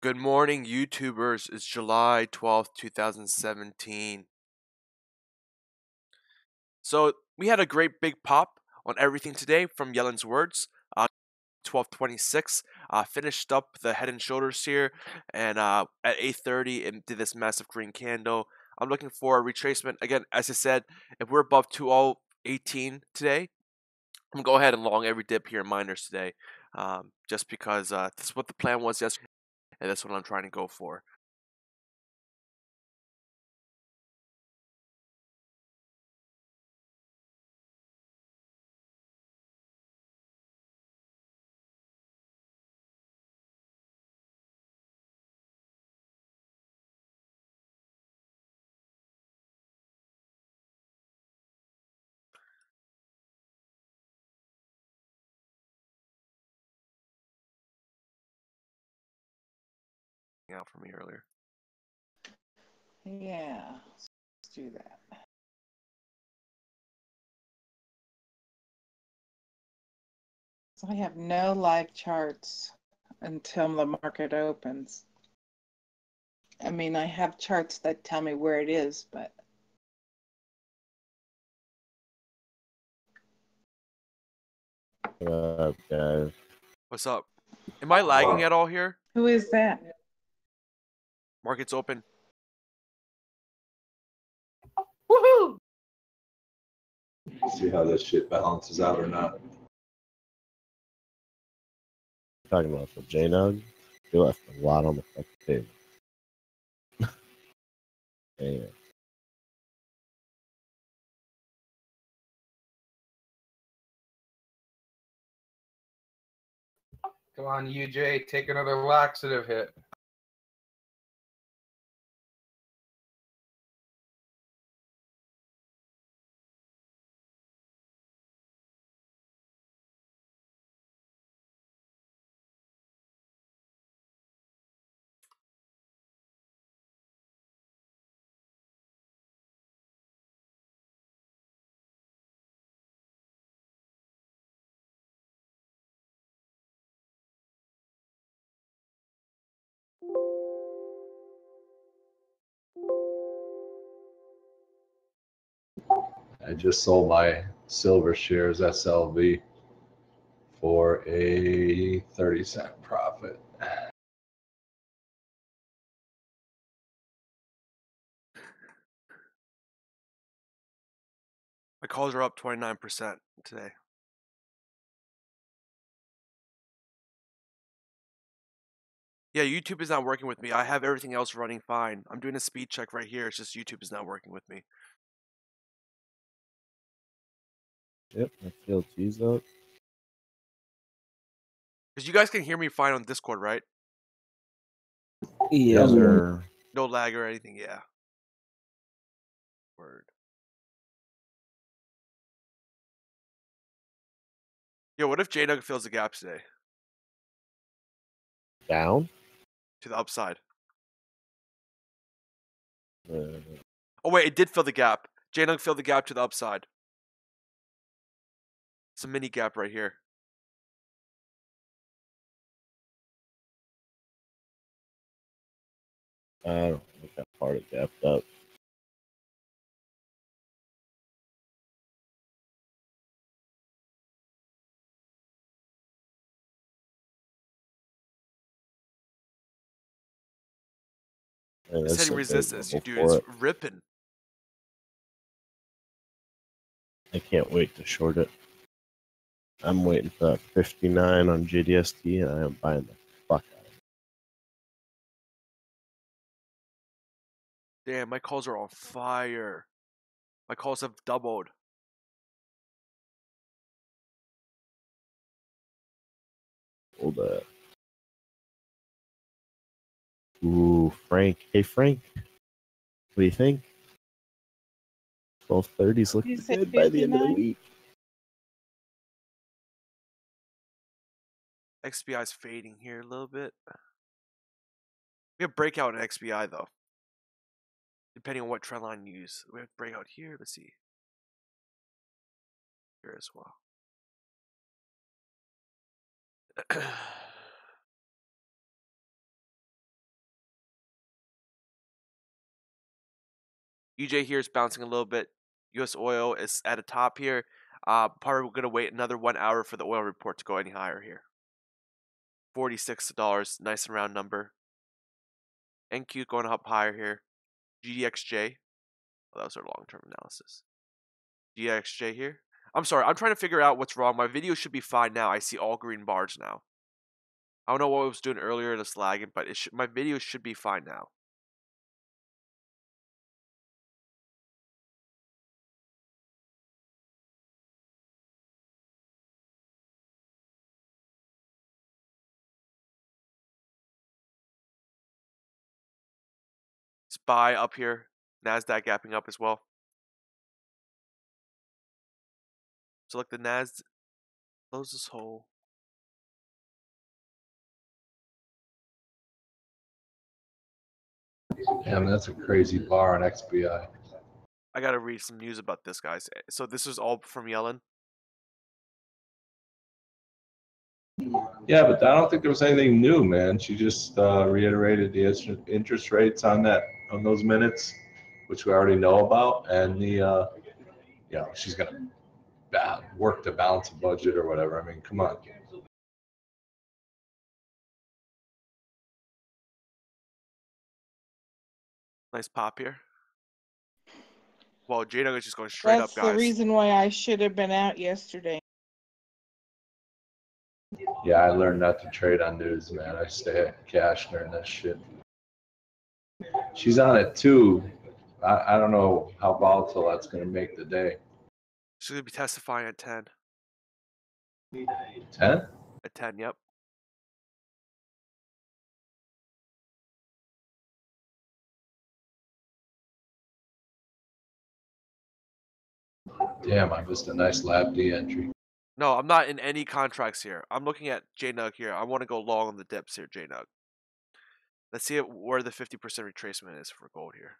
Good morning, YouTubers. It's July 12th, 2017. So, we had a great big pop on everything today from Yellen's words. 1226 finished up the head and shoulders here, and at 8:30 it did this massive green candle. I'm looking for a retracement. Again, as I said, if we're above 2018 today, I'm gonna go ahead and long every dip here in miners today, just because this is what the plan was yesterday, and that's what I'm trying to go for. Out for me earlier. Yeah, let's do that. So I have no live charts until the market opens. I mean, I have charts that tell me where it is, but What up, guys? What's up? Am I lagging at all here? who is that? Market's open. Woohoo! See how this shit balances out or not. Talking about the J-Nug? You left a lot on the fucking table. Yeah. Come on, UJ, take another laxative hit. I just sold my silver shares SLV for a 30-cent profit. My calls are up 29% today. Yeah, YouTube is not working with me. I have everything else running fine. I'm doing a speed check right here. It's just YouTube is not working with me. Yep, I feel cheese up. Because you guys can hear me fine on Discord, right? Yes, sir. No lag or anything, yeah. Word. Yo, what if J-Nug fills the gap today? Down? To the upside. Uh, Oh wait, it did fill the gap. J-Nug filled the gap to the upside. It's a mini gap right here. I don't think that part of gapped up. Yeah, It's that's hitting a big resistance, you level dude. for It's it. ripping. I can't wait to short it. I'm waiting for that 59 on JDST, and I am buying the fuck out of it. Damn, my calls are on fire. My calls have doubled. Hold up. Ooh, Frank. Hey, Frank. What do you think? 1230's looking You said good by the end of the 59? week. XBI's fading here a little bit. We have breakout in XBI though. Depending on what trend line you use. We have breakout here. Let's see. Here as well. UJ here is bouncing a little bit. U.S. oil is at a top here. Probably going to wait another 1 hour for the oil report to go any higher here. $46, nice and round number. NQ going up higher here. GDXJ. Oh, that was our long-term analysis. GDXJ here. I'm sorry, I'm trying to figure out what's wrong. My video should be fine now. I see all green bars now. I don't know what I was doing earlier, it's lagging, but my video should be fine now. SPY up here. NASDAQ gapping up as well. So look, the NASDAQ close this hole. Damn, that's a crazy bar on XBI. I gotta read some news about this, guys. So this is all from Yellen. Yeah, but I don't think there was anything new, man. She just reiterated the interest rates on those minutes, which we already know about, and she's gonna work to balance a budget or whatever. I mean, come on. Nice pop here. Well, JNUG is just going straight up, That's guys. the reason why I should have been out yesterday. Yeah, I learned not to trade on news, man. I stay at cash during that shit. She's on it too. I don't know how volatile that's going to make the day. She's gonna be testifying at 10. 10? At 10, yep. Damn, I missed a nice lab D entry. No, I'm not in any contracts here. I'm looking at JNUG here. I want to go long on the dips here, JNUG. Let's see where the 50% retracement is for gold here.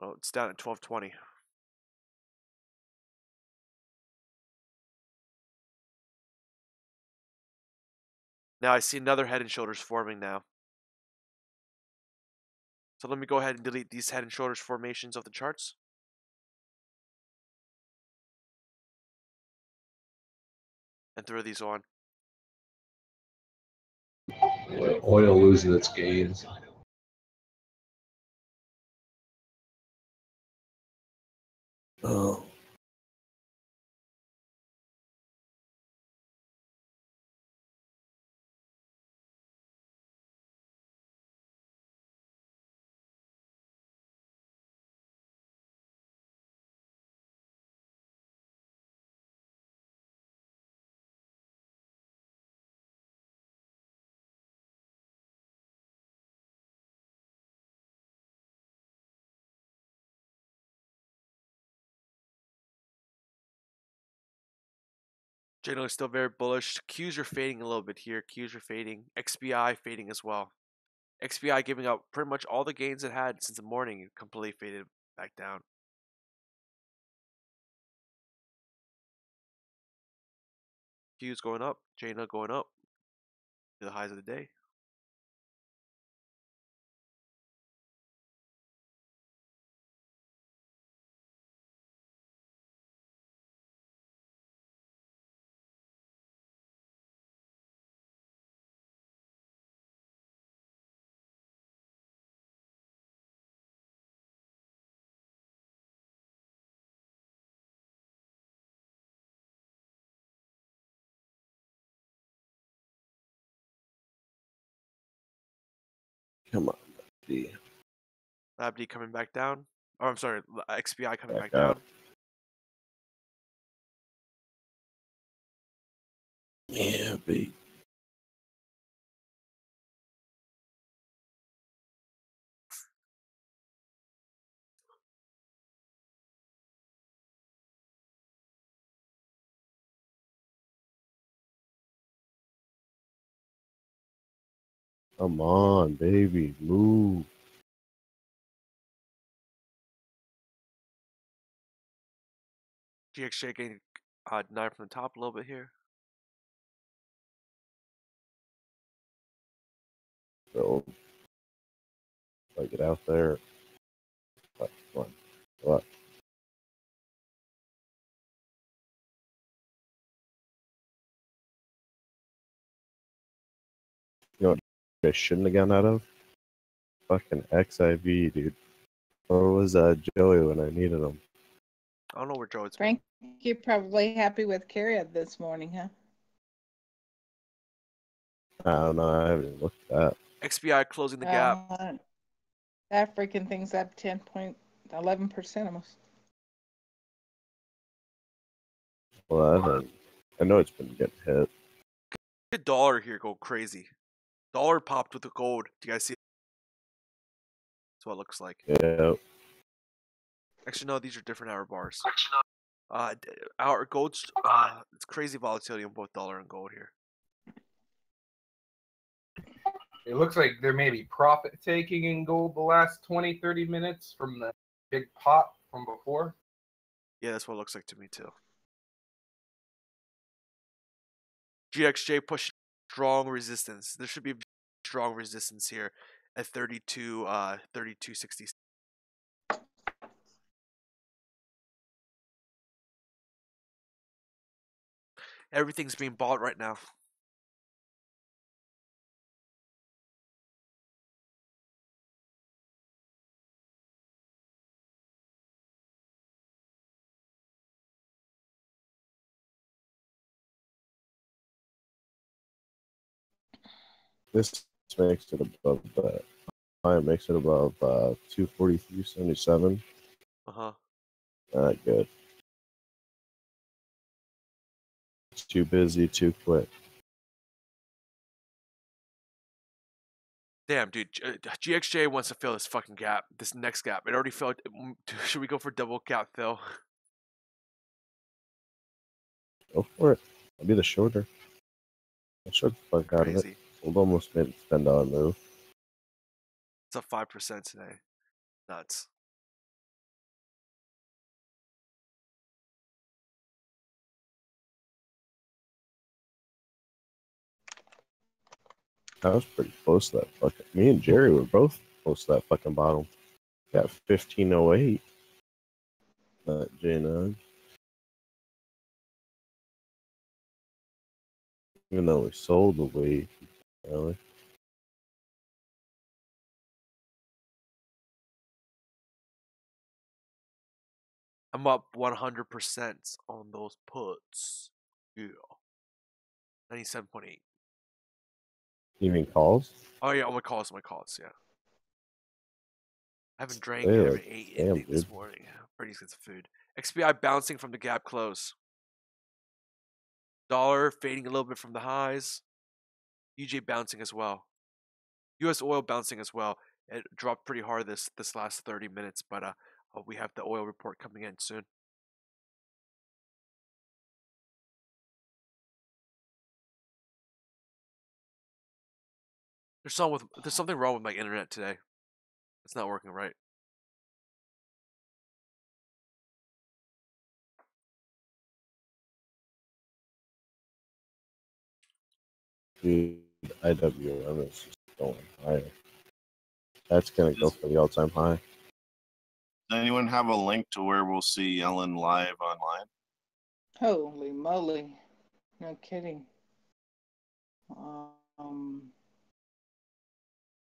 Oh, it's down at 1220. Now I see another head and shoulders forming now. So let me go ahead and delete these head and shoulders formations of the charts. And throw these on. Oil losing its gains. Oh. JNUG is still very bullish. Qs are fading a little bit here. Qs are fading. XBI fading as well. XBI giving up pretty much all the gains it had since the morning. It completely faded back down. Qs going up. JNUG going up. To the highs of the day. Come on, D. LabD coming back down. Oh, I'm sorry. XBI coming back Back up. down. Yeah, B. Come on, baby. Move. GXJ getting denied from the top a little bit here. So Like, get out there. What? What? You know what I shouldn't have gone out of? Fucking XIV, dude. Where was Joey when I needed him? I don't know where Joe's been. Frank, you're probably happy with Carriot this morning, huh? I don't know. I haven't even looked at that. XBI closing the gap. That freaking thing's up 10.11% almost. Well, I know it's been getting hit. The dollar here go crazy. Dollar popped with the gold. Do you guys see? That's what it looks like. Yeah. Actually, no, these are different hour bars. Our gold's it's crazy volatility on both dollar and gold here. It looks like there may be profit taking in gold the last 20, 30 minutes from the big pop from before. Yeah, that's what it looks like to me too. GXJ pushing strong resistance. There should be strong resistance here at 32.60. Everything's being bought right now. This makes it above that. It makes it above 243.77. Not good. It's too busy, too quick. Damn, dude. GXJ wants to fill this fucking gap. This next gap. It already filled. Should we go for double gap fill? Go for it. I'll be the shorter. I'll short the fuck out of it. We'll almost made a $10 move. It's up 5% today. Nuts. I was pretty close to that fucking. Me and Jerry were both close to that fucking bottom. Got 1508. That J9. Even though we sold the weight, really. I'm up 100% on those puts. Yeah. 97.8. You mean calls? Oh yeah, my calls, yeah. I haven't drank, Ew, I haven't ate damn, anything this dude. morning. Pretty good food. XBI bouncing from the gap close. Dollar fading a little bit from the highs. UJ bouncing as well. US oil bouncing as well. It dropped pretty hard this last 30 minutes, but we have the oil report coming in soon. There's something wrong with my internet today. It's not working right. Dude, IWM is just going higher. That's going to go for the all-time high. Does anyone have a link to where we'll see Yellen live online? Holy moly. No kidding.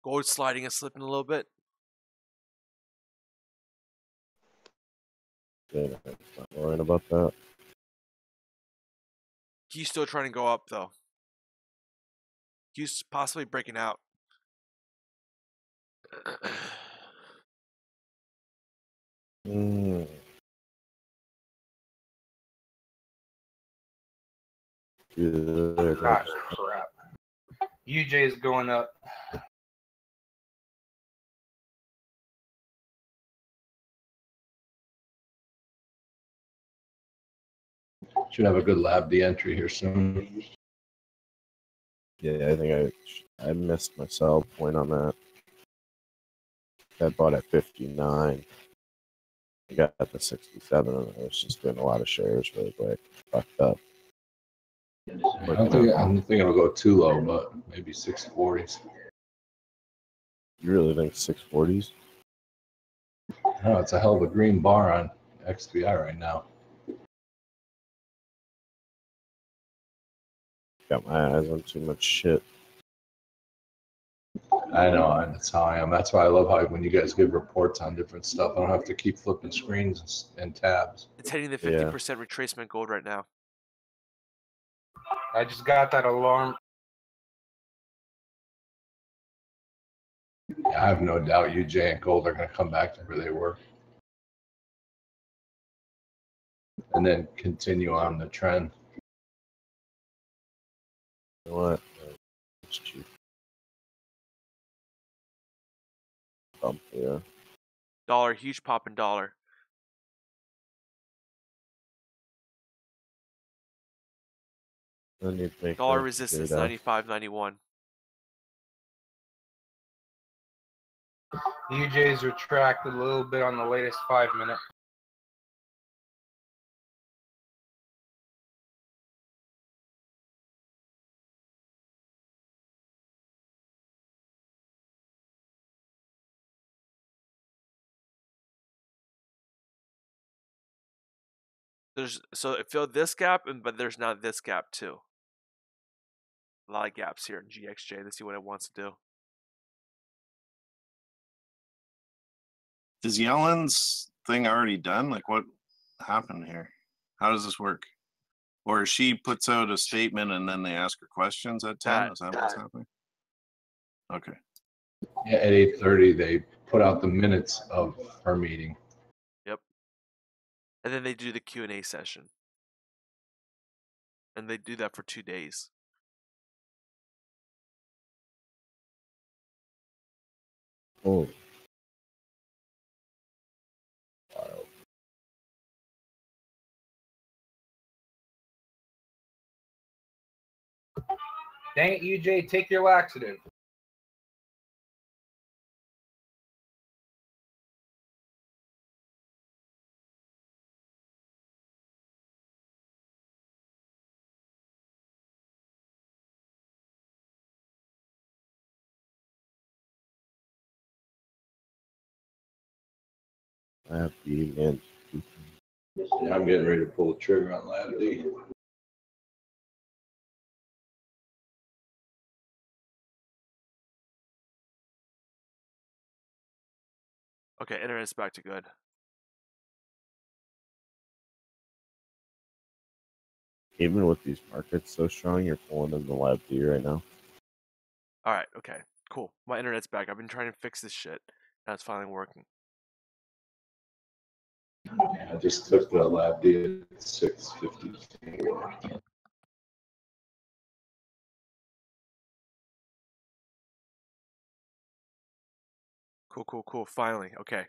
Gold sliding and slipping a little bit. Yeah, not worrying about that. He's still trying to go up though. He's possibly breaking out. Good. Crap. UJ is going up. Should have a good lab de-entry here soon. Yeah, I think I missed my sell point on that. I bought at 59. I got at the 67, and I was just doing a lot of shares really quick. Fucked up. I don't think it'll go too low, but maybe 640s. You really think 640s? Oh, it's a hell of a green bar on XPI right now. Got my eyes on too much shit. I know, and that's how I am. That's why I love how when you guys give reports on different stuff, I don't have to keep flipping screens and tabs. It's hitting the Yeah. 50% retracement gold right now. I just got that alarm. I have no doubt UJ and gold are going to come back to where they were. And then continue on the trend. You know what? It's cheap. Bump, yeah. Dollar, huge pop in dollar. I need to make Dollar that resistance data. 95.91. UJ's retracted a little bit on the latest 5 minute. So it filled this gap, but there's not this gap too. A lot of gaps here in GXJ. Let's see what it wants to do. Is Yellen's thing already done? Like, what happened here? How does this work? Or she puts out a statement and then they ask her questions at 10? Is that what's happening? Okay. Yeah, at 8:30, they put out the minutes of her meeting. Yep. And then they do the Q&A session. And they do that for 2 days. Oh. Dang it, UJ, take your laxative. I have to eat in. Yeah, I'm getting ready to pull the trigger on Lab D. Okay, internet's back to good. Even with these markets so strong, you're pulling in the Lab D right now. Alright, okay. Cool. My internet's back. I've been trying to fix this shit. Now it's finally working. Yeah, I just took the Lab D at 654. Cool. Finally. Okay.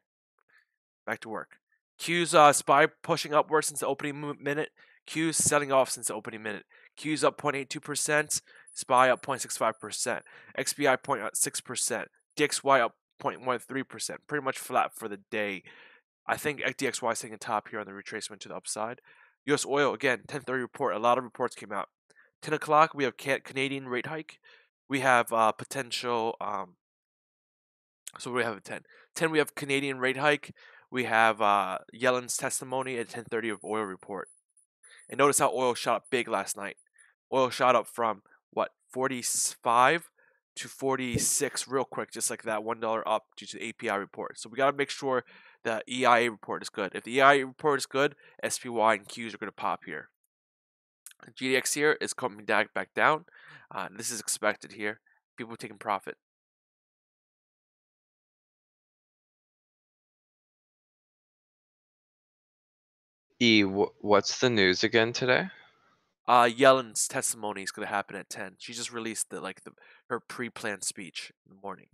Back to work. Q's SPY pushing upwards since the opening minute. Q's selling off since the opening minute. Q's up 0.82%. SPY up 0.65%. XBI 0.6%. DXY up 0.13%. Pretty much flat for the day. I think DXY is taking top here on the retracement to the upside. US oil, again, 10:30 report. A lot of reports came out. 10 o'clock, we have Canadian rate hike. We have potential... So we have at 10. 10, we have Canadian rate hike. We have Yellen's testimony at 10:30 of oil report. And notice how oil shot up big last night. Oil shot up from, what, 45 to 46 real quick, just like that, $1 up due to the API report. So we got to make sure the EIA report is good. If the EIA report is good, SPY and Qs are going to pop here. GDX here is coming back down. This is expected here. People taking profit. What's the news again today? Yellen's testimony is going to happen at 10. She just released her pre-planned speech in the morning.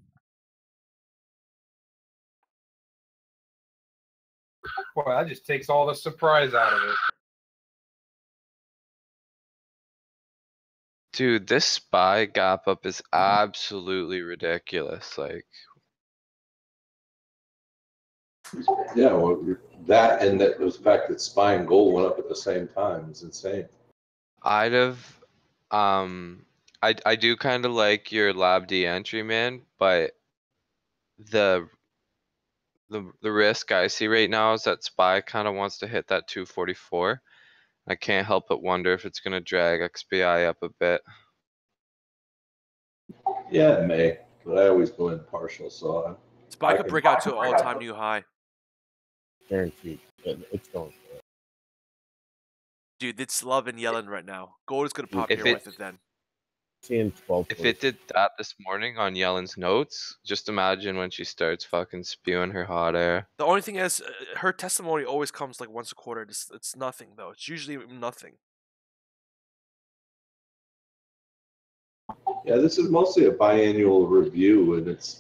Boy, that just takes all the surprise out of it. Dude, this SPY gap up is absolutely ridiculous. Like, Yeah, well, that and that the fact that SPY and gold went up at the same time is insane. I'd have, I do kind of like your Lab D entry, man, but the risk I see right now is that SPY kind of wants to hit that 244. I can't help but wonder if it's gonna drag XBI up a bit. Yeah, it may, but I always go in partial, so SPY could break out to an all-time new high. Guaranteed. It's going for it. Dude, it's loving Yellen right now. Gold is gonna pop If here it- with it then. Seeing 12. If it did that this morning on Yellen's notes, just imagine when she starts fucking spewing her hot air. The only thing is, her testimony always comes like once a quarter. It's nothing though. It's usually nothing. yeah, this is mostly a biannual review, and it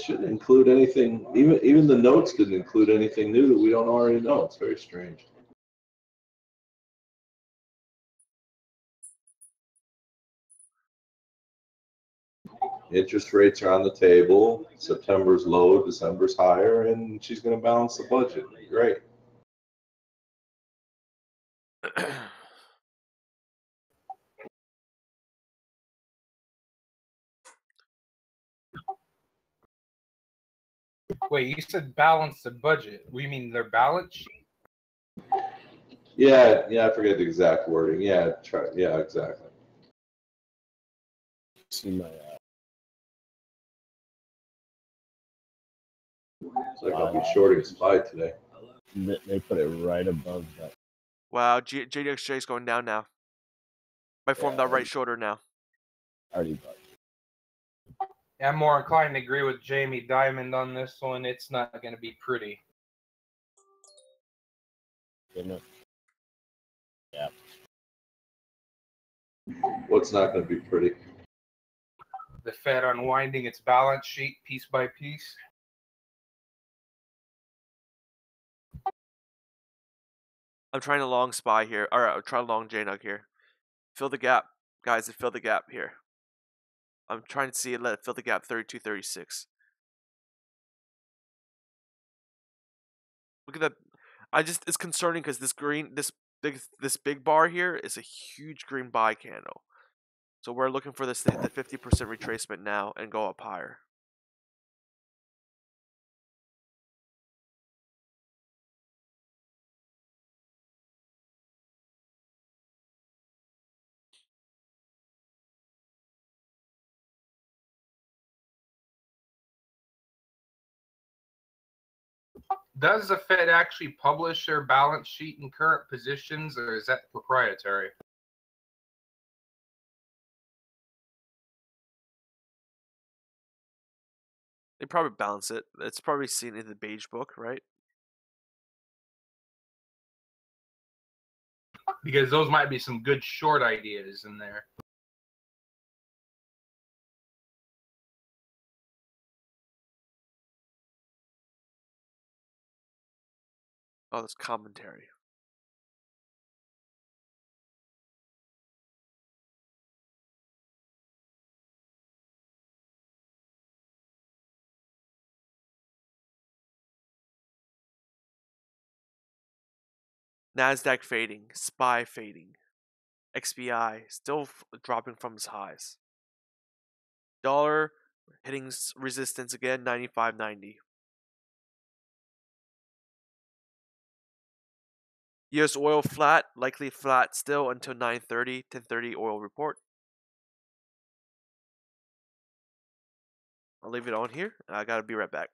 shouldn't include anything. Even the notes didn't include anything new that we don't already know. It's very strange. Interest rates are on the table. September's low, December's higher, and she's going to balance the budget. Great. Wait, you said balance the budget. We mean their balance sheet? Yeah, I forget the exact wording. Yeah, exactly. See my It's like I'll be shorting SPY today. they put it right above that. Wow, JDXJ is going down now. I formed that right shoulder now. Already bought. Yeah, I'm more inclined to agree with Jamie Dimond on this one. It's not going to be pretty. Yeah. What's not going to be pretty? The Fed unwinding its balance sheet piece by piece. I'm trying to long SPY here. Or I'm trying to long JNUG here. Fill the gap. Guys, fill the gap here. I'm trying to see it, let it fill the gap 32.36. Look at that. It's concerning because this big bar here is a huge green buy candle. So we're looking for this to hit the 50% retracement now and go up higher. Does the Fed actually publish their balance sheet and current positions, or is that proprietary? They probably balance it. It's probably seen in the beige book, right? Because those might be some good short ideas in there. Oh, this commentary. NASDAQ fading, SPY fading, XBI still dropping from its highs. Dollar hitting resistance again, 95.90. US oil flat, likely flat still until 9:30, 10:30 oil report. I'll leave it on here. I gotta be right back.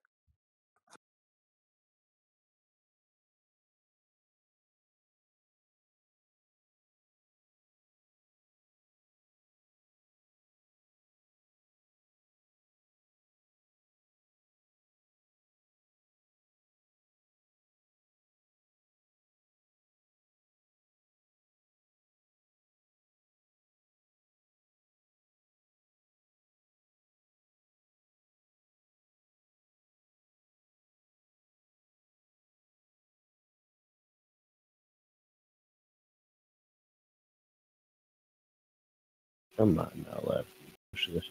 Come on now, left. Push this.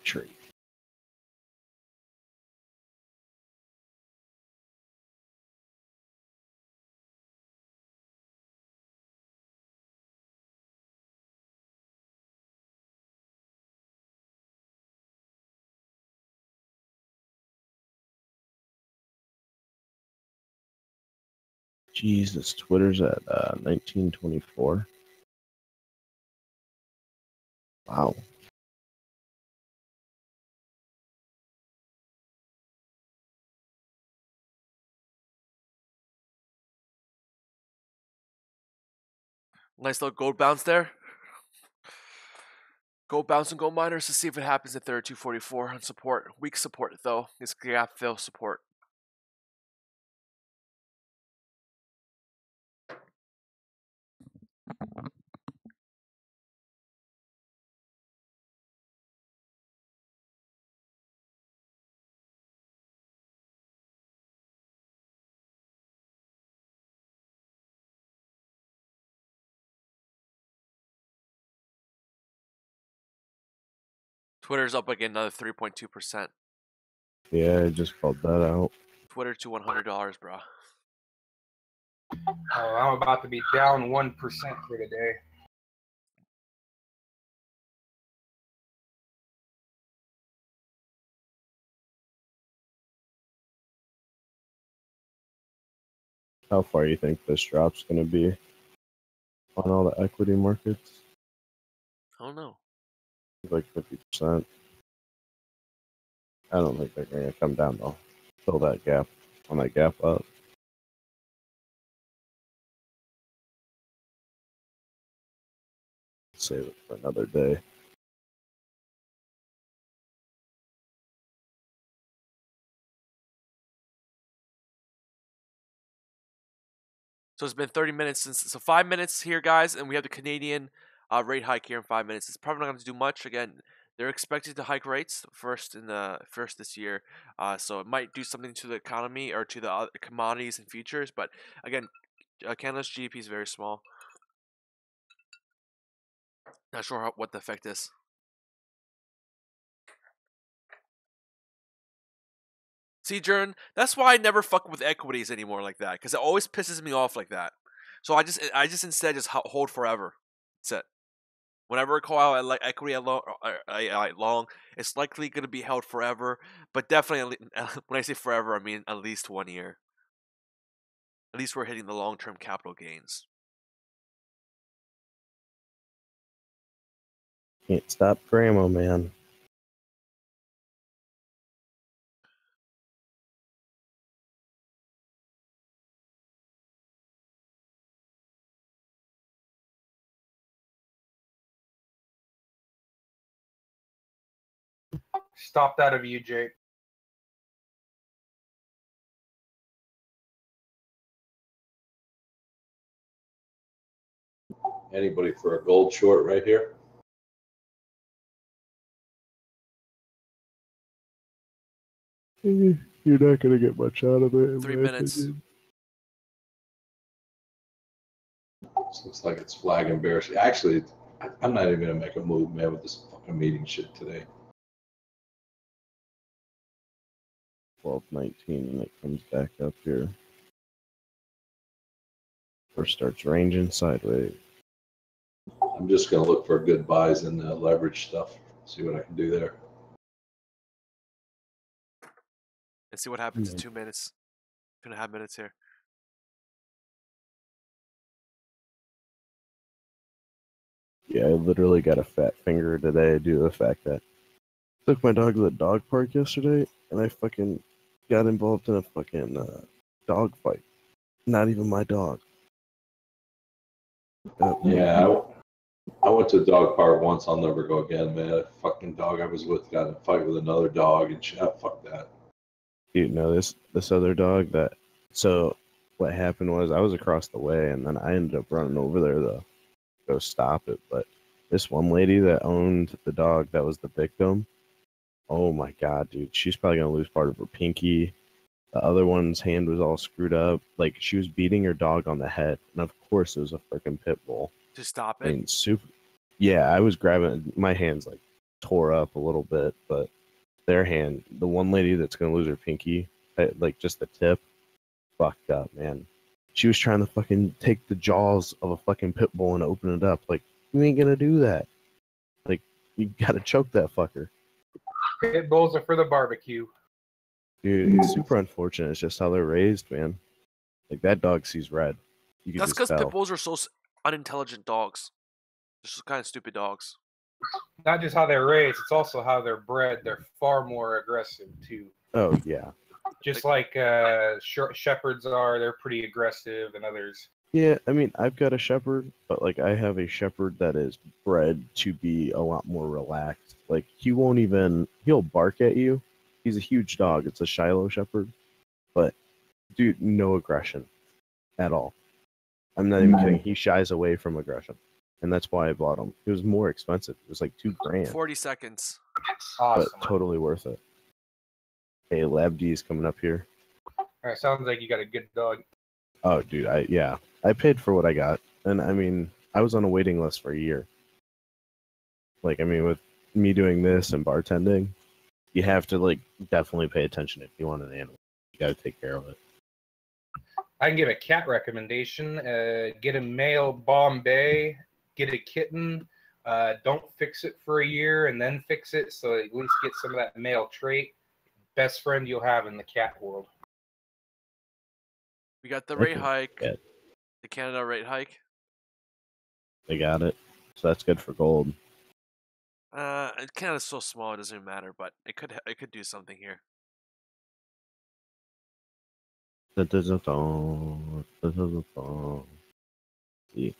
Tree. Jesus, Twitter's at 1924. Wow. Nice little gold bounce there. Gold bounce and gold miners to see if it happens at 3244 on support. Weak support though. It's gap fill support. Twitter's up again another 3.2%. Yeah, I just called that out. Twitter to $100, bro. Oh, I'm about to be down 1% for today. How far you think this drop's going to be on all the equity markets? I don't know. Like 50%. I don't think they're going to come down though. Fill that gap on that gap up. Save it for another day. So it's been 30 minutes so 5 minutes here, guys, and we have the Canadian rate hike here in 5 minutes. It's probably not going to do much. Again, they're expected to hike rates first this year, so it might do something to the economy or to the commodities and futures. But again, Canada's GDP is very small. Not sure what the effect is. See, Jern, that's why I never fuck with equities anymore like that, because it always pisses me off like that. So I just instead just hold forever. That's it. Whenever I call out like equity at long, it's likely going to be held forever. But definitely, when I say forever, I mean at least 1 year. At least we're hitting the long-term capital gains. Can't stop grandma, man. Stop that of you, Jake. Anybody for a gold short right here? You're not going to get much out of it. 3 minutes. This looks like it's flagging bearish. Actually, I'm not even gonna make a move, man, with this fucking meeting shit today. 12.19 and it comes back up here. Or starts ranging sideways. I'm just gonna look for good buys in the leverage stuff. See what I can do there. And see what happens in 2 minutes. 2.5 minutes here. Yeah, I literally got a fat finger today due to the fact that I took my dog to the dog park yesterday and I fucking got involved in a fucking dog fight. Not even my dog. Yeah, I went to a dog park once. I'll never go again, man. A fucking dog I was with got in a fight with another dog and shit. Fuck that. Dude, no, this other dog that. So what happened was I was across the way and then I ended up running over there to go stop it. But this one lady that owned the dog that was the victim, oh my god, dude, she's probably gonna lose part of her pinky. The other one's hand was all screwed up. Like she was beating her dog on the head, and of course it was a freaking pit bull. To stop I it. mean, super. Yeah, I was grabbing. My hands like tore up a little bit, but their hand, the one lady that's gonna lose her pinky, like just the tip, fucked up, man. She was trying to fucking take the jaws of a fucking pit bull and open it up. Like, you ain't gonna do that. Like, you gotta choke that fucker. Pit bulls are for the barbecue. Dude, it's super unfortunate. It's just how they're raised, man. Like that dog sees red. You can That's just because pit tell. bulls are so unintelligent dogs. Just kind of stupid dogs. Not just how they're raised, it's also how they're bred. They're far more aggressive too. Oh yeah. Just like shepherds are, they're pretty aggressive, and others. Yeah, I mean, I've got a shepherd, but like I have a shepherd that is bred to be a lot more relaxed. Like he'll bark at you. He's a huge dog. It's a Shiloh shepherd, but dude, no aggression at all. I'm not even kidding. He shies away from aggression, and that's why I bought him. It was more expensive. It was like $2,000, 40 seconds. Awesome. but totally worth it. Hey, Lab D is coming up here. All right, sounds like you got a good dog. Oh, dude, I paid for what I got, and I mean, I was on a waiting list for a year. Like, I mean, with me doing this and bartending, you have to like definitely pay attention if you want an animal. You got to take care of it. I can give a cat recommendation. Get a male Bombay. Get a kitten. Don't fix it for a year and then fix it, so at least get some of that male trait. Best friend you'll have in the cat world. We got the rate Okay. hike. Yeah. The Canada rate hike. They got it, so that's good for gold. Canada's so small it doesn't even matter, but it could do something here. See.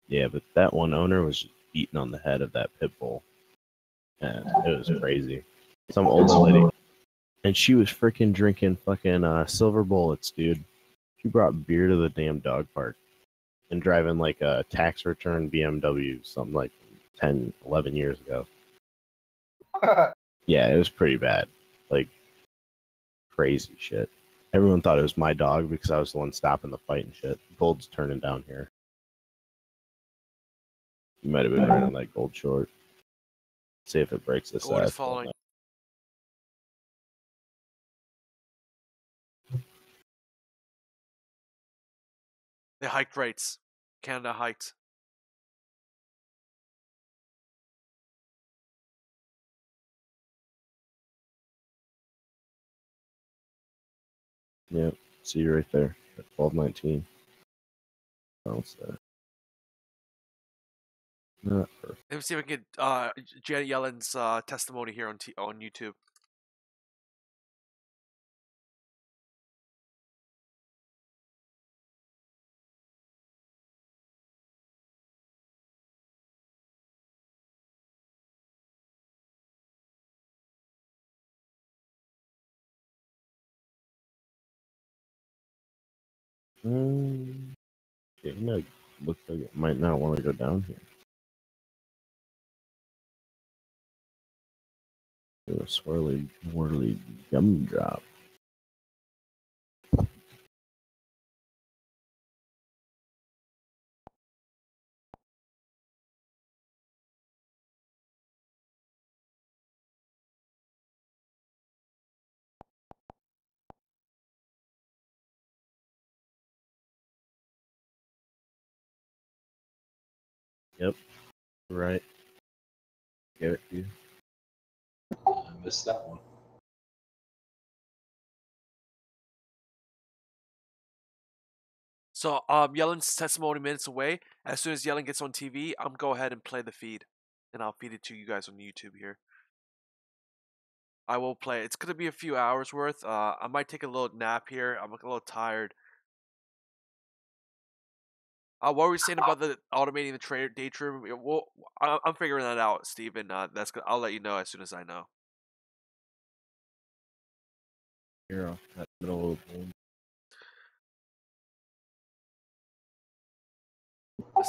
Yeah, but that one owner was just beating on the head of that pit bull, and it was crazy. Some old lady, and she was freaking drinking fucking silver bullets, dude. She brought beer to the damn dog park and driving like a tax return BMW, something like 10, 11 years ago. Yeah, it was pretty bad. Like, crazy shit. Everyone thought it was my dog because I was the one stopping the fight and shit. Gold's turning down here. You might have been right on that gold short. See if it breaks this Gold is side. falling. They hiked rates. Canada hiked. Yep. See you right there at 12.19. Bounce there. Not perfect. Let me see if I can get Janet Yellen's testimony here on YouTube. Yeah, looks like it might not want to go down here. Do a swirly, whirly gumdrop. Yep. Right. Give it to you. I missed that one. So Yellen's testimony minutes away. As soon as Yellen gets on TV, I'm go ahead and play the feed, and I'll feed it to you guys on YouTube here. I will play. It's gonna be a few hours worth. I might take a little nap here. I'm a little tired. What were we saying about the automating the Daytrade? Well, I'm figuring that out, Steven. That's good. I'll let you know as soon as I know. Here off that middle of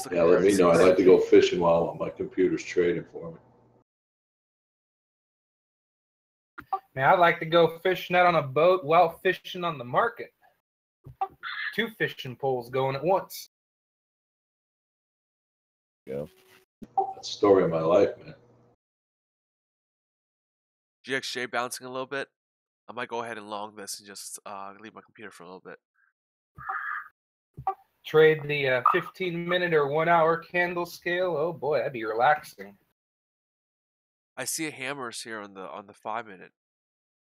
the Yeah, let me know. I'd like to go fishing while my computer's trading for me. Man, I'd like to go fishing out on a boat while fishing on the market. 2 fishing poles going at once. go. That's the story of my life, man. GXJ bouncing a little bit. I might go ahead and long this and just leave my computer for a little bit. Trade the 15-minute or 1-hour candle scale. Oh boy, that'd be relaxing. I see hammers here on the 5-minute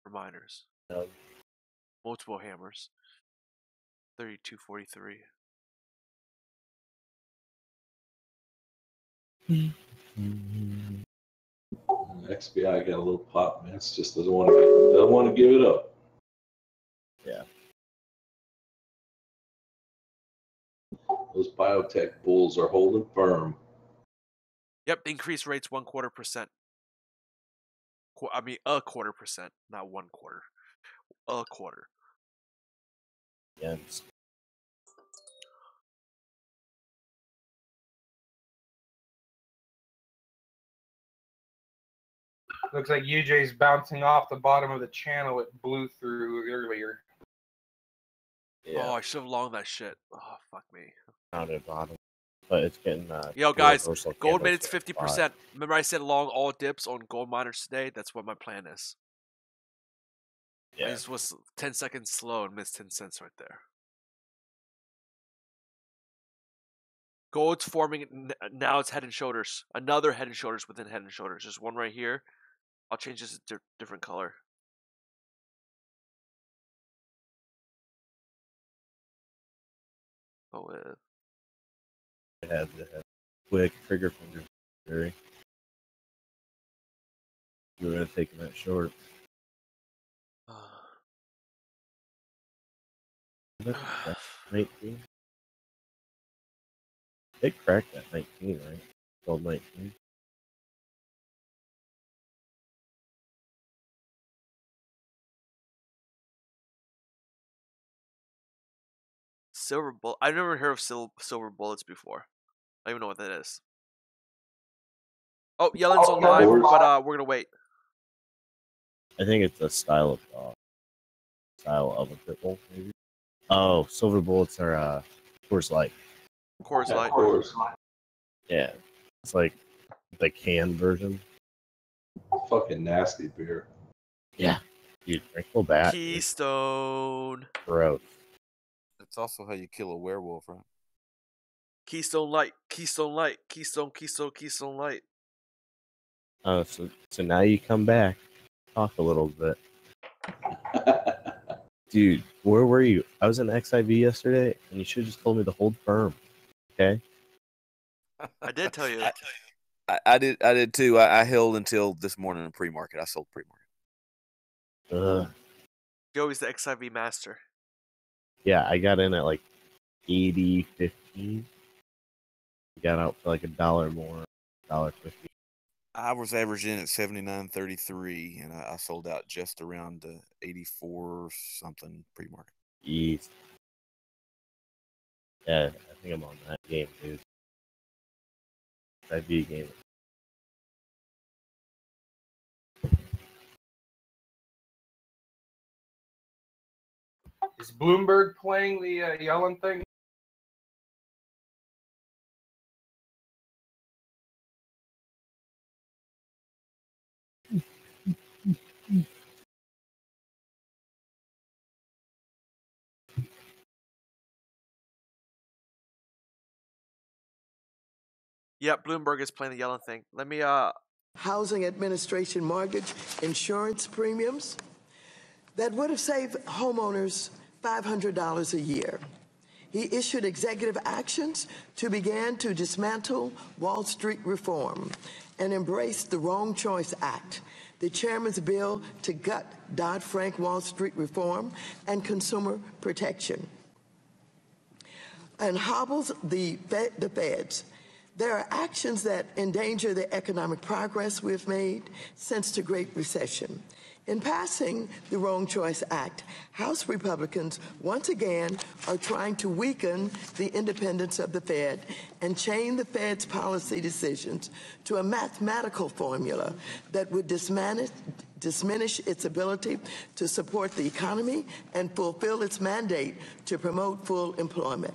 reminders. multiple hammers. 32.43. XBI got a little pop, man. It's just doesn't want to give it up. Yeah. Those biotech bulls are holding firm. Yep, the increase rate's 0.25%. I mean, 0.25%, not 1 quarter. 1/4. Yeah. Looks like UJ's bouncing off the bottom of the channel it blew through earlier. Yeah. Oh, I should have longed that shit. Oh, fuck me. Down at the bottom. But it's getting Yo, guys, reversal gold candles minutes here. 50%. Remember I said long all dips on gold miners today? That's what my plan is. I Yeah. just was 10 seconds slow and missed 10 cents right there. Gold's forming, now it's head and shoulders. Another head and shoulders within head and shoulders. There's one right here. I'll change this to different color. Oh, It had the quick trigger finger. Very. You were going to take him that short. 19. They cracked that 19, right? 12, 19. Silver bullet. I've never heard of silver bullets before. I don't even know what that is. Oh, Yellen's on live, but we're gonna wait. I think it's a style of a triple, maybe. Oh, silver bullets are Coors Light. Coors Light. Yeah, it's like the canned version. Fucking nasty beer. Yeah, dude, drinkable bat. Keystone. Gross. That's also how you kill a werewolf, right? Keystone Light. Keystone Light. Keystone Light. Oh, so now you come back, talk a little bit. Dude, where were you? I was in XIV yesterday, and you should have just told me to hold firm. Okay. I did tell you. I did too. I held until this morning in pre-market. I sold pre-market. Joey's the XIV master. Yeah, I got in at like 80.15. Got out for like $1 more, $1.50. I was averaging at 79.33, and I sold out just around 84 something pre-market. Jeez. Yeah, I think I'm on that game, dude. That'd be a game. Is Bloomberg playing the Yellen thing? Yep, Bloomberg is playing the Yellen thing. Let me Housing Administration mortgage insurance premiums that would have saved homeowners $500 a year. He issued executive actions to begin to dismantle Wall Street reform and embrace the Wrong Choice Act, the chairman's bill to gut Dodd-Frank Wall Street reform and consumer protection, and hobbles the feds. There are actions that endanger the economic progress we've made since the Great Recession. In passing the Wrong Choice Act, House Republicans once again are trying to weaken the independence of the Fed and chain the Fed's policy decisions to a mathematical formula that would diminish its ability to support the economy and fulfill its mandate to promote full employment.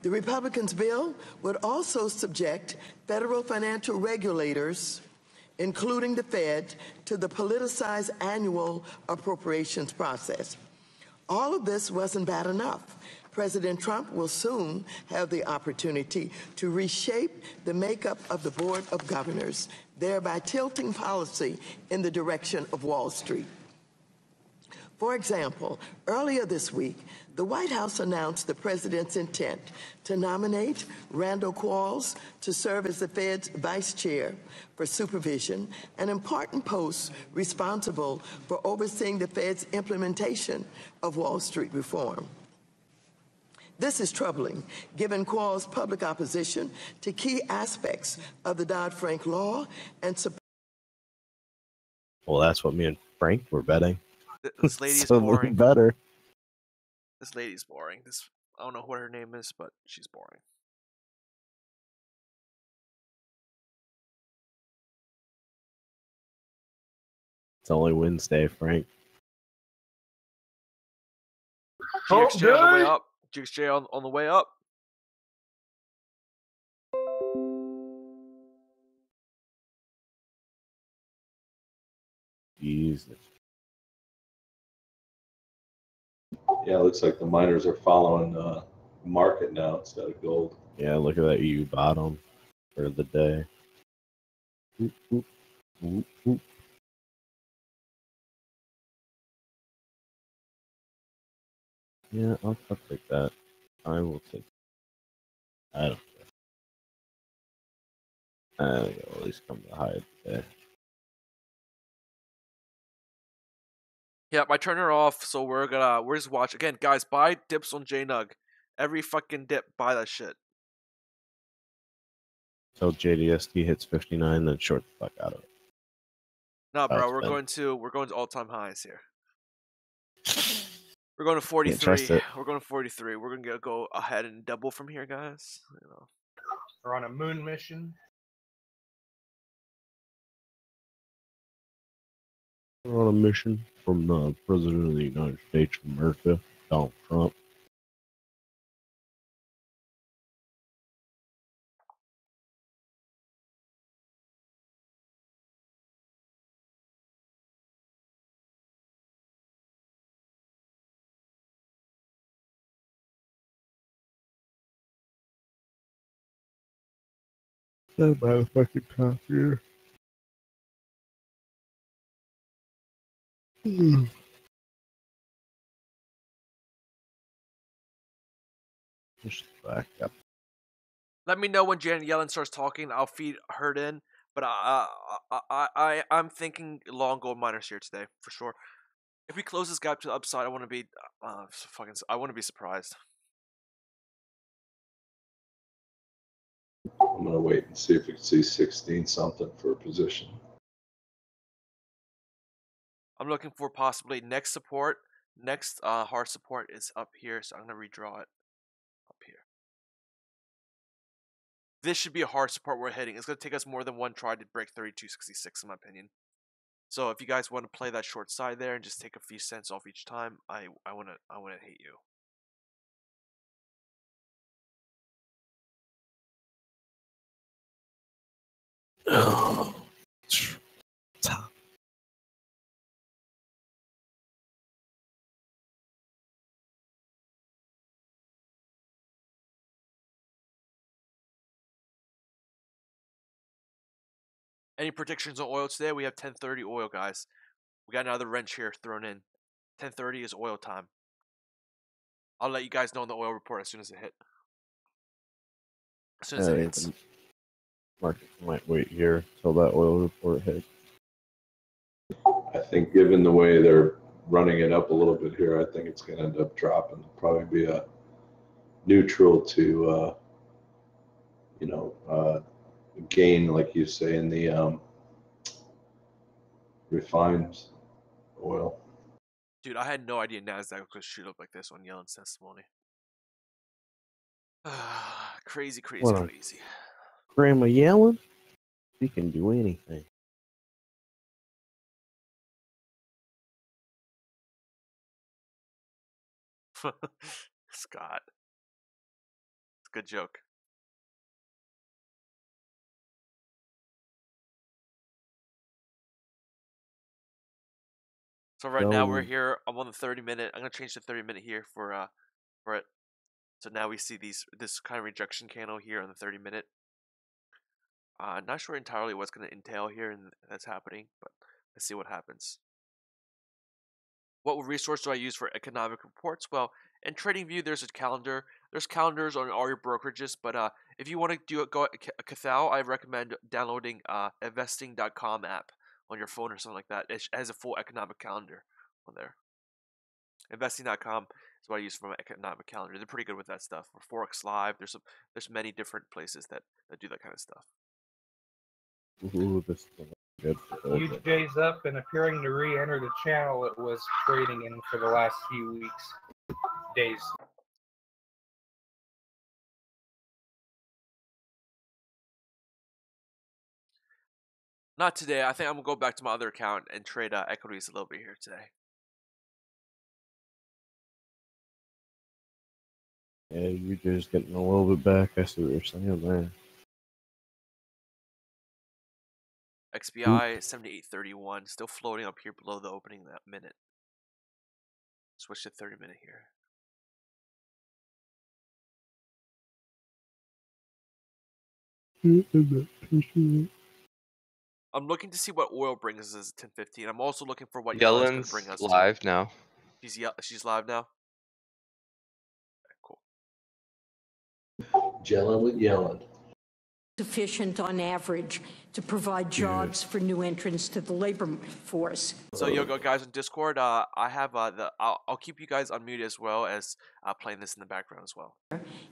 The Republicans' bill would also subject federal financial regulators, including the Fed, to the politicized annual appropriations process. All of this wasn't bad enough. President Trump will soon have the opportunity to reshape the makeup of the Board of Governors, thereby tilting policy in the direction of Wall Street. For example, earlier this week, the White House announced the president's intent to nominate Randall Quarles to serve as the Fed's vice chair for supervision, an important post responsible for overseeing the Fed's implementation of Wall Street reform. This is troubling, given Quarles' public opposition to key aspects of the Dodd-Frank law and support. Well, that's what me and Frank were betting. This lady is So boring. better. This lady's boring. I don't know what her name is, but she's boring. It's only Wednesday, Frank. GXJ on the way up. GXJ on the way up. Jesus. Yeah, it looks like the miners are following the market now instead of gold. Yeah, look at that U bottom for the day. Oop, oop, oop, oop. Yeah, I'll take that. I will take. I don't care. I think I'll at least come to high today. Yeah, my turner off, so we're just watch again, guys. Buy dips on JNUG. Every fucking dip, buy that shit. Till JDST hits 59, then short the fuck out of it. No, bro, That's we're bad. going to all-time highs here. We're going to 43. trust it. We're going to 43. We're gonna go ahead and double from here, guys. You know. We're on a moon mission. We're on a mission from the President of the United States of America, Donald Trump. That motherfucking top here. Just back up. Let me know when Janet Yellen starts talking. I'll feed her in. But I'm thinking long gold miners here today for sure. If we close this gap to the upside, I want to be I want to be surprised. I'm gonna wait and see if we can see 16 something for a position. I'm looking for possibly next support. Next hard support is up here, so I'm gonna redraw it up here. This should be a hard support we're hitting. It's gonna take us more than one try to break 32.66 in my opinion. So if you guys want to play that short side there and just take a few cents off each time, I wanna hate you. Any predictions on oil today? We have 10:30 oil, guys. We got another wrench here thrown in. 10:30 is oil time. I'll let you guys know on the oil report as soon as it hit. As soon as it hits. Market might wait here till that oil report hits. I think given the way they're running it up a little bit here, I think it's going to end up dropping. Probably be a neutral to, gain, like you say, in the refined oil. Dude, I had no idea NASDAQ could shoot up like this on Yellen's testimony. Crazy. Grandma Yellen? She can do anything. Scott. It's a good joke. So right now we're here. I'm on the 30-minute. I'm gonna change the 30-minute here for it. So now we see this kind of rejection candle here on the 30-minute. Not sure entirely what's gonna entail here and that's happening, but let's see what happens. What resource do I use for economic reports? Well, in TradingView, there's a calendar. There's calendars on all your brokerages, but if you want to do it, go at Cathal, I recommend downloading investing.com app on your phone or something like that. It has a full economic calendar on there. Investing.com is what I use for my economic calendar. They're pretty good with that stuff. Or Forex Live. There's many different places that do that kind of stuff. Ooh, this is good for Thursday. UJ's up and appearing to re-enter the channel it was trading in for the last few weeks, days. Not today. I think I'm gonna go back to my other account and trade equities a little bit here today. Yeah, you're just getting a little bit back. I see what you're saying there. XBI 78.31, still floating up here below the opening that minute. Switch to 30-minute here. I'm looking to see what oil brings us as 10:15. I'm also looking for what Yellen's going to bring us live to. now. She's live now. Okay, cool. Yellen with Yellen. Sufficient on average to provide jobs for new entrants to the labor force. So yo, guys on Discord, I have I'll keep you guys unmuted as well as playing this in the background as well.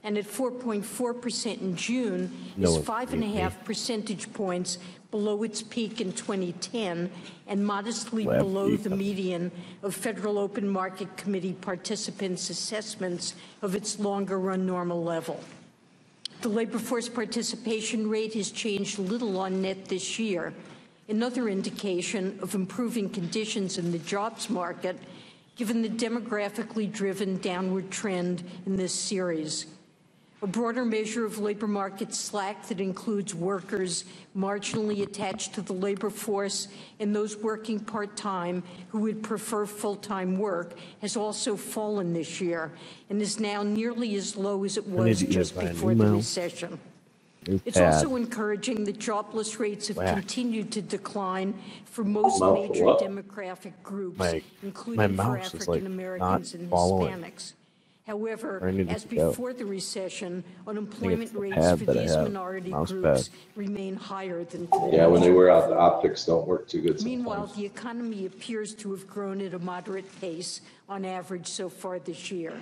And at 4.4% in June is 5.5 percentage points below its peak in 2010 and modestly below the median of Federal Open Market Committee participants' assessments of its longer run normal level. The labor force participation rate has changed little on net this year, another indication of improving conditions in the jobs market, given the demographically driven downward trend in this series. A broader measure of labor market slack that includes workers marginally attached to the labor force and those working part-time who would prefer full-time work has also fallen this year and is now nearly as low as it was just before the recession. It's also encouraging that jobless rates have continued to decline for most major demographic groups, including for African Americans and Hispanics. However, as before the recession, unemployment rates for these minority groups remain higher than for the when they wear out, the optics don't work too good sometimes. Meanwhile, the economy appears to have grown at a moderate pace on average so far this year.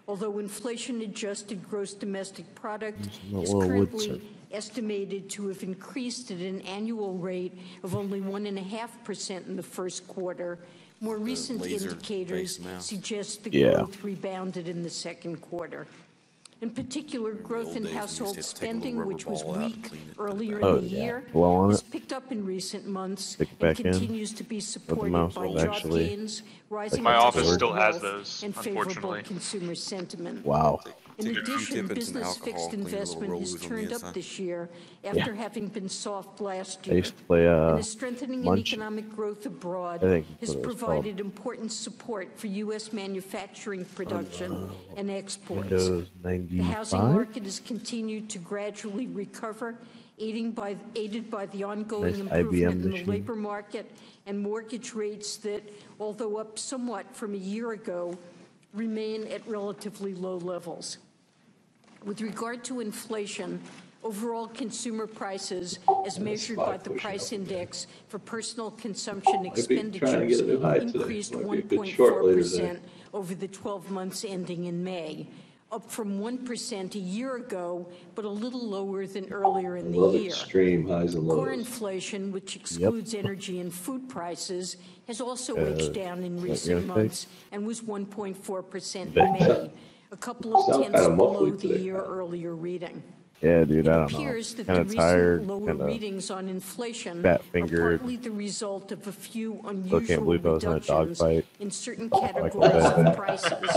Although inflation-adjusted gross domestic product is currently estimated to have increased at an annual rate of only 1.5% in the first quarter, more recent indicators suggest the growth rebounded in the second quarter. In particular, growth in household spending, which was weak earlier in the year, has picked up in recent months and continues to be supported by job gains, rising wealth, and favorable consumer sentiment. Wow. In addition, business fixed investment has turned up this year after having been soft last year. And the strengthening in economic growth abroad has provided important support for U.S. manufacturing production and exports. The housing market has continued to gradually recover, aided by the ongoing improvement in the labor market and mortgage rates that, although up somewhat from a year ago, remain at relatively low levels. With regard to inflation, overall consumer prices, as measured by the price index for personal consumption expenditures, increased 1.4% over the 12 months ending in May, up from 1% a year ago, but a little lower than earlier in the year. Extreme highs and lows. Core inflation, which excludes energy and food prices, has also edged down in recent months and was 1.4% in May, a couple of tenths below the year earlier reading. Yeah, dude, I don't It know. appears that Kind the of recent tired, lower kind of readings on inflation fat-fingered. are partly the result of a few Still can't unusual believe I was in a reductions dogfight. in certain Like categories that. of prices.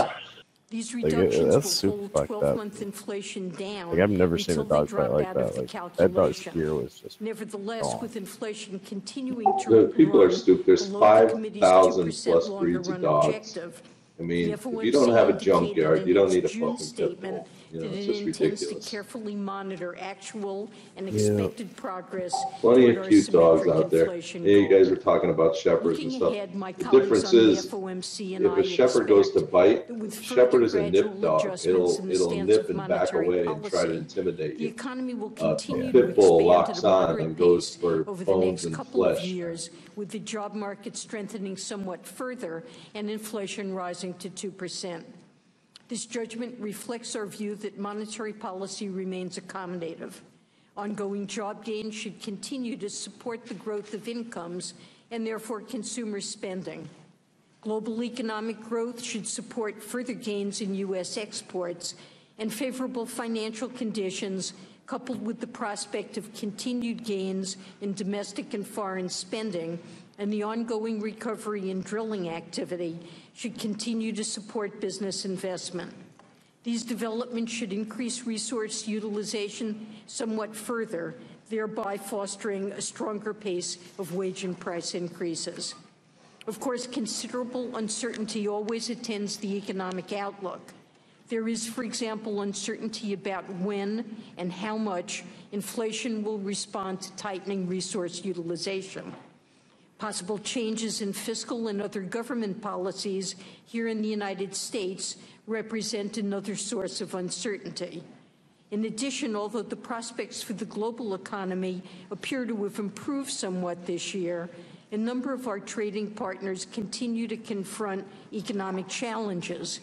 These reductions that's will super hold fucked up. 12-month inflation down Like, I've never seen a until they dog drop fight like out of that. the Like, that dog's calculation. ear was just Nevertheless, gone. with inflation continuing to The people are run stupid. There's below the committee's 5,000 2% plus longer breeds of run dogs. objective, I mean, the if you don't have a FOMC junkyard, indicated you don't in need a its June fucking pit statement bull. You know, that it's it just intends to ridiculous. carefully monitor actual and expected progress Plenty toward of our cute dogs symmetric out there. inflation Yeah, you goal. guys were talking about shepherds and Looking stuff. ahead, my The colleagues difference on the is, FOMC and if I a shepherd goes to expect bite, that with a further shepherd is a nip gradual dog. adjustments in the It'll stance nip of and back monetary away and try to policy, intimidate the you. economy will A continue to pit bull expand at locks a on moderate and goes pace for over the bones next and couple of flesh. years, with the job market strengthening somewhat further and inflation rising to 2%. This judgment reflects our view that monetary policy remains accommodative. Ongoing job gains should continue to support the growth of incomes and therefore consumer spending. Global economic growth should support further gains in U.S. exports, and favorable financial conditions, coupled with the prospect of continued gains in domestic and foreign spending and the ongoing recovery in drilling activity, should continue to support business investment. These developments should increase resource utilization somewhat further, thereby fostering a stronger pace of wage and price increases. Of course, considerable uncertainty always attends the economic outlook. There is, for example, uncertainty about when and how much inflation will respond to tightening resource utilization. Possible changes in fiscal and other government policies here in the United States represent another source of uncertainty. In addition, although the prospects for the global economy appear to have improved somewhat this year, a number of our trading partners continue to confront economic challenges.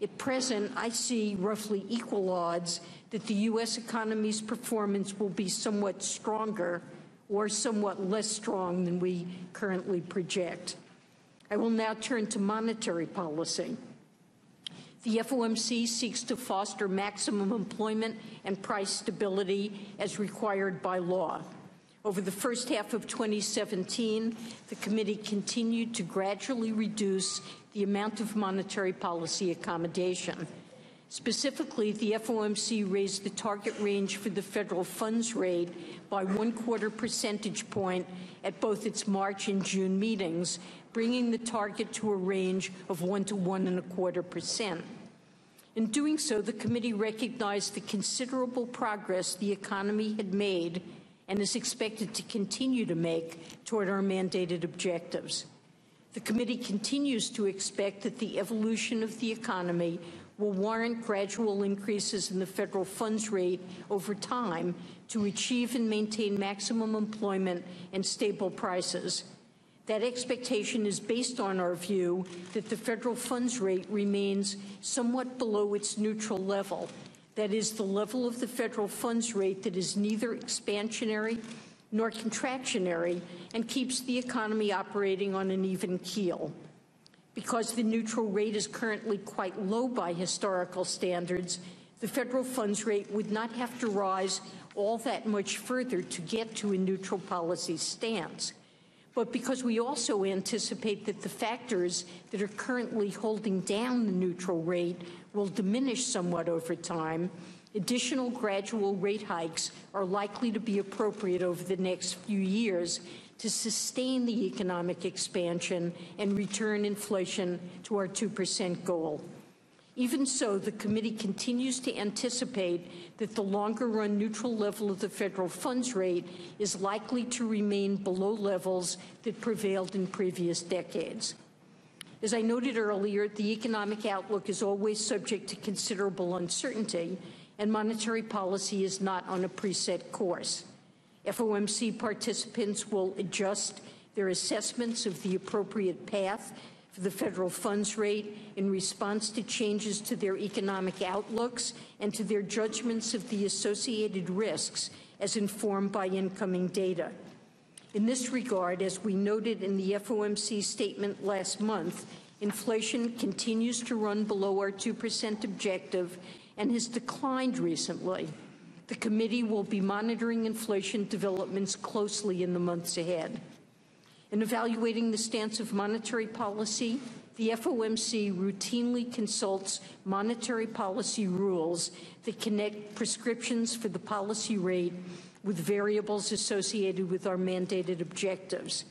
At present, I see roughly equal odds that the U.S. economy's performance will be somewhat stronger or somewhat less strong than we currently project. I will now turn to monetary policy. The FOMC seeks to foster maximum employment and price stability as required by law. Over the first half of 2017, the committee continued to gradually reduce the amount of monetary policy accommodation. Specifically, the FOMC raised the target range for the federal funds rate by 1/4 percentage point at both its March and June meetings, bringing the target to a range of 1 to 1.25%. In doing so, the committee recognized the considerable progress the economy had made and is expected to continue to make toward our mandated objectives. The committee continues to expect that the evolution of the economy will warrant gradual increases in the federal funds rate over time to achieve and maintain maximum employment and stable prices. That expectation is based on our view that the federal funds rate remains somewhat below its neutral level. That is, the level of the federal funds rate that is neither expansionary nor contractionary and keeps the economy operating on an even keel. Because the neutral rate is currently quite low by historical standards, the federal funds rate would not have to rise all that much further to get to a neutral policy stance. But because we also anticipate that the factors that are currently holding down the neutral rate will diminish somewhat over time, additional gradual rate hikes are likely to be appropriate over the next few years to sustain the economic expansion and return inflation to our 2% goal. Even so, the committee continues to anticipate that the longer-run neutral level of the federal funds rate is likely to remain below levels that prevailed in previous decades. As I noted earlier, the economic outlook is always subject to considerable uncertainty, and monetary policy is not on a preset course. FOMC participants will adjust their assessments of the appropriate path for the federal funds rate in response to changes to their economic outlooks and to their judgments of the associated risks as informed by incoming data. In this regard, as we noted in the FOMC statement last month, inflation continues to run below our 2% objective and has declined recently. The committee will be monitoring inflation developments closely in the months ahead. In evaluating the stance of monetary policy, the FOMC routinely consults monetary policy rules that connect prescriptions for the policy rate with variables associated with our mandated objectives.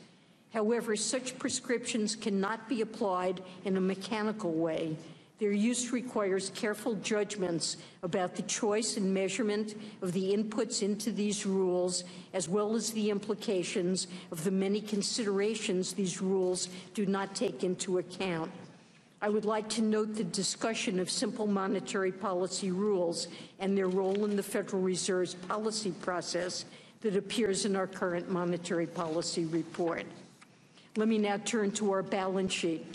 However, such prescriptions cannot be applied in a mechanical way. Their use requires careful judgments about the choice and measurement of the inputs into these rules, as well as the implications of the many considerations these rules do not take into account. I would like to note the discussion of simple monetary policy rules and their role in the Federal Reserve's policy process that appears in our current monetary policy report. Let me now turn to our balance sheet.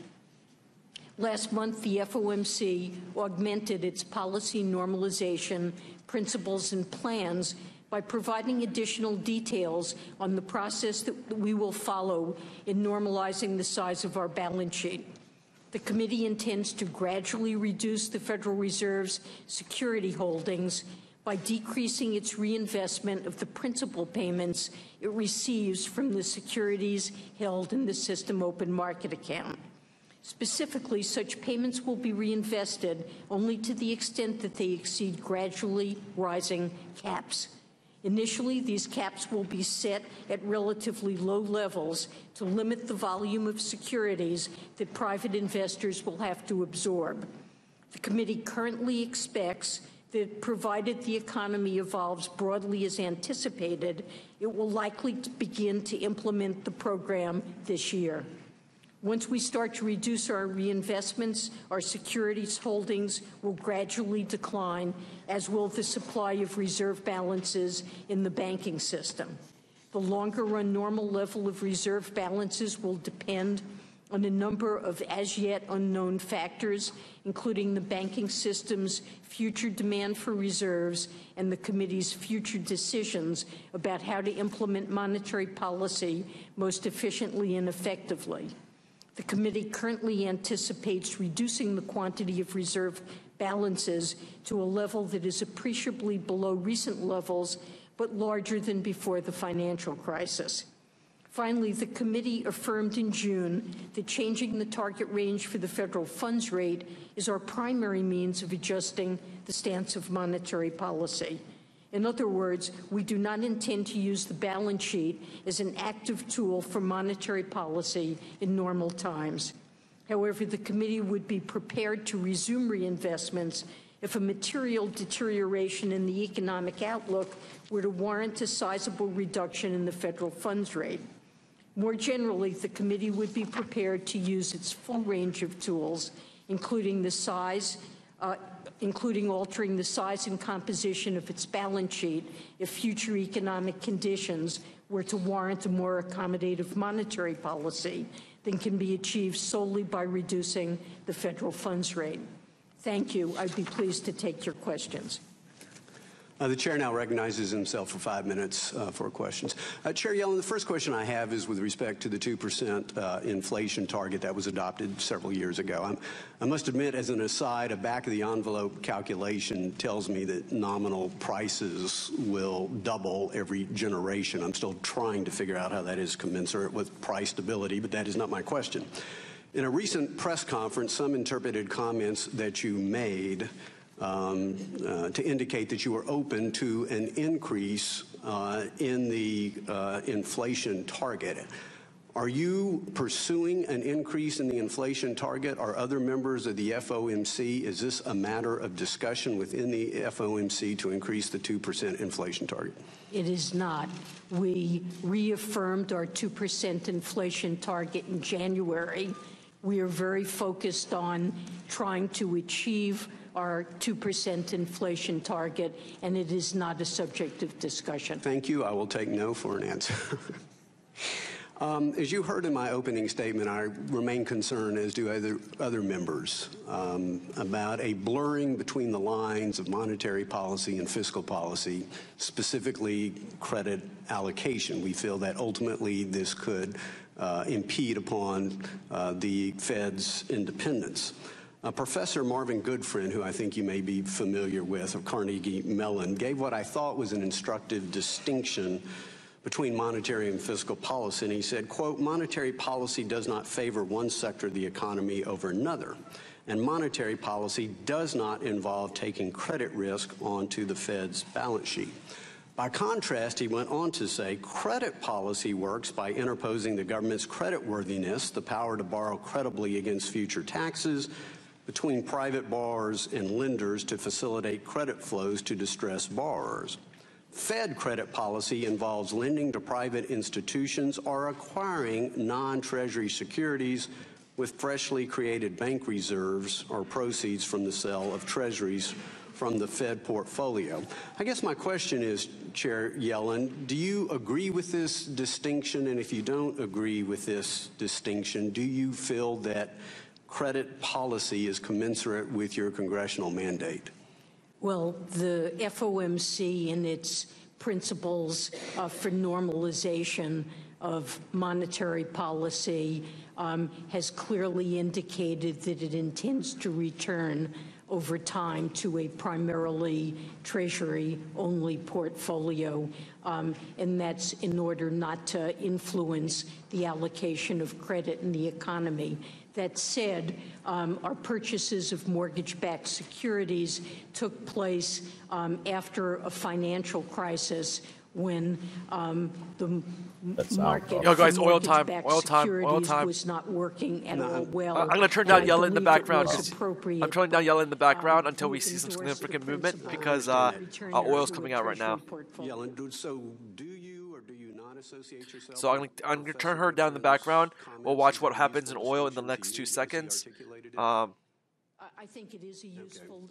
Last month, the FOMC augmented its policy normalization principles and plans by providing additional details on the process that we will follow in normalizing the size of our balance sheet. The committee intends to gradually reduce the Federal Reserve's security holdings by decreasing its reinvestment of the principal payments it receives from the securities held in the system open market account. Specifically, such payments will be reinvested only to the extent that they exceed gradually rising caps. Initially, these caps will be set at relatively low levels to limit the volume of securities that private investors will have to absorb. The committee currently expects that, provided the economy evolves broadly as anticipated, it will likely begin to implement the program this year. Once we start to reduce our reinvestments, our securities holdings will gradually decline, as will the supply of reserve balances in the banking system. The longer-run normal level of reserve balances will depend on a number of as-yet unknown factors, including the banking system's future demand for reserves and the committee's future decisions about how to implement monetary policy most efficiently and effectively. The committee currently anticipates reducing the quantity of reserve balances to a level that is appreciably below recent levels, but larger than before the financial crisis. Finally, the committee affirmed in June that changing the target range for the federal funds rate is our primary means of adjusting the stance of monetary policy. In other words, we do not intend to use the balance sheet as an active tool for monetary policy in normal times. However, the committee would be prepared to resume reinvestments if a material deterioration in the economic outlook were to warrant a sizable reduction in the federal funds rate. More generally, the committee would be prepared to use its full range of tools, including altering the size and composition of its balance sheet if future economic conditions were to warrant a more accommodative monetary policy than can be achieved solely by reducing the federal funds rate. Thank you. I'd be pleased to take your questions. The chair now recognizes himself for 5 minutes for questions. Chair Yellen, the first question I have is with respect to the 2% inflation target that was adopted several years ago. I must admit, as an aside, a back-of-the-envelope calculation tells me that nominal prices will double every generation. I'm still trying to figure out how that is commensurate with price stability, but that is not my question. In a recent press conference, some interpreted comments that you made to indicate that you were open to an increase in the inflation target. Are you pursuing an increase in the inflation target? Are other members of the FOMC? Is this a matter of discussion within the FOMC to increase the 2% inflation target? It is not. We reaffirmed our 2% inflation target in January. We are very focused on trying to achieve our 2% inflation target, and it is not a subject of discussion. Thank you. I will take no for an answer. As you heard in my opening statement, I remain concerned, as do other members, about a blurring between the lines of monetary policy and fiscal policy, specifically credit allocation. We feel that ultimately this could impede upon the Fed's independence. Professor Marvin Goodfriend, who I think you may be familiar with, of Carnegie Mellon, gave what I thought was an instructive distinction between monetary and fiscal policy. And he said, quote, monetary policy does not favor one sector of the economy over another. And monetary policy does not involve taking credit risk onto the Fed's balance sheet. By contrast, he went on to say, credit policy works by interposing the government's creditworthiness, the power to borrow credibly against future taxes, between private borrowers and lenders to facilitate credit flows to distressed borrowers. Fed credit policy involves lending to private institutions or acquiring non-treasury securities with freshly created bank reserves or proceeds from the sale of treasuries from the Fed portfolio. I guess my question is, Chair Yellen, do you agree with this distinction? And if you don't agree with this distinction, do you feel that credit policy is commensurate with your congressional mandate? Well, the FOMC and its principles for normalization of monetary policy has clearly indicated that it intends to return over time to a primarily Treasury-only portfolio, and that's in order not to influence the allocation of credit in the economy. That said, our purchases of mortgage-backed securities took place after a financial crisis when the market Yo, guys, for oil time, mortgage-backed oil time. securities was not working at all well. I'm going to turn down And I Yellen in the believe it background. was appropriate, I'm turning down Yellen in the background until we you've see some endorsed the significant movement principle because of returning oil's to a coming out right now. Treasury portfolio. Yellen, so do you or do you not associate yourself? So I'm going to turn her down in the background. We'll watch what happens in oil in the next 2 seconds. I think it is a useful,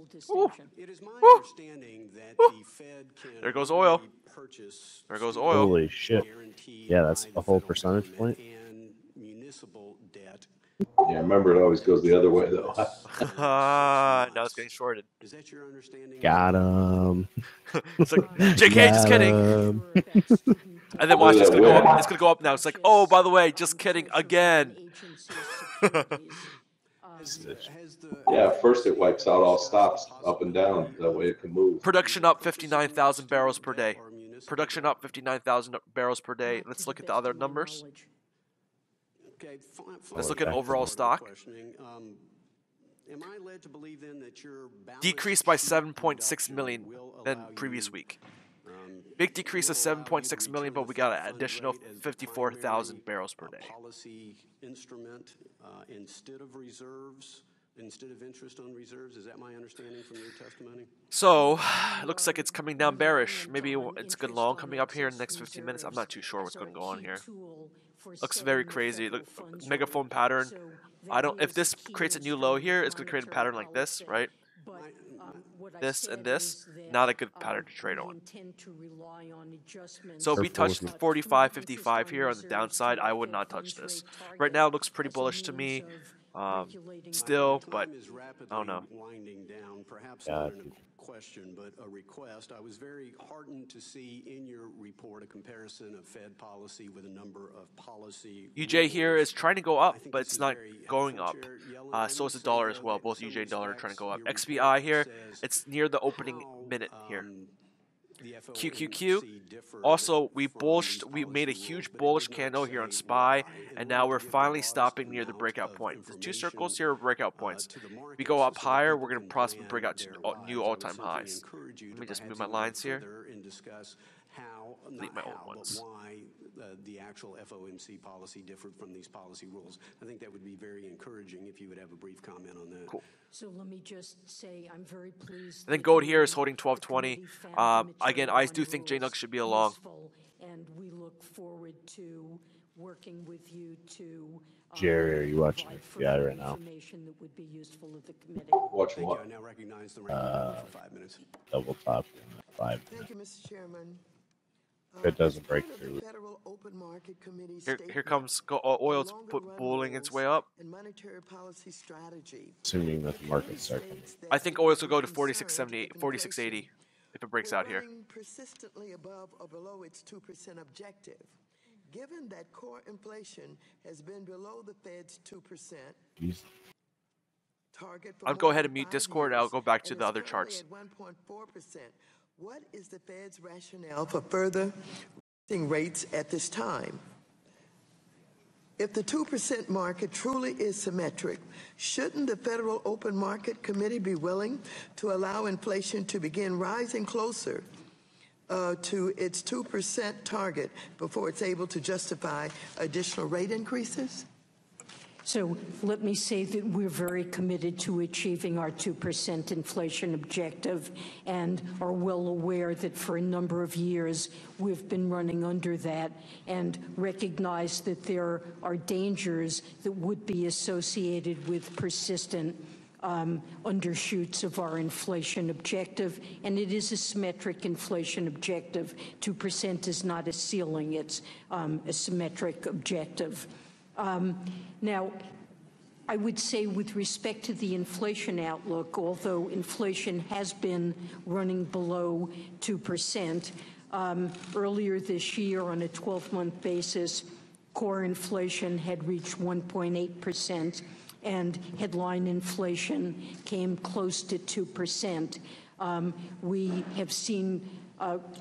Ooh. distinction. It is my understanding that the Fed can There goes oil. purchase There goes oil. Holy shit. Yeah, that's a whole percentage point. and municipal debt. Yeah, remember it always goes the other way though. Now it's getting shorted. Is that your understanding? Got him. It's like, JK, just kidding. And then watch, it's going to go up. It's going to go up now. It's like, oh, by the way, just kidding again. Yeah, first it wipes out all stops up and down. That way it can move. Production up 59,000 barrels per day. Production up 59,000 barrels per day. Let's look at the other numbers. Okay, Let's look at overall stock. Am I led to believe then that your Decreased by 7.6 million than previous week. Big decrease of 7.6 million, but we got an additional 54,000 barrels per day. Policy instrument instead of reserves, instead of interest on reserves. Is that my understanding from your testimony? So, it looks like it's coming down bearish. Maybe it's good long coming up here in the next 15 minutes. I'm not too sure what's going to go on here. Looks very crazy. Look, megaphone pattern. If this creates a new low here, it's going to create a pattern like this, right? This and this, not a good pattern to trade on. So if we touched 45.55 here on the downside, I would not touch this. Right now, it looks pretty bullish to me. Still, but I don't know. Winding down, perhaps not in a question, but a request. I was very heartened to see in your report a comparison of Fed policy with a number of policy. UJ here is trying to go up, but it's not going up. So is the dollar as well. Both UJ and dollar are trying to go up. XBI here, it's near the opening minute here. QQQ. Also, we made a huge bullish candle here on SPY, and now we're finally stopping near the breakout point. The two circles here are breakout points. If we go up higher, we're going to possibly break out to new all-time highs. Let me just move my lines here. Delete my old ones. Why the actual FOMC policy differed from these policy rules. I think that would be very encouraging if you would have a brief comment on that. Cool. So let me just say I'm very pleased. And then gold here is holding 1220. Again, I do think JNUG should be a long. And we look forward to working with you to Jerry, are you watching FBI right now? That would be useful to the committee. Watching what? I now recognize the ranking for 5 minutes. Double top 5 Thank you, Mr. Chairman. If it doesn't break through. Here comes oil's bulling its way up. Assuming that the markets start coming. I think oil's will go to 46.78, 46.80 if it breaks out here. Persistently above or below its 2% objective. Given that core inflation has been below the Fed's 2% target, I'll go ahead and mute Discord. I'll go back to the other charts. At 1.4%. What is the Fed's rationale for further raising rates at this time? If the 2% market truly is symmetric, shouldn't the Federal Open Market Committee be willing to allow inflation to begin rising closer to its 2% target before it's able to justify additional rate increases? So let me say that we're very committed to achieving our 2% inflation objective and are well aware that for a number of years we've been running under that, and recognize that there are dangers that would be associated with persistent undershoots of our inflation objective, and it is a symmetric inflation objective. 2% is not a ceiling, it's a symmetric objective. Now, I would say with respect to the inflation outlook, although inflation has been running below 2%, earlier this year on a 12-month basis, core inflation had reached 1.8%, and headline inflation came close to 2%. We have seen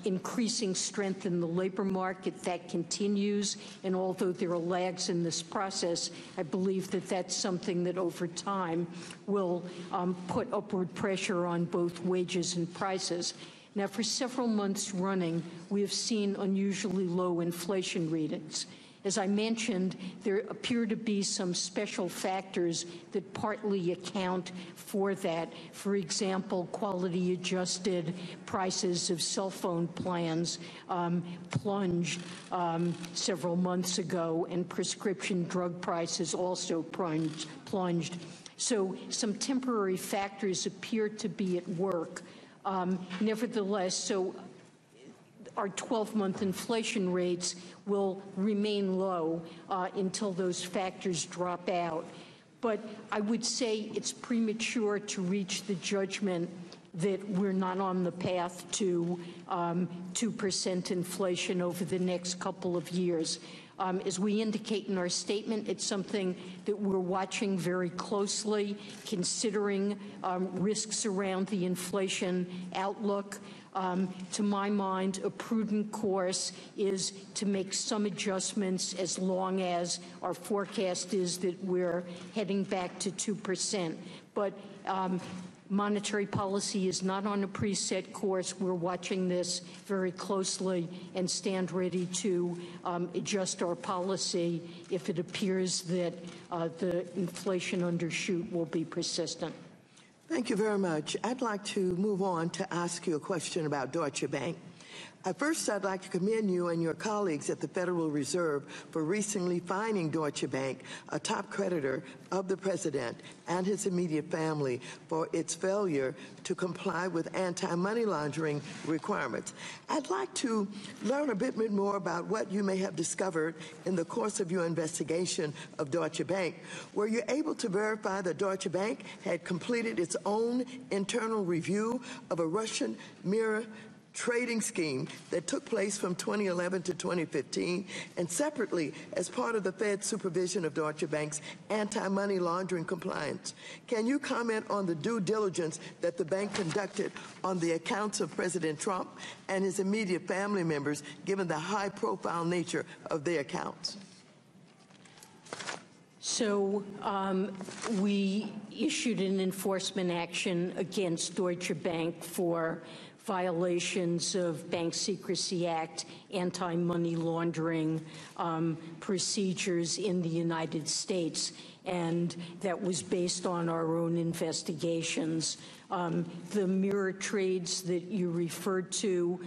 increasing strength in the labor market. That continues, and although there are lags in this process, I believe that that's something that over time will put upward pressure on both wages and prices. Now, for several months running, we have seen unusually low inflation readings. As I mentioned, there appear to be some special factors that partly account for that. For example, quality-adjusted prices of cell phone plans plunged several months ago, and prescription drug prices also plunged. So some temporary factors appear to be at work. Nevertheless, our 12-month inflation rates will remain low until those factors drop out. But I would say it's premature to reach the judgment that we're not on the path to 2% inflation over the next couple of years. As we indicate in our statement, it's something that we're watching very closely, considering risks around the inflation outlook. To my mind, a prudent course is to make some adjustments as long as our forecast is that we're heading back to 2%. But monetary policy is not on a preset course. We're watching this very closely and stand ready to adjust our policy if it appears that the inflation undershoot will be persistent. Thank you very much. I'd like to move on to ask you a question about Deutsche Bank. First, I'd like to commend you and your colleagues at the Federal Reserve for recently fining Deutsche Bank, a top creditor of the president and his immediate family, for its failure to comply with anti-money laundering requirements. I'd like to learn a bit more about what you may have discovered in the course of your investigation of Deutsche Bank. Were you able to verify that Deutsche Bank had completed its own internal review of a Russian mirror trading scheme that took place from 2011 to 2015, and separately, as part of the Fed's supervision of Deutsche Bank's anti-money laundering compliance? Can you comment on the due diligence that the bank conducted on the accounts of President Trump and his immediate family members, given the high-profile nature of their accounts? So we issued an enforcement action against Deutsche Bank for violations of Bank Secrecy Act, anti-money laundering procedures in the United States, and that was based on our own investigations. The mirror trades that you referred to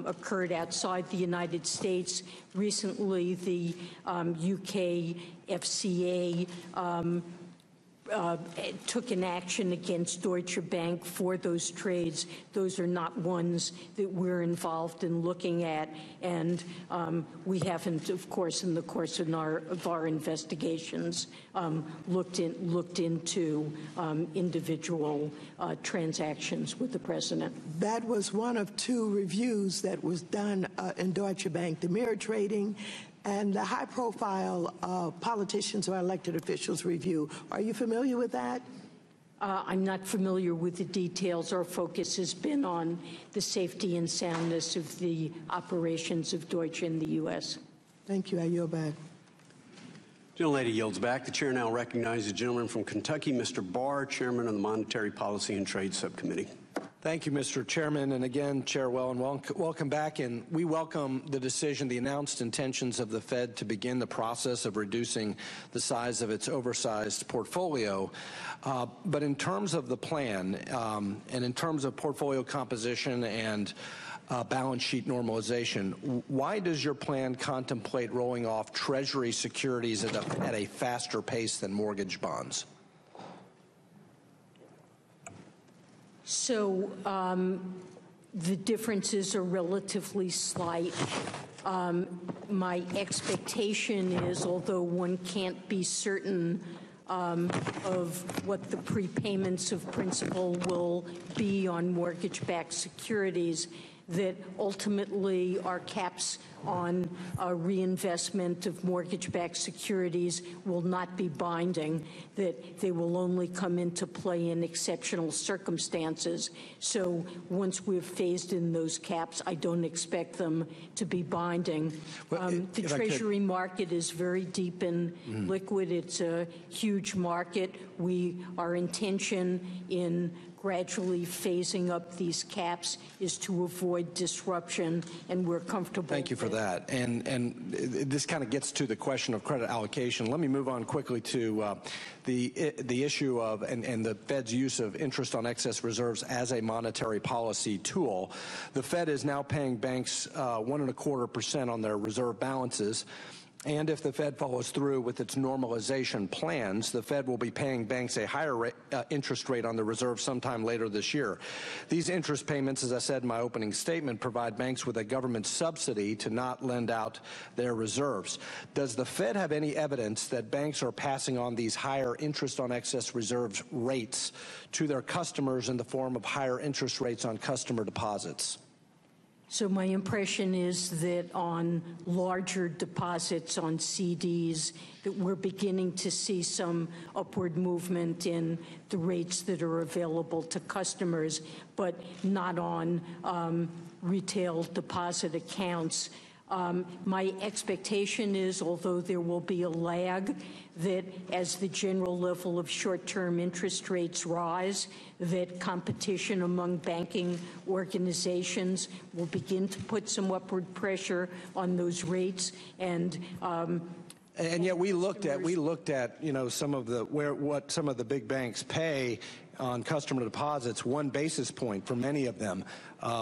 occurred outside the United States. Recently, the UK FCA took an action against Deutsche Bank for those trades. Those are not ones that we're involved in looking at, and we haven't, of course, in the course of our investigations, looked into individual transactions with the president. That was one of two reviews that was done in Deutsche Bank, the mirror trading and the high-profile politicians or elected officials review. Are you familiar with that? I'm not familiar with the details. Our focus has been on the safety and soundness of the operations of Deutsche in the U.S. Thank you. I yield back. Gentlelady yields back. The chair now recognizes the gentleman from Kentucky, Mr. Barr, chairman of the Monetary Policy and Trade Subcommittee. Thank you, Mr. Chairman. And again, Chair Yellen, welcome back. And we welcome the decision, the announced intentions of the Fed to begin the process of reducing the size of its oversized portfolio. But in terms of the plan and in terms of portfolio composition and balance sheet normalization, why does your plan contemplate rolling off Treasury securities at a faster pace than mortgage bonds? So the differences are relatively slight. My expectation is, although one can't be certain of what the prepayments of principal will be on mortgage-backed securities, that ultimately our caps on reinvestment of mortgage-backed securities will not be binding, that they will only come into play in exceptional circumstances. So once we've phased in those caps, I don't expect them to be binding. The Treasury market is very deep and liquid. It's a huge market. Our intention in gradually phasing up these caps is to avoid disruption, and we're comfortable. Thank you for that. And this kind of gets to the question of credit allocation. Let me move on quickly to the issue of and the Fed's use of interest on excess reserves as a monetary policy tool. The Fed is now paying banks 1.25% on their reserve balances. And if the Fed follows through with its normalization plans, the Fed will be paying banks a higher interest rate on the reserve sometime later this year. These interest payments, as I said in my opening statement, provide banks with a government subsidy to not lend out their reserves. Does the Fed have any evidence that banks are passing on these higher interest on excess reserves rates to their customers in the form of higher interest rates on customer deposits? So my impression is that on larger deposits on CDs, that we're beginning to see some upward movement in the rates that are available to customers, but not on retail deposit accounts. My expectation is, although there will be a lag, that as the general level of short-term interest rates rise, that competition among banking organizations will begin to put some upward pressure on those rates. And yet we looked at some of the what some of the big banks pay on customer deposits, 1 basis point for many of them.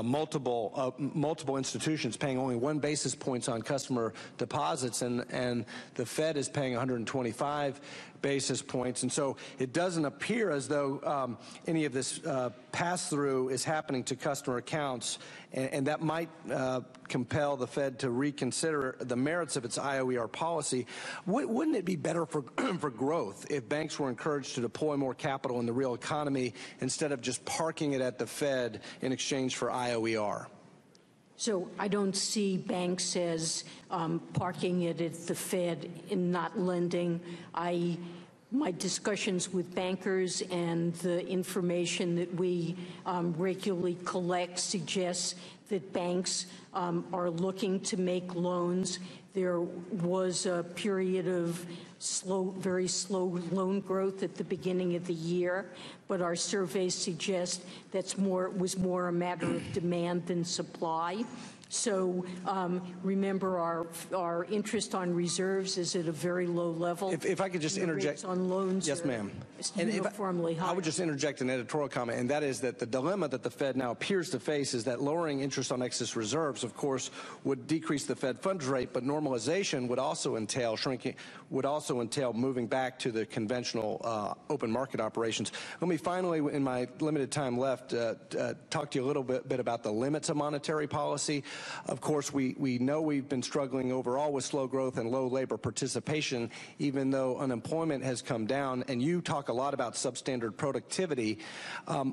Multiple institutions paying only 1 basis points on customer deposits, and the Fed is paying 125 basis points. And so it doesn't appear as though any of this pass-through is happening to customer accounts, and that might compel the Fed to reconsider the merits of its IOER policy. Wouldn't it be better for growth if banks were encouraged to deploy more capital in the real economy instead of just parking it at the Fed in exchange for IOER? So I don't see banks as parking it at the Fed and not lending. My discussions with bankers and the information that we regularly collect suggests that banks are looking to make loans. There was a period of very slow loan growth at the beginning of the year, but our surveys suggest was more a matter of demand than supply. So remember, our interest on reserves is at a very low level. If I could just interject. On loans, yes, ma'am. Uniformly high. I would just interject an editorial comment, and that is that the dilemma that the Fed now appears to face is that lowering interest on excess reserves, of course, would decrease the Fed funds rate, but normalization would also entail moving back to the conventional open market operations. Let me finally, in my limited time left, talk to you a little bit about the limits of monetary policy. Of course, we know we've been struggling overall with slow growth and low labor participation, even though unemployment has come down. And you talk a lot about substandard productivity.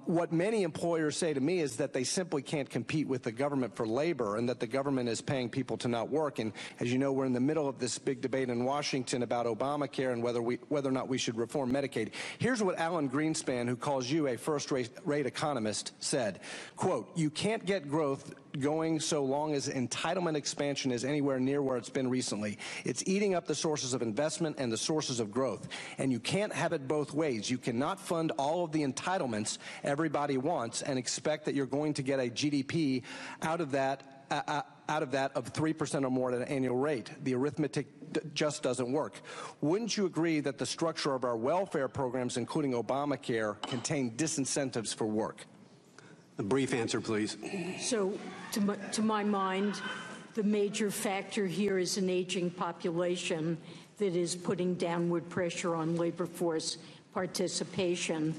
What many employers say to me is that they simply can't compete with the government for labor, and that the government is paying people to not work. And as you know, we're in the middle of this big debate in Washington about Obamacare and whether or not we should reform Medicaid. Here's what Alan Greenspan, who calls you a first-rate economist, said, quote, "You can't get growth going so long as entitlement expansion is anywhere near where it's been recently. It's eating up the sources of investment and the sources of growth. And you can't have it both ways. You cannot fund all of the entitlements everybody wants and expect that you're going to get a GDP out of that of 3% or more at an annual rate. The arithmetic just doesn't work. Wouldn't you agree that the structure of our welfare programs, including Obamacare, contain disincentives for work? A brief answer, please. So, to my mind, the major factor here is an aging population that is putting downward pressure on labor force participation.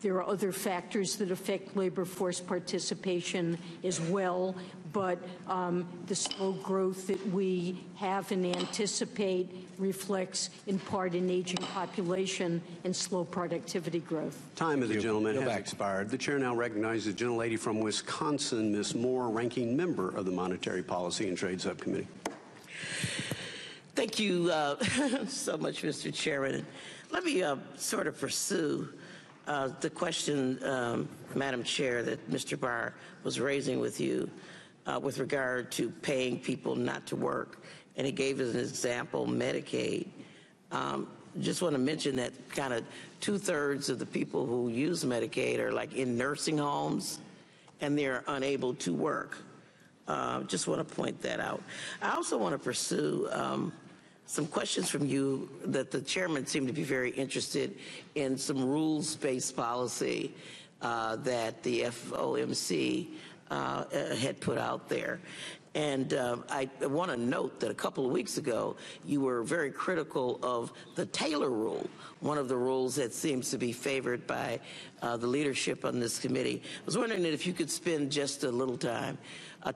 There are other factors that affect labor force participation as well, but the slow growth that we have and anticipate reflects in part an aging population and slow productivity growth. Time of the gentleman has expired. The chair now recognizes the gentlelady from Wisconsin, Ms. Moore, ranking member of the Monetary Policy and Trade Subcommittee. Thank you so much, Mr. Chairman. Let me sort of pursue the question, Madam Chair, that Mr. Barr was raising with you with regard to paying people not to work. And he gave as an example Medicaid. Just want to mention that kind of 2/3 of the people who use Medicaid are like in nursing homes and they're unable to work. Just want to point that out. I also want to pursue some questions from you that the chairman seemed to be very interested in some rules-based policy that the FOMC had put out there. And I want to note that a couple of weeks ago, you were very critical of the Taylor rule, one of the rules that seems to be favored by the leadership on this committee. I was wondering if you could spend just a little time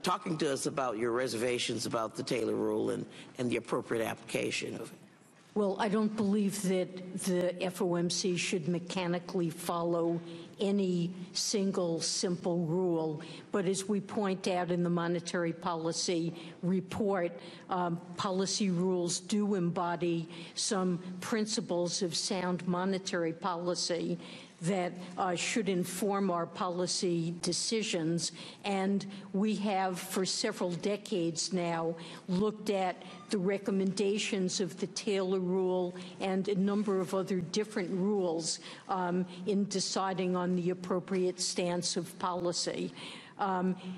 talking to us about your reservations about the Taylor rule and the appropriate application of it. Well, I don't believe that the FOMC should mechanically follow any single simple rule. But as we point out in the monetary policy report, policy rules do embody some principles of sound monetary policy that should inform our policy decisions. And we have, for several decades now, looked at the recommendations of the Taylor rule and a number of other different rules in deciding on the appropriate stance of policy.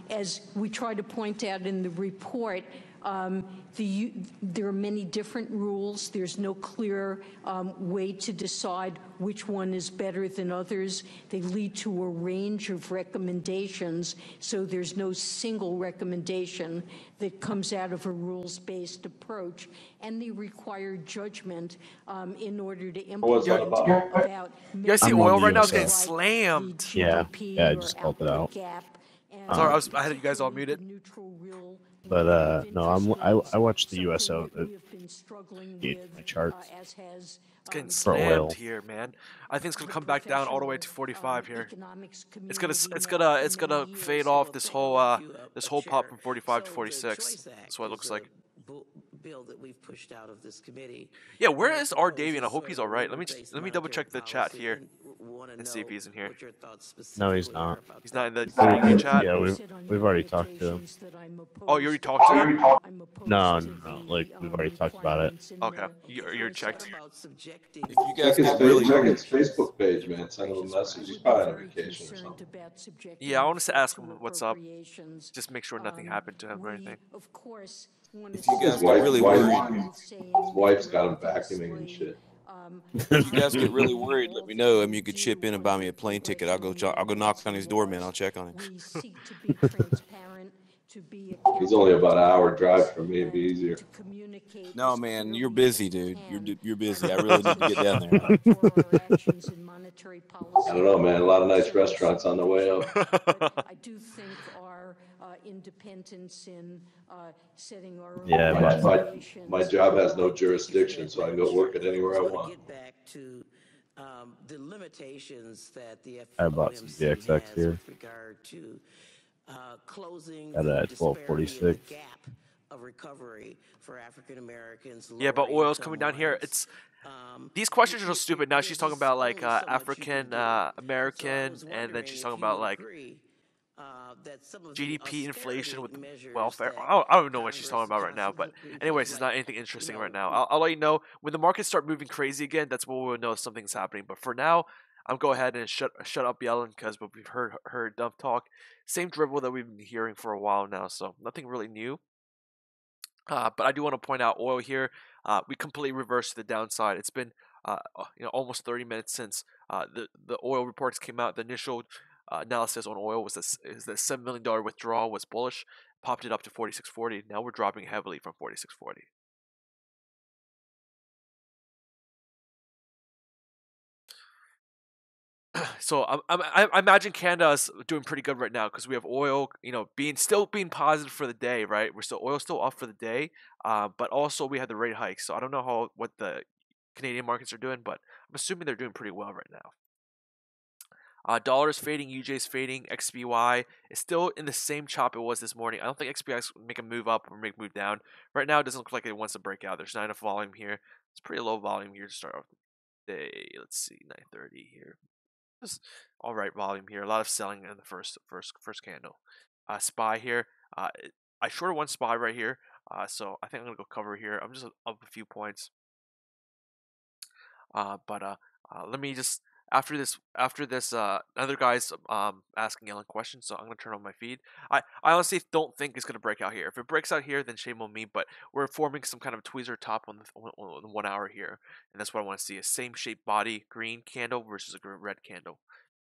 As we try to point out in the report, there are many different rules. There's no clear way to decide which one is better than others. They lead to a range of recommendations, so there's no single recommendation that comes out of a rules-based approach, and they require judgment in order to implement about. You guys see oil right now is getting slammed. Yeah, I just called it out. Sorry, I had you guys all muted. But no, I watched the USO my charts. It's getting slammed here, man. I think it's gonna come back down all the way to 45 here. It's gonna fade off this whole pop from 45 to 46. That's what it looks like. Bill that we've pushed out of this committee. Yeah, where is our Davian? I hope he's all right. Let me double check the chat here and see if he's in here. No, he's not. He's not in the chat. Yeah, we've already talked to him. Oh, you already talked to him? No, like we've already talked about it. Okay, you're checked. If you guys check his Facebook page, man, send him a message. He's probably on vacation or something. Yeah, I wanted to ask him what's up. Just make sure nothing happened to him or anything. If you guys get really worried, his wife's got him vacuuming and shit. if you guys get really worried, let me know. I mean, you could chip in and buy me a plane ticket. I'll go knock on his door, man. I'll check on him. He's only about an hour drive from me. It'd be easier. No, man, you're busy, dude. You're busy. I really need to get down there. I don't know, man. A lot of nice restaurants on the way up. I do think our independence in setting our own my job has no jurisdiction, so I can go work it anywhere I want. Get back to the limitations that the I bought some VXX here. with regard to closing Got it at the 1246. gap of recovery for African Americans. Yeah, but oil's coming down here. It's these questions are so stupid. Now she's talking about like African American, and then she's talking about like that some of the GDP, inflation with measures welfare. that I don't know what she's talking about right now, but possibly anyways, it's like, not anything interesting right now. I'll let you know when the markets start moving crazy again. That's when we'll know something's happening. But for now, I'm go ahead and shut up Yellen because we've heard enough talk. Same dribble that we've been hearing for a while now, so nothing really new. But I do want to point out oil here. We completely reversed the downside. It's been almost 30 minutes since the oil reports came out. The initial analysis on oil was is the $7 million withdrawal was bullish, popped it up to 46.40. Now we're dropping heavily from 46.40. So I imagine Canada is doing pretty good right now because we have oil, still being positive for the day, right? Oil's still up for the day, but also we had the rate hike. So I don't know what the Canadian markets are doing, but I'm assuming they're doing pretty well right now. Dollar is fading, UJ is fading, XBY is still in the same chop it was this morning. I don't think XBY is make a move up or make a move down. Right now, it doesn't look like it wants to break out. There's not enough volume here. It's pretty low volume here to start off the day. Let's see, 9:30 here. Just all right volume here. A lot of selling in the first candle. SPY here. I shorted one SPY right here. So I think I'm gonna go cover here. I'm just up a few points. But let me just after this another guy's asking Yellen questions, so I'm gonna turn on my feed. I honestly don't think it's gonna break out here. If it breaks out here, then shame on me. But we're forming some kind of tweezer top on the 1 hour here, and that's what I want to see: a same shaped body green candle versus a red candle.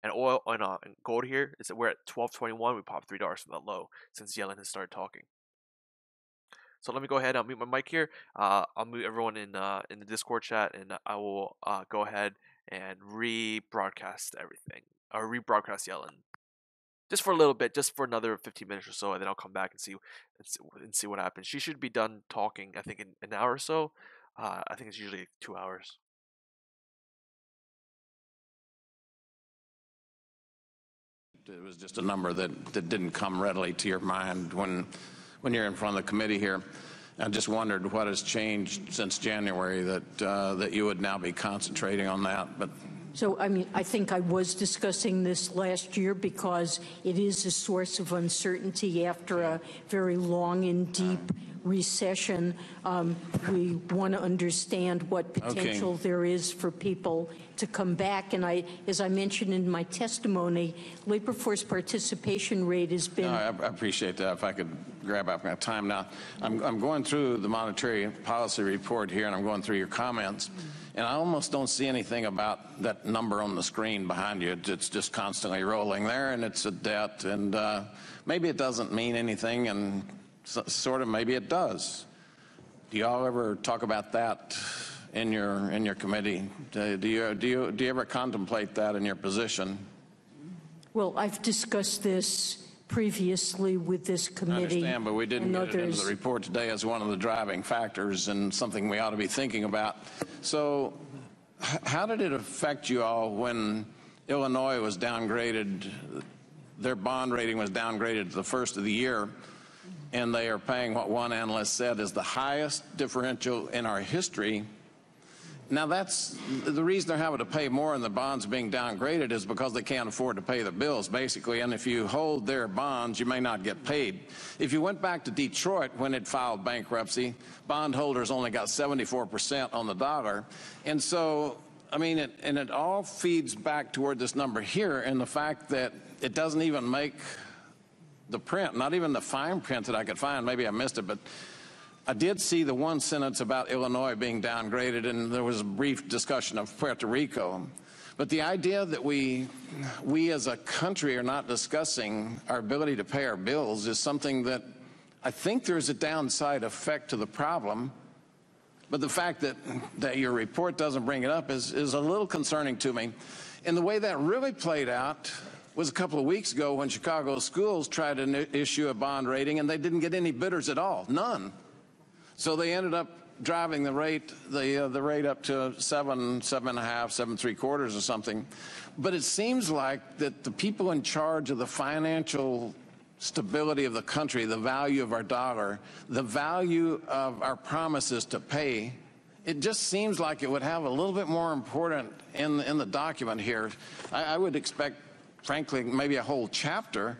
And oil and gold here is that we're at 12.21. We popped $3 from that low since Yellen has started talking. So let me go ahead. I'll mute my mic here. I'll mute everyone in the Discord chat, and I will go ahead and rebroadcast everything, or rebroadcast Yellen, just for a little bit, just for another 15 minutes or so, and then I'll come back and see what happens. She should be done talking, I think, in an hour or so. I think it's usually 2 hours. It was just a number that didn't come readily to your mind when you're in front of the committee here. I just wondered what has changed since January that you would now be concentrating on that. But so, I mean, I think I was discussing this last year because it is a source of uncertainty after a very long and deep recession. We want to understand what potential there is for people to come back. And as I mentioned in my testimony, labor force participation rate has been... No, I appreciate that. If I could grab up my time now. I'm going through the monetary policy report here, and I'm going through your comments. And I almost don't see anything about that number on the screen behind you. It's just constantly rolling there, and it's a debt. And maybe it doesn't mean anything, and sort of maybe it does. Do y'all ever talk about that in your committee? Do you ever contemplate that in your position? Well, I've discussed this previously with this committee. I understand, but we didn't get it into the report today as one of the driving factors and something we ought to be thinking about. So how did it affect you all when Illinois was downgraded? Their bond rating was downgraded the first of the year, and they are paying what one analyst said is the highest differential in our history. Now, that's the reason they're having to pay more and the bonds being downgraded is because they can't afford to pay the bills, basically. And if you hold their bonds, you may not get paid. If you went back to Detroit when it filed bankruptcy, bondholders only got 74% on the dollar. And so, I mean, it all feeds back toward this number here and the fact that it doesn't even make the print, not even the fine print that I could find. Maybe I missed it, but I did see the one sentence about Illinois being downgraded, and there was a brief discussion of Puerto Rico. But the idea that we as a country are not discussing our ability to pay our bills is something that I think there's a downside effect to the problem. But the fact that your report doesn't bring it up is a little concerning to me. And the way that really played out was a couple of weeks ago when Chicago schools tried to issue a bond rating, and they didn't get any bidders at all, none. So they ended up driving the rate up to 7.5, 7.75 or something. But it seems like that the people in charge of the financial stability of the country, the value of our dollar, the value of our promises to pay, it just seems like it would have a little bit more important in the document here. I would expect, frankly, maybe a whole chapter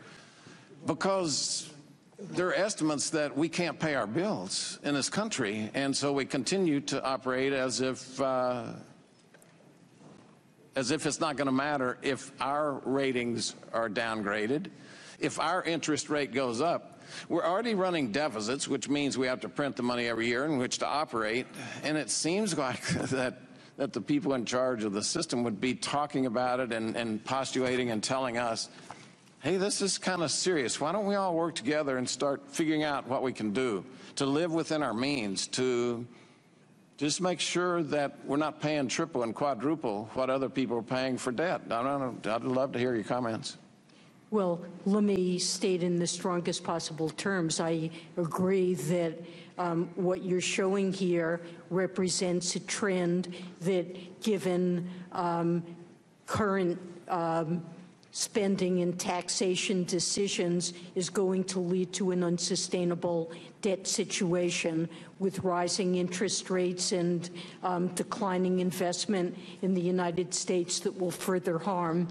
because there are estimates that we can't pay our bills in this country, and so we continue to operate as if it's not going to matter if our ratings are downgraded, if our interest rate goes up. We're already running deficits, which means we have to print the money every year in which to operate, and it seems like that the people in charge of the system would be talking about it and postulating and telling us, hey, this is kind of serious. Why don't we all work together and start figuring out what we can do to live within our means, to just make sure that we're not paying triple and quadruple what other people are paying for debt. I'd love to hear your comments. Well, let me state in the strongest possible terms, I agree that what you're showing here represents a trend that, given current spending and taxation decisions, is going to lead to an unsustainable debt situation with rising interest rates and declining investment in the United States that will further harm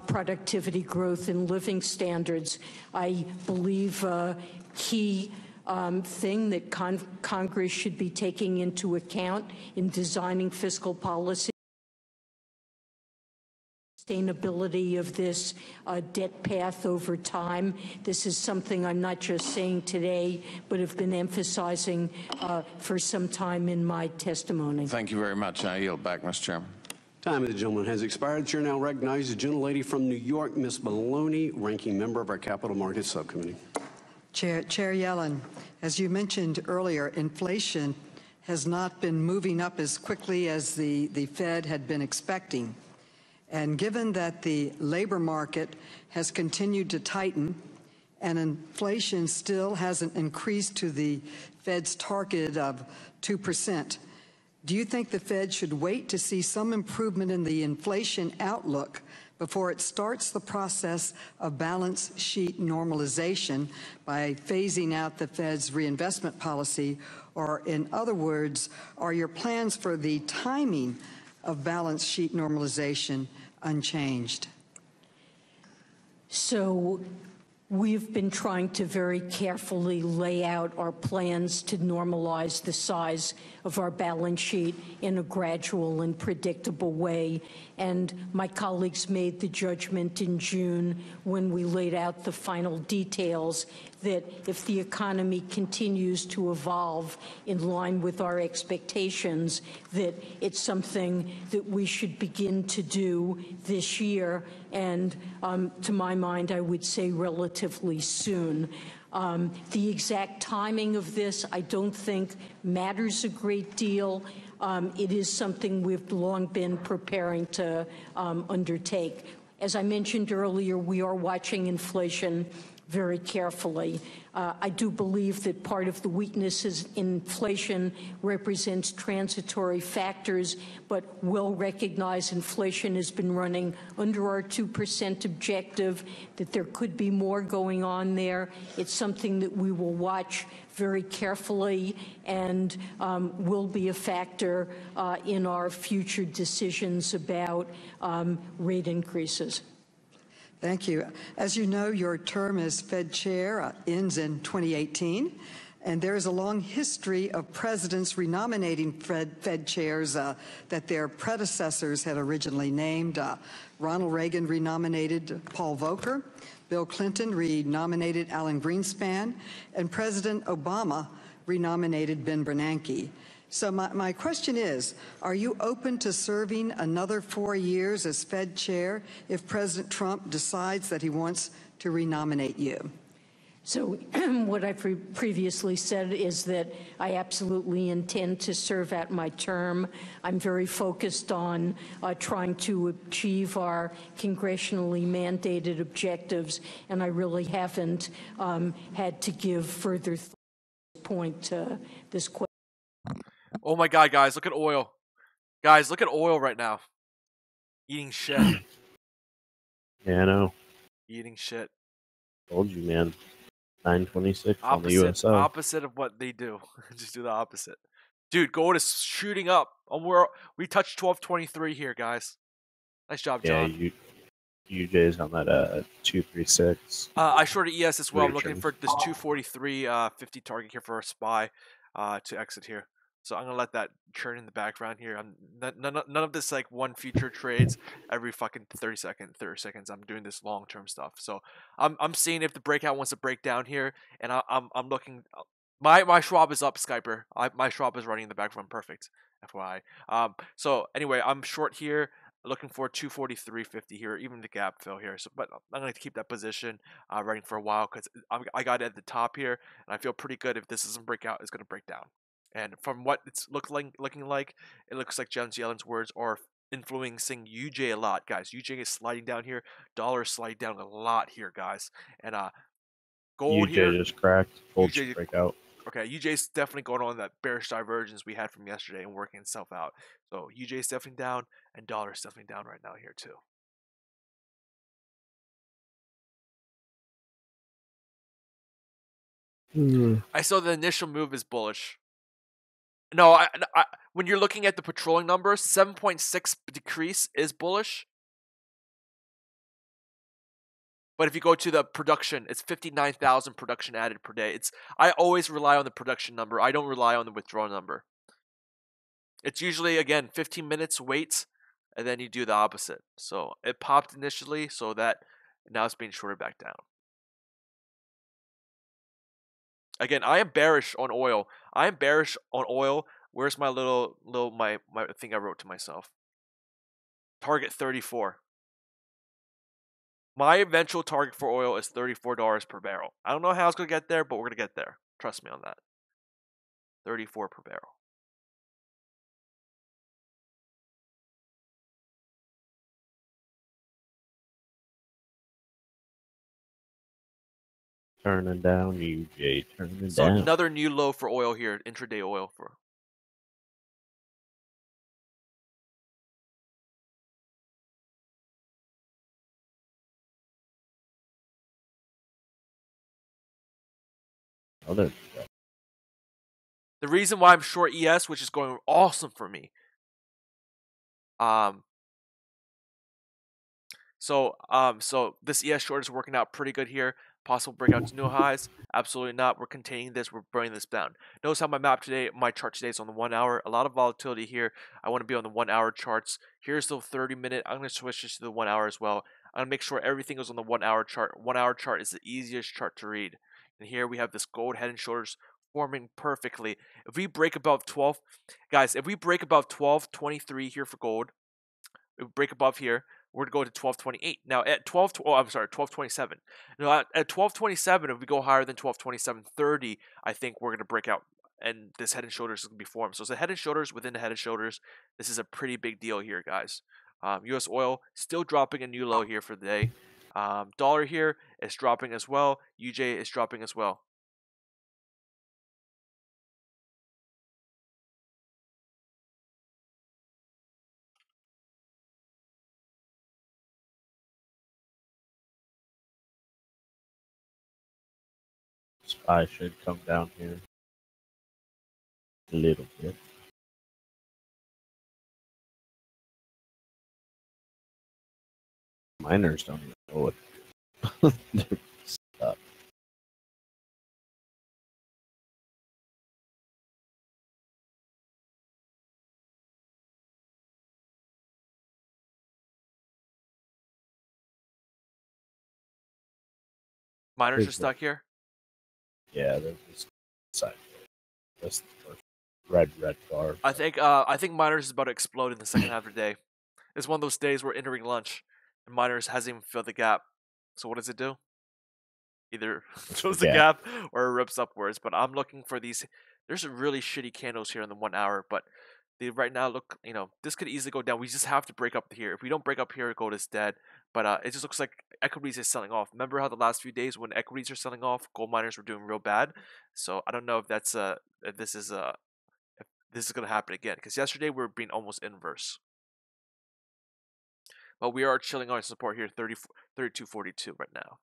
productivity, growth, and living standards. I believe a key thing that Congress should be taking into account in designing fiscal policy sustainability of this debt path over time. This is something I'm not just saying today, but have been emphasizing for some time in my testimony. Thank you very much. I yield back, Mr. Chairman. Time of the gentleman has expired. The chair now recognizes the gentlelady from New York, Ms. Maloney, ranking member of our Capital Markets Subcommittee. Chair Yellen, as you mentioned earlier, inflation has not been moving up as quickly as the Fed had been expecting. And given that the labor market has continued to tighten and inflation still hasn't increased to the Fed's target of 2%, do you think the Fed should wait to see some improvement in the inflation outlook before it starts the process of balance sheet normalization by phasing out the Fed's reinvestment policy? Or in other words, are your plans for the timing of balance sheet normalization unchanged? So we've been trying to very carefully lay out our plans to normalize the size of our balance sheet in a gradual and predictable way. And my colleagues made the judgment in June when we laid out the final details that if the economy continues to evolve in line with our expectations, that it's something that we should begin to do this year, and to my mind, I would say relatively soon. The exact timing of this, I don't think matters a great deal. It is something we've long been preparing to undertake. As I mentioned earlier, we are watching inflation very carefully. I do believe that part of the weaknesses in inflation represents transitory factors, but we'll recognize inflation has been running under our 2% objective, that there could be more going on there. It's something that we will watch very carefully and will be a factor in our future decisions about rate increases. Thank you. As you know, your term as Fed Chair ends in 2018, and there is a long history of presidents renominating Fed chairs that their predecessors had originally named. Ronald Reagan renominated Paul Volcker, Bill Clinton renominated Alan Greenspan, and President Obama renominated Ben Bernanke. So my question is, are you open to serving another 4 years as Fed Chair if President Trump decides that he wants to renominate you? So what I previously said is that I absolutely intend to serve out my term. I'm very focused on trying to achieve our congressionally mandated objectives, and I really haven't had to give further point to this question. Oh my God, guys, look at oil. Guys, look at oil right now. Eating shit. Yeah, I know. Eating shit. Told you, man. 926 on the USO. Opposite of what they do. Just do the opposite. Dude, gold is shooting up. We touched 1223 here, guys. Nice job, John. Yeah, UJ's on that 236. I shorted ES as well. I'm looking Region. for this 243.50 target here for a SPY to exit here. So I'm gonna let that churn in the background here. I'm none of this like one future trades every fucking 30 seconds. I'm doing this long term stuff. So I'm seeing if the breakout wants to break down here, and I'm looking. My Schwab is up, Skyper. My Schwab is running in the background, perfect. FYI. So anyway, I'm short here. Looking for 243.50 here, even the gap fill here. So, but I'm going to keep that position running for a while because I got it at the top here, and I feel pretty good if this doesn't break out, it's going to break down. And from what it's looking like, it looks like Yellen's words are influencing UJ a lot, guys. UJ is sliding down here. Dollar is sliding down a lot here, guys. And gold UJ here. just cracked. Gold UJ, breakout. Okay, UJ's definitely going on that bearish divergence we had from yesterday and working itself out. So UJ's definitely down, and dollar's definitely down right now here too. I saw the initial move is bullish. No, I when you're looking at the patrolling numbers, 7.6 decrease is bullish. But if you go to the production, it's 59,000 production added per day. I always rely on the production number. I don't rely on the withdrawal number. It's usually, again, 15 minutes wait, and then you do the opposite. So it popped initially, so that now it's being shorted back down. Again, I am bearish on oil. I am bearish on oil. Where's my my thing I wrote to myself? Target 34. My eventual target for oil is $34 per barrel. I don't know how it's going to get there, but we're going to get there. Trust me on that. 34 per barrel. Turning down, UJ. Turning So down. another new low for oil here, intraday oil for. Other. The reason why I'm short ES, which is going awesome for me. So this ES short is working out pretty good here. Possible breakout to new highs? Absolutely not. We're containing this. We're bringing this down. Notice how my chart today is on the 1 hour. A lot of volatility here. I want to be on the 1 hour charts. Here's the 30-minute. I'm going to switch this to the 1 hour as well. I'm going to make sure everything is on the 1 hour chart. 1 hour chart is the easiest chart to read. And here we have this gold head and shoulders forming perfectly. If we break above 12, guys, if we break above 12.23 here for gold, if we break above here, we're going to go to 12.28. Now at 12.27. Now at 12.27, if we go higher than 12.27.30, I think we're going to break out, and this head and shoulders is going to be formed. So it's a head and shoulders within the head and shoulders. This is a pretty big deal here, guys. U.S. oil still dropping a new low here for the day. Dollar here is dropping as well. UJ is dropping as well. SPY should come down here a little bit. Miners don't even know what they're stuck. Miners are stuck here. Yeah, they're just side. That's the first red bar. I think miners is about to explode in the second half of the day. It's one of those days where entering lunch, and miners hasn't even filled the gap. So what does it do? Either fills the gap or it rips upwards. But I'm looking for these. There's some really shitty candles here in the 1 hour, but they right now look, this could easily go down. We just have to break up here. If we don't break up here, gold is dead. But it just looks like equities is selling off. Remember how the last few days when equities are selling off, gold miners were doing real bad. So I don't know if that's if this is going to happen again, because yesterday we were being almost inverse. But we are chilling on support here, 32.42 right now.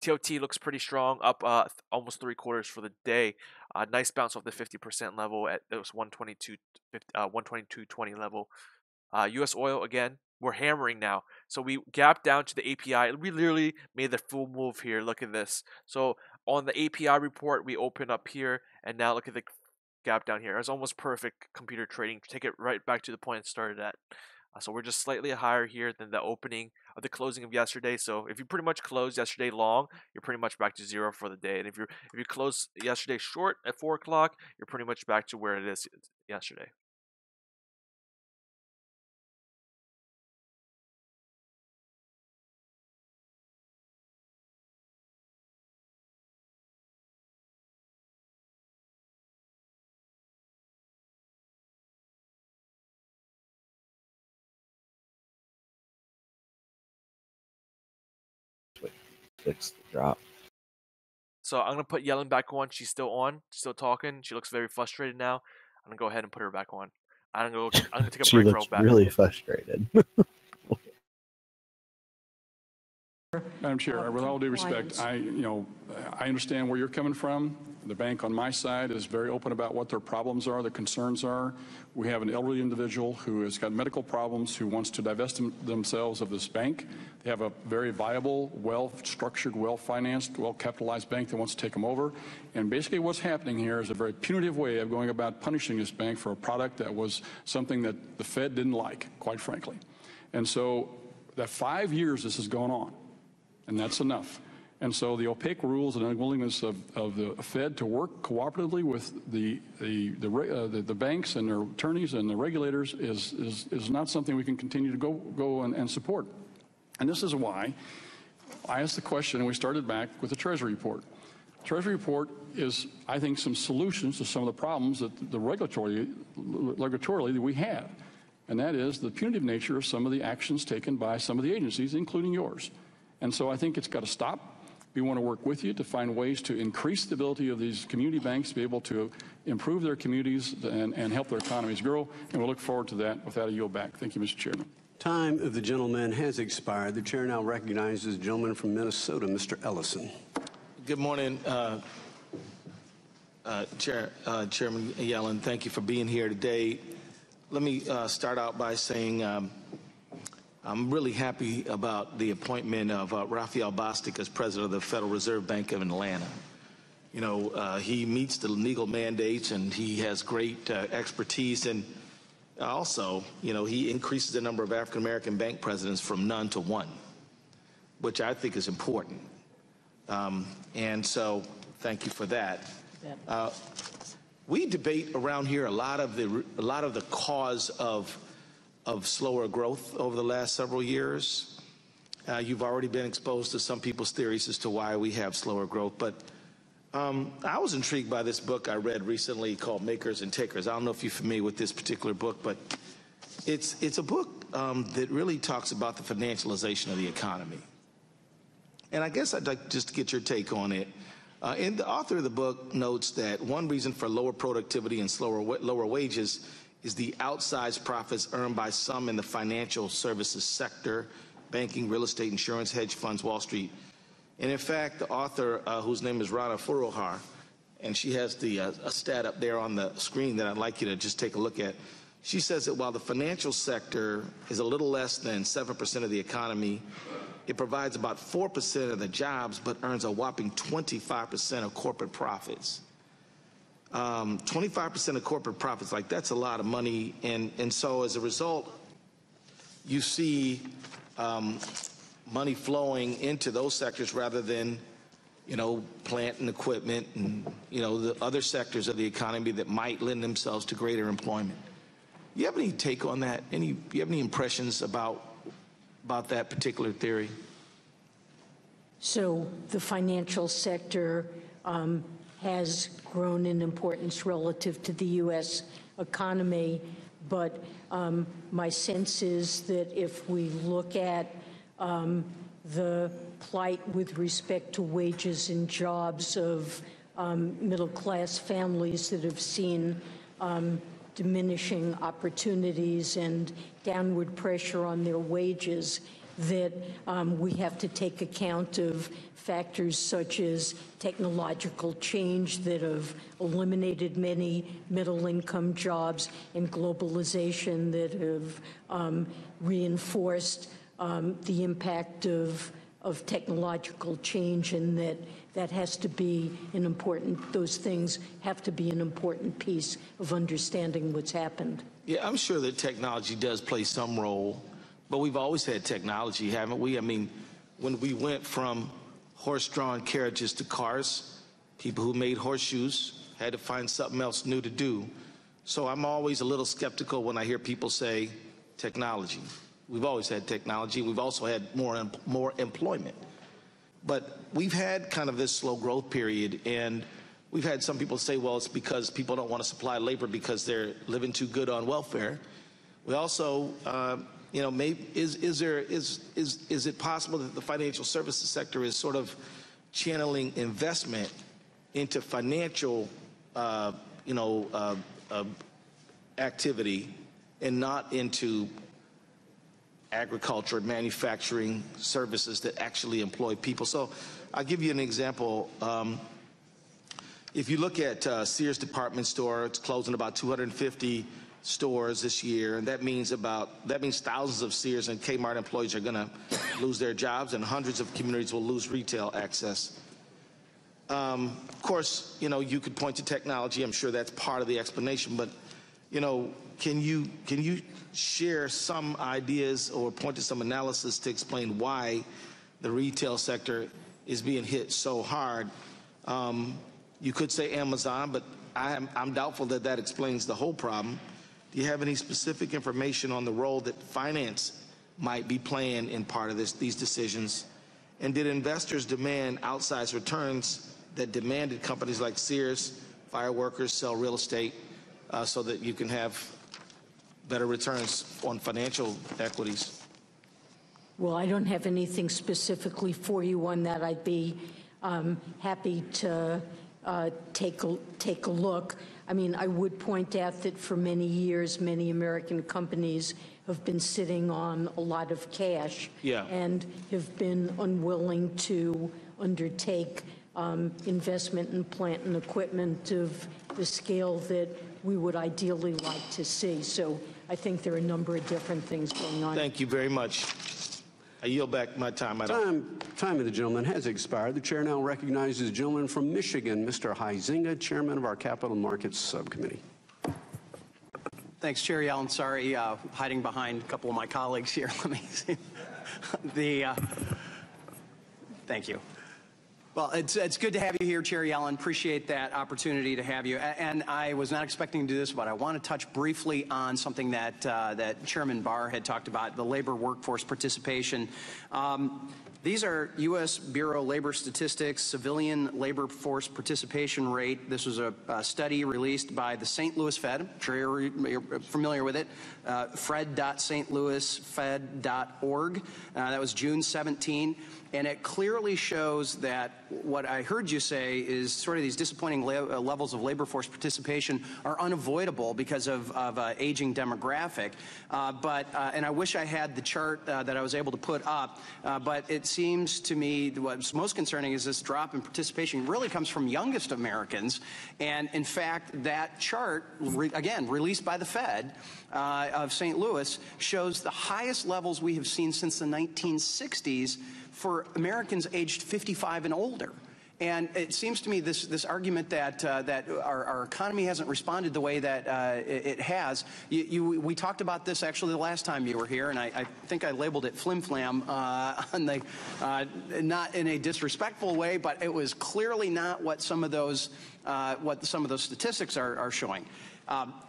TOT looks pretty strong, up almost 3/4 for the day. Nice bounce off the 50% level at it was 122.20 level. U.S. oil again we're hammering now. So we gapped down to the API. We literally made the full move here. Look at this. So on the API report, we open up here, and now look at the gap down here. It's almost perfect computer trading. Take it right back to the point it started at. So we're just slightly higher here than the opening of the closing of yesterday. So if you pretty much closed yesterday long, you're pretty much back to zero for the day. And if you close yesterday short at 4 o'clock, you're pretty much back to where it is yesterday. Fix the drop. So I'm gonna put Yellen back on. She's still on, still talking. She looks very frustrated now. I'm gonna go ahead and put her back on. I'm gonna take a She break looks real back. really frustrated. Madam Chair, with all due respect, I understand where you're coming from. The bank on my side is very open about what their problems are, their concerns are. We have an elderly individual who has got medical problems who wants to divest themselves of this bank. They have a very viable, well-structured, well-financed, well-capitalized bank that wants to take them over. And basically what's happening here is a very punitive way of going about punishing this bank for a product that was something that the Fed didn't like, quite frankly. And so that 5 years this has gone on, and that's enough. And so the opaque rules and unwillingness of the Fed to work cooperatively with the banks and their attorneys and the regulators is not something we can continue to go and support. And this is why I asked the question, and we started back with the Treasury report. The Treasury report is, I think, some solutions to some of the problems that regulatorily that we have. And that is the punitive nature of some of the actions taken by some of the agencies, including yours. And so I think it's got to stop. We want to work with you to find ways to increase the ability of these community banks to be able to improve their communities and help their economies grow. And we'll look forward to that. With that, I yield back. Thank you, Mr. Chairman. Time of the gentleman has expired. The chair now recognizes the gentleman from Minnesota, Mr. Ellison. Good morning, Chairman Yellen. Thank you for being here today. Let me start out by saying I'm really happy about the appointment of Raphael Bostic as president of the Federal Reserve Bank of Atlanta. You know, he meets the legal mandates and he has great expertise, and also, you know, he increases the number of African-American bank presidents from none to one, which I think is important. And so thank you for that. We debate around here a lot of the cause of slower growth over the last several years. You've already been exposed to some people's theories as to why we have slower growth, but I was intrigued by this book I read recently called Makers and Takers. I don't know if you're familiar with this particular book, but it's a book that really talks about the financialization of the economy. And I guess I'd like just to get your take on it. And the author of the book notes that one reason for lower productivity and lower wages is the outsized profits earned by some in the financial services sector, banking, real estate, insurance, hedge funds, Wall Street. And in fact, the author, whose name is Rana Furuhar, and she has a stat up there on the screen that I'd like you to just take a look at. She says that while the financial sector is a little less than 7% of the economy, it provides about 4% of the jobs, but earns a whopping 25% of corporate profits. 25% of corporate profits, like that's a lot of money. And so as a result, you see money flowing into those sectors rather than, you know, plant and equipment and, you know, the other sectors of the economy that might lend themselves to greater employment. Do you have any take on that? Do you have any impressions about that particular theory? So the financial sector has grown in importance relative to the U.S. economy, but my sense is that if we look at the plight with respect to wages and jobs of middle-class families that have seen diminishing opportunities and downward pressure on their wages, that we have to take account of factors such as technological change that have eliminated many middle-income jobs and globalization that have reinforced the impact of technological change, and that has to be an important, those things have to be an important piece of understanding what's happened. Yeah, I'm sure that technology does play some role, but we've always had technology, haven't we? I mean, when we went from horse-drawn carriages to cars, people who made horseshoes had to find something else new to do. So I'm always a little skeptical when I hear people say technology. We've always had technology. We've also had more employment. But we've had kind of this slow growth period, and we've had some people say, well, it's because people don't want to supply labor because they're living too good on welfare. We also, you know, maybe is it possible that the financial services sector is sort of channeling investment into financial, activity and not into agriculture, manufacturing, services that actually employ people? So I'll give you an example. If you look at Sears department store, it's closing about 250 stores this year, and that means thousands of Sears and Kmart employees are going to lose their jobs, and hundreds of communities will lose retail access. Of course, you know, you could point to technology. I'm sure that's part of the explanation, but you know, can you share some ideas or point to some analysis to explain why the retail sector is being hit so hard? You could say Amazon, but I'm doubtful that that explains the whole problem. Do you have any specific information on the role that finance might be playing in part of these decisions? And did investors demand outsized returns that demanded companies like Sears, fire workers, sell real estate so that you can have better returns on financial equities? Well, I don't have anything specifically for you on that. I'd be happy to take a look. I mean, I would point out that for many years, many American companies have been sitting on a lot of cash and have been unwilling to undertake investment in plant and equipment of the scale that we would ideally like to see. So I think there are a number of different things going on. Thank you very much. I yield back my time. Time of the gentleman has expired. The chair now recognizes the gentleman from Michigan, Mr. Huizinga, chairman of our Capital Markets Subcommittee. Thanks, Chair Yellen. Sorry, hiding behind a couple of my colleagues here. Let me see. Thank you. Well, it's good to have you here, Chair Yellen. Appreciate that opportunity to have you. And I was not expecting to do this, but I want to touch briefly on something that that Chairman Barr had talked about, the labor workforce participation. These are U.S. Bureau of Labor Statistics, civilian labor force participation rate. This was a study released by the St. Louis Fed. I'm sure you're familiar with it. fred.stlouisfed.org. That was June 17. And it clearly shows that what I heard you say is sort of these disappointing levels of labor force participation are unavoidable because of aging demographic. And I wish I had the chart that I was able to put up, but it seems to me what's most concerning is this drop in participation really comes from youngest Americans. And in fact, that chart, again, released by the Fed of St. Louis, shows the highest levels we have seen since the 1960s for Americans aged 55 and older. And it seems to me this argument that our economy hasn't responded the way that it has. We talked about this actually the last time you were here, and I think I labeled it flim-flam not in a disrespectful way, but it was clearly not what some of those statistics are showing.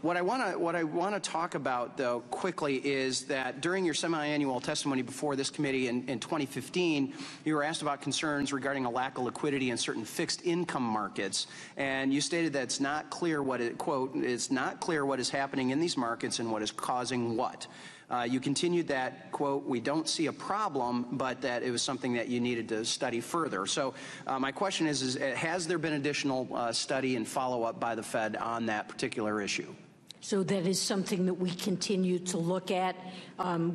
What I want to talk about, though, quickly is that during your semi-annual testimony before this committee in 2015, you were asked about concerns regarding a lack of liquidity in certain fixed income markets, and you stated that it's not clear what it's not clear what is happening in these markets and what is causing what. You continued that, quote, we don't see a problem, but that it was something that you needed to study further. So my question is has there been additional study and follow-up by the Fed on that particular issue? So that is something that we continue to look at.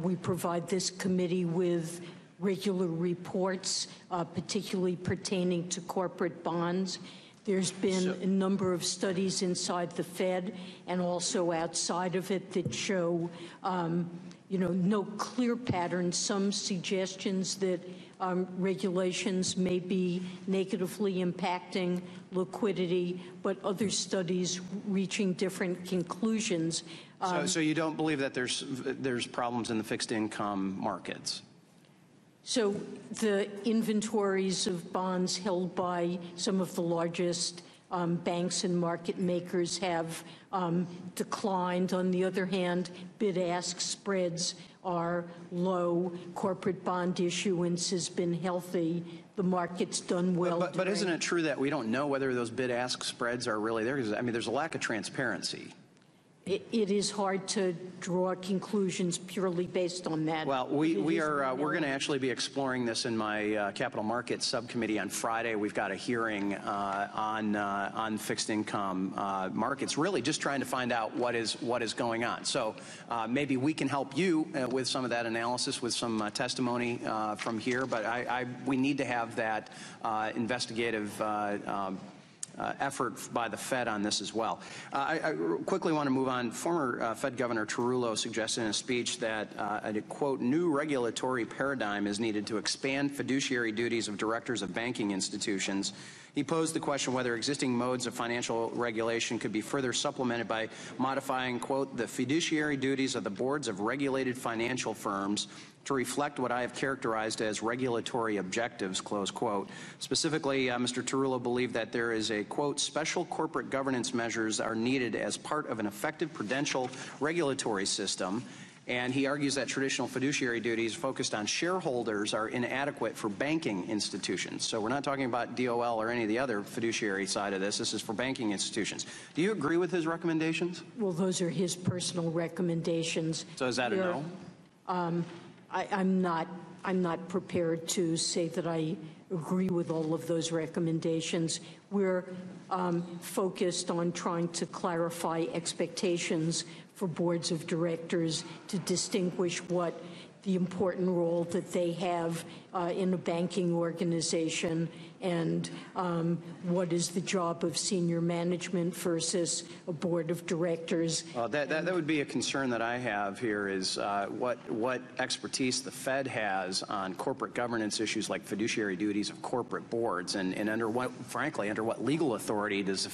We provide this committee with regular reports, particularly pertaining to corporate bonds. There's been a number of studies inside the Fed and also outside of it that show, no clear pattern. Some suggestions that regulations may be negatively impacting liquidity, but other studies reaching different conclusions. So you don't believe that there's problems in the fixed income markets? So the inventories of bonds held by some of the largest banks and market makers have declined. On the other hand, bid-ask spreads are low. Corporate bond issuance has been healthy. The market's done well. But isn't it true that we don't know whether those bid-ask spreads are really there? Because, I mean, there's a lack of transparency. It is hard to draw conclusions purely based on that. Well, we're going to actually be exploring this in my capital markets subcommittee on Friday. We've got a hearing on fixed income markets, really just trying to find out what is going on. So maybe we can help you with some of that analysis with some testimony from here. But we need to have that investigative effort by the Fed on this as well. I quickly want to move on. Former Fed Governor Tarullo suggested in a speech that a, quote, new regulatory paradigm is needed to expand fiduciary duties of directors of banking institutions. He posed the question whether existing modes of financial regulation could be further supplemented by modifying, quote, the fiduciary duties of the boards of regulated financial firms to reflect what I have characterized as regulatory objectives, close quote. Specifically, Mr. Tarullo believed that there is a, quote, special corporate governance measures are needed as part of an effective prudential regulatory system. And he argues that traditional fiduciary duties focused on shareholders are inadequate for banking institutions. So we're not talking about DOL or any of the other fiduciary side of this. This is for banking institutions. Do you agree with his recommendations? Well, those are his personal recommendations. So is that a no? I'm not prepared to say that I agree with all of those recommendations. We're focused on trying to clarify expectations for boards of directors to distinguish what the important role that they have in a banking organization and what is the job of senior management versus a board of directors. That would be a concern that I have here is what expertise the Fed has on corporate governance issues like fiduciary duties of corporate boards and under what, frankly, under what legal authority does the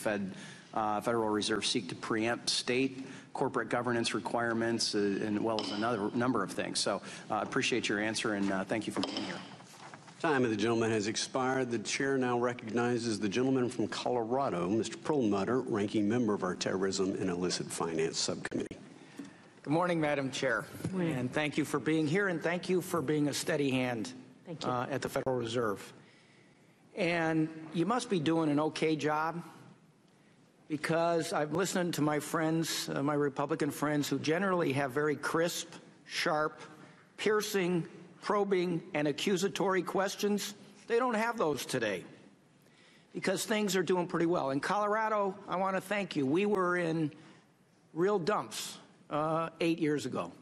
Federal Reserve seek to preempt state corporate governance requirements as well as another number of things. So I appreciate your answer and thank you for being here. Time of the gentleman has expired. The chair now recognizes the gentleman from Colorado, Mr. Perlmutter, ranking member of our Terrorism and Illicit Finance Subcommittee. Good morning, Madam Chair. And thank you for being here and thank you for being a steady hand at the Federal Reserve. And you must be doing an okay job, because I've listened to my friends, my Republican friends, who generally have very crisp, sharp, piercing, probing, and accusatory questions. They don't have those today because things are doing pretty well. In Colorado, I want to thank you. We were in real dumps 8 years ago.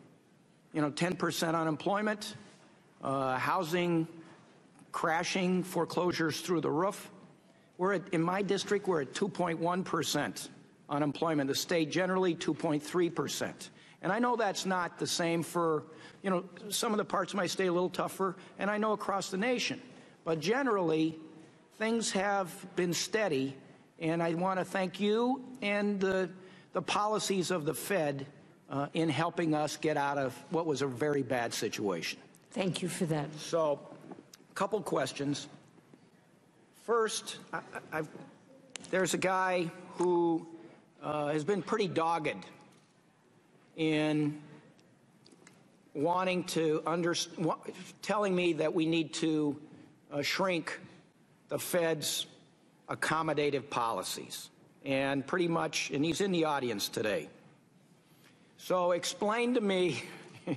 10% unemployment, housing crashing, foreclosures through the roof. In my district, we're at 2.1% unemployment. The state generally 2.3%. And I know that's not the same for, some of the parts of my state a little tougher, and I know across the nation. But generally, things have been steady, and I want to thank you and the policies of the Fed in helping us get out of what was a very bad situation. Thank you for that. So, a couple questions. First, there's a guy who has been pretty dogged in telling me that we need to shrink the Fed's accommodative policies. And pretty much, and he's in the audience today. So explain to me,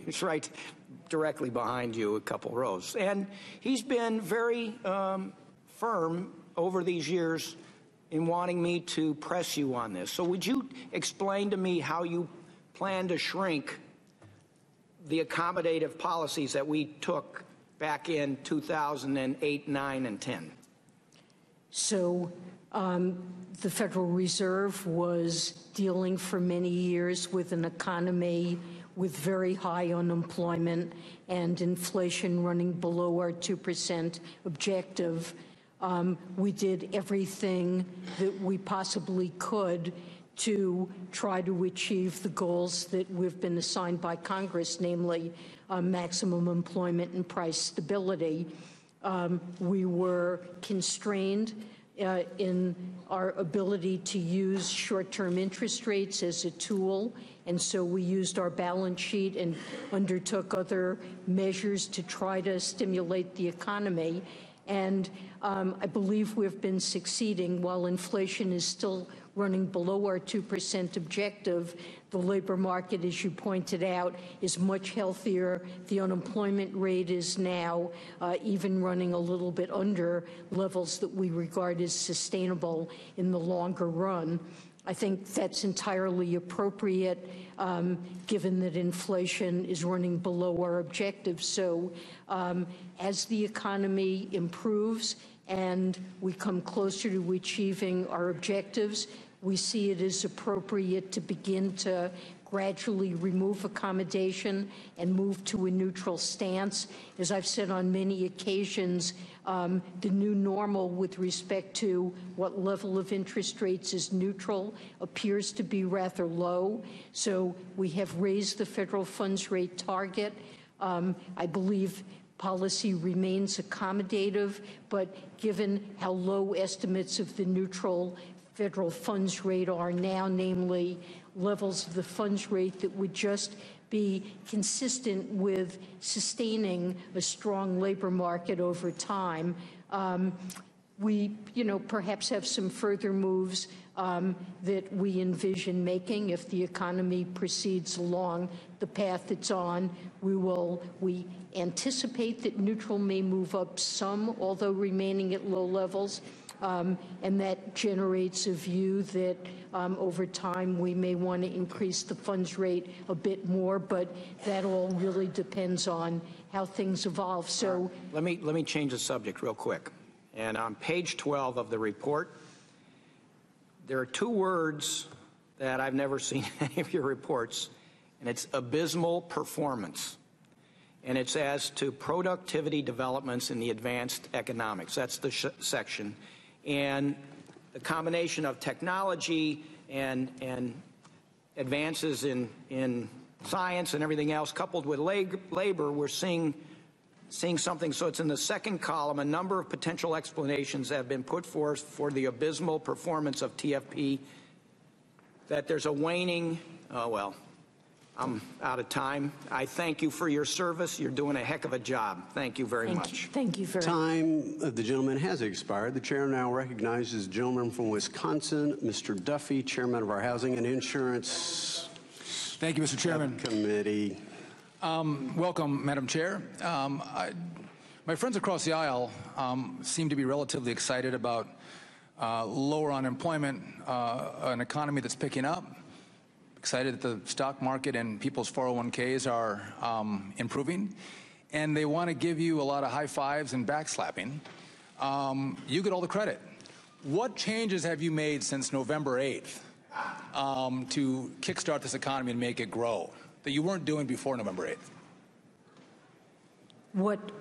he's right directly behind you, a couple rows. And he's been very firm over these years in wanting me to press you on this. So would you explain to me how you plan to shrink the accommodative policies that we took back in 2008, 9, and 10? So the Federal Reserve was dealing for many years with an economy with very high unemployment and inflation running below our 2% objective. We did everything that we possibly could to try to achieve the goals that we've been assigned by Congress, namely maximum employment and price stability. We were constrained in our ability to use short-term interest rates as a tool, and so we used our balance sheet and undertook other measures to try to stimulate the economy. And I believe we've been succeeding. While inflation is still running below our 2% objective, the labor market, as you pointed out, is much healthier. The unemployment rate is now even running a little bit under levels that we regard as sustainable in the longer run. I think that's entirely appropriate, given that inflation is running below our objectives. So as the economy improves and we come closer to achieving our objectives, we see it as appropriate to begin to gradually remove accommodation and move to a neutral stance. As I've said on many occasions, the new normal with respect to what level of interest rates is neutral appears to be rather low. So we have raised the federal funds rate target. I believe policy remains accommodative, but given how low estimates of the neutral federal funds rate are now, namely levels of the funds rate that would just be consistent with sustaining a strong labor market over time. We, perhaps have some further moves that we envision making if the economy proceeds along the path it's on. We anticipate that neutral may move up some, although remaining at low levels. And that generates a view that over time we may want to increase the funds rate a bit more, but that all really depends on how things evolve. So let me change the subject real quick. And on page 12 of the report, there are two words that I've never seen in any of your reports, and it's abysmal performance. And it's as to productivity developments in the advanced economics. That's the section. And the combination of technology and advances in science and everything else, coupled with labor, we're seeing something. So it's in the second column, a number of potential explanations have been put forth for the abysmal performance of TFP, that there's a waning, I'm out of time. I thank you for your service. You're doing a heck of a job. Thank you very much. Thank you very much. Time of the gentleman has expired. The chair now recognizes the gentleman from Wisconsin, Mr. Duffy, chairman of our Housing and Insurance. Thank you, Mr. Chairman. Committee. Welcome, Madam Chair. My friends across the aisle seem to be relatively excited about lower unemployment, an economy that's picking up. Excited that the stock market and people's 401ks are improving, and they want to give you a lot of high fives and backslapping. You get all the credit. What changes have you made since November 8th to kickstart this economy and make it grow that you weren't doing before November 8th?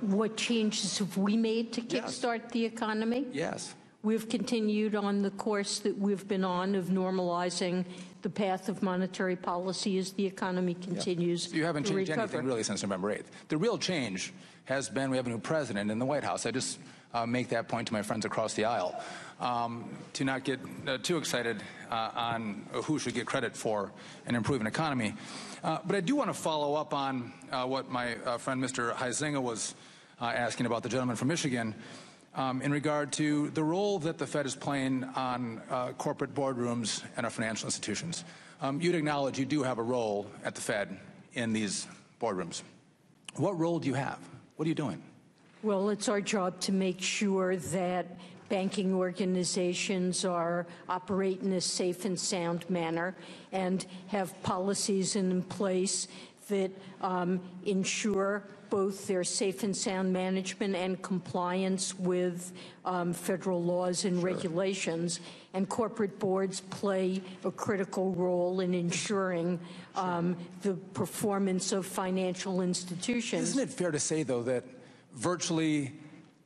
What changes have we made to kickstart the economy? Yes. We've continued on the course that we've been on of normalizing the path of monetary policy as the economy continues So you haven't to changed recover. anything really since November 8th. The real change has been we have a new president in the White House. I just make that point to my friends across the aisle to not get too excited on who should get credit for an improving economy. But I do want to follow up on what my friend Mr. Huizinga was asking about, the gentleman from Michigan, in regard to the role that the Fed is playing on corporate boardrooms and our financial institutions. You'd acknowledge you do have a role at the Fed in these boardrooms. What role do you have? What are you doing? Well, it's our job to make sure that banking organizations operate in a safe and sound manner and have policies in place that ensure both their safe and sound management and compliance with federal laws and regulations. And corporate boards play a critical role in ensuring the performance of financial institutions. Isn't it fair to say, though, that virtually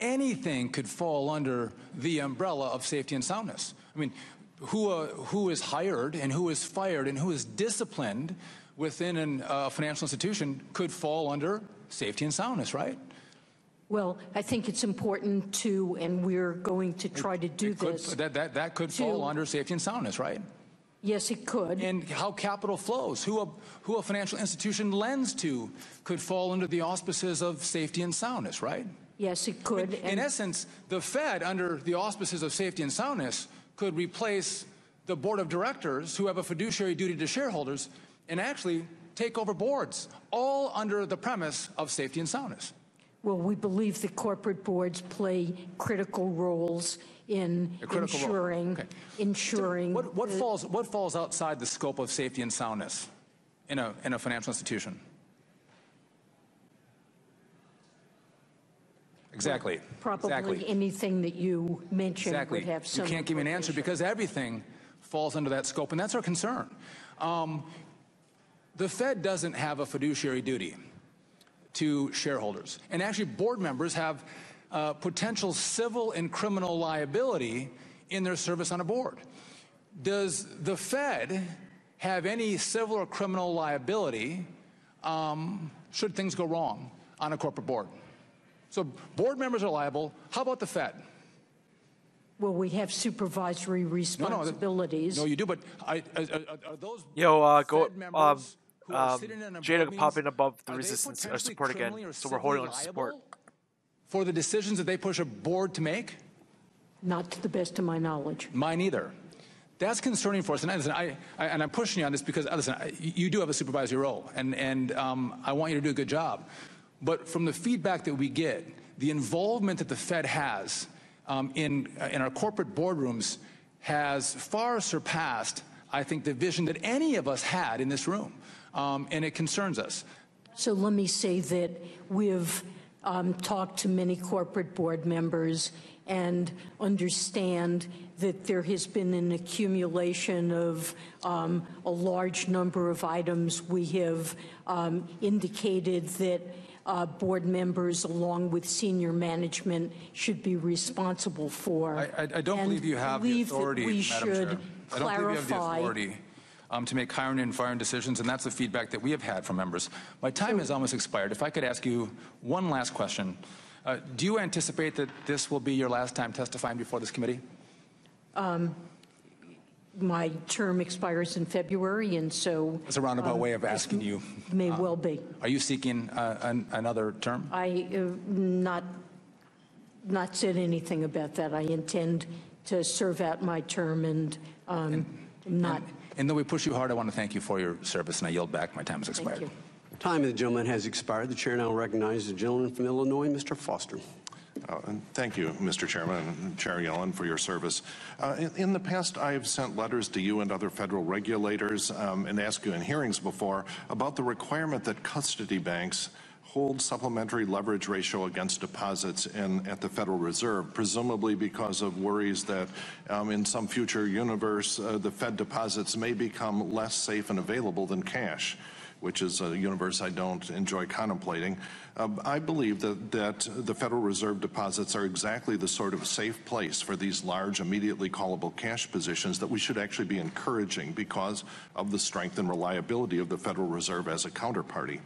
anything could fall under the umbrella of safety and soundness? I mean, who is hired and who is fired and who is disciplined within a financial institution could fall under safety and soundness, right? Well, I think it's important to, and we're going to try to do this. That could fall under safety and soundness, right? Yes, it could. And how capital flows, who a financial institution lends to could fall under the auspices of safety and soundness, right? Yes, it could. In essence, the Fed, under the auspices of safety and soundness, could replace the board of directors who have a fiduciary duty to shareholders and actually take over boards, all under the premise of safety and soundness. Well, we believe that corporate boards play critical roles in ensuring. What falls outside the scope of safety and soundness in a financial institution? Exactly. Probably anything that you mentioned would have some. You can't give me an answer because everything falls under that scope, and that's our concern. The Fed doesn't have a fiduciary duty to shareholders. And actually, board members have potential civil and criminal liability in their service on a board. Does the Fed have any civil or criminal liability should things go wrong on a corporate board? So board members are liable. How about the Fed? Well, we have supervisory responsibilities. No, you do, but are those Jada pop in above the resistance or support again, so we're holding on to support. For the decisions that they push a board to make? Not to the best of my knowledge. Mine either. That's concerning for us. And listen, I'm pushing you on this because, listen, you do have a supervisory role, and I want you to do a good job. But from the feedback that we get, the involvement that the Fed has in our corporate boardrooms has far surpassed, I think, the vision that any of us had in this room. And it concerns us. So let me say that we've talked to many corporate board members and understand that there has been an accumulation of a large number of items. We have indicated that board members, along with senior management, should be responsible for. I don't believe you have the authority, Madam Chair. I don't believe you have the authority to make hiring and firing decisions, and that's the feedback that we have had from members. My time has almost expired. If I could ask you one last question. Do you anticipate that this will be your last time testifying before this committee? My term expires in February, and so... It's a roundabout way of asking you. May well be. Are you seeking another term? I not said anything about that. I intend to serve out my term and not... And though we push you hard, I want to thank you for your service, and I yield back. My time has expired. Thank you. Time of the gentleman has expired. The chair now recognizes the gentleman from Illinois, Mr. Foster. Thank you, Mr. Chairman and Chair Yellen, for your service. In the past, I've sent letters to you and other federal regulators and asked you in hearings before about the requirement that custody banks hold supplementary leverage ratio against deposits at the Federal Reserve, presumably because of worries that in some future universe, the Fed deposits may become less safe and available than cash, which is a universe I don't enjoy contemplating. I believe that the Federal Reserve deposits are exactly the sort of safe place for these large, immediately callable cash positions that we should actually be encouraging because of the strength and reliability of the Federal Reserve as a counterparty.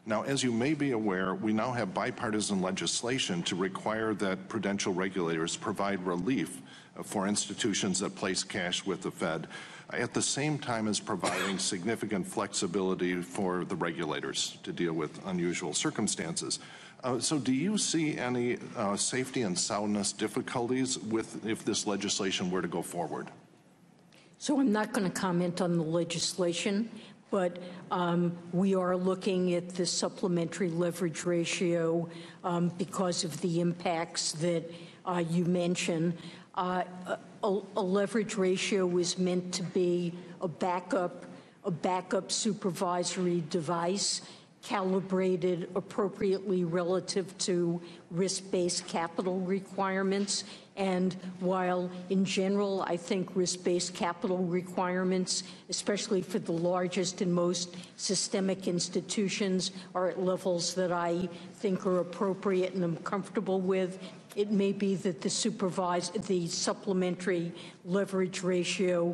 Now, as you may be aware, we now have bipartisan legislation to require that prudential regulators provide relief for institutions that place cash with the Fed, at the same time as providing significant flexibility for the regulators to deal with unusual circumstances. So do you see any safety and soundness difficulties if this legislation were to go forward? So I'm not going to comment on the legislation, but we are looking at the supplementary leverage ratio because of the impacts that you mentioned. A leverage ratio is meant to be a backup supervisory device calibrated appropriately relative to risk-based capital requirements. And while in general, I think risk-based capital requirements, especially for the largest and most systemic institutions, are at levels that I think are appropriate and I'm comfortable with, it may be that the supplementary leverage ratio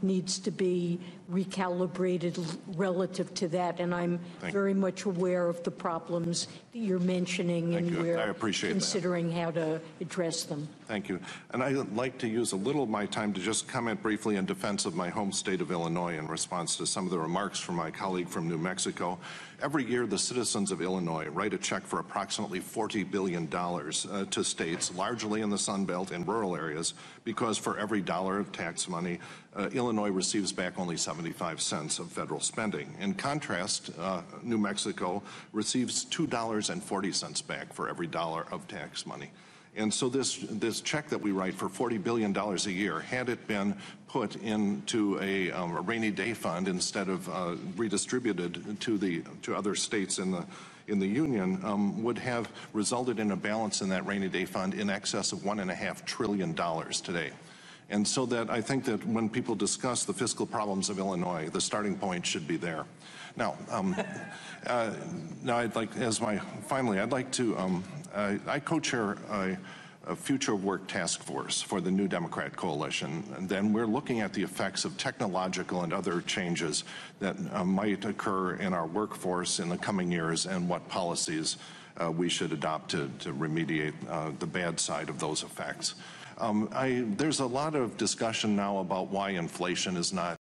needs to be recalibrated relative to that. And I'm very much aware of the problems that you're mentioning, and we're considering how to address them. Thank you. And I'd like to use a little of my time to just comment briefly in defense of my home state of Illinois in response to some of the remarks from my colleague from New Mexico. Every year, the citizens of Illinois write a check for approximately $40 billion to states, largely in the Sun Belt and rural areas, because for every dollar of tax money, Illinois receives back only 75 cents of federal spending. In contrast, New Mexico receives $2.40 back for every dollar of tax money. And so this check that we write for $40 billion a year, had it been put into a rainy day fund instead of redistributed to other states in the union, would have resulted in a balance in that rainy day fund in excess of $1.5 trillion today. And so that I think that when people discuss the fiscal problems of Illinois, the starting point should be there. Now, I'd like, finally, I'd like to, I co-chair a future work task force for the New Democrat Coalition. And then we're looking at the effects of technological and other changes that might occur in our workforce in the coming years and what policies we should adopt to remediate the bad side of those effects. There's a lot of discussion now about why inflation is not.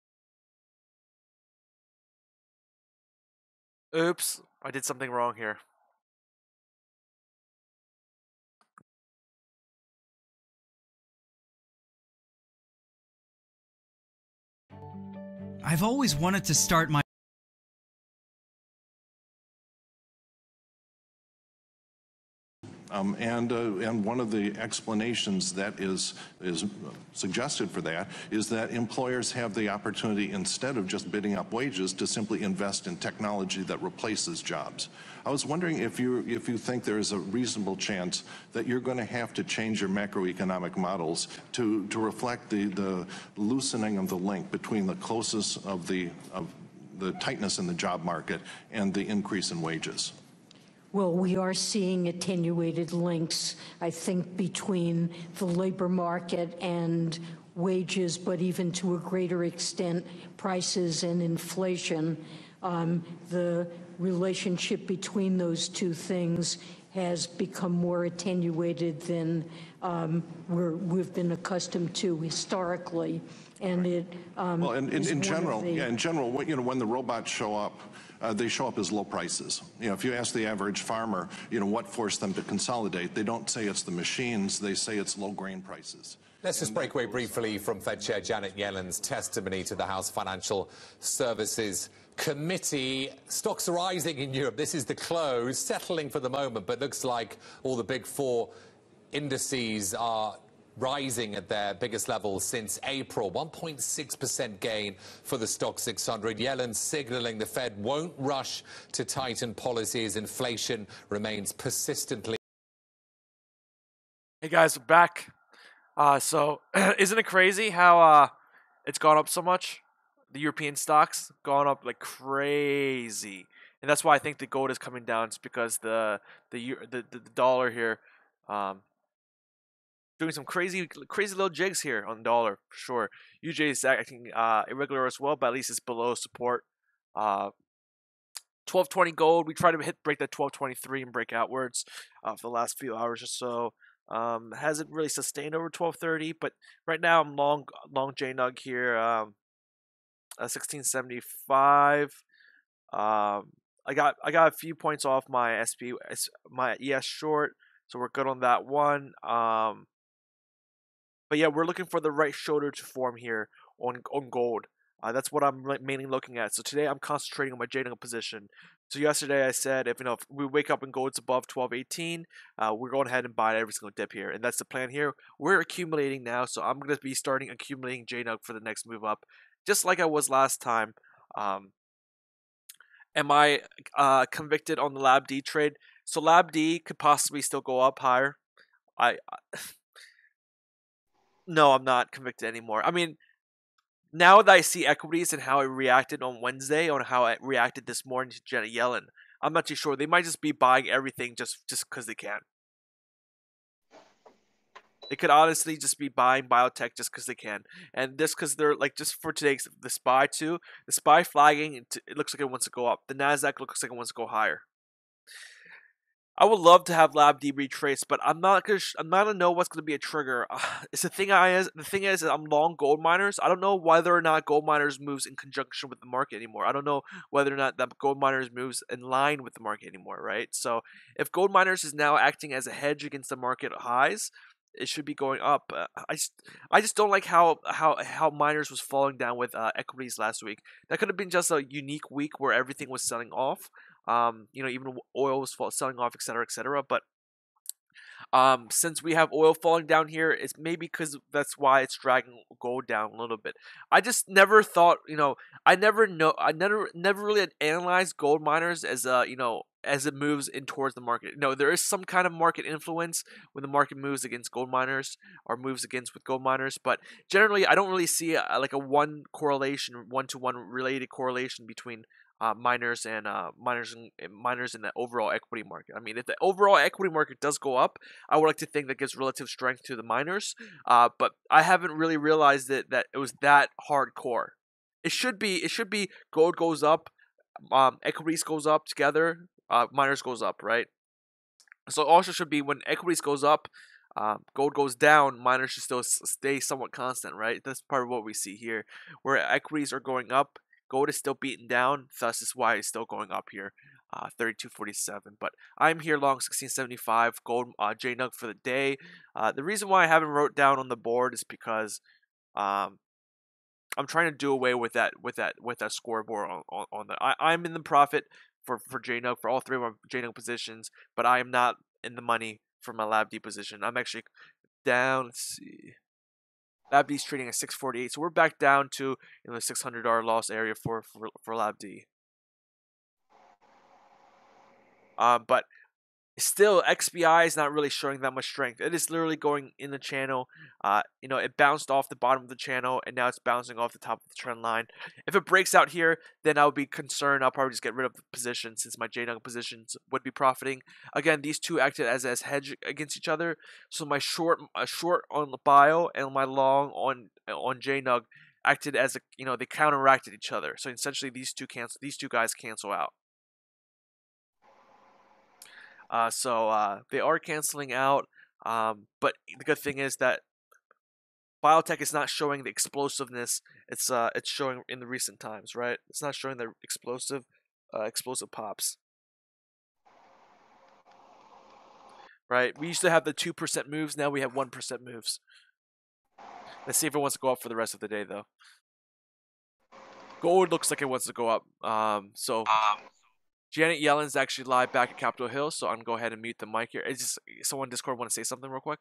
Oops, I did something wrong here. I've always wanted to start my And one of the explanations that is suggested for that is that employers have the opportunity, instead of just bidding up wages, to simply invest in technology that replaces jobs. I was wondering if you think there is a reasonable chance that you're going to have to change your macroeconomic models to reflect the loosening of the link between the closeness of the tightness in the job market and the increase in wages. Well, we are seeing attenuated links, I think, between the labor market and wages, but even to a greater extent, prices and inflation. The relationship between those two things has become more attenuated than we've been accustomed to historically. And it well, in general, when the robots show up, they show up as low prices. If you ask the average farmer, what forced them to consolidate, they don't say it's the machines, they say it's low grain prices. Let's just break away briefly from Fed Chair Janet Yellen's testimony to the House Financial Services Committee. Stocks are rising in Europe. This is the close, settling for the moment, but looks like all the big four indices are rising at their biggest levels since April. 1.6% gain for the stock 600. Yellen signaling the Fed won't rush to tighten policy as inflation remains persistently. Hey guys, we're back. So isn't it crazy how it's gone up so much? The European stocks gone up like crazy, and that's why I think the gold is coming down. It's because the dollar here. Doing some crazy little jigs here on the dollar for sure. UJ is acting irregular as well, but at least it's below support. 1220 gold. We try to break that 1223 and break outwards for the last few hours or so. Hasn't really sustained over 1230, but right now I'm long JNUG here. 1675. I got a few points off my my ES short, so we're good on that one. But yeah, we're looking for the right shoulder to form here on gold. That's what I'm mainly looking at. So today I'm concentrating on my JNUG position. So yesterday I said if we wake up and gold's above 12.18, we're going ahead and buy every single dip here, and that's the plan here. We're accumulating now, so I'm going to be starting accumulating JNUG for the next move up, just like I was last time. Am I convicted on the Lab D trade? So Lab D could possibly still go up higher. No, I'm not convicted anymore. I mean, now that I see equities and how it reacted on Wednesday, on how it reacted this morning to Janet Yellen, I'm not too sure. They might just be buying everything just because they can. They could honestly just be buying biotech just because they can. And this because they're like, just for today's, the SPY too, the SPY flagging, it looks like it wants to go up. The NASDAQ looks like it wants to go higher. I would love to have Lab D retrace, but I'm not gonna know what's gonna be a trigger. The thing is, I'm long gold miners. I don't know whether or not gold miners moves in conjunction with the market anymore. I don't know whether or not that gold miners moves in line with the market anymore, right? So if gold miners is now acting as a hedge against the market highs, it should be going up. I just don't like how miners was falling down with equities last week. That could have been just a unique week where everything was selling off. Even oil was selling off, etc., etc. But since we have oil falling down here, it's maybe because that's why it's dragging gold down a little bit. I just never thought, I never really analyzed gold miners as as it moves in towards the market. No, there is some kind of market influence when the market moves against gold miners or moves against with gold miners, but generally I don't really see like a one-to-one related correlation between miners and miners in the overall equity market. I mean, if the overall equity market does go up, I would like to think that gives relative strength to the miners. But I haven't really realized that it was that hardcore. It should be gold goes up, equities goes up together, miners goes up, right? So it also should be when equities goes up, gold goes down, miners should still stay somewhat constant, right? That's part of what we see here, where equities are going up. Gold is still beaten down, thus is why it's still going up here, 32.47. But I'm here long 16.75 gold JNUG for the day. The reason why I haven't wrote down on the board is because I'm trying to do away with that scoreboard on that. I'm in the profit for JNUG for all three of my JNUG positions, but I am not in the money for my Lab D position. I'm actually down. Let's see. Lab D's trading at 648, so we're back down to the $600 loss area for Lab D. But still, XBI is not really showing that much strength. It is literally going in the channel. It bounced off the bottom of the channel, and now it's bouncing off the top of the trend line. If it breaks out here, then I would be concerned. I'll probably just get rid of the position since my JNUG positions would be profiting. Again, these two acted as hedge against each other. So my short on the bio and my long on JNUG acted as they counteracted each other. So essentially, these two guys cancel out. So they are canceling out, but the good thing is that biotech is not showing the explosiveness it's showing in the recent times, right? It's not showing the explosive pops. Right? We used to have the 2% moves, now we have 1% moves. Let's see if it wants to go up for the rest of the day, though. Gold looks like it wants to go up. Janet Yellen's actually live back at Capitol Hill, so I'm going to go ahead and mute the mic here. Is someone in Discord want to say something real quick?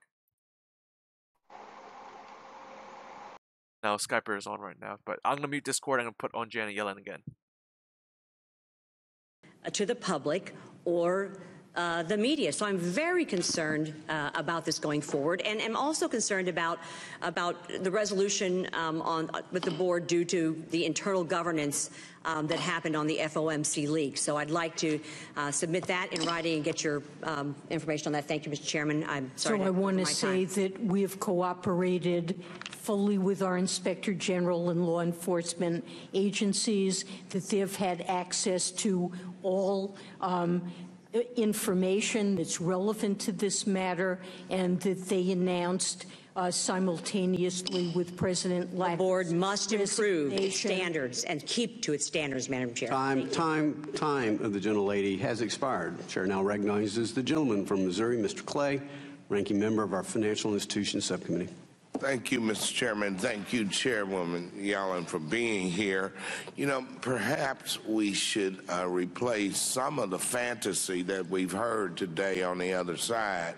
No, Skyper is on right now, but I'm going to mute Discord. I'm going to put on Janet Yellen again. To the public or the media. So I'm very concerned about this going forward, and am also concerned about the resolution with the board due to the internal governance that happened on the FOMC leak. So I'd like to submit that in writing and get your information on that. Thank you, Mr. Chairman. I'm sorry. So I want to say that we have cooperated fully with our Inspector General and law enforcement agencies, that they've had access to all information that's relevant to this matter, and that they announced simultaneously with President Lack's The board must improve its standards and keep to its standards, Madam Chair. Time of the gentlelady has expired. Chair now recognizes the gentleman from Missouri, Mr. Clay, ranking member of our Financial Institutions Subcommittee. Thank you, Mr. Chairman. Thank you, Chairwoman Yellen, for being here. You know, perhaps we should replace some of the fantasy that we've heard today on the other side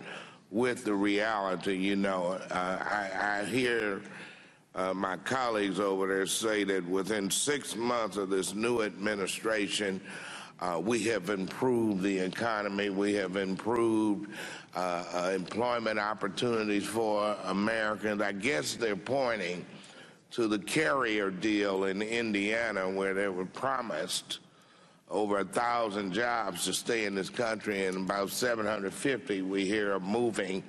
with the reality. You know, I hear my colleagues over there say that within 6 months of this new administration, we have improved the economy. We have improved employment opportunities for Americans. I guess they're pointing to the carrier deal in Indiana where they were promised over 1,000 jobs to stay in this country, and about 750 we hear are moving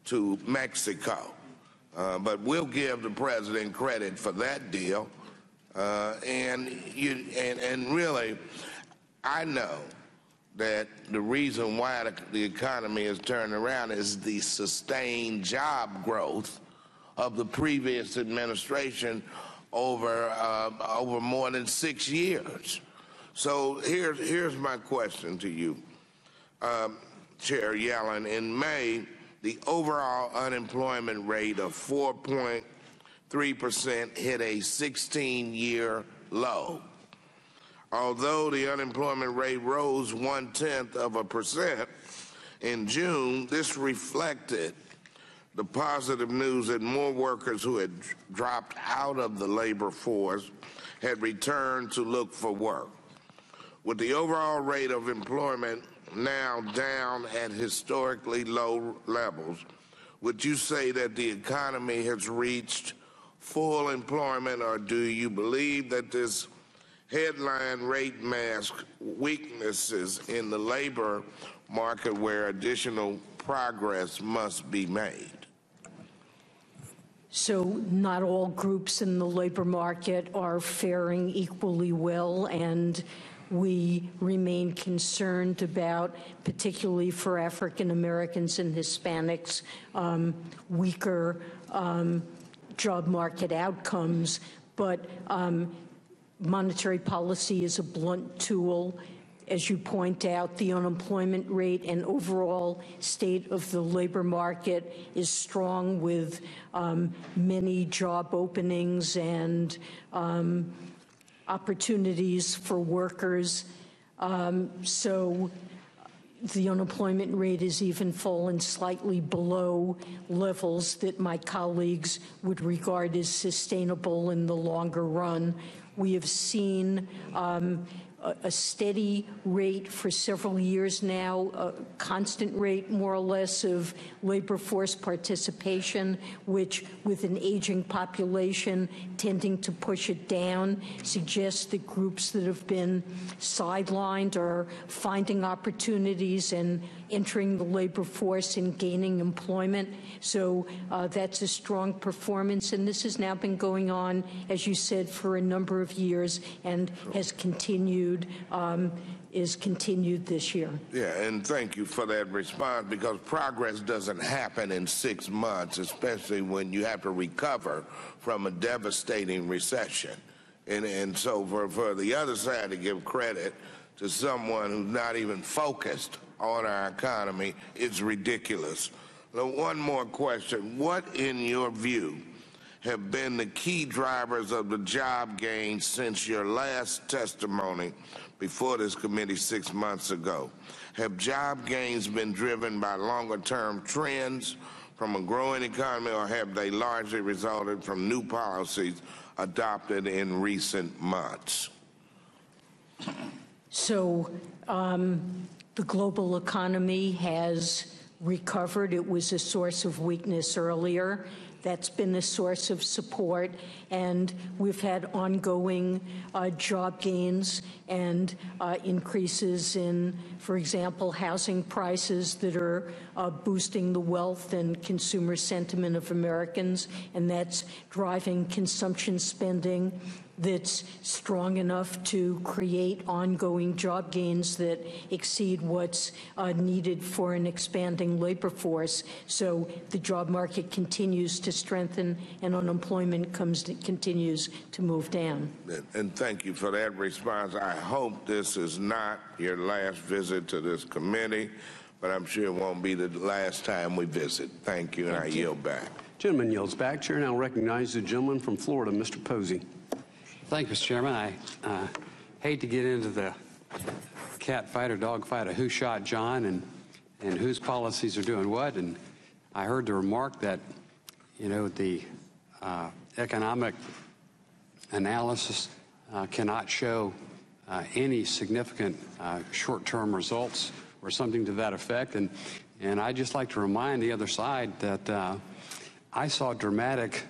to Mexico. But we'll give the president credit for that deal. And really, I know that the reason why the economy has turned around is the sustained job growth of the previous administration over more than 6 years. So here's my question to you, Chair Yellen. In May, the overall unemployment rate of 4.3% hit a 16-year low. Although the unemployment rate rose 0.1% in June, this reflected the positive news that more workers who had dropped out of the labor force had returned to look for work. With the overall rate of employment now down at historically low levels, would you say that the economy has reached full employment, or do you believe that this headline rate masks weaknesses in the labor market where additional progress must be made? So not all groups in the labor market are faring equally well, and we remain concerned about, particularly for African Americans and Hispanics, weaker job market outcomes. But monetary policy is a blunt tool. As you point out, the unemployment rate and overall state of the labor market is strong, with many job openings and opportunities for workers. So the unemployment rate has even fallen slightly below levels that my colleagues would regard as sustainable in the longer run. We have seen a steady rate for several years now, a constant rate more or less of labor force participation, which with an aging population tending to push it down, suggests that groups that have been sidelined are finding opportunities and entering the labor force and gaining employment. So that's a strong performance, and this has now been going on, as you said, for a number of years and has continued, is continued this year. Yeah, and thank you for that response, because progress doesn't happen in 6 months, especially when you have to recover from a devastating recession. And so for the other side to give credit to someone who's not even focused on our economy is ridiculous. Now, one more question. What, in your view, have been the key drivers of the job gains since your last testimony before this committee 6 months ago? Have job gains been driven by longer-term trends from a growing economy, or have they largely resulted from new policies adopted in recent months? So the global economy has recovered. It was a source of weakness earlier. That's been a source of support, and we've had ongoing job gains and increases in, for example, housing prices that are boosting the wealth and consumer sentiment of Americans, and that's driving consumption spending that's strong enough to create ongoing job gains that exceed what's needed for an expanding labor force. So the job market continues to strengthen, and unemployment continues to move down. And thank you for that response. I hope this is not your last visit to this committee, but I'm sure it won't be the last time we visit. Thank you, and I yield back. Gentleman yields back. Chair now recognizes the gentleman from Florida, Mr. Posey. Thank you, Mr. Chairman. I hate to get into the cat fight or dog fight of who shot John and whose policies are doing what. And I heard the remark that, you know, the economic analysis cannot show any significant short-term results or something to that effect. And I'd just like to remind the other side that I saw a dramatic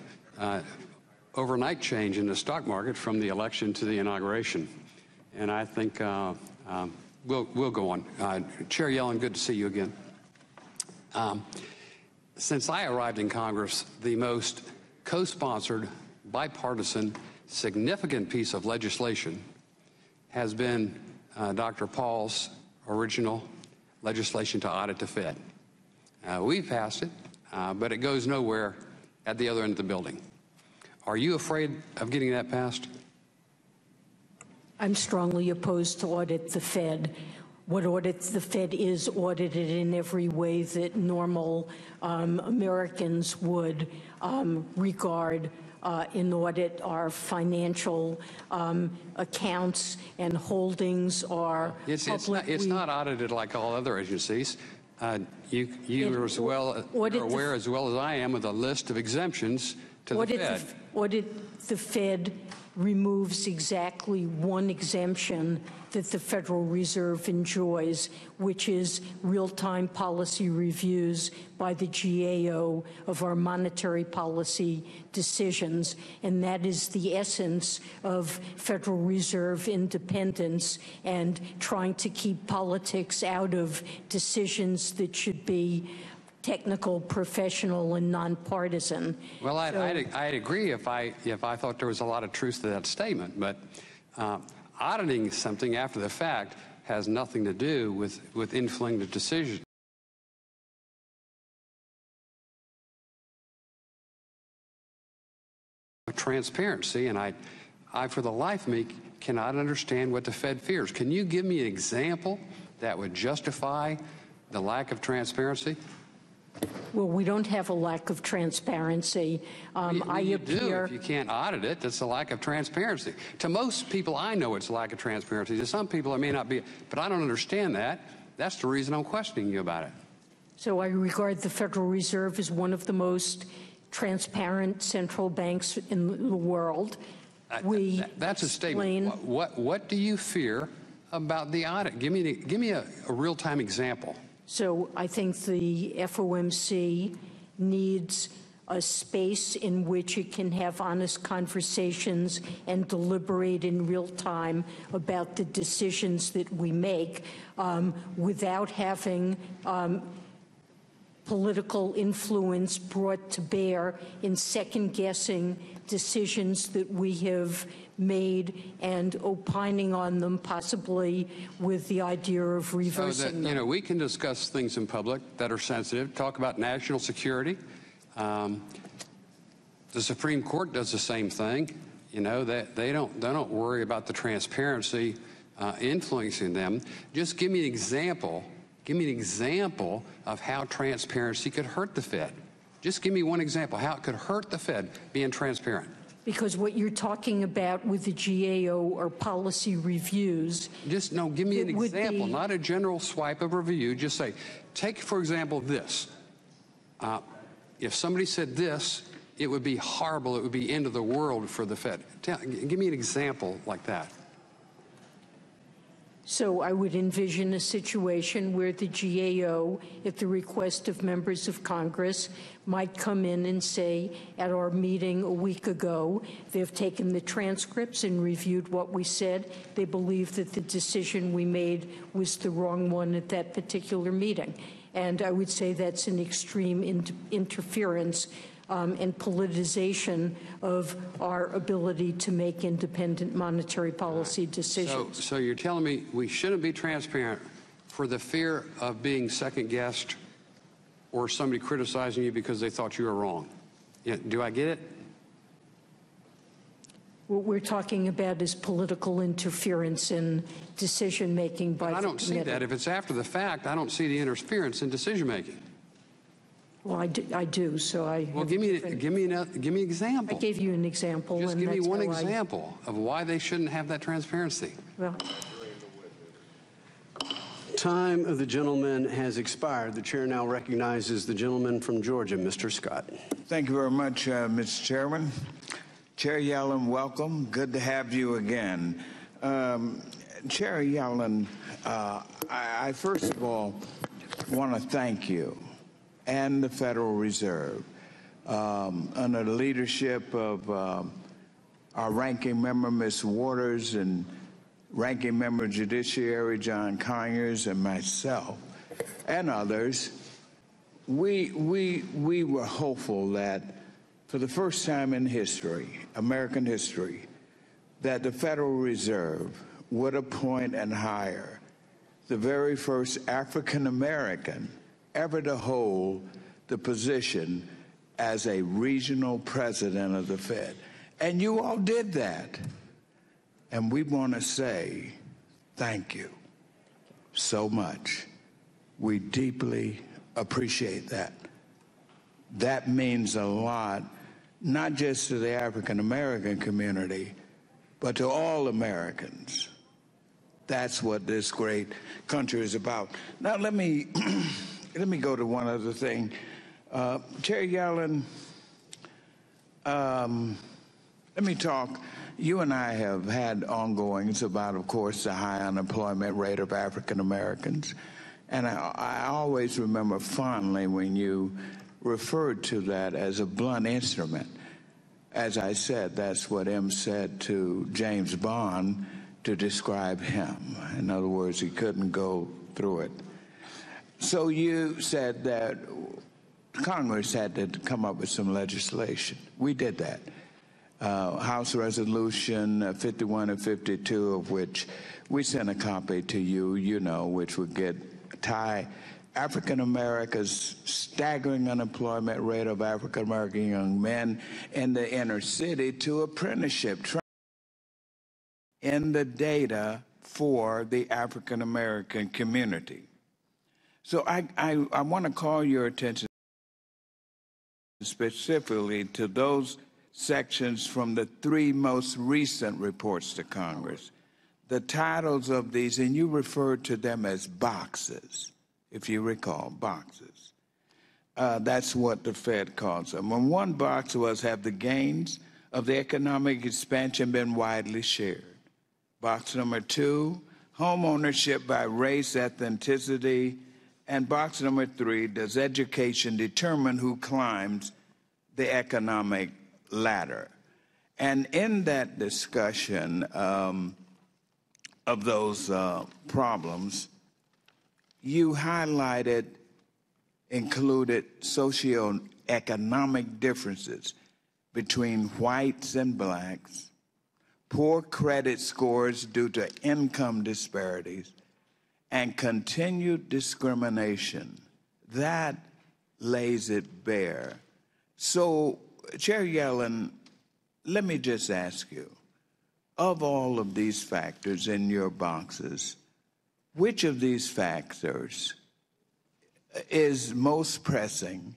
overnight change in the stock market from the election to the inauguration. And I think we'll go on. Chair Yellen, good to see you again. Since I arrived in Congress, the most co-sponsored, bipartisan, significant piece of legislation has been Dr. Paul's original legislation to audit the Fed. We passed it, but it goes nowhere at the other end of the building. Are you afraid of getting that passed? I'm strongly opposed to audit the Fed. What audits the Fed is audited in every way that normal Americans would regard in audit. Our financial accounts and holdings are public. It's not audited like all other agencies. You are aware as well as I am of the list of exemptions to the Fed. Audit the Fed removes exactly one exemption that the Federal Reserve enjoys, which is real-time policy reviews by the GAO of our monetary policy decisions. And that is the essence of Federal Reserve independence and trying to keep politics out of decisions that should be technical, professional, and nonpartisan. Well, I'd agree if I thought there was a lot of truth to that statement, but auditing something after the fact has nothing to do with influencing the decision. Transparency, and I for the life of me cannot understand what the Fed fears. Can you give me an example that would justify the lack of transparency? Well, we don't have a lack of transparency. You do. If you can't audit it, that's a lack of transparency. To most people I know, it's a lack of transparency. To some people, it may not be. But I don't understand that. That's the reason I'm questioning you about it. So I regard the Federal Reserve as one of the most transparent central banks in the world. That's a statement. What do you fear about the audit? Give me a real-time example. So I think the FOMC needs a space in which it can have honest conversations and deliberate in real time about the decisions that we make without having political influence brought to bear in second-guessing decisions that we have made and opining on them, possibly with the idea of reversing them. You know, we can discuss things in public that are sensitive, talk about national security. The Supreme Court does the same thing. You know, they don't worry about the transparency influencing them. Just give me an example. Give me an example of how transparency could hurt the Fed. Just give me one example how it could hurt the Fed being transparent. Because what you're talking about with the GAO are policy reviews. Give me an example, not a general swipe of review. Just say, take, for example, this. If somebody said this, it would be horrible. It would be end of the world for the Fed. Give me an example like that. So I would envision a situation where the GAO, at the request of members of Congress, might come in and say, at our meeting a week ago, they've taken the transcripts and reviewed what we said. They believe that the decision we made was the wrong one at that particular meeting. And I would say that's an extreme interference and politicization of our ability to make independent monetary policy decisions. So you're telling me we shouldn't be transparent for the fear of being second-guessed or somebody criticizing you because they thought you were wrong. Yeah, do I get it? What we're talking about is political interference in decision-making by the committee. I don't see that. If it's after the fact, I don't see the interference in decision-making. Well, I do. So I. Well, give me an example. I gave you an example. Just and give me that's one how example of why they shouldn't have that transparency. Well. Time of the gentleman has expired. The chair now recognizes the gentleman from Georgia, Mr. Scott. Thank you very much, Mr. Chairman. Chair Yellen, welcome. Good to have you again. Chair Yellen, I first of all want to thank you and the Federal Reserve under the leadership of our ranking member, Ms. Waters, and ranking member Judiciary John Conyers, and myself and others. We were hopeful that for the first time in history, American history, that the Federal Reserve would appoint and hire the very first African American ever to hold the position as a regional president of the Fed. And you all did that. And we want to say thank you so much. We deeply appreciate that. That means a lot, not just to the African American community, but to all Americans. That's what this great country is about. Now let me go to one other thing. Chair Yellen, let me talk. You and I have had ongoings about, of course, the high unemployment rate of African Americans. And I always remember fondly when you referred to that as a blunt instrument. As I said, that's what M said to James Bond to describe him. In other words, he couldn't go through it. So you said that Congress had to come up with some legislation. We did that. House Resolution 51 and 52, of which we sent a copy to you, which would tie African America's staggering unemployment rate of African American young men in the inner city to apprenticeship training in the data for the African American community. So I want to call your attention specifically to those sections from the three most recent reports to Congress. The titles of these, and you referred to them as boxes, if you recall, boxes. That's what the Fed calls them. And one box was, have the gains of the economic expansion been widely shared? Box number 2, home ownership by race, ethnicity. And box number 3, does education determine who climbs the economic ladder? And in that discussion of those problems, you included socioeconomic differences between whites and blacks, poor credit scores due to income disparities, and continued discrimination. That lays it bare. So, Chair Yellen, let me just ask you, of all of these factors in your boxes, which of these factors is most pressing,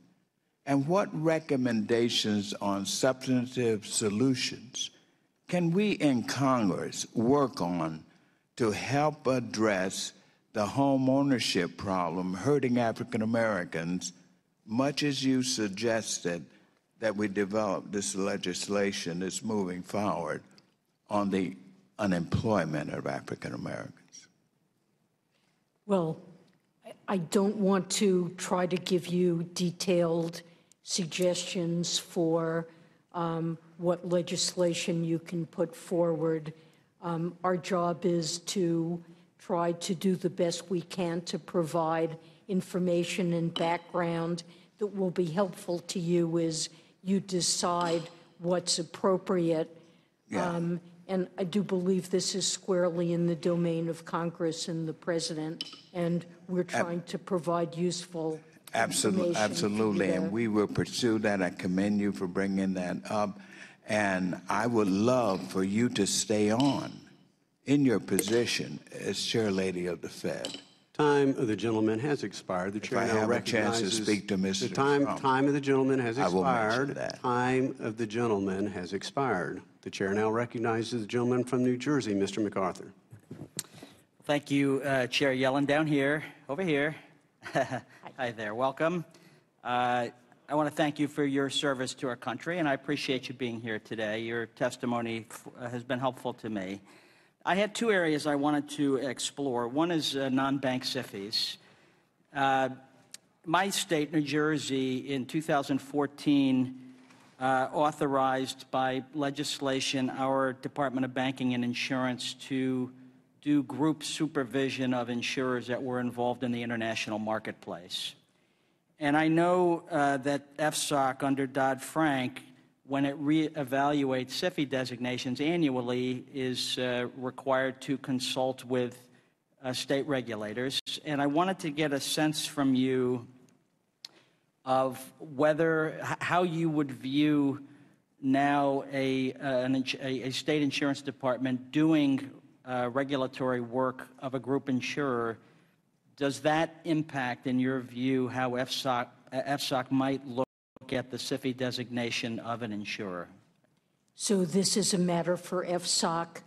and what recommendations on substantive solutions can we in Congress work on to help address the home ownership problem hurting African Americans, much as you suggested that we develop this legislation that's moving forward on the unemployment of African Americans? Well, I don't want to try to give you detailed suggestions for what legislation you can put forward. Our job is to try to do the best we can to provide information and background that will be helpful to you as you decide what's appropriate. Yeah. And I do believe this is squarely in the domain of Congress and the President, and we're trying to provide useful information. Absolutely, and we will pursue that. I commend you for bringing that up, and I would love for you to stay on in your position as Chair Lady of the Fed Time of the gentleman has expired. The chair I now have a chance to recognizes speak to Mr. the time of the gentleman has I will mention expired. that. Time of the gentleman has expired. The chair now recognizes the gentleman from New Jersey, Mr. MacArthur. Thank you, Chair Yellen. Down here, over here. Hi there. Welcome. I want to thank you for your service to our country, and I appreciate you being here today. Your testimony has been helpful to me. I had two areas I wanted to explore. One is non-bank SIFIs. My state, New Jersey, in 2014, authorized by legislation our Department of Banking and Insurance to do group supervision of insurers that were involved in the international marketplace. And I know that FSOC under Dodd-Frank, when it reevaluates SIFI designations annually, is required to consult with state regulators. And I wanted to get a sense from you of how you would view now a state insurance department doing regulatory work of a group insurer. Does that impact, in your view, how FSOC might look at the SIFI designation of an insurer? So this is a matter for FSOC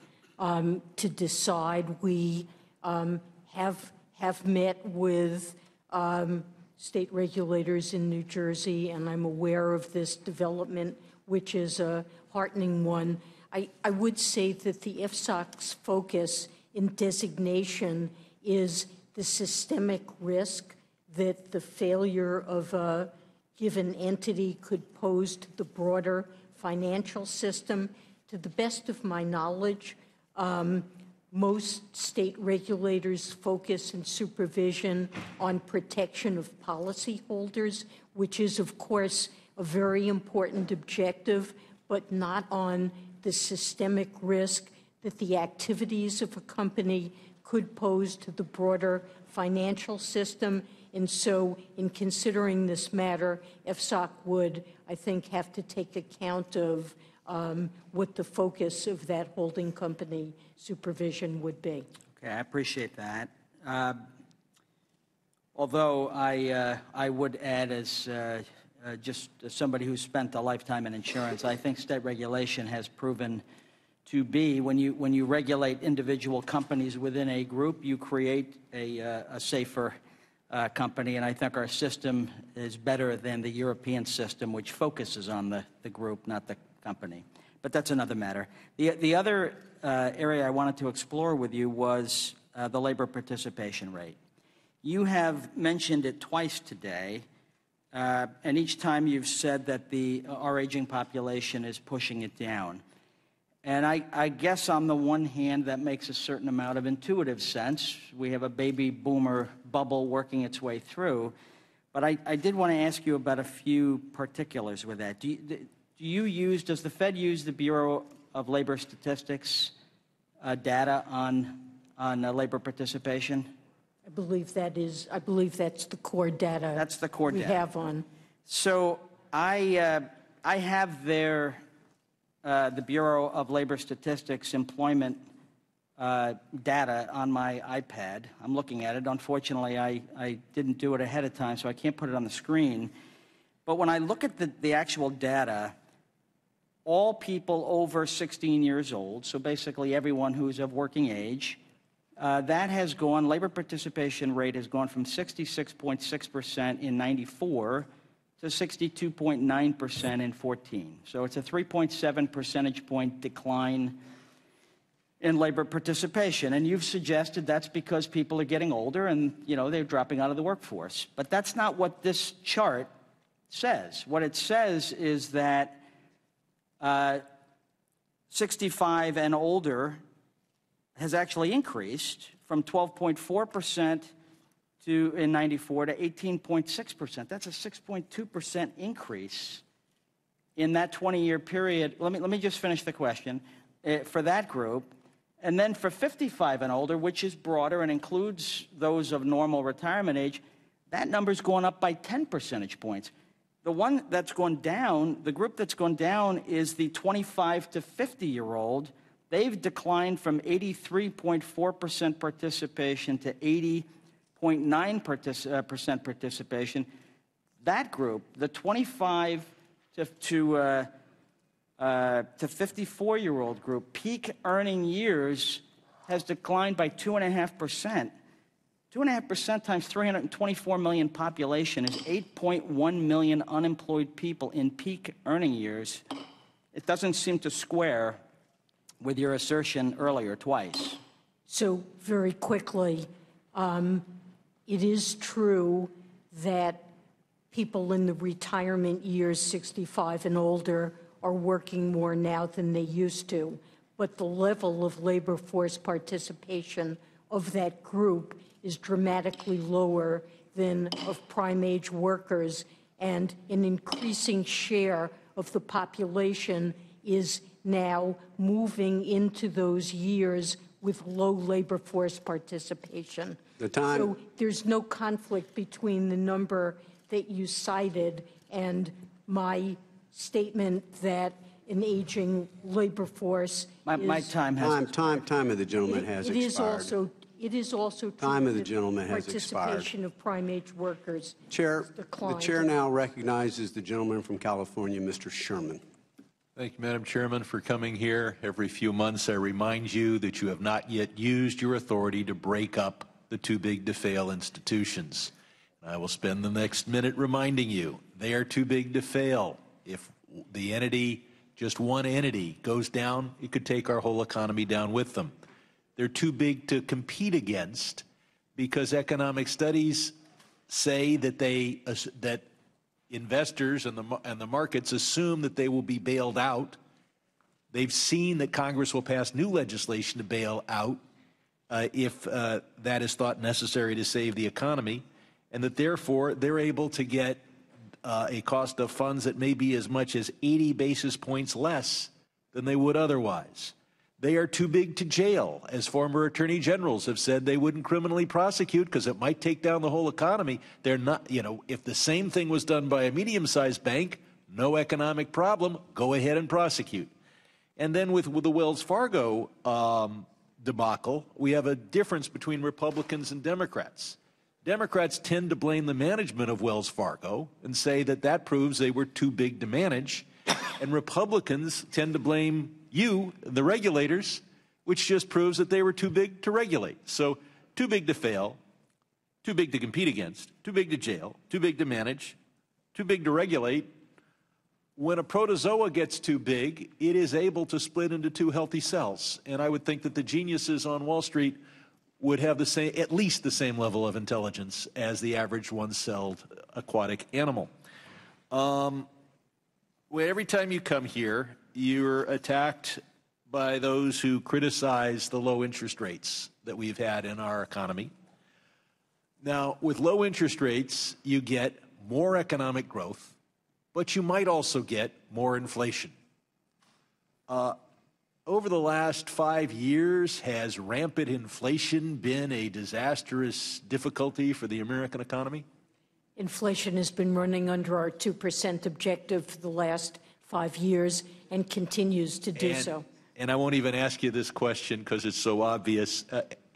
to decide. We have met with state regulators in New Jersey, and I'm aware of this development, which is a heartening one. I would say that the FSOC's focus in designation is the systemic risk that the failure of a given entity could pose to the broader financial system. To the best of my knowledge, most state regulators focus in supervision on protection of policyholders, which is, of course, a very important objective, but not on the systemic risk that the activities of a company could pose to the broader financial system. And so in considering this matter, FSOC would, I think, have to take account of what the focus of that holding company supervision would be. Okay, I appreciate that. Although I would add, as just somebody who's spent a lifetime in insurance, I think state regulation has proven to be, when you regulate individual companies within a group, you create a safer company, and I think our system is better than the European system, which focuses on the group, not the company. But that's another matter. The other area I wanted to explore with you was the labor participation rate. You have mentioned it twice today, and each time you've said that our aging population is pushing it down. And I guess on the one hand, that makes a certain amount of intuitive sense. We have a baby boomer bubble working its way through. But I did want to ask you about a few particulars with that. Does the Fed use the Bureau of Labor Statistics data on labor participation? I believe that's the core data. That's the core data we have on. So I have the Bureau of Labor Statistics employment data on my iPad. I'm looking at it. Unfortunately, I didn't do it ahead of time, so I can't put it on the screen. But when I look at the actual data, all people over 16 years old, so basically everyone who's of working age, that has gone, labor participation rate has gone from 66.6% in 94 to 62.9% in 14. So it's a 3.7 percentage point decline in labor participation. And you've suggested that's because people are getting older and, they're dropping out of the workforce. But that's not what this chart says. What it says is that 65 and older has actually increased from 12.4% in 94 to 18.6%. That's a 6.2% increase in that 20-year period. Let me just finish the question. For that group, and then for 55 and older, which is broader and includes those of normal retirement age, that number's going up by 10 percentage points. The one that's gone down, the group that's gone down is the 25 to 50-year-old. They've declined from 83.4% participation to 0.9% participation. That group, the 25 to 54-year-old group, peak earning years has declined by 2.5%. 2.5% times 324 million population is 8.1 million unemployed people in peak earning years. It doesn't seem to square with your assertion earlier twice. So very quickly, it is true that people in the retirement years 65 and older are working more now than they used to, but the level of labor force participation of that group is dramatically lower than of prime age workers, and an increasing share of the population is now moving into those years with low labor force participation. So there's no conflict between the number that you cited and my statement that an aging labor force my time has time of the gentleman has expired. It is also true time of the that gentleman has participation expired. of prime age workers Chair, has declined. the chair now recognizes the gentleman from California, Mr. Sherman. Thank you, Madam Chairman, for coming here. Every few months, I remind you that you have not yet used your authority to break up the too-big-to-fail institutions. I will spend the next minute reminding you they are too big to fail. If the entity, just one entity, goes down, it could take our whole economy down with them. They're too big to compete against because economic studies say that that investors and the markets assume that they will be bailed out. They've seen that Congress will pass new legislation to bail out if that is thought necessary to save the economy, and that therefore they're able to get a cost of funds that may be as much as 80 basis points less than they would otherwise. They are too big to jail, as former attorney generals have said they wouldn't criminally prosecute because it might take down the whole economy. They're not, if the same thing was done by a medium-sized bank, no economic problem, go ahead and prosecute. And then with the Wells Fargo debacle, we have a difference between Republicans and Democrats. Democrats tend to blame the management of Wells Fargo and say that that proves they were too big to manage, and Republicans tend to blame you, the regulators, which just proves that they were too big to regulate. So too big to fail, too big to compete against, too big to jail, too big to manage, too big to regulate. When a protozoa gets too big, it is able to split into two healthy cells. And I would think that the geniuses on Wall Street would have at least the same level of intelligence as the average one-celled aquatic animal. Every time you come here, you're attacked by those who criticize the low interest rates that we've had in our economy. Now, with low interest rates, you get more economic growth, but you might also get more inflation. Over the last 5 years, has rampant inflation been a disastrous difficulty for the American economy? Inflation has been running under our 2% objective for the last 5 years and continues to do so. And I won't even ask you this question because it's so obvious.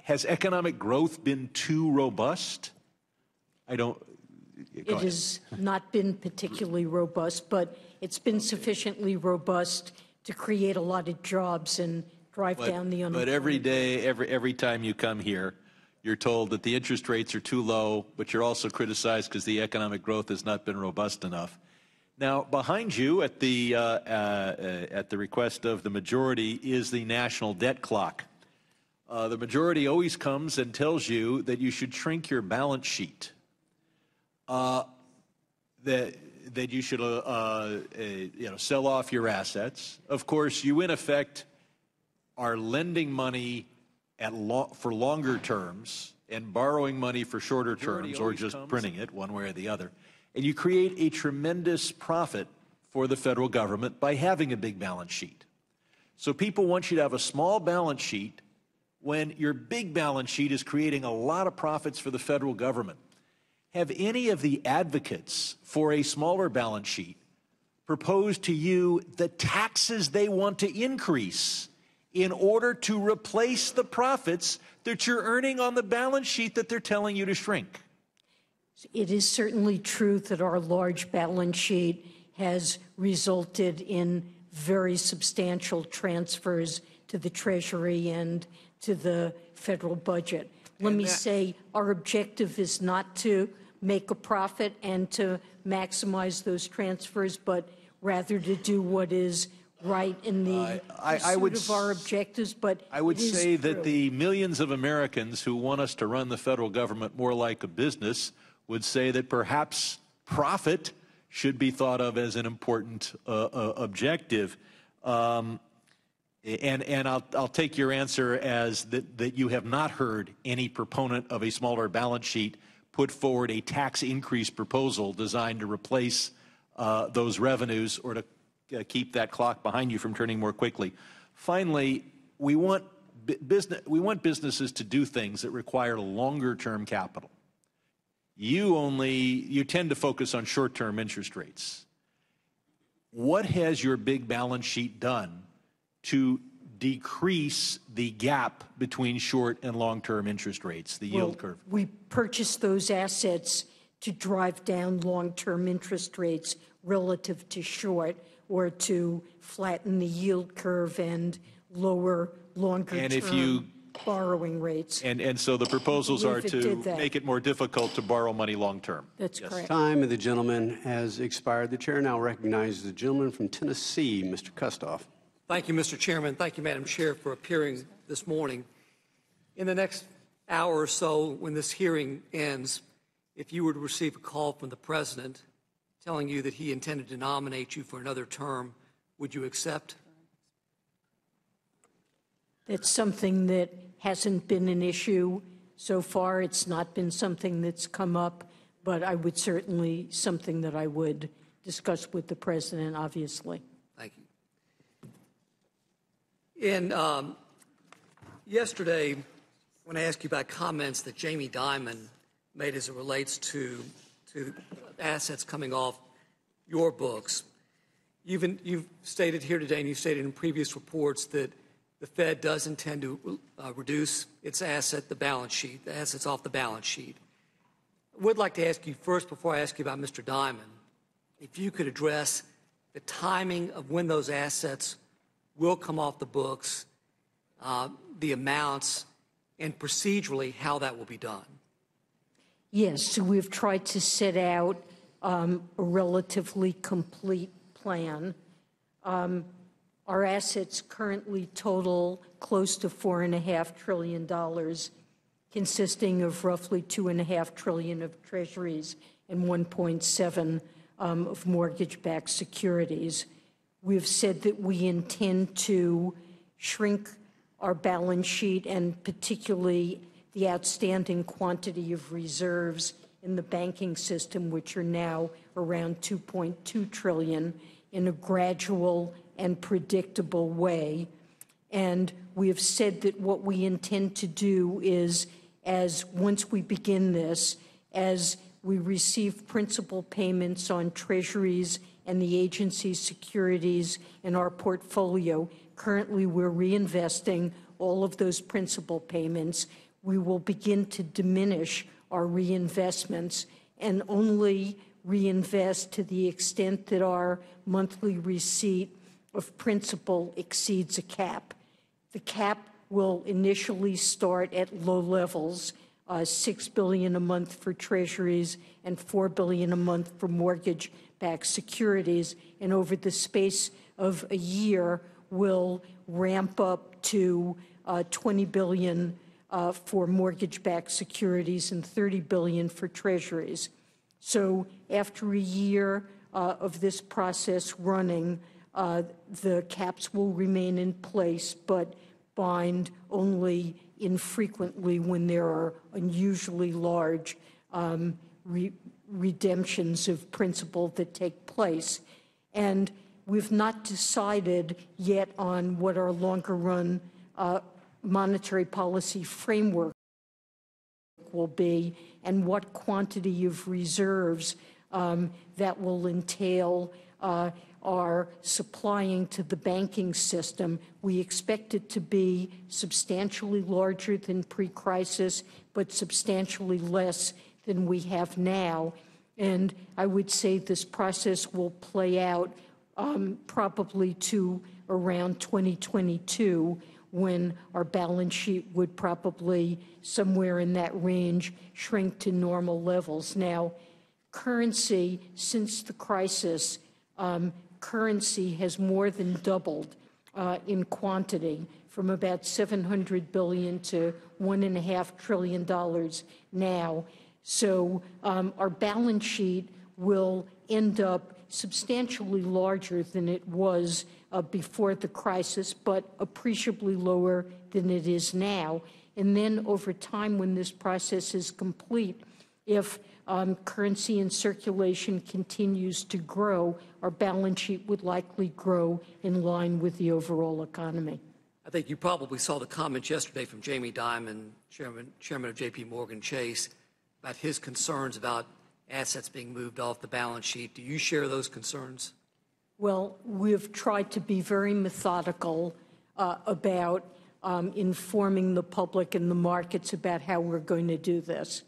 Has economic growth been too robust? It has not been particularly robust, but it's been sufficiently robust to create a lot of jobs and drive down the unemployment. But every day, every time you come here, you're told that the interest rates are too low, but you're also criticized because the economic growth has not been robust enough. Now, behind you, at the request of the majority, is the national debt clock. The majority always comes and tells you that you should shrink your balance sheet, that you should sell off your assets. Of course, you in effect are lending money for longer terms and borrowing money for shorter terms, or just printing it one way or the other. And you create a tremendous profit for the federal government by having a big balance sheet. So people want you to have a small balance sheet when your big balance sheet is creating a lot of profits for the federal government. Have any of the advocates for a smaller balance sheet proposed to you the taxes they want to increase in order to replace the profits that you're earning on the balance sheet that they're telling you to shrink. It is certainly true that our large balance sheet has resulted in very substantial transfers to the Treasury and to the federal budget. Let me say our objective is not to make a profit and to maximize those transfers, but rather to do what is right in the pursuit of our objectives. But I would say that the millions of Americans who want us to run the federal government more like a business would say that perhaps profit should be thought of as an important objective. And I'll take your answer as that you have not heard any proponent of a smaller balance sheet put forward a tax increase proposal designed to replace those revenues or to keep that clock behind you from turning more quickly. Finally, we want businesses to do things that require longer-term capital. You tend to focus on short-term interest rates. What has your big balance sheet done to decrease the gap between short and long-term interest rates, the yield curve? We purchased those assets to drive down long-term interest rates relative to short, or to flatten the yield curve and lower longer-term borrowing rates. And so the proposals are to make it more difficult to borrow money long-term. That's correct. Time of the gentleman has expired. The chair now recognizes the gentleman from Tennessee, Mr. Kustoff. Thank you, Mr. Chairman. Thank you, Madam Chair, for appearing this morning. In the next hour or so, when this hearing ends, if you were to receive a call from the President telling you that he intended to nominate you for another term, would you accept? It's something that hasn't been an issue so far. It's not been something that's come up, but I would certainly, something that I would discuss with the President, obviously. Thank you. And yesterday, when I asked you about comments that Jamie Dimon made as it relates to assets coming off your books, you've stated here today, and you've stated in previous reports, that the Fed does intend to reduce its the balance sheet, the assets off the balance sheet. I would like to ask you first, before I ask you about Mr. Dimon, if you could address the timing of when those assets will come off the books, the amounts, and procedurally how that will be done. Yes, so we've tried to set out a relatively complete plan. Our assets currently total close to $4.5 trillion, consisting of roughly $2.5 trillion of treasuries and 1.7 of mortgage-backed securities. We've said that we intend to shrink our balance sheet, and particularly the outstanding quantity of reserves in the banking system, which are now around $2.2 trillion, in a gradual and predictable way. And we have said that what we intend to do is, once we begin this, as we receive principal payments on treasuries and the agency's securities in our portfolio, currently we're reinvesting all of those principal payments. We will begin to diminish our reinvestments and only reinvest to the extent that our monthly receipt of principal exceeds a cap. The cap will initially start at low levels, $6 billion a month for treasuries and $4 billion a month for mortgage-backed securities, and over the space of a year will ramp up to $20 billion for mortgage-backed securities and $30 billion for treasuries. So after a year of this process running, the caps will remain in place, but bind only infrequently when there are unusually large redemptions of principal that take place. And we've not decided yet on what our longer-run monetary policy framework will be and what quantity of reserves that will entail. are supplying to the banking system. We expect it to be substantially larger than pre-crisis, but substantially less than we have now. And I would say this process will play out probably to around 2022, when our balance sheet would probably somewhere in that range shrink to normal levels. Now, currency, since the crisis, currency has more than doubled in quantity, from about $700 billion to $1.5 trillion now. So our balance sheet will end up substantially larger than it was before the crisis, but appreciably lower than it is now. And then over time, when this process is complete, if currency in circulation continues to grow, our balance sheet would likely grow in line with the overall economy. I think you probably saw the comments yesterday from Jamie Dimon, chairman of J.P. Morgan Chase, about his concerns about assets being moved off the balance sheet. Do you share those concerns? Well, we've tried to be very methodical about informing the public and the markets about how we're going to do this.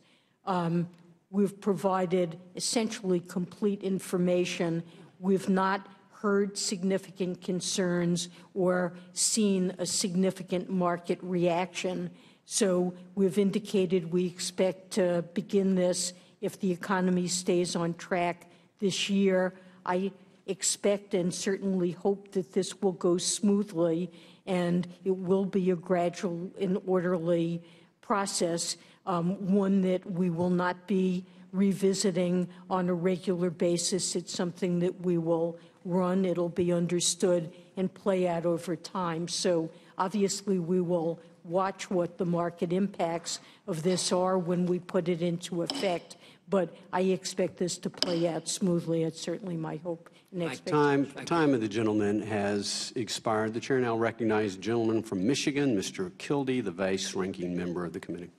We've provided essentially complete information. We've not heard significant concerns or seen a significant market reaction. So we've indicated we expect to begin this if the economy stays on track this year. I expect and certainly hope that this will go smoothly, and it will be a gradual and orderly process, one that we will not be revisiting on a regular basis. It's something that we will run. It'll be understood and play out over time. So obviously we will watch what the market impacts of this are when we put it into effect. But I expect this to play out smoothly. It's certainly my hope and expectation. Time of the gentleman has expired. The chair now recognizes the gentleman from Michigan, Mr. Kildee, the vice-ranking member of the committee.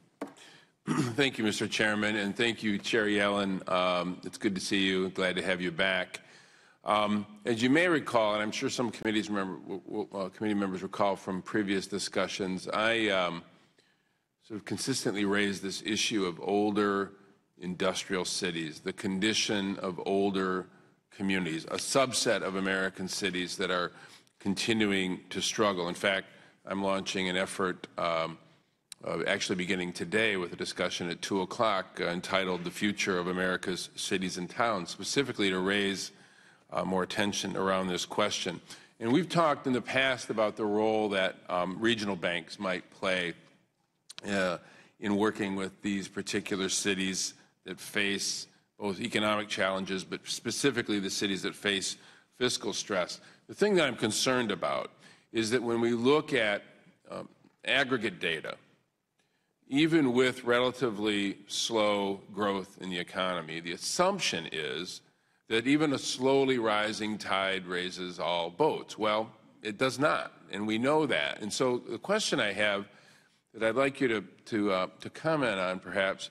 Thank you, Mr. Chairman, and thank you, Chair Yellen. It's good to see you. Glad to have you back. As you may recall, and I'm sure some committee members recall from previous discussions, I sort of consistently raised this issue of older industrial cities, the condition of older communities, a subset of American cities that are continuing to struggle. In fact, I'm launching an effort actually beginning today with a discussion at 2 o'clock entitled The Future of America's Cities and Towns, specifically to raise more attention around this question. And we've talked in the past about the role that regional banks might play in working with these particular cities that face both economic challenges, but specifically the cities that face fiscal stress. The thing that I'm concerned about is that when we look at aggregate data, even with relatively slow growth in the economy, the assumption is that even a slowly rising tide raises all boats. Well, it does not, and we know that. And so the question I have that I'd like you to comment on, perhaps,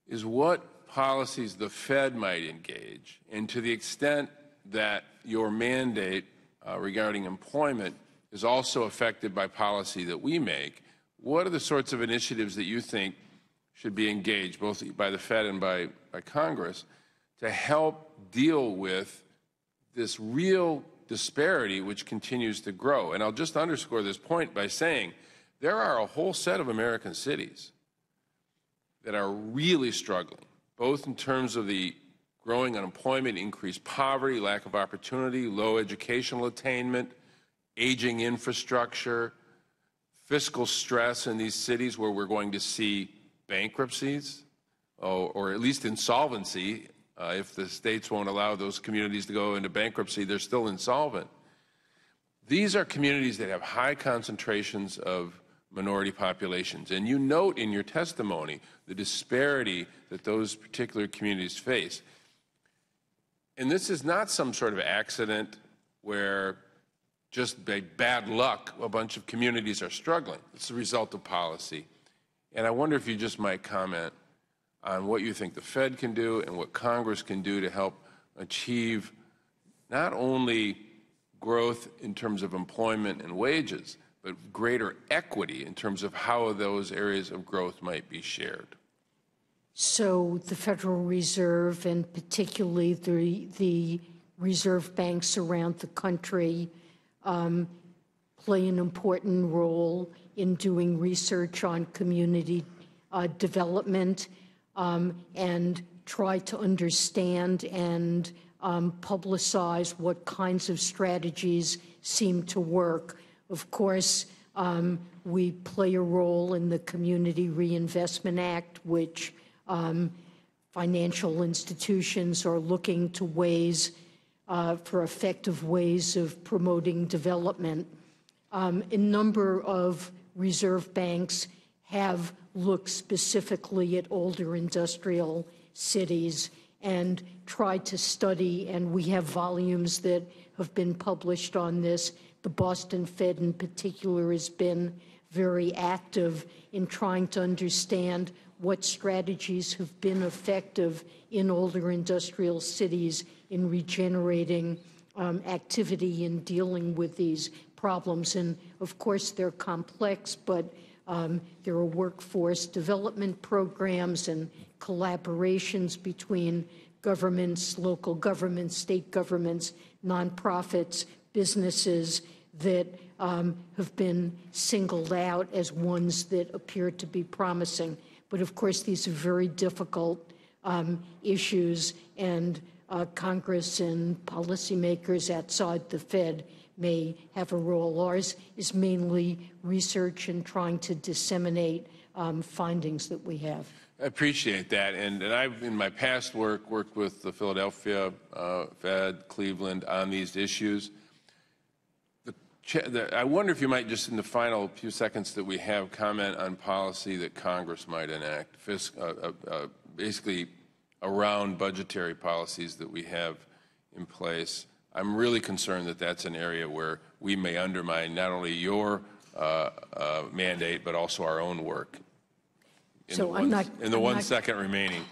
is what policies the Fed might engage, and to the extent that your mandate regarding employment is also affected by policy that we make, what are the sorts of initiatives that you think should be engaged, both by the Fed and by Congress, to help deal with this real disparity which continues to grow? And I'll just underscore this point by saying there are a whole set of American cities that are really struggling, both in terms of the growing unemployment, increased poverty, lack of opportunity, low educational attainment, aging infrastructure, fiscal stress in these cities where we're going to see bankruptcies or at least insolvency. If the states won't allow those communities to go into bankruptcy, they're still insolvent. These are communities that have high concentrations of minority populations. And you note in your testimony the disparity that those particular communities face. And this is not some sort of accident where just by bad luck a bunch of communities are struggling. It's the result of policy. And I wonder if you just might comment on what you think the Fed can do and what Congress can do to help achieve not only growth in terms of employment and wages, but greater equity in terms of how those areas of growth might be shared? So the Federal Reserve, and particularly the reserve banks around the country, play an important role in doing research on community development and try to understand and publicize what kinds of strategies seem to work. Of course, we play a role in the Community Reinvestment Act, which financial institutions are looking to ways for effective ways of promoting development. A number of reserve banks have looked specifically at older industrial cities and tried to study, and we have volumes that have been published on this. The Boston Fed in particular has been very active in trying to understand what strategies have been effective in older industrial cities in regenerating activity in dealing with these problems. And of course, they're complex, but there are workforce development programs and collaborations between governments, local governments, state governments, nonprofits, businesses that have been singled out as ones that appear to be promising. But of course, these are very difficult issues, and Congress and policymakers outside the Fed may have a role. Ours is mainly research and trying to disseminate findings that we have. I appreciate that, and I've, in my past work, worked with the Philadelphia Fed, Cleveland, on these issues. I wonder if you might just, in the final few seconds that we have, comment on policy that Congress might enact, basically around budgetary policies that we have in place. I'm really concerned that that's an area where we may undermine not only your mandate, but also our own work. In the 1 second remaining.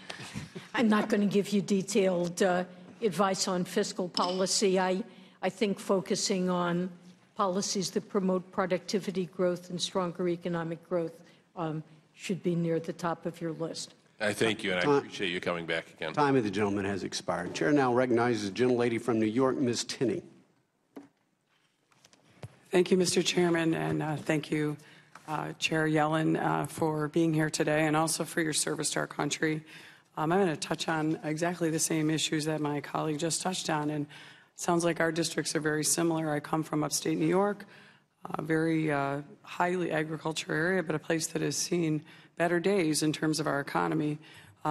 I'm not going to give you detailed advice on fiscal policy. I think focusing on policies that promote productivity growth and stronger economic growth should be near the top of your list. I thank you, and I appreciate you coming back again. Time of the gentleman has expired. Chair now recognizes the gentlelady from New York, Ms. Tinney. Thank you, Mr. Chairman, and thank you, Chair Yellen, for being here today and also for your service to our country. I'm going to touch on exactly the same issues that my colleague just touched on, and it sounds like our districts are very similar. I come from upstate New York, a very highly agricultural area, but a place that has seen better days in terms of our economy.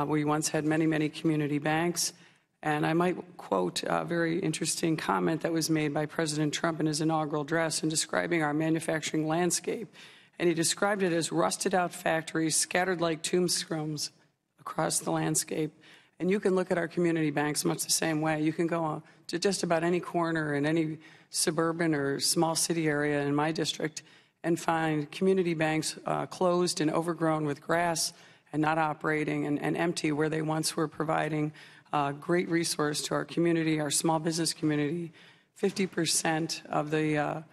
We once had many, many community banks, and I might quote a very interesting comment that was made by President Trump in his inaugural address in describing our manufacturing landscape. And he described it as rusted out factories scattered like tombstones across the landscape. And you can look at our community banks much the same way. You can go to just about any corner in any suburban or small city area in my district and find community banks closed and overgrown with grass and not operating and empty, where they once were providing great resource to our community, our small business community. 50% of the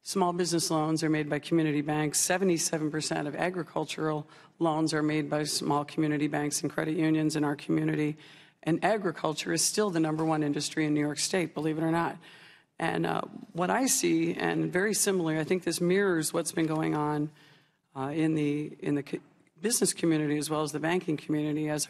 small business loans are made by community banks. 77% of agricultural loans are made by small community banks and credit unions in our community. And agriculture is still the #1 industry in New York State, believe it or not. And what I see, and very similar, I think this mirrors what's been going on in the business community as well as the banking community, as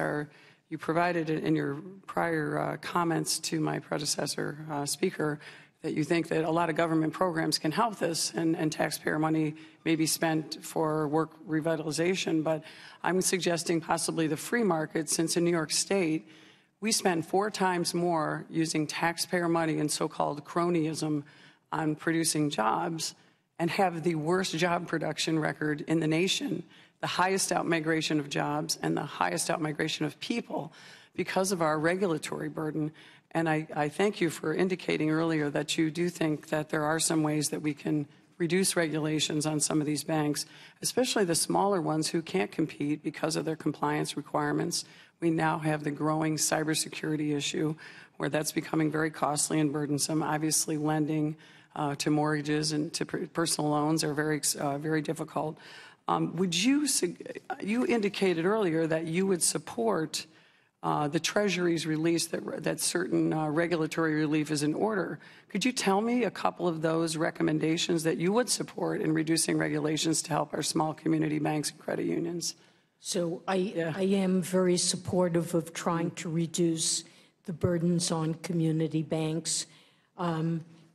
you provided in your prior comments to my predecessor speaker, that you think that a lot of government programs can help this and taxpayer money may be spent for work revitalization. But I'm suggesting possibly the free market, since in New York State, we spend 4 times more using taxpayer money and so-called cronyism on producing jobs and have the worst job production record in the nation, the highest outmigration of jobs and the highest outmigration of people because of our regulatory burden. And I thank you for indicating earlier that you do think that there are some ways that we can reduce regulations on some of these banks, especially the smaller ones who can't compete because of their compliance requirements. We now have the growing cybersecurity issue where that's becoming very costly and burdensome. Obviously, lending to mortgages and to personal loans are very difficult. You indicated earlier that you would support the Treasury's release that certain regulatory relief is in order. Could you tell me a couple of those recommendations that you would support in reducing regulations to help our small community banks and credit unions? So I am very supportive of trying to reduce the burdens on community banks.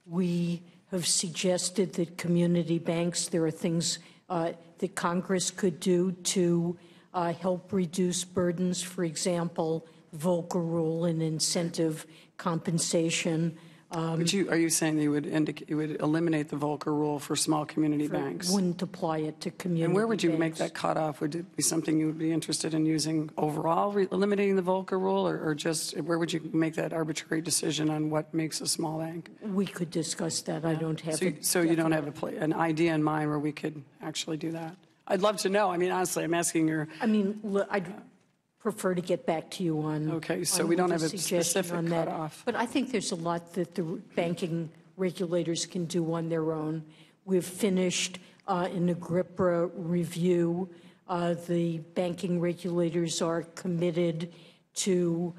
We have suggested that community banks, there are things that Congress could do to help reduce burdens. For example, Volcker rule and incentive compensation. Are you saying you would eliminate the Volcker rule for small community banks? Wouldn't apply it to community And where would you banks. make that cutoff? Would it be something you would be interested in using overall, eliminating the Volcker rule, or just where would you make that arbitrary decision on what makes a small bank? We could discuss that. I don't have it. So you don't have an idea in mind where we could actually do that? I'd love to know. I mean, honestly, I'm asking your... I mean, I'd prefer to get back to you on... Okay, so on we don't a have a suggestion specific on that. cutoff. But I think there's a lot that the banking regulators can do on their own. We've finished an Agrippa review. The banking regulators are committed to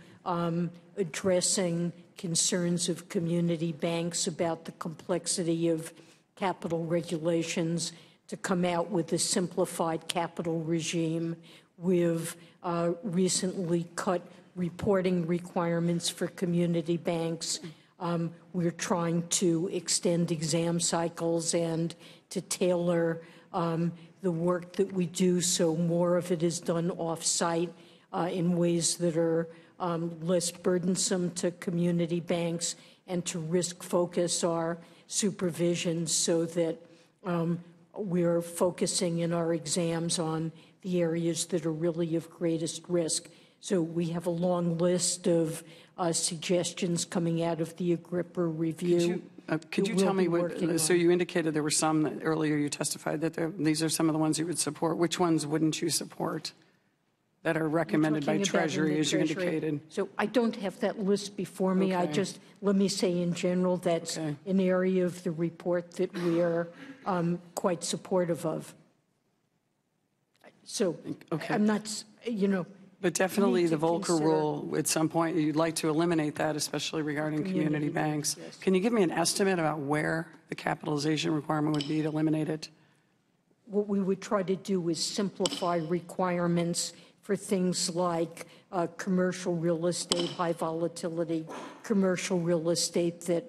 addressing concerns of community banks about the complexity of capital regulations, to come out with a simplified capital regime. We've recently cut reporting requirements for community banks. We're trying to extend exam cycles and to tailor the work that we do so more of it is done off-site in ways that are less burdensome to community banks, and to risk focus our supervision so that we're focusing in our exams on the areas that are really of greatest risk. So we have a long list of suggestions coming out of the Agrippa review. Could you tell me what, so you indicated there were some that earlier you testified that these are some of the ones you would support. Which ones wouldn't you support that are recommended by Treasury, as you indicated? So I don't have that list before me. Okay. Let me say in general, that's an area of the report that we are quite supportive of. So I'm not, But definitely the Volcker rule, at some point, you'd like to eliminate that, especially regarding community banks. Yes. Can you give me an estimate about where the capitalization requirement would be to eliminate it? What we would try to do is simplify requirements for things like commercial real estate, high volatility, commercial real estate that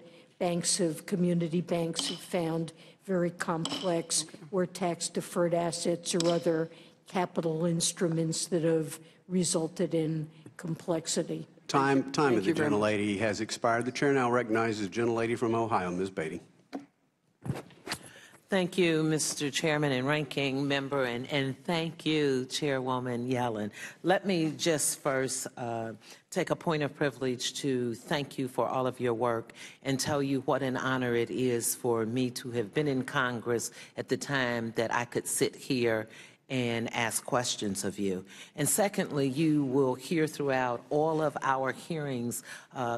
community banks have found very complex, or tax-deferred assets or other capital instruments that have resulted in complexity. Time of the gentlelady has expired. The chair now recognizes the gentlelady from Ohio, Ms. Beatty. Thank you, Mr. Chairman and Ranking Member, and thank you, Chairwoman Yellen. Let me just first take a point of privilege to thank you for all of your work and tell you what an honor it is for me to have been in Congress at the time that I could sit here and ask questions of you. And secondly, you will hear throughout all of our hearings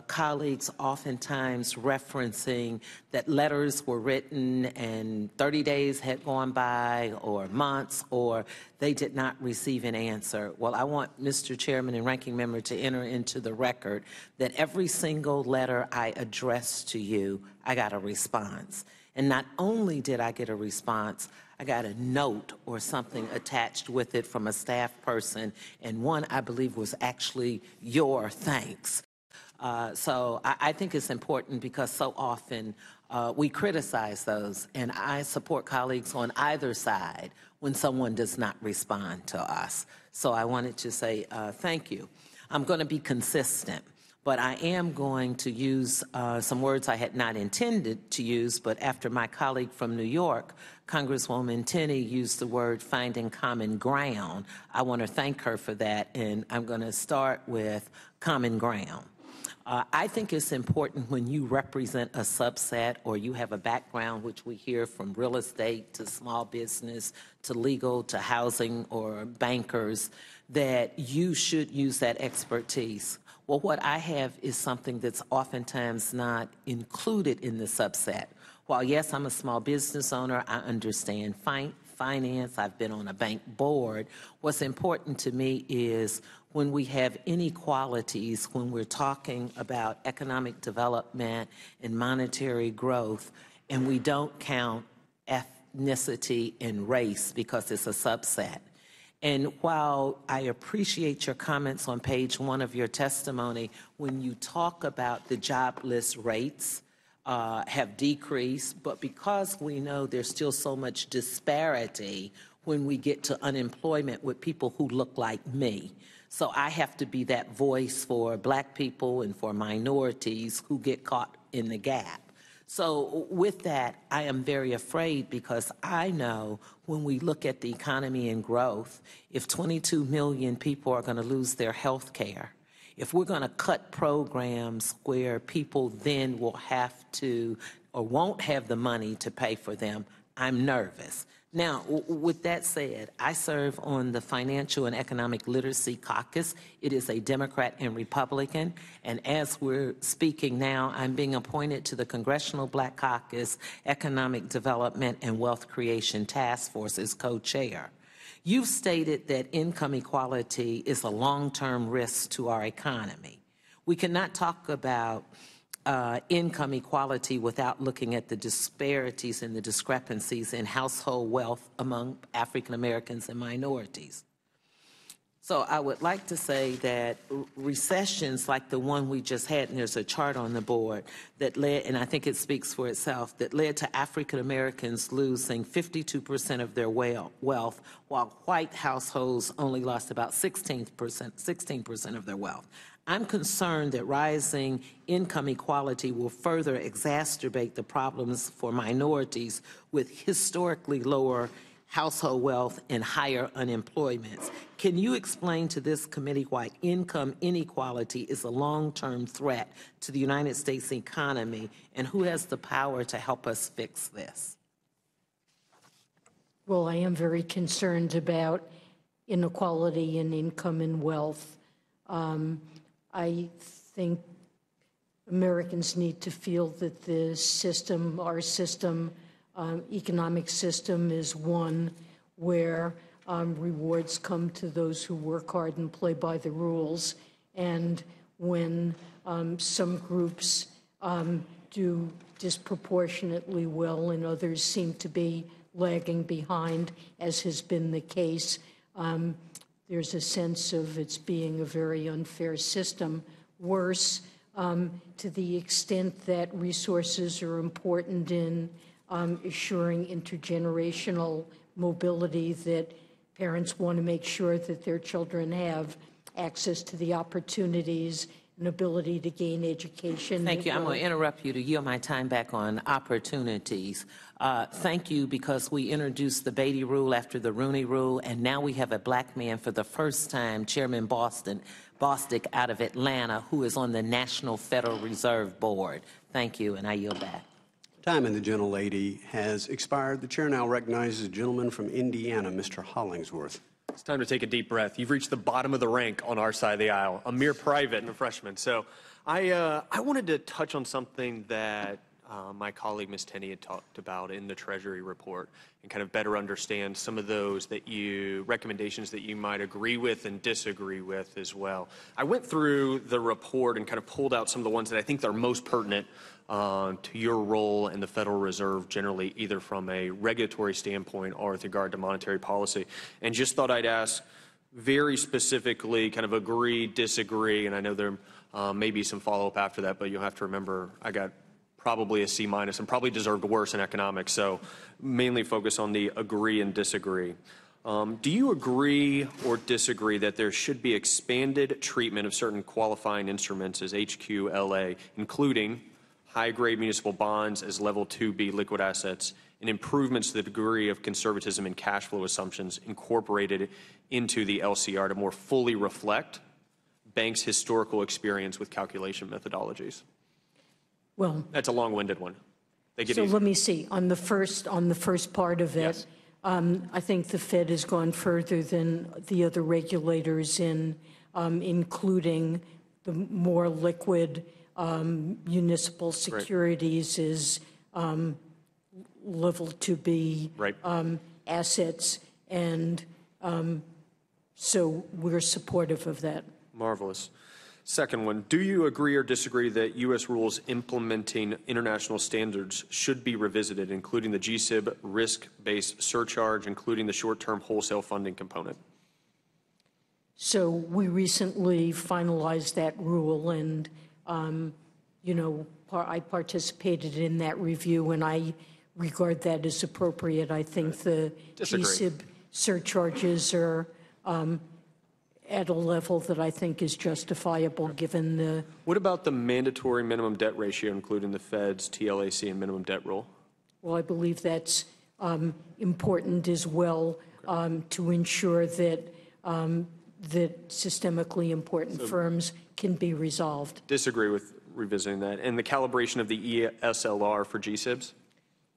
colleagues oftentimes referencing that letters were written and 30 days had gone by, or months, or they did not receive an answer. Well, I want Mr. Chairman and Ranking Member to enter into the record that every single letter I addressed to you, I got a response. And not only did I get a response, I got a note or something attached with it from a staff person, and one, I believe, was actually your thanks. So I think it's important because so often we criticize those, and I support colleagues on either side when someone does not respond to us. So I wanted to say thank you. I'm going to be consistent, but I am going to use some words I had not intended to use, but after my colleague from New York, Congresswoman Tenney, used the word finding common ground, I want to thank her for that, and I'm going to start with common ground. I think it's important when you represent a subset or you have a background, which we hear from real estate to small business to legal to housing or bankers, that you should use that expertise. Well, what I have is something that's oftentimes not included in the subset. While, yes, I'm a small business owner, I understand finance, I've been on a bank board. What's important to me is when we have inequalities, when we're talking about economic development and monetary growth, and we don't count ethnicity and race because it's a subset. And while I appreciate your comments on page 1 of your testimony, when you talk about the jobless rates have decreased, but because we know there's still so much disparity when we get to unemployment with people who look like me. So I have to be that voice for Black people and for minorities who get caught in the gap. So with that, I am very afraid because I know when we look at the economy and growth, if 22 million people are going to lose their health care, if we're going to cut programs where people then will have to or won't have the money to pay for them, I'm nervous. Now, with that said, I serve on the Financial and Economic Literacy Caucus. It is a Democrat and Republican, and as we're speaking now, I'm being appointed to the Congressional Black Caucus Economic Development and Wealth Creation Task Force as co-chair. You've stated that income equality is a long-term risk to our economy. We cannot talk about income equality without looking at the disparities and the discrepancies in household wealth among African Americans and minorities. So I would like to say that recessions like the one we just had, and there's a chart on the board that led, and I think it speaks for itself, that led to African Americans losing 52% of their wealth, while white households only lost about 16% of their wealth. I'm concerned that rising income equality will further exacerbate the problems for minorities with historically lower household wealth and higher unemployment. Can you explain to this committee why income inequality is a long-term threat to the United States economy, and who has the power to help us fix this? Well, I am very concerned about inequality in income and wealth. I think Americans need to feel that the system, our system, economic system, is one where rewards come to those who work hard and play by the rules. And when some groups do disproportionately well and others seem to be lagging behind, as has been the case, there's a sense of it's being a very unfair system. Worse, to the extent that resources are important in assuring intergenerational mobility, that parents want to make sure that their children have access to the opportunities and ability to gain education. Thank you. I'm going to interrupt you to yield my time back on opportunities. Thank you, because we introduced the Beatty Rule after the Rooney Rule, and now we have a Black man for the first time, Chairman Bostic out of Atlanta, who is on the National Federal Reserve Board. Thank you, and I yield back. Time and the gentlelady has expired. The chair now recognizes a gentleman from Indiana, Mr. Hollingsworth. It's time to take a deep breath. You've reached the bottom of the rank on our side of the aisle, a mere private and a freshman. So I wanted to touch on something that my colleague Ms. Tenney had talked about in the Treasury report, and kind of better understand some of those recommendations that you might agree with and disagree with as well. I went through the report and kind of pulled out some of the ones that I think are most pertinent to your role in the Federal Reserve generally, either from a regulatory standpoint or with regard to monetary policy. And just thought I'd ask very specifically, kind of agree, disagree, and I know there may be some follow-up after that, but you'll have to remember I got probably a C- and probably deserved worse in economics, so mainly focus on the agree and disagree. Do you agree or disagree that there should be expanded treatment of certain qualifying instruments as HQLA, including high-grade municipal bonds as Level 2B liquid assets, and improvements to the degree of conservatism in cash flow assumptions incorporated into the LCR to more fully reflect banks' historical experience with calculation methodologies? Well, That's a long-winded one. They get so easy. let me see. On the first part of it, Yes. I think the Fed has gone further than the other regulators in including the more liquid municipal securities is level to be Right. assets, and so we're supportive of that. Marvelous. Second one, do you agree or disagree that U.S. rules implementing international standards should be revisited, including the GSIB risk-based surcharge, including the short-term wholesale funding component? So we recently finalized that rule, and I participated in that review, and I regard that as appropriate. I think the Disagree. GSIB surcharges are at a level that I think is justifiable given the. What about the mandatory minimum debt ratio, including the Fed's TLAC and minimum debt rule? Well, I believe that's important as well to ensure that that systemically important firms can be resolved. Disagree with revisiting that. And the calibration of the ESLR for GSIBs?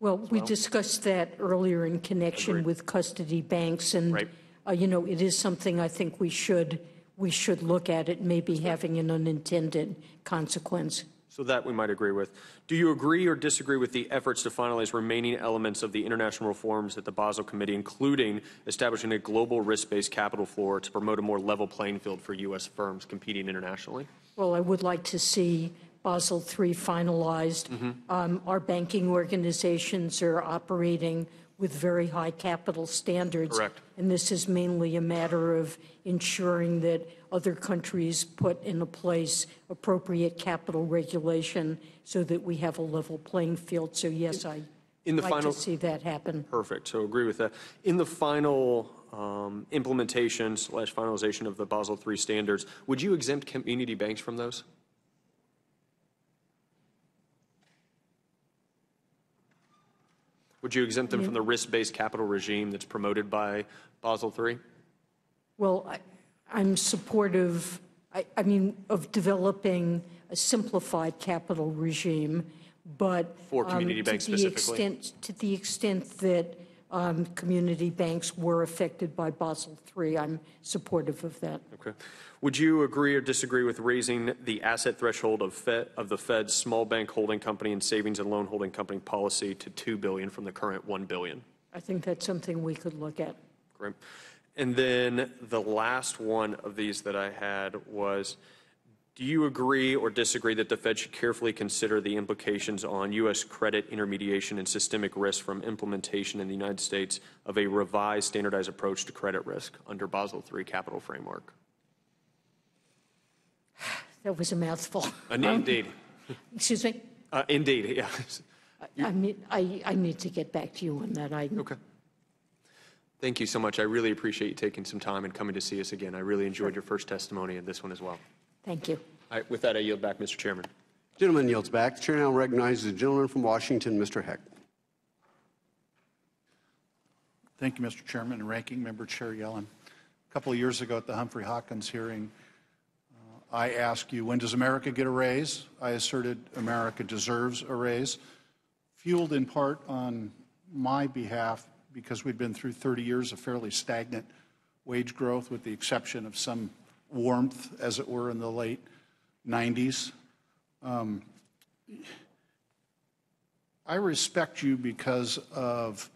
Well, we discussed that earlier in connection with custody banks, and it is something I think we should look at. It maybe having an unintended consequence. So that we might agree with. Do you agree or disagree with the efforts to finalize remaining elements of the international reforms at the Basel Committee, including establishing a global risk-based capital floor to promote a more level playing field for U.S. firms competing internationally? Well, I would like to see Basel III finalized. Our banking organizations are operating with very high capital standards. Correct. And this is mainly a matter of ensuring that other countries put into place appropriate capital regulation so that we have a level playing field. So yes, I'd like to see that happen. Perfect. So agree with that. In the final implementation/finalization of the Basel III standards, would you exempt community banks from those? Would you exempt them from the risk-based capital regime that's promoted by Basel III? Well, I'm supportive, of developing a simplified capital regime, but for community banks specifically? To the extent that community banks were affected by Basel III, I'm supportive of that. Okay. Would you agree or disagree with raising the asset threshold of the Fed's small bank holding company and savings and loan holding company policy to $2 billion from the current $1 billion? I think that's something we could look at. Great. And then the last one of these that I had was, do you agree or disagree that the Fed should carefully consider the implications on U.S. credit intermediation and systemic risk from implementation in the United States of a revised standardized approach to credit risk under Basel III capital framework? That was a mouthful. Indeed. Excuse me? Indeed, yeah. I need to get back to you on that. Okay. Thank you so much. I really appreciate you taking some time and coming to see us again. I really enjoyed your first testimony and this one as well. Thank you. All right, with that, I yield back, Mr. Chairman. Gentleman yields back. The chair now recognizes the gentleman from Washington, Mr. Heck. Thank you, Mr. Chairman and Ranking Member Chair Yellen. A couple of years ago at the Humphrey Hawkins hearing, I asked you, when does America get a raise? I asserted America deserves a raise, fueled in part on my behalf because we've been through 30 years of fairly stagnant wage growth with the exception of some warmth, as it were, in the late 90s. I respect you because of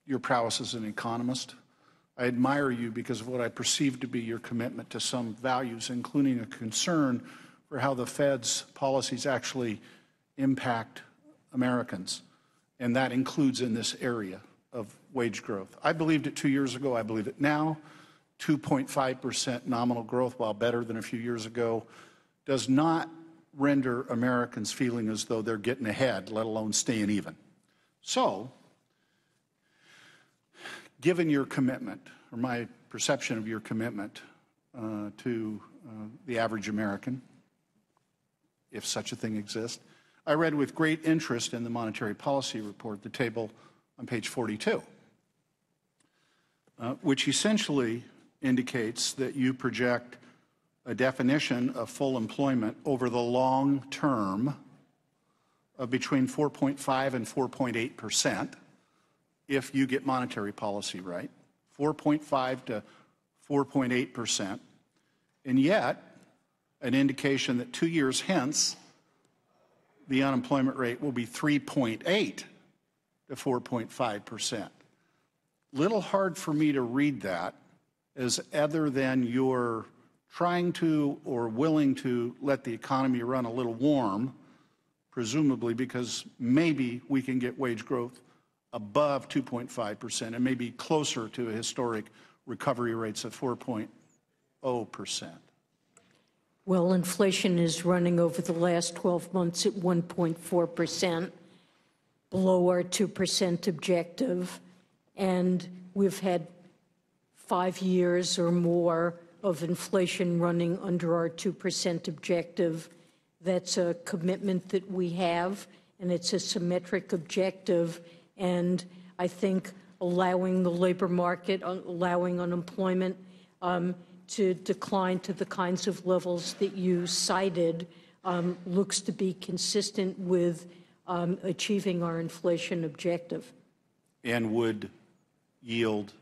your prowess as an economist. I admire you because of what I perceive to be your commitment to some values, including a concern for how the Fed's policies actually impact Americans, and that includes in this area of wage growth. I believed it 2 years ago. I believe it now. 2.5% nominal growth, while better than a few years ago, does not render Americans feeling as though they're getting ahead, let alone staying even. So, given your commitment, or my perception of your commitment to the average American, if such a thing exists, I read with great interest in the Monetary Policy Report, the table on page 42, which essentially indicates that you project a definition of full employment over the long term of between 4.5 and 4.8% if you get monetary policy right, 4.5 to 4.8%, and yet an indication that 2 years hence the unemployment rate will be 3.8 to 4.5%. Little hard for me to read that as other than you're trying to or willing to let the economy run a little warm, presumably because maybe we can get wage growth above 2.5% and maybe closer to historic recovery rates of 4.0%. Well, inflation is running over the last 12 months at 1.4%, below our 2% objective, and we've had 5 years or more of inflation running under our 2% objective. That's a commitment that we have, and it's a symmetric objective. And I think allowing the labor market, allowing unemployment to decline to the kinds of levels that you cited looks to be consistent with achieving our inflation objective. And would yield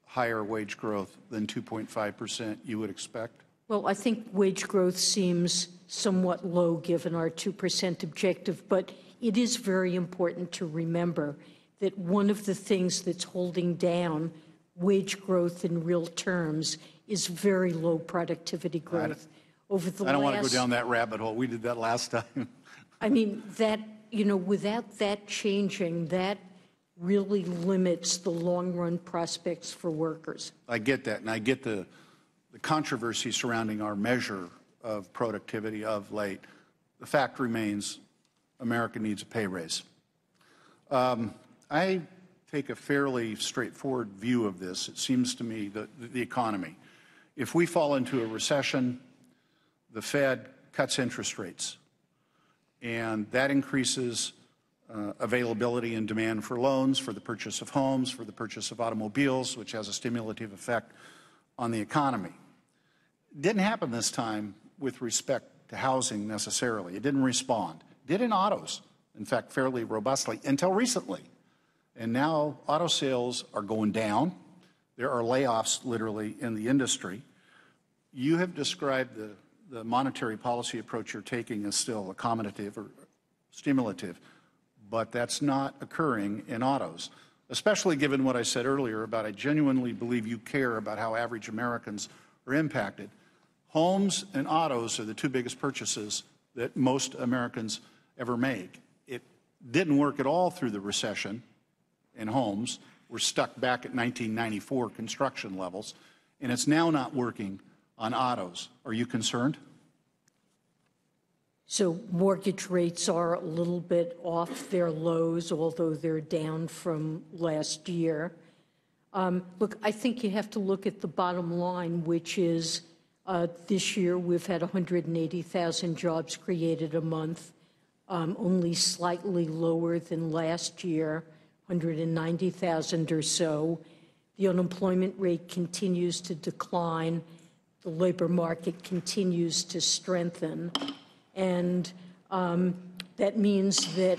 higher wage growth than 2.5% you would expect? Well, I think wage growth seems somewhat low given our 2% objective, but it is very important to remember that one of the things that's holding down wage growth in real terms is very low productivity growth. Over the I don't want to go down that rabbit hole. We did that last time. I mean, that, you know, without that changing, that really limits the long-run prospects for workers. I get that, and I get the controversy surrounding our measure of productivity of late. The fact remains, America needs a pay raise. I take a fairly straightforward view of this. It seems to me that the economy, if we fall into a recession, the Fed cuts interest rates, and that increases availability and demand for loans, for the purchase of homes, for the purchase of automobiles, which has a stimulative effect on the economy. It didn't happen this time with respect to housing necessarily. It didn't respond. It did in autos, in fact, fairly robustly until recently. And now auto sales are going down. There are layoffs literally in the industry. You have described the monetary policy approach you're taking as still accommodative or stimulative, but that's not occurring in autos, especially given what I said earlier about I genuinely believe you care about how average Americans are impacted. Homes and autos are the two biggest purchases that most Americans ever make. It didn't work at all through the recession in homes. We're stuck back at 1994 construction levels, and it's now not working on autos. Are you concerned? So mortgage rates are a little bit off their lows, although they're down from last year. Look, I think you have to look at the bottom line, which is this year we've had 180,000 jobs created a month, only slightly lower than last year, 190,000 or so. The unemployment rate continues to decline. The labor market continues to strengthen. And that means that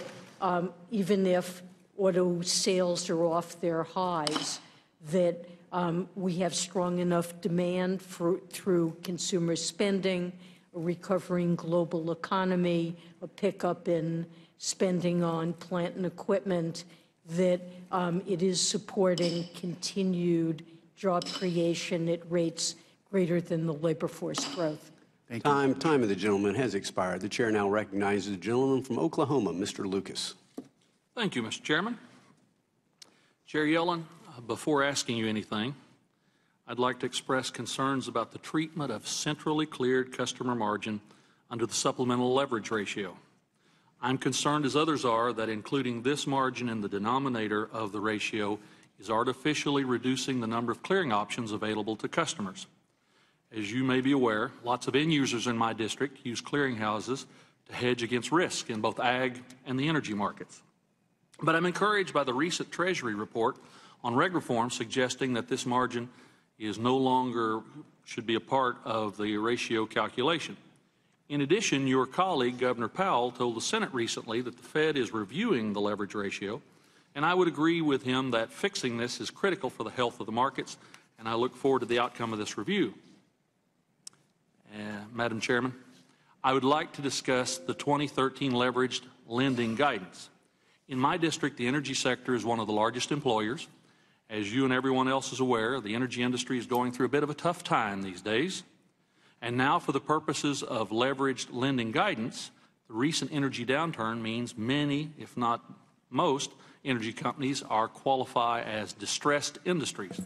even if auto sales are off their highs, that we have strong enough demand through consumer spending, a recovering global economy, a pickup in spending on plant and equipment, that it is supporting continued job creation at rates greater than the labor force growth. Time of the gentleman has expired. The chair now recognizes the gentleman from Oklahoma, Mr. Lucas. Thank you, Mr. Chairman. Chair Yellen, before asking you anything, I'd like to express concerns about the treatment of centrally cleared customer margin under the supplemental leverage ratio. I'm concerned, as others are, that including this margin in the denominator of the ratio is artificially reducing the number of clearing options available to customers. As you may be aware, lots of end users in my district use clearinghouses to hedge against risk in both ag and the energy markets. But I'm encouraged by the recent Treasury report on reg reform suggesting that this margin is no longer should be a part of the ratio calculation. In addition, your colleague, Governor Powell, told the Senate recently that the Fed is reviewing the leverage ratio, and I would agree with him that fixing this is critical for the health of the markets, and I look forward to the outcome of this review. Madam Chairman, I would like to discuss the 2013 leveraged lending guidance. In my district, the energy sector is one of the largest employers. As you and everyone else is aware, the energy industry is going through a bit of a tough time these days. And now, for the purposes of leveraged lending guidance, the recent energy downturn means many, if not most, energy companies qualify as distressed industries,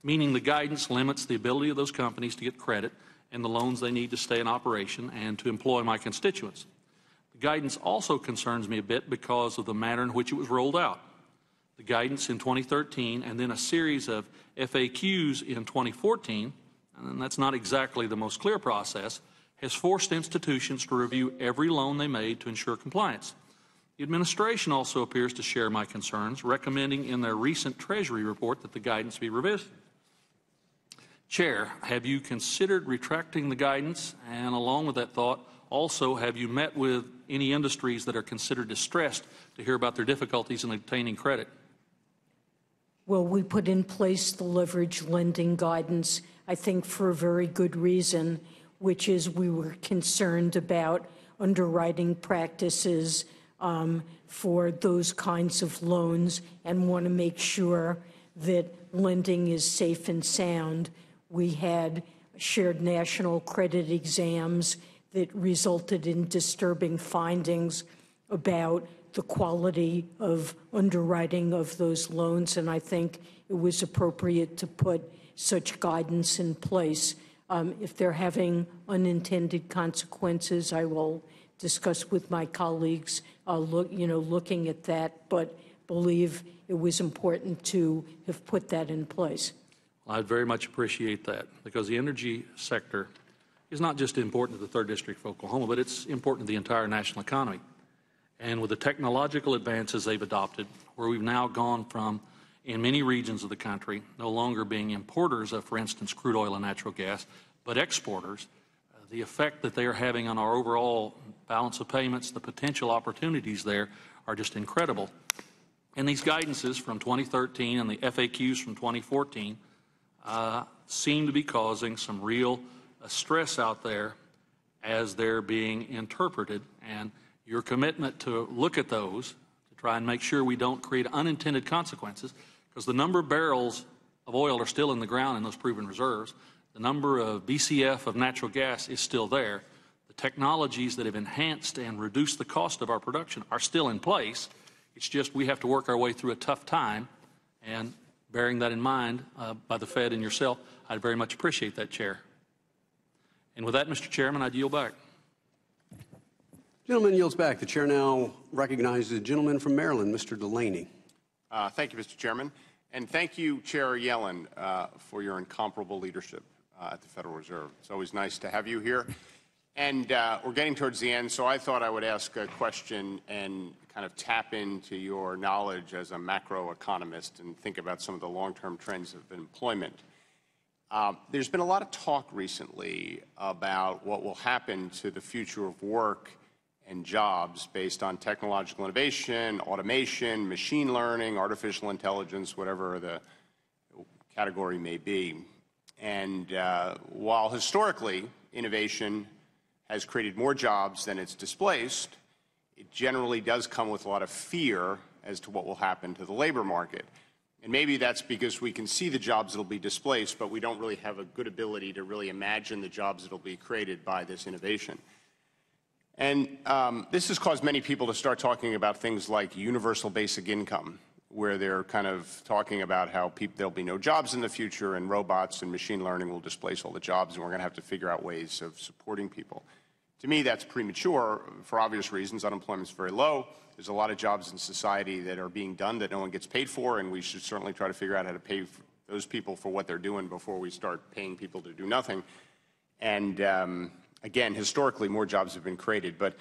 meaning the guidance limits the ability of those companies to get credit and the loans they need to stay in operation and to employ my constituents. The guidance also concerns me a bit because of the manner in which it was rolled out. The guidance in 2013 and then a series of FAQs in 2014, and that's not exactly the most clear process, has forced institutions to review every loan they made to ensure compliance. The administration also appears to share my concerns, recommending in their recent Treasury report that the guidance be revisited. Chair, have you considered retracting the guidance? And along with that thought, also, have you met with any industries that are considered distressed to hear about their difficulties in obtaining credit? Well, we put in place the leverage lending guidance, I think, for a very good reason, which is we were concerned about underwriting practices for those kinds of loans and want to make sure that lending is safe and sound. We had shared national credit exams that resulted in disturbing findings about the quality of underwriting of those loans, and I think it was appropriate to put such guidance in place. If they're having unintended consequences, I will discuss with my colleagues looking at that, but believe it was important to have put that in place. Well, I'd very much appreciate that, because the energy sector is not just important to the 3rd District of Oklahoma, but it's important to the entire national economy. And with the technological advances they've adopted, where we've now gone from, in many regions of the country, no longer being importers of, for instance, crude oil and natural gas, but exporters, the effect that they are having on our overall balance of payments, the potential opportunities there are just incredible. And these guidances from 2013 and the FAQs from 2014 seem to be causing some real stress out there as they're being interpreted. And your commitment to look at those, to try and make sure we don't create unintended consequences, because the number of barrels of oil are still in the ground in those proven reserves. The number of BCF of natural gas is still there. The technologies that have enhanced and reduced the cost of our production are still in place. It's just we have to work our way through a tough time, and bearing that in mind by the Fed and yourself, I'd very much appreciate that, Chair. And with that, Mr. Chairman, I'd yield back. Gentleman yields back. The chair now recognizes the gentleman from Maryland, Mr. Delaney. Thank you, Mr. Chairman. And thank you, Chair Yellen, for your incomparable leadership at the Federal Reserve. It's always nice to have you here. And we're getting towards the end, so I thought I would ask a question and kind of tap into your knowledge as a macroeconomist and think about some of the long-term trends of employment. There's been a lot of talk recently about what will happen to the future of work and jobs based on technological innovation, automation, machine learning, artificial intelligence, whatever the category may be. And while historically innovation has created more jobs than it's displaced, it generally does come with a lot of fear as to what will happen to the labor market. And maybe that's because we can see the jobs that will be displaced, but we don't really have a good ability to really imagine the jobs that will be created by this innovation. And this has caused many people to start talking about things like universal basic income, where they're kind of talking about how there'll be no jobs in the future and robots and machine learning will displace all the jobs and we're going to have to figure out ways of supporting people. To me, that's premature for obvious reasons. Unemployment's very low. There's a lot of jobs in society that are being done that no one gets paid for, and we should certainly try to figure out how to pay those people for what they're doing before we start paying people to do nothing. And again, historically, more jobs have been created. But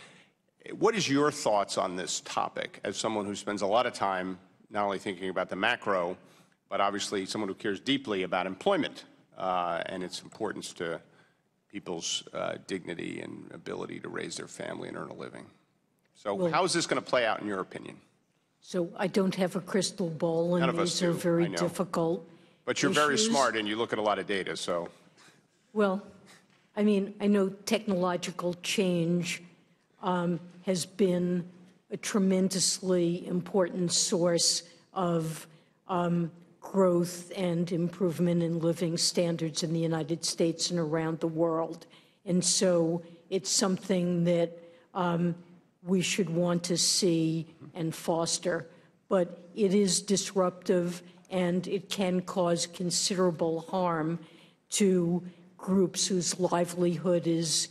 what is your thoughts on this topic as someone who spends a lot of time not only thinking about the macro, but obviously someone who cares deeply about employment and its importance to people's dignity and ability to raise their family and earn a living. So Well, how is this going to play out in your opinion? So I don't have a crystal ball, and None of us these are do, very I know. difficult But you're very issues. smart and you look at a lot of data, so. Well, I mean, I know technological change has been a tremendously important source of growth and improvement in living standards in the United States and around the world. And so it's something that we should want to see and foster. But it is disruptive, and it can cause considerable harm to groups whose livelihood is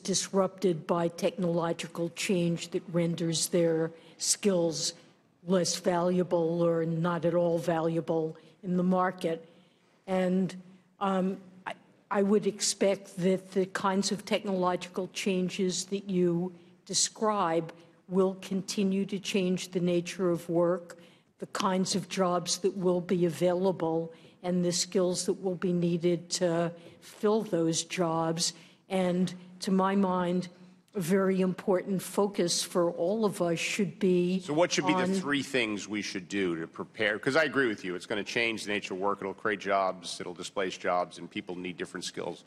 disrupted by technological change that renders their skills less valuable or not at all valuable in the market. And I would expect that the kinds of technological changes that you describe will continue to change the nature of work, the kinds of jobs that will be available, and the skills that will be needed to fill those jobs. And to my mind, a very important focus for all of us should be. So what should be the three things we should do to prepare? Because I agree with you, it's going to change the nature of work, it'll create jobs, it'll displace jobs, and people need different skills.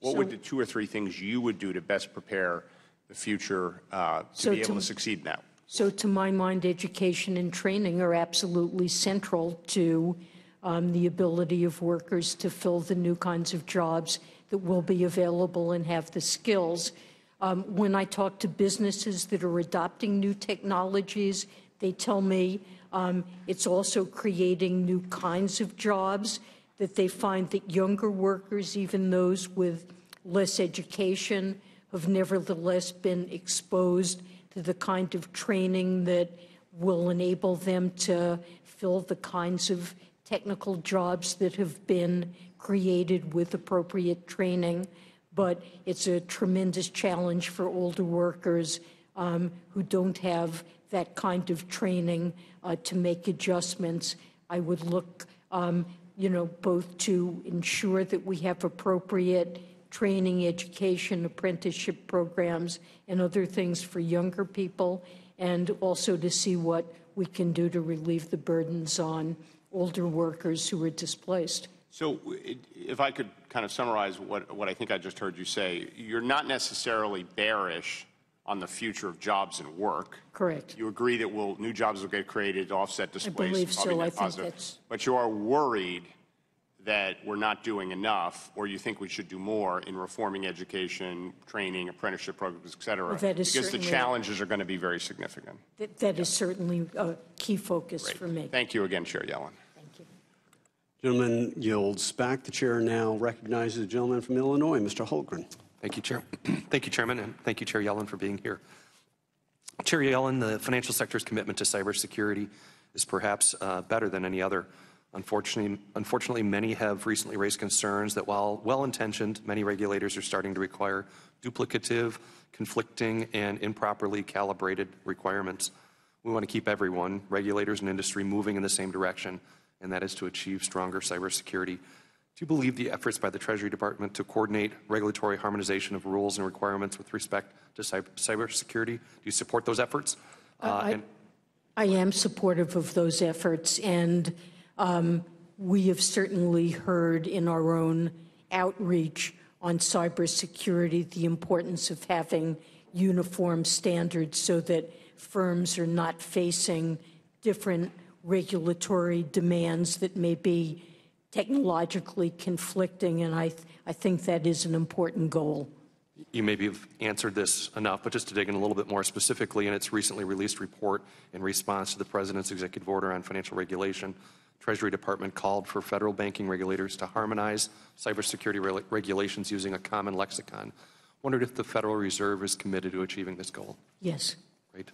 What would the 2 or 3 things you would do to best prepare the future to be able to succeed now? So to my mind, education and training are absolutely central to the ability of workers to fill the new kinds of jobs that will be available and have the skills. When I talk to businesses that are adopting new technologies, they tell me it's also creating new kinds of jobs, that they find that younger workers, even those with less education, have nevertheless been exposed to the kind of training that will enable them to fill the kinds of technical jobs that have been created with appropriate training. But it's a tremendous challenge for older workers who don't have that kind of training to make adjustments. I would look, both to ensure that we have appropriate training, education, apprenticeship programs, and other things for younger people, and also to see what we can do to relieve the burdens on older workers who are displaced. So if I could kind of summarize what I think I just heard you say, you're not necessarily bearish on the future of jobs and work. Correct. You agree that new jobs will get created to offset displacement. I believe so. I think that's. But you are worried that we're not doing enough, or you think we should do more in reforming education, training, apprenticeship programs, et cetera, Well, that is because the certainly- challenges are going to be very significant. That is certainly a key focus for me. Thank you again, Chair Yellen. Gentleman yields back. The chair now recognizes the gentleman from Illinois, Mr. Holmgren. Thank you, Chair. Thank you, Chairman, and thank you, Chair Yellen, for being here. Chair Yellen, the financial sector's commitment to cybersecurity is perhaps better than any other. Unfortunately, many have recently raised concerns that while well-intentioned, many regulators are starting to require duplicative, conflicting, and improperly calibrated requirements. We want to keep everyone, regulators and industry, moving in the same direction, and that is to achieve stronger cybersecurity. Do you believe the efforts by the Treasury Department to coordinate regulatory harmonization of rules and requirements with respect to cybersecurity? Do you support those efforts? I am supportive of those efforts, and we have certainly heard in our own outreach on cybersecurity the importance of having uniform standards so that firms are not facing different regulatory demands that may be technologically conflicting, and I think that is an important goal. You maybe have answered this enough, but just to dig in a little bit more specifically, in its recently released report in response to the President's executive order on financial regulation, Treasury Department called for federal banking regulators to harmonize cybersecurity regulations using a common lexicon. Wondered if the Federal Reserve is committed to achieving this goal. Yes. Great.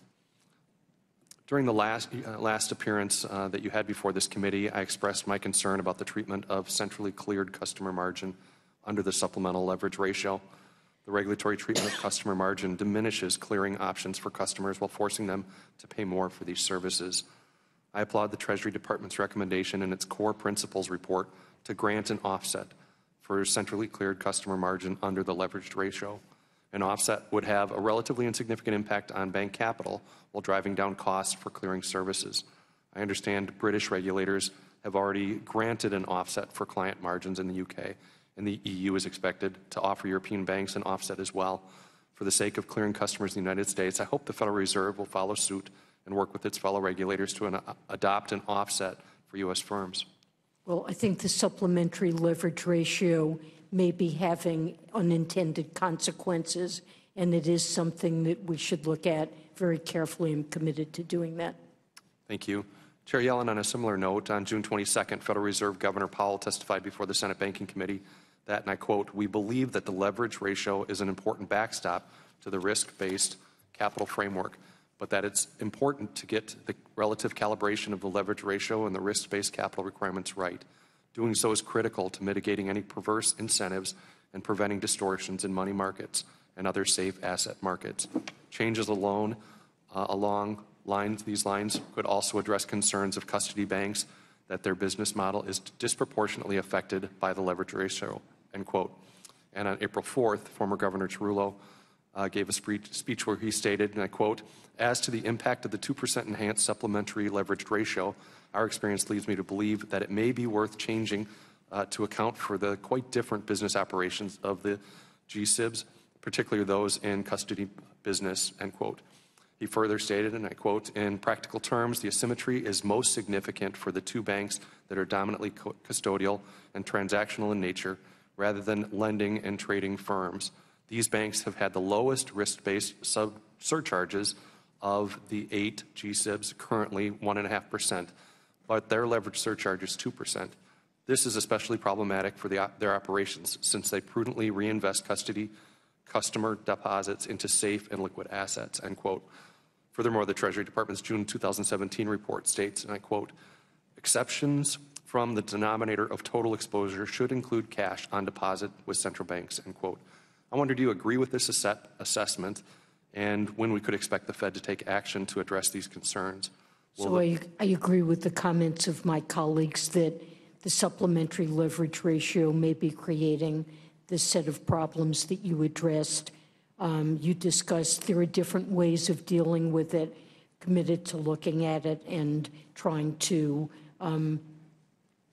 During the last appearance that you had before this committee, I expressed my concern about the treatment of centrally cleared customer margin under the supplemental leverage ratio. The regulatory treatment of customer margin diminishes clearing options for customers while forcing them to pay more for these services. I applaud the Treasury Department's recommendation in its core principles report to grant an offset for centrally cleared customer margin under the leveraged ratio. An offset would have a relatively insignificant impact on bank capital while driving down costs for clearing services. I understand British regulators have already granted an offset for client margins in the UK, and the EU is expected to offer European banks an offset as well. For the sake of clearing customers in the United States, I hope the Federal Reserve will follow suit and work with its fellow regulators to adopt an offset for U.S. firms. Well, I think the supplementary leverage ratio may be having unintended consequences, and it is something that we should look at very carefully. I'm committed to doing that. Thank you. Chair Yellen, on a similar note, on June 22nd, Federal Reserve Governor Powell testified before the Senate Banking Committee that, and I quote, "We believe that the leverage ratio is an important backstop to the risk-based capital framework, but that it's important to get the relative calibration of the leverage ratio and the risk-based capital requirements right. Doing so is critical to mitigating any perverse incentives and preventing distortions in money markets and other safe asset markets. Changes along these lines could also address concerns of custody banks that their business model is disproportionately affected by the leverage ratio," end quote. And on April 4th, former Governor Tarullo gave a speech where he stated, and I quote, "As to the impact of the 2% enhanced supplementary leveraged ratio, our experience leads me to believe that it may be worth changing to account for the quite different business operations of the GSIBs, particularly those in custody business," end quote. He further stated, and I quote, "In practical terms, the asymmetry is most significant for the two banks that are dominantly custodial and transactional in nature, rather than lending and trading firms. These banks have had the lowest risk-based surcharges of the 8 GSIBs, currently 1.5%, but their leverage surcharge is 2%. This is especially problematic for their operations, since they prudently reinvest customer deposits into safe and liquid assets," end quote. Furthermore, the Treasury Department's June 2017 report states, and I quote, "Exceptions from the denominator of total exposure should include cash on deposit with central banks," end quote. I wonder, do you agree with this assessment, and when we could expect the Fed to take action to address these concerns? So I agree with the comments of my colleagues that the supplementary leverage ratio may be creating the set of problems that you addressed. You discussed there are different ways of dealing with it, committed to looking at it and trying to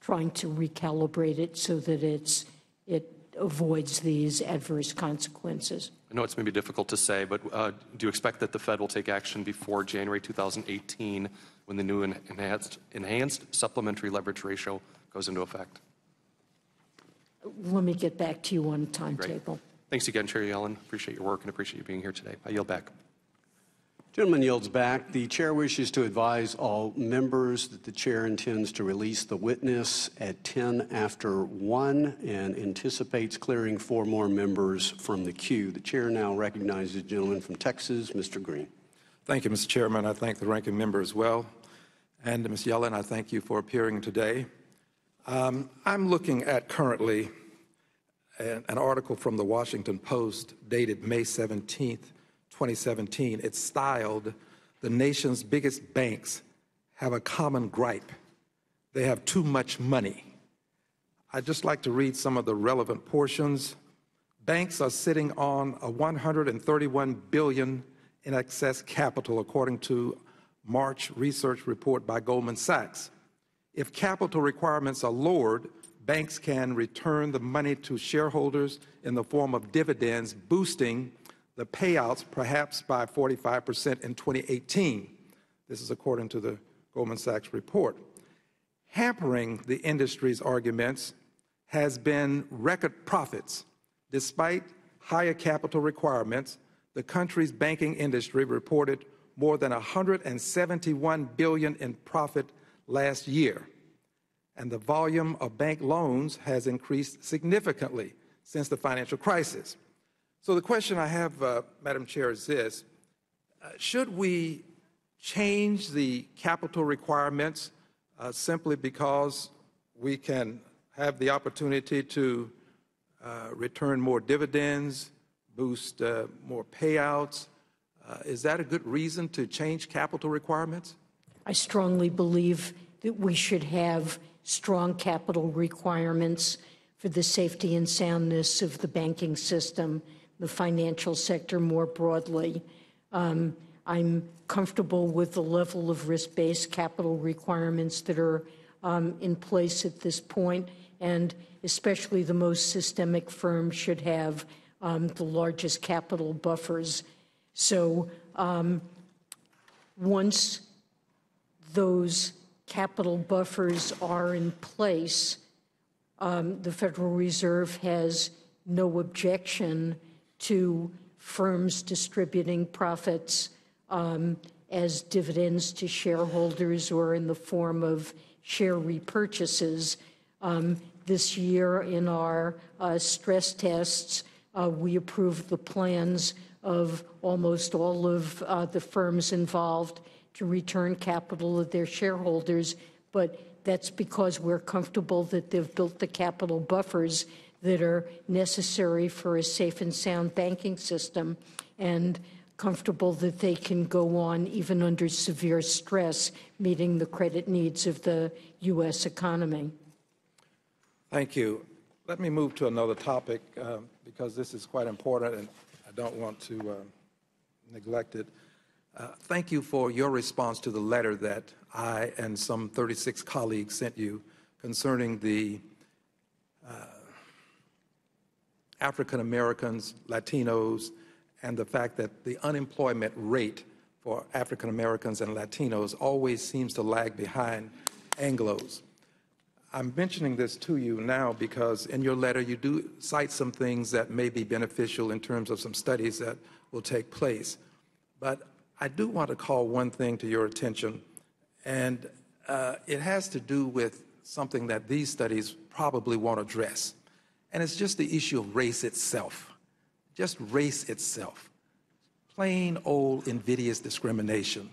recalibrate it so that it avoids these adverse consequences. I know it's maybe difficult to say, but do you expect that the Fed will take action before January 2018 when the new enhanced supplementary leverage ratio goes into effect? Let me get back to you on a timetable. Great. Thanks again, Chair Yellen. Appreciate your work and appreciate you being here today. I yield back. Gentleman yields back. The chair wishes to advise all members that the chair intends to release the witness at 10 after 1 and anticipates clearing 4 more members from the queue. The chair now recognizes the gentleman from Texas, Mr. Green. Thank you, Mr. Chairman. I thank the ranking member as well. And Ms. Yellen, I thank you for appearing today. I'm looking at currently an article from the Washington Post dated May 17th, 2017. It's styled, "The nation's biggest banks have a common gripe. They have too much money." I'd just like to read some of the relevant portions. Banks are sitting on a $131 billion in excess capital, according to March research report by Goldman Sachs. If capital requirements are lowered, banks can return the money to shareholders in the form of dividends, boosting the payouts perhaps by 45% in 2018. This is according to the Goldman Sachs report. Hampering the industry's arguments has been record profits. Despite higher capital requirements, the country's banking industry reported more than $171 billion in profit last year. And the volume of bank loans has increased significantly since the financial crisis. So the question I have, Madam Chair, is this. Should we change the capital requirements simply because we can have the opportunity to return more dividends, boost more payouts? Is that a good reason to change capital requirements? I strongly believe that we should have strong capital requirements for the safety and soundness of the banking system, the financial sector more broadly. I'm comfortable with the level of risk-based capital requirements that are in place at this point, and especially the most systemic firms should have the largest capital buffers. So once those capital buffers are in place, the Federal Reserve has no objection to firms distributing profits as dividends to shareholders or in the form of share repurchases. This year in our stress tests, we approved the plans of almost all of the firms involved to return capital to their shareholders, but that's because we're comfortable that they've built the capital buffers that are necessary for a safe and sound banking system, and comfortable that they can go on even under severe stress, meeting the credit needs of the U.S. economy. Thank you. Let me move to another topic because this is quite important and I don't want to neglect it. Thank you for your response to the letter that I and some 36 colleagues sent you concerning the African Americans, Latinos, and the fact that the unemployment rate for African Americans and Latinos always seems to lag behind Anglos. I'm mentioning this to you now because in your letter you do cite some things that may be beneficial in terms of some studies that will take place. But I do want to call one thing to your attention, and it has to do with something that these studies probably won't address. And it's just the issue of race itself. Just race itself. Plain old invidious discrimination.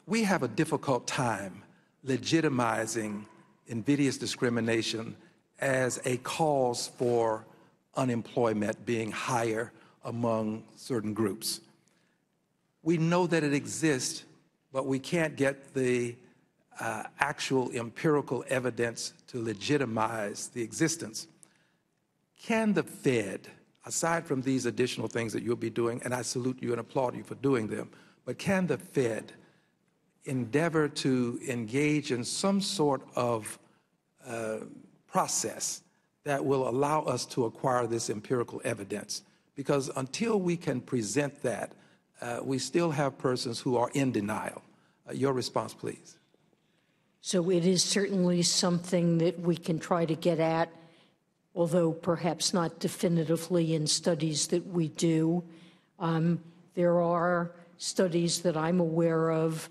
We have a difficult time legitimizing invidious discrimination as a cause for unemployment being higher among certain groups. We know that it exists, but we can't get the actual empirical evidence to legitimize the existence. Can the Fed, aside from these additional things that you'll be doing, and I salute you and applaud you for doing them, but can the Fed endeavor to engage in some sort of process that will allow us to acquire this empirical evidence? Because until we can present that, we still have persons who are in denial. Your response, please. So it is certainly something that we can try to get at, although perhaps not definitively in studies that we do. There are studies that I'm aware of,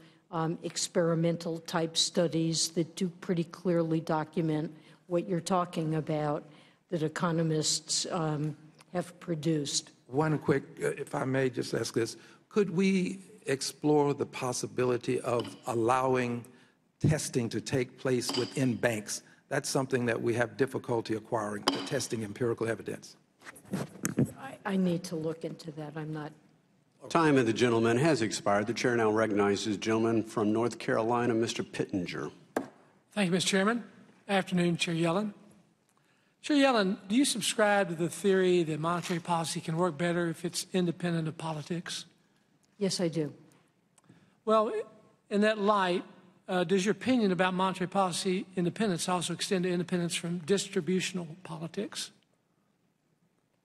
experimental type studies that do pretty clearly document what you're talking about, that economists have produced. One quick, if I may just ask this, could we explore the possibility of allowing testing to take place within banks? That's something that we have difficulty acquiring, testing empirical evidence. I need to look into that. I'm not. Time of the gentleman has expired. The chair now recognizes the gentleman from North Carolina, Mr. Pittenger. Thank you, Mr. Chairman. Afternoon, Chair Yellen. Chair Yellen, do you subscribe to the theory that monetary policy can work better if it's independent of politics? Yes, I do. Well, in that light, does your opinion about monetary policy independence also extend to independence from distributional politics?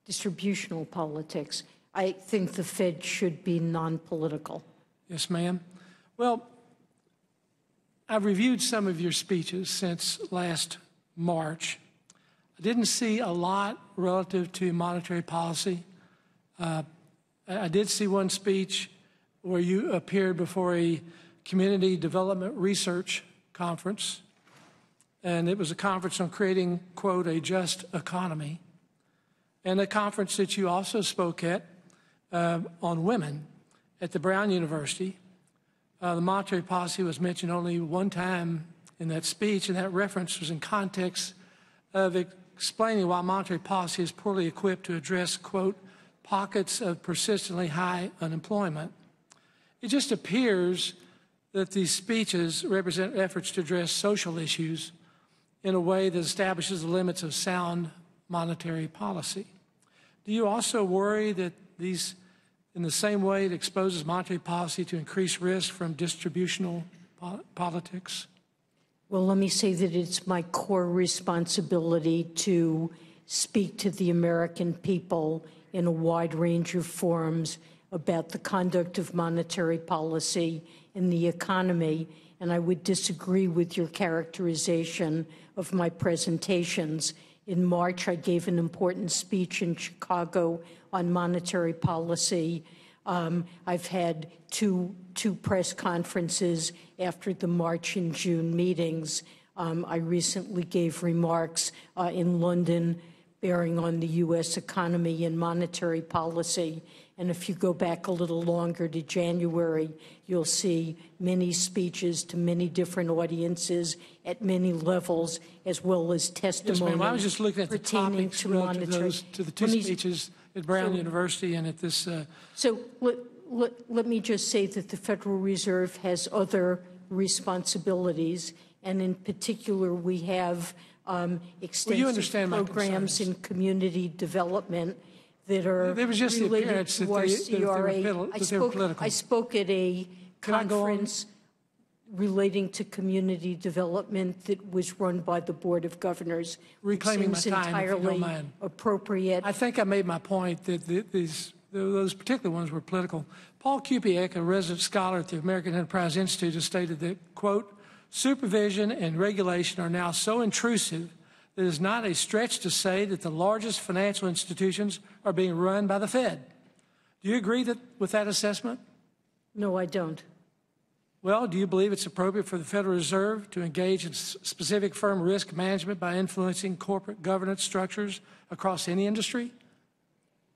Distributional politics. I think the Fed should be non-political. Yes, ma'am. Well, I've reviewed some of your speeches since last March. I didn't see a lot relative to monetary policy. I did see one speech where you appeared before a community development research conference, and it was a conference on creating, quote, a just economy, and a conference that you also spoke at on women at the Brown University. The monetary policy was mentioned only one time in that speech, and that reference was in context of explaining why monetary policy is poorly equipped to address, quote, pockets of persistently high unemployment. It just appears that these speeches represent efforts to address social issues in a way that establishes the limits of sound monetary policy. Do you also worry that these, in the same way it exposes monetary policy to increased risk from distributional politics? Well, let me say that it's my core responsibility to speak to the American people in a wide range of forums about the conduct of monetary policy in the economy, and I would disagree with your characterization of my presentations. In March, I gave an important speech in Chicago on monetary policy. I've had two press conferences after the March and June meetings. I recently gave remarks in London bearing on the U.S. economy and monetary policy. And if you go back a little longer to January, you'll see many speeches to many different audiences at many levels, as well as testimony. Yes, ma'am. I was just looking at the topics relative to the two speeches at Brown University and at this. So let me just say that the Federal Reserve has other responsibilities, and in particular, we have extensive programs in community development that are related to our CRA. I spoke at a conference relating to community development that was run by the Board of Governors. Reclaiming my time, entirely if you don't mind. Appropriate. I think I made my point that those particular ones were political. Paul Kupiec, a resident scholar at the American Enterprise Institute, has stated that, quote, supervision and regulation are now so intrusive that it is not a stretch to say that the largest financial institutions are being run by the Fed. Do you agree with that assessment? No, I don't. Well, do you believe it's appropriate for the Federal Reserve to engage in specific firm risk management by influencing corporate governance structures across any industry?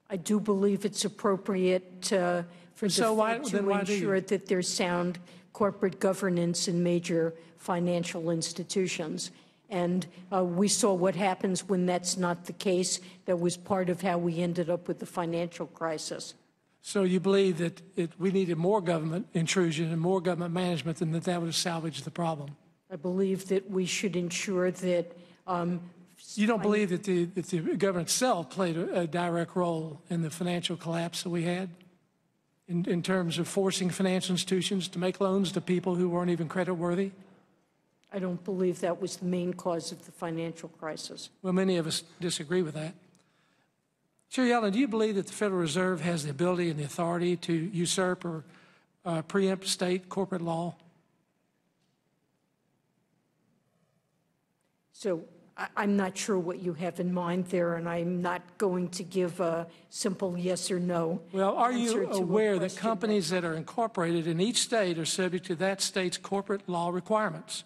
I do believe it's appropriate for the Fed to ensure that there's sound corporate governance in major financial institutions. And we saw what happens when that's not the case. That was part of how we ended up with the financial crisis. So you believe that we needed more government intrusion and more government management than that would have salvaged the problem? I believe that we should ensure that... you don't believe that the government itself played a direct role in the financial collapse that we had in terms of forcing financial institutions to make loans to people who weren't even creditworthy? I don't believe that was the main cause of the financial crisis. Well, many of us disagree with that. Chair Yellen, do you believe that the Federal Reserve has the ability and the authority to usurp or preempt state corporate law? So I'm not sure what you have in mind there, and I'm not going to give a simple yes or no. Well, are you aware that companies that are incorporated in each state are subject to that state's corporate law requirements,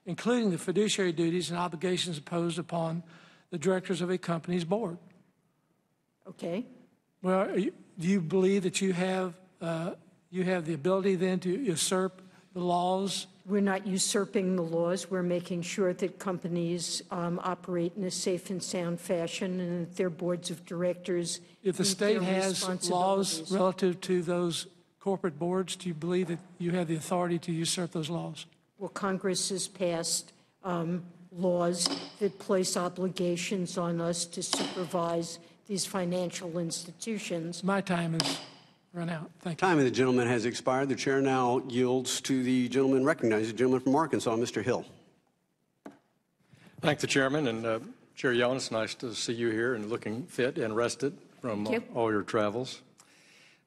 including the fiduciary duties and obligations imposed upon the directors of a company's board? Okay. Well, do you believe that you have the ability then to usurp the laws? We're not usurping the laws. We're making sure that companies operate in a safe and sound fashion and that their boards of directors. If the state has laws relative to those corporate boards, do you believe that you have the authority to usurp those laws? Well, Congress has passed laws that place obligations on us to supervise these financial institutions. My time has run out. Thank you. Time of the gentleman has expired. The chair now yields to the gentleman recognized, the gentleman from Arkansas, Mr. Hill. Thank the chairman and Chair Yellen. It's nice to see you here and looking fit and rested from all your travels.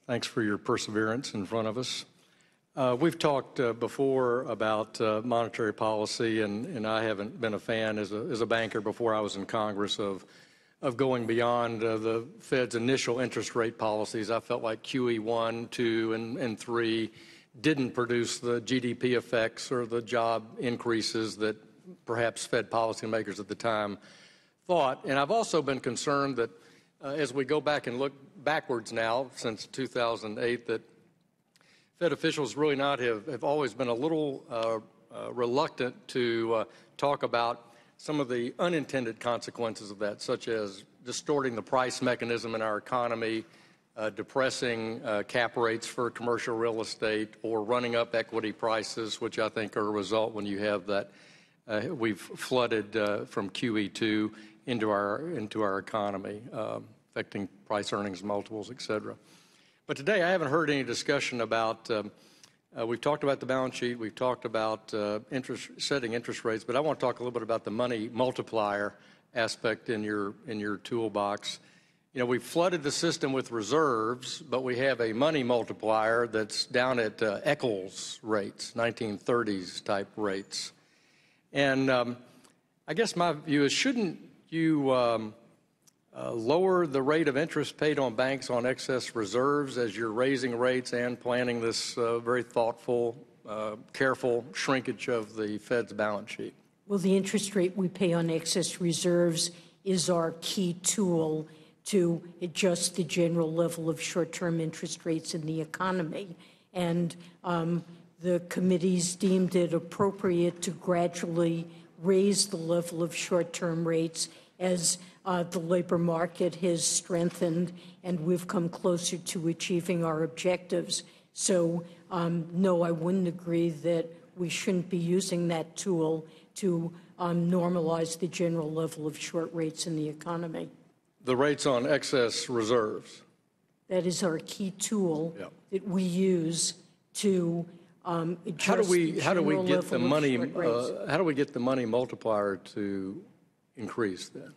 Thanks for your perseverance in front of us. We've talked before about monetary policy, and I haven't been a fan as a banker before I was in Congress of going beyond the Fed's initial interest rate policies. I felt like QE 1, 2, and 3 didn't produce the GDP effects or the job increases that perhaps Fed policymakers at the time thought. And I've also been concerned that as we go back and look backwards now since 2008, that Fed officials really have always been a little reluctant to talk about some of the unintended consequences of that, such as distorting the price mechanism in our economy, depressing cap rates for commercial real estate, or running up equity prices, which I think are a result when you have that we've flooded from QE2 into our economy, affecting price earnings multiples, et cetera. But today I haven't heard any discussion about, we've talked about the balance sheet, we've talked about setting interest rates, but I want to talk a little bit about the money multiplier aspect in your toolbox. You know, we've flooded the system with reserves, but we have a money multiplier that's down at Eccles rates, 1930s type rates. And I guess my view is, shouldn't you lower the rate of interest paid on banks on excess reserves as you're raising rates and planning this very thoughtful, careful shrinkage of the Fed's balance sheet? Well, the interest rate we pay on excess reserves is our key tool to adjust the general level of short-term interest rates in the economy. And the committees deemed it appropriate to gradually raise the level of short-term rates as the labor market has strengthened and we've come closer to achieving our objectives. So, no, I wouldn't agree that we shouldn't be using that tool to normalize the general level of short rates in the economy. The rates on excess reserves. That is our key tool that we use to adjust how do we get the money? How do we get the money multiplier to increase then?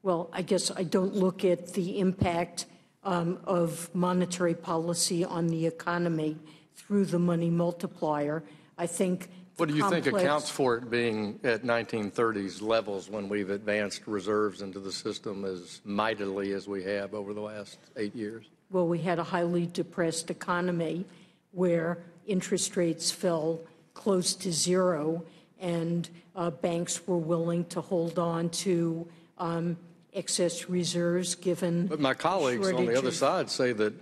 Well, I guess I don't look at the impact of monetary policy on the economy through the money multiplier. I think. What do you think accounts for it being at 1930s levels when we've advanced reserves into the system as mightily as we have over the last 8 years? Well, we had a highly depressed economy where interest rates fell close to zero, and banks were willing to hold on to excess reserves given. But my colleagues on the other side say that.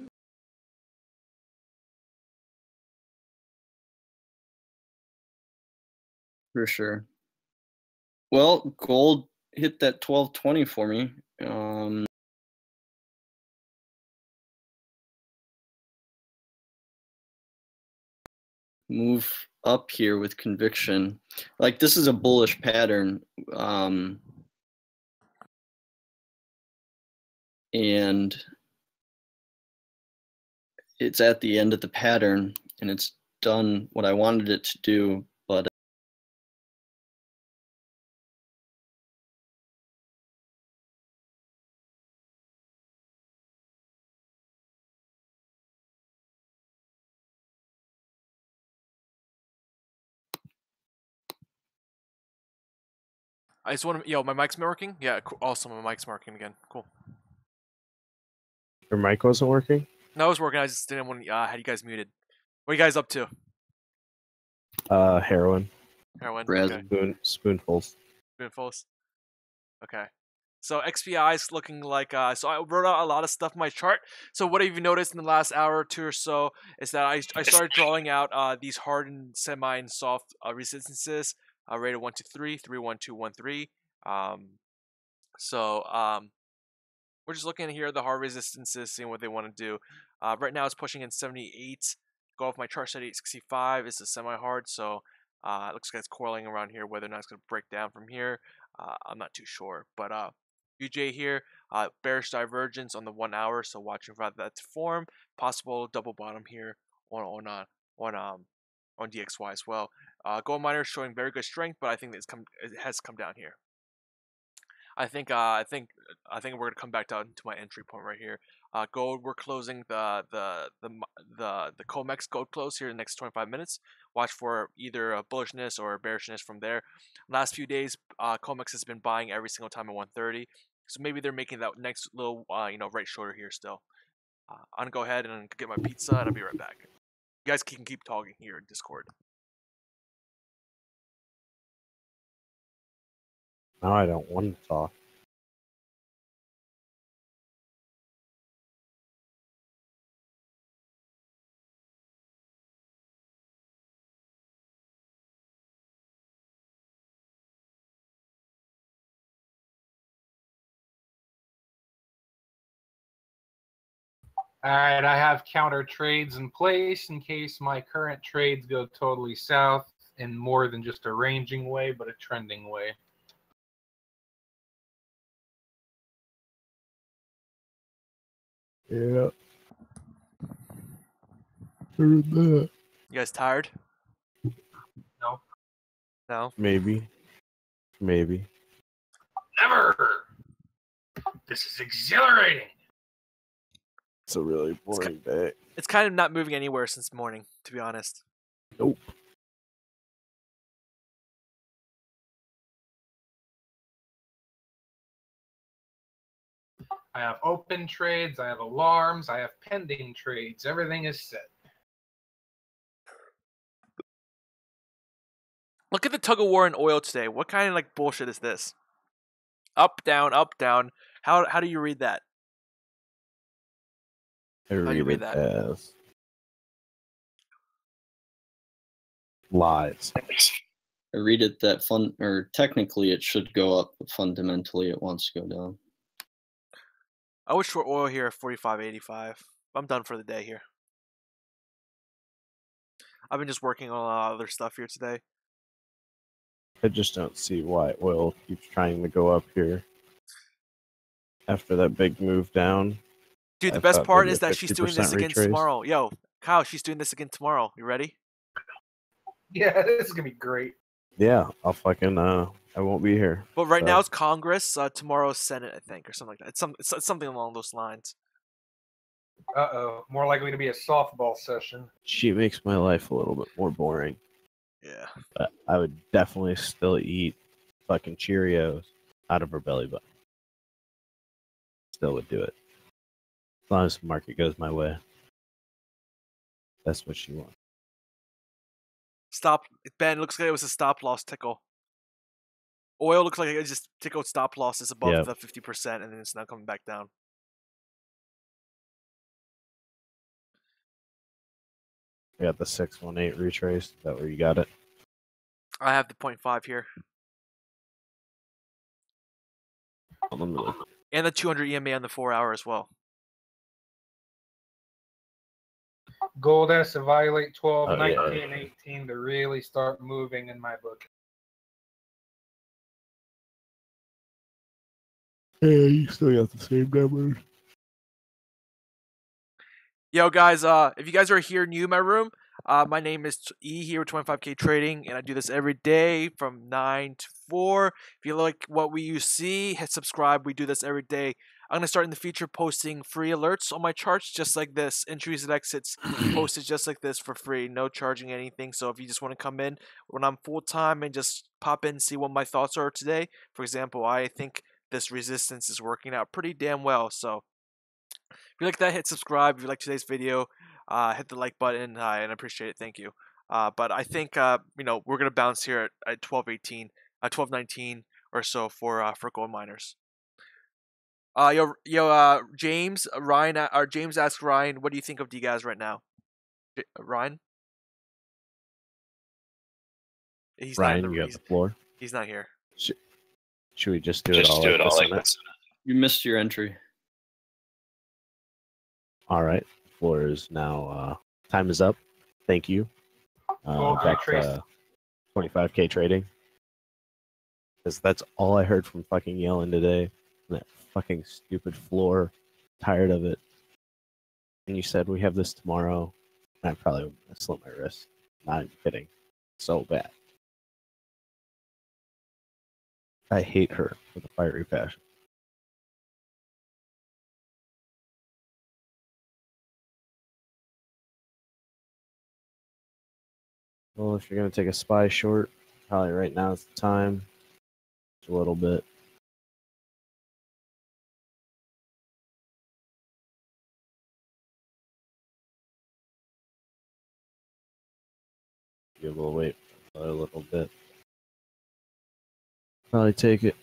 For sure. Well, gold hit that 1220 for me. Move up here with conviction. Like, this is a bullish pattern. And it's at the end of the pattern, and it's done what I wanted it to do, but I just want to, my mic's working? Yeah, cool. Awesome, my mic's working again. Cool. Your mic wasn't working? No, it was working. I just didn't want to, had you guys muted. What are you guys up to? Heroin. Heroin, okay. Spoonfuls. Spoonfuls. Okay. So XPI is looking like, so I wrote out a lot of stuff in my chart. So what have you noticed in the last hour or two or so is that I started drawing out these hard and semi and soft resistances, rated 1 to 3, 3, 1, 2, 1, 3. We're just looking here at the hard resistances, seeing what they want to do. Right now it's pushing in 78. Go off my chart, 68.65 is a semi-hard, so it looks like it's coiling around here. Whether or not it's going to break down from here, I'm not too sure. But UJ here, bearish divergence on the 1 hour, so watching for that to form. Possible double bottom here on DXY as well. Gold miner showing very good strength, but I think it has come down here. I think we're gonna come back down to my entry point right here. Gold, we're closing the COMEX gold close here in the next 25 minutes. Watch for either a bullishness or a bearishness from there. Last few days, COMEX has been buying every single time at 130, so maybe they're making that next little right shorter here still. I'm gonna go ahead and get my pizza, and I'll be right back. You guys can keep talking here in Discord. Now I don't want to talk. All right, I have counter trades in place in case my current trades go totally south. in more than just a ranging way, but a trending way. Yeah. Heard that. You guys tired? No. No? Maybe. Maybe. Never! This is exhilarating. It's a really boring day. It's kind of not moving anywhere since morning, to be honest. Nope. I have open trades, I have alarms, I have pending trades. Everything is set. Look at the tug of war in oil today. What kind of like bullshit is this? Up, down, up, down. How do you read that? I How do you read read it that? as lies. I read it that technically it should go up, but fundamentally it wants to go down. I wish for oil here at 45.85. I'm done for the day here. I've been just working on a lot of other stuff here today. I just don't see why oil keeps trying to go up here. After that big move down. Dude, the I best thought part maybe is a that she's doing 50% this again retrace. tomorrow. Yo, Kyle, she's doing this again tomorrow. You ready? Yeah, this is gonna be great. Yeah, I'll fucking I won't be here. But right so. now it's Congress. Tomorrow's Senate, I think, or something like that. It's something along those lines. Uh-oh. More likely to be a softball session. She makes my life a little bit more boring. Yeah. But I would definitely still eat fucking Cheerios out of her belly button. Still would do it. As long as the market goes my way. That's what she wants. Stop. Ben, looks like it was a stop loss tickle. Oil looks like it just tickled stop losses above the 50%, and then it's now coming back down. I got the 618 retrace. Is that where you got it? I have the 0.5 here. Let me look. And the 200 EMA on the 4-hour as well. Gold has to violate 12, Oh, 19, yeah. 18 to really start moving in my book. Yeah, you still got the same numbers. Yo, guys, if you guys are here new in my room, my name is E here with 25K Trading, and I do this every day from 9 to 4. If you like what you see, hit subscribe. We do this every day. I'm going to start in the future posting free alerts on my charts just like this. Entries and exits posted just like this for free. No charging anything. So if you just want to come in when I'm full-time and just pop in and see what my thoughts are today. For example, I think this resistance is working out pretty damn well. So if you like that, hit subscribe. If you like today's video, hit the like button, and I appreciate it. Thank you. But I think we're gonna bounce here at 12.18, 12.19 or so for gold miners. James Ryan or James asked Ryan, what do you think of DGAS right now? Ryan, he's Ryan, not you got the floor. He's not here. Should we just do it all like the Senate? You missed your entry. All right. Floor is now, time is up. Thank you. Back to 25K trading. Because that's all I heard from fucking Yellen today. That fucking stupid floor. Tired of it. And you said we have this tomorrow. And I probably would slit my wrist. Not even kidding. So bad. I hate her with a fiery passion. Well, if you're going to take a SPY short, probably right now is the time. Just a little bit. You will wait a little bit. Probably take it.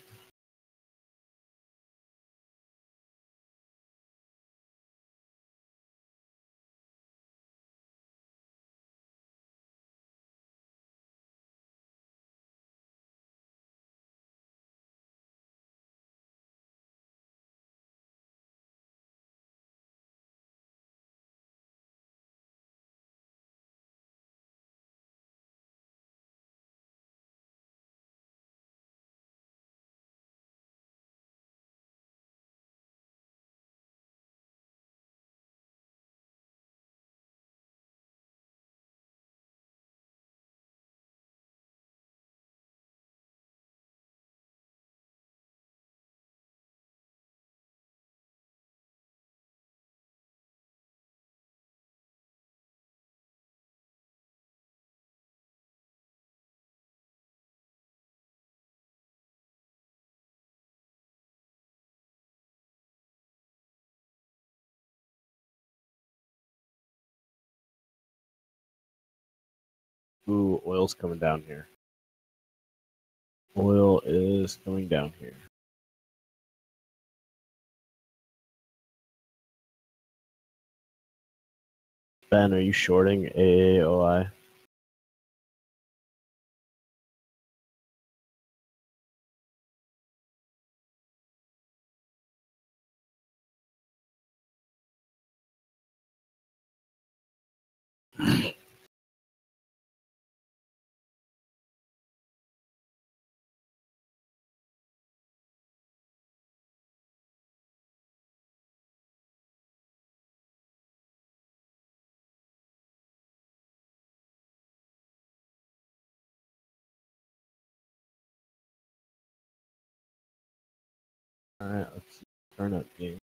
Ooh, oil's coming down here. Oil is coming down here. Ben, are you shorting AAOI? Alright, let's see. Turn up game.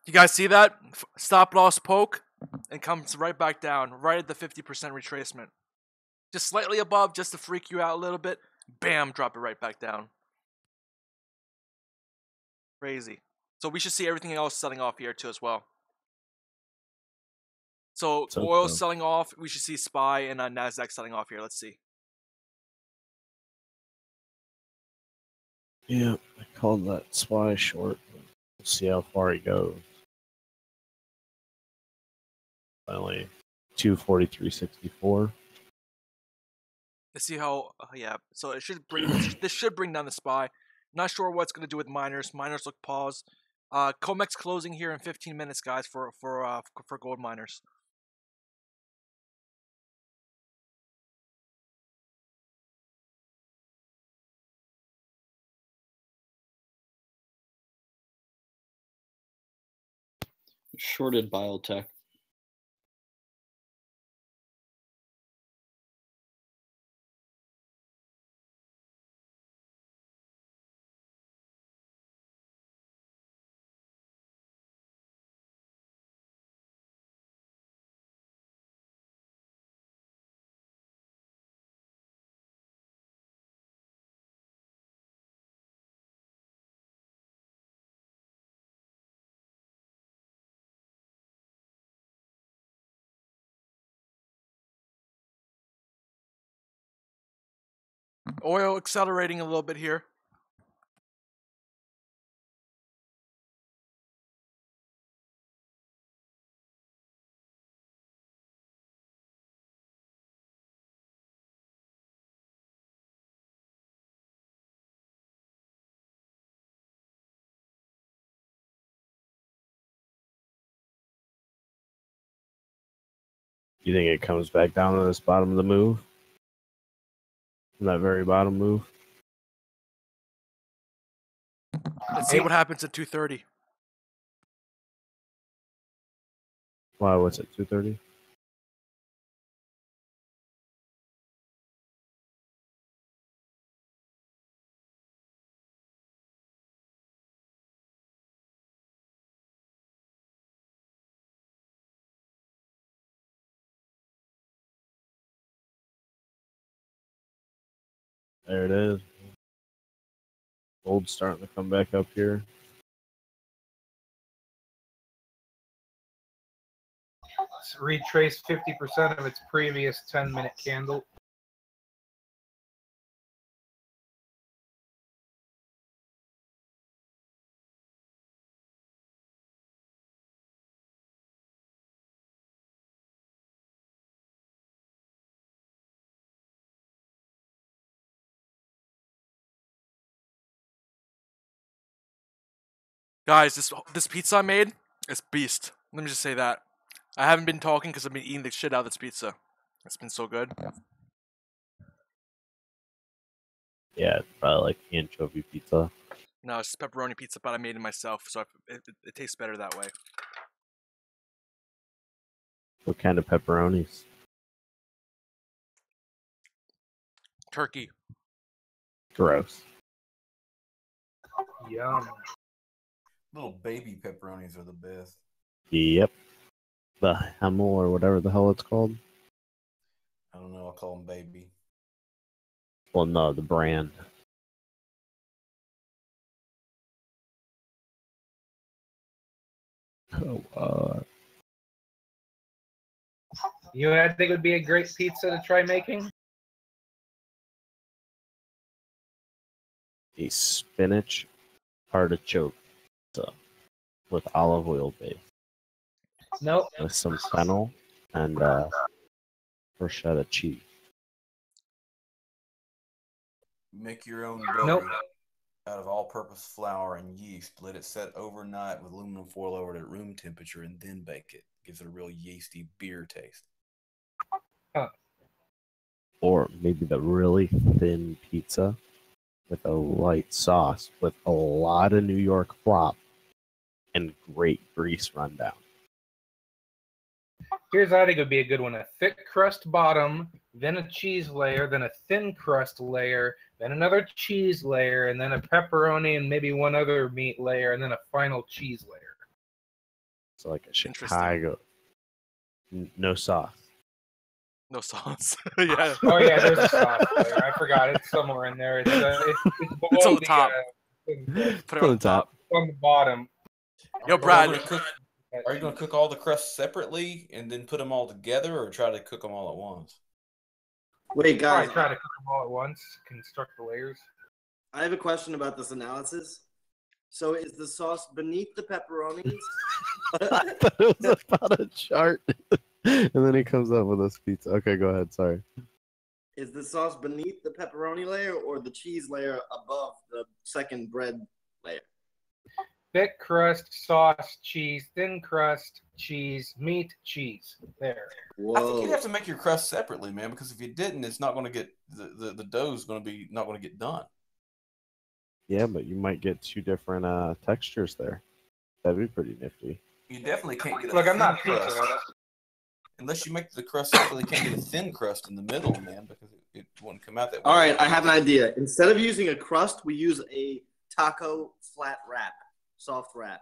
You guys see that? Stop loss poke and comes right back down, right at the 50% retracement. Just slightly above, just to freak you out a little bit. Bam, drop it right back down. Crazy. So we should see everything else selling off here too as well. So oil selling off. We should see SPY and NASDAQ selling off here. Let's see. Yeah, I called that SPY short. We'll see how far he goes. Finally, 243.64. Let's see how. Yeah. So it should bring. This should bring down the SPY. Not sure what's going to do with miners. Miners look pause. COMEX closing here in 15 minutes, guys, for gold miners. Shorted biotech. Oil accelerating a little bit here. You think it comes back down to this bottom of the move? From that very bottom move? Let's see what happens at 2:30. Why, what's it, 230? There it is. Gold's starting to come back up here. It's retraced 50% of its previous 10-minute candle. Guys, this pizza I made is beast. Let me just say that. I haven't been talking because I've been eating the shit out of this pizza. It's been so good. Yeah, it's probably like anchovy pizza. No, it's just pepperoni pizza, but I made it myself, so it tastes better that way. What kind of pepperonis? Turkey. Gross. Yum. Little baby pepperonis are the best. Yep. The Hemel or whatever the hell it's called. I don't know. I'll call them baby. Well, no, the brand. Oh, You know, I think it would be a great pizza to try making. a spinach artichoke pizza with olive oil base. Nope. With some fennel and bruschetta cheese. Make your own dough out of all-purpose flour and yeast. Let it set overnight with aluminum foil over it at room temperature, and then bake it. Gives it a real yeasty beer taste. Or maybe the really thin pizza with a light sauce with a lot of New York flop and great grease rundown. Here's I think it would be a good one: a thick crust bottom, then a cheese layer, then a thin crust layer, then another cheese layer, and then a pepperoni and maybe one other meat layer, and then a final cheese layer. So like a Chicago, no sauce. No sauce. Yeah. Oh yeah, there's a sauce layer. I forgot it's somewhere in there. It's below It's on the top. Put it on the top. On the bottom. Yo, Brad. Are you going to cook all the crusts separately and then put them all together, or try to cook them all at once? Wait, guys. Try to cook them all at once. Construct the layers. I have a question about this analysis. So is the sauce beneath the pepperonis? I thought it was about a chart. And then he comes up with this pizza. Okay, go ahead. Sorry. Is the sauce beneath the pepperoni layer or the cheese layer above the second bread layer? Thick crust, sauce, cheese, thin crust, cheese, meat, cheese. There. Whoa. I think you'd have to make your crust separately, man, because if you didn't, it's not going to get the dough's going to be not going to get done. Yeah, but you might get two different textures there. That'd be pretty nifty. You definitely can't get a Look, I'm thin not crust. pizza. Unless you make the crust separately, you can't get a thin crust in the middle, man, because it wouldn't come out that way. All right, I have an idea. Instead of using a crust, we use a taco flat wrap, soft wrap.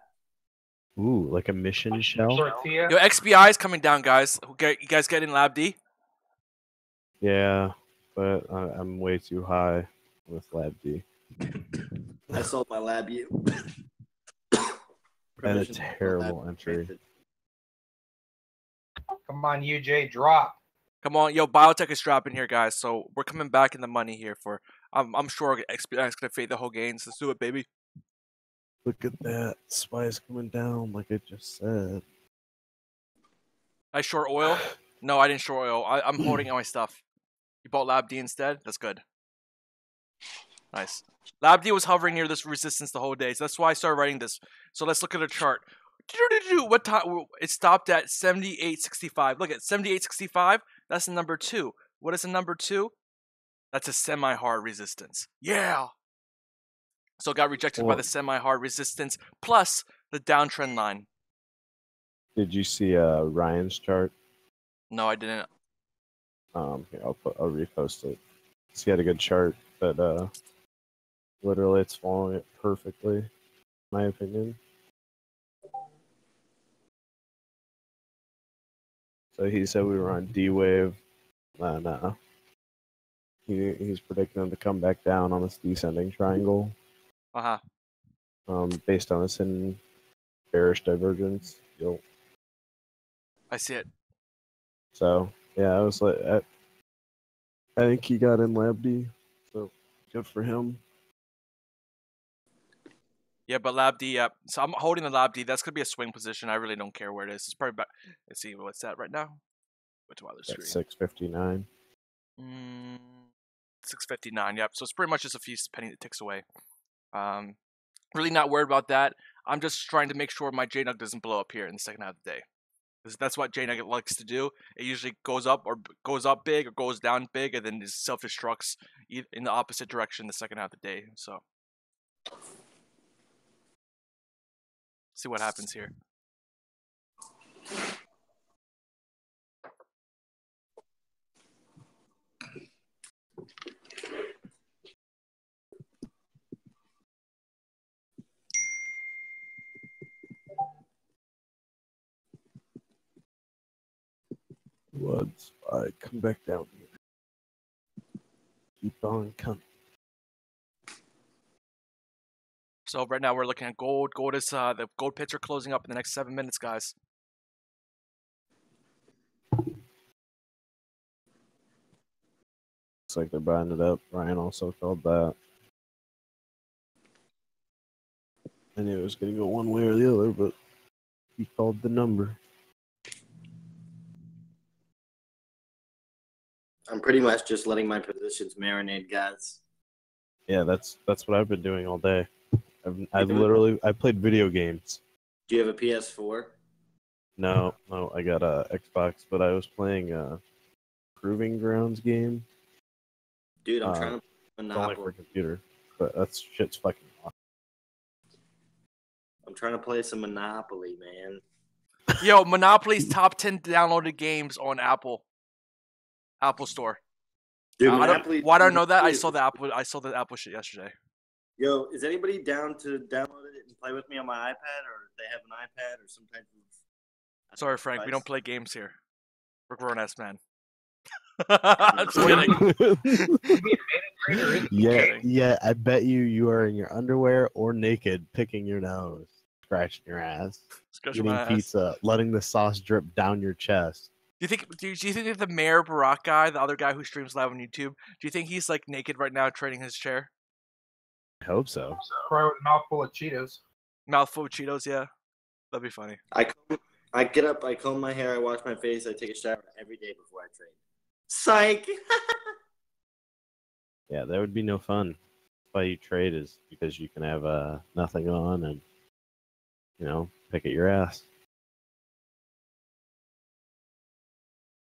Ooh, like a mission shell? Tortilla. Yo, XBI is coming down, guys. You guys get in Lab D? Yeah, but I'm way too high with Lab D. I sold my Lab U. And a terrible entry. Come on, UJ, drop. Come on, yo, biotech is dropping here, guys. So we're coming back in the money here for. I'm sure XBI is gonna fade the whole gains. Let's do it, baby. Look at that. SPY's coming down like I just said. I short oil? No, I didn't short oil. I'm holding on my stuff. You bought Lab D instead? That's good. Nice. Lab D was hovering near this resistance the whole day, so that's why I started writing this. So let's look at a chart. What time? It stopped at 78.65. Look at 78.65. That's the number 2. What is the number 2? That's a semi-hard resistance. Yeah. So it got rejected by the semi-hard resistance plus the downtrend line. Did you see Ryan's chart? No, I didn't. Here, I'll repost it. He had a good chart, but literally it's following it perfectly, in my opinion. So he said we were on D wave. No. He's predicting them to come back down on this descending triangle. Based on this in bearish divergence. Yo. I see it. So yeah, I was like, I think he got in Lab D. So good for him. Yeah, but Lab D, yeah. So I'm holding the Lab D. That's going to be a swing position. I really don't care where it is. It's probably back. Let's see what's that right now. What's the other screen? 659. 659, yep. So it's pretty much just a few penny ticks away. Really not worried about that. I'm just trying to make sure my JNUG doesn't blow up here in the second half of the day. Because that's what JNUG likes to do. It usually goes up big or goes down big, and then it self-destructs in the opposite direction the second half of the day. So, see what happens here. Once I come back down here. Keep on coming. So right now we're looking at gold. Gold is the gold pits are closing up in the next 7 minutes, guys. Looks like they're buying it up. Ryan also called that. I knew it was going to go one way or the other, but he called the number. I'm pretty much just letting my positions marinate, guys. Yeah, that's what I've been doing all day. I played video games. Do you have a PS4? No, I got a Xbox, but I was playing a Proving Grounds game. Dude, I'm trying to play It's only Monopoly. for computer, but that shit's fucking awesome. I'm trying to play some Monopoly, man. Yo, Monopoly's top 10 downloaded games on Apple Store. Dude, Why do I know that? I saw the Apple shit yesterday. Yo, is anybody down to download it and play with me on my iPad, or they have an iPad or some type of? Sorry, Frank, we don't play games here. We're grown-ass men. I'm just kidding. Yeah, I bet you are in your underwear or naked, picking your nose, scratching your ass, Scratching eating my ass. pizza, letting the sauce drip down your chest. Do you think that the Mayor Barack guy, the other guy who streams live on YouTube, do you think he's like naked right now trading his chair? I hope so. Probably with a mouthful of Cheetos. Mouthful of Cheetos, yeah. That'd be funny. I get up, I comb my hair, I wash my face, I take a shower every day before I trade. Psych! Yeah, that would be no fun. That's why you trade is because you can have nothing on and, pick at your ass.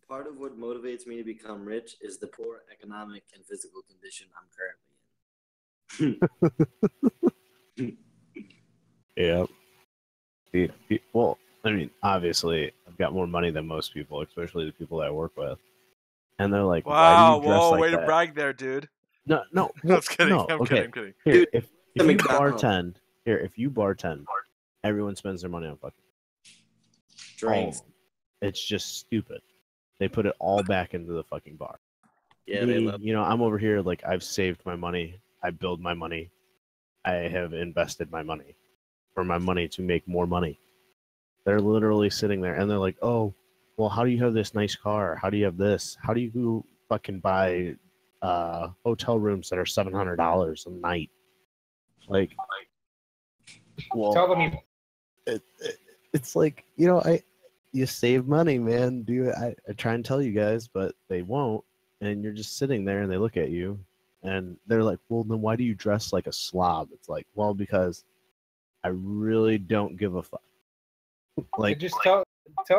Part of what motivates me to become rich is the poor economic and physical condition I'm currently in. Yeah. Well, I mean, obviously, I've got more money than most people, especially the people that I work with. And they're like, Wow, why do you dress like way that? to brag there, dude. No. I'm just kidding. No, I'm okay. kidding. Here, Dude, if you bartend, everyone spends their money on fucking drinks. It's just stupid. They put it all back into the fucking bar. Yeah, they love. I'm over here like I've saved my money. I build my money. I have invested my money for my money to make more money. They're literally sitting there and they're like, oh, well, how do you have this nice car? How do you have this? How do you fucking buy hotel rooms that are $700 a night? Like, well, Tell them it's like, you save money, man. I try and tell you guys, but they won't. And you're just sitting there and they look at you and they're like, well, then why do you dress like a slob? It's like, well, because I really don't give a fuck. Like, just tell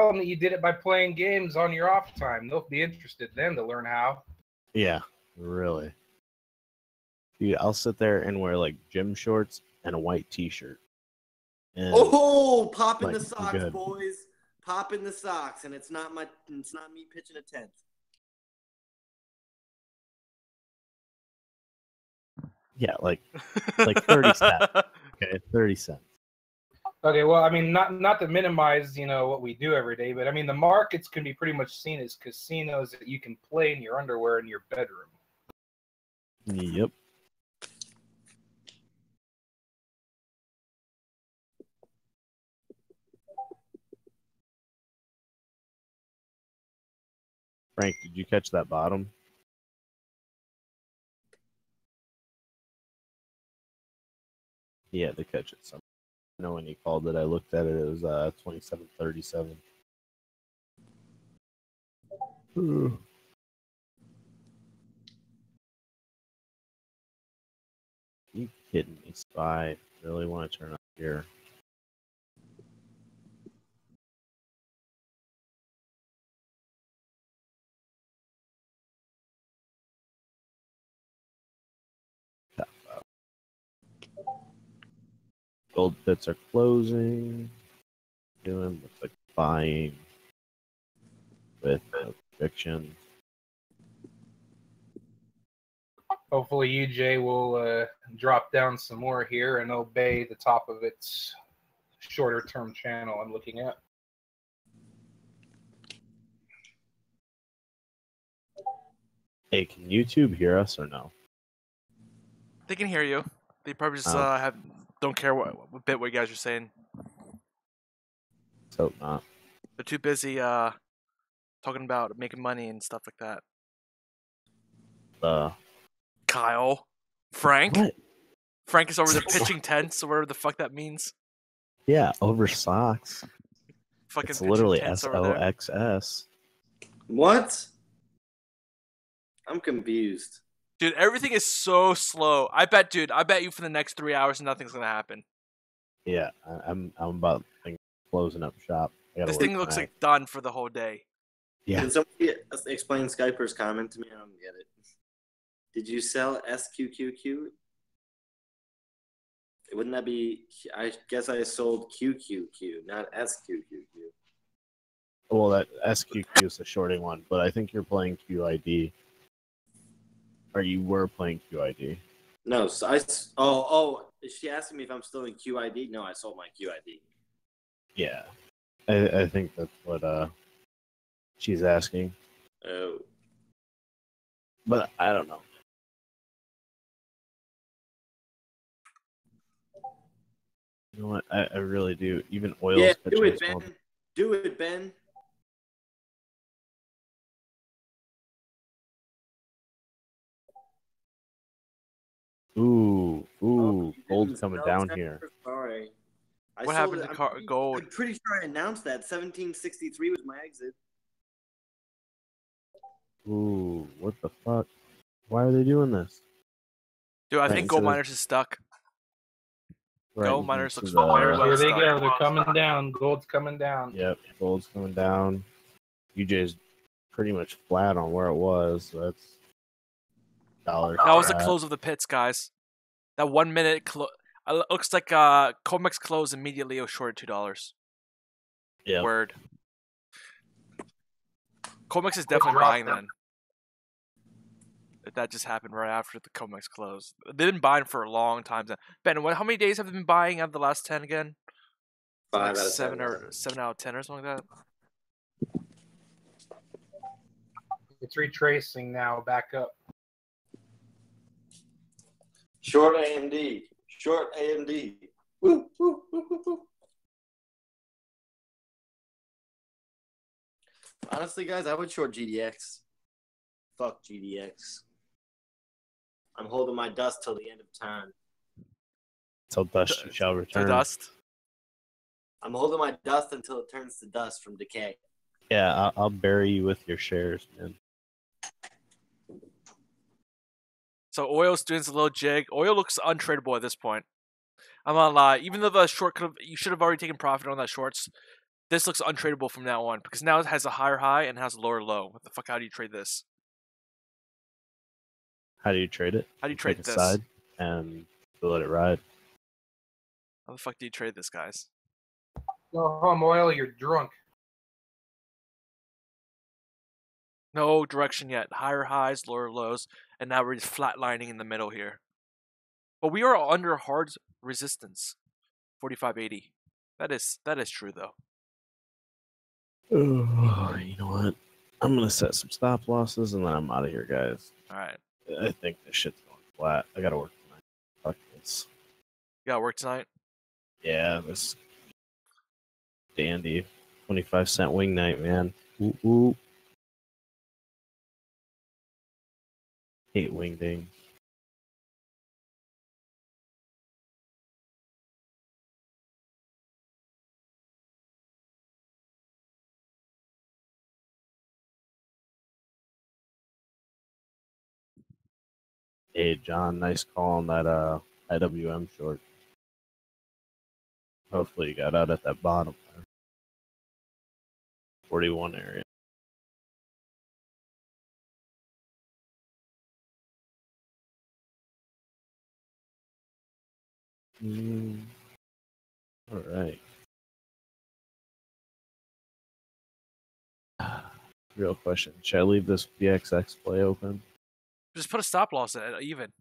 them that you did it by playing games on your off time. They'll be interested then to learn how. Yeah, really. Dude, I'll sit there and wear like gym shorts and a white t-shirt. And, Pop in like, the socks, good. boys. Pop in the socks, and it's not me pitching a tent. Yeah, like 30 cents. Okay, 30 cents. Okay, well, I mean, not to minimize, what we do every day, but I mean, the markets can be pretty much seen as casinos that you can play in your underwear in your bedroom. Yep. Frank, did you catch that bottom? He had to catch it somewhere. I know when he called it, I looked at it, it was 27.37. You kidding me, Spy? Really want to turn up here? Gold pits are closing. Doing looks like buying with no conviction. Hopefully UJ will drop down some more here and obey the top of its shorter term channel I'm looking at. Hey, can YouTube hear us or no? They can hear you. They probably just don't care what you guys are saying. Let's hope not. They're too busy talking about making money and stuff like that. Kyle, Frank. What? Frank is over there pitching tents, or whatever the fuck that means. Yeah, over socks. Fucking it's pitching literally tents over there. SOXS. What? I'm confused. Dude, everything is so slow. I bet you for the next 3 hours nothing's gonna happen. Yeah, I'm about closing up shop. This thing looks like done for the whole day. Yeah. Can somebody explain Skyper's comment to me? I don't get it. Did you sell SQQQ? Wouldn't that be? I guess I sold QQQ, not SQQQ. Well, that SQQ is the shorting one, but I think you're playing QID. Or you were playing QID. No, so is she asking me if I'm still in QID? No, I sold my QID. Yeah. I think that's what she's asking. Oh. But I don't know. You know what? I really do. Even oil's Yeah, pitching do it, as Ben. well. Do it, Ben. Ooh, gold's coming down here. Sorry. What happened to gold? I'm pretty sure I announced that 1763 was my exit. Ooh, what the fuck? Why are they doing this? Dude, I Right think gold into the- miners is stuck. Right Gold into miners looks the- very well Here they stuck. go. They're coming down. Gold's coming down. Yep, gold's coming down. UJ's pretty much flat on where it was. So that's dollar. That was the close of the pits, guys. That 1 minute looks like Comex closed immediately. It was short $2. Yeah. Word. Comex is definitely buying then. That just happened right after the Comex closed. They've been buying for a long time. Ben, how many days have they been buying out of the last 10 again? 5 like out of 7 10. or 7 out of 10 or something like that. It's retracing now. Back up. Short AMD. Short AMD. Woo, woo, woo, woo, woo. Honestly, guys, I would short GDX. Fuck GDX. I'm holding my dust till the end of time. Till dust shall return. To dust. I'm holding my dust until it turns to dust from decay. Yeah, I'll bury you with your shares, man. So oil's doing a little jig. Oil looks untradeable at this point. I'm not gonna lie. Even though the short you should have already taken profit on that shorts, this looks untradeable from now on because now it has a higher high and has a lower low. What the fuck? How do you trade this? How do you trade it? How do you trade Take this? a side and let it ride. How the fuck do you trade this, guys? Go home, Oil. You're drunk. No direction yet. Higher highs, lower lows, and now we're just flatlining in the middle here. But we are under hard resistance, 45.80. That is true though. Oh, you know what? I'm gonna set some stop losses and then I'm out of here, guys. All right. I think this shit's going flat. I gotta work tonight. Fuck this. You got work tonight? Yeah, this dandy 25-cent wing night, man. Ooh, ooh. Hate wing ding. Hey, John, nice call on that IWM short. Hopefully you got out at that bottom there. 41 area. real question. Should I leave this BXX play open? Just put a stop loss at even.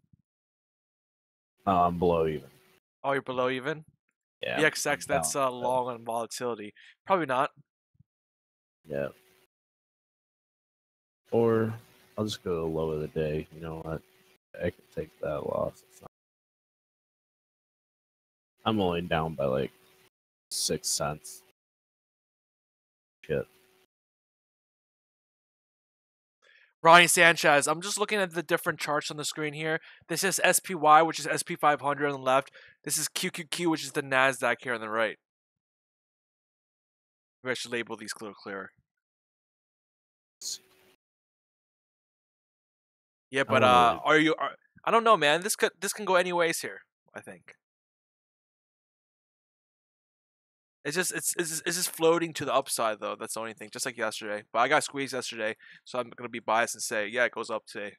I'm below even. Oh, you're below even? Yeah. BXX, that's long on volatility. Probably not. Yeah. Or I'll just go to the low of the day. You know what? I can take that loss. I'm only down by like 6 cents. Shit. Ronnie Sanchez, I'm just looking at the different charts on the screen here. This is SPY, which is SP 500 on the left. This is QQQ, which is the NASDAQ here on the right. Maybe I should label these a little clearer. Yeah, but I don't know, man. This can go any ways here, I think. It's just floating to the upside though. That's the only thing. Just like yesterday. But I got squeezed yesterday, so I'm gonna be biased and say, yeah, it goes up today.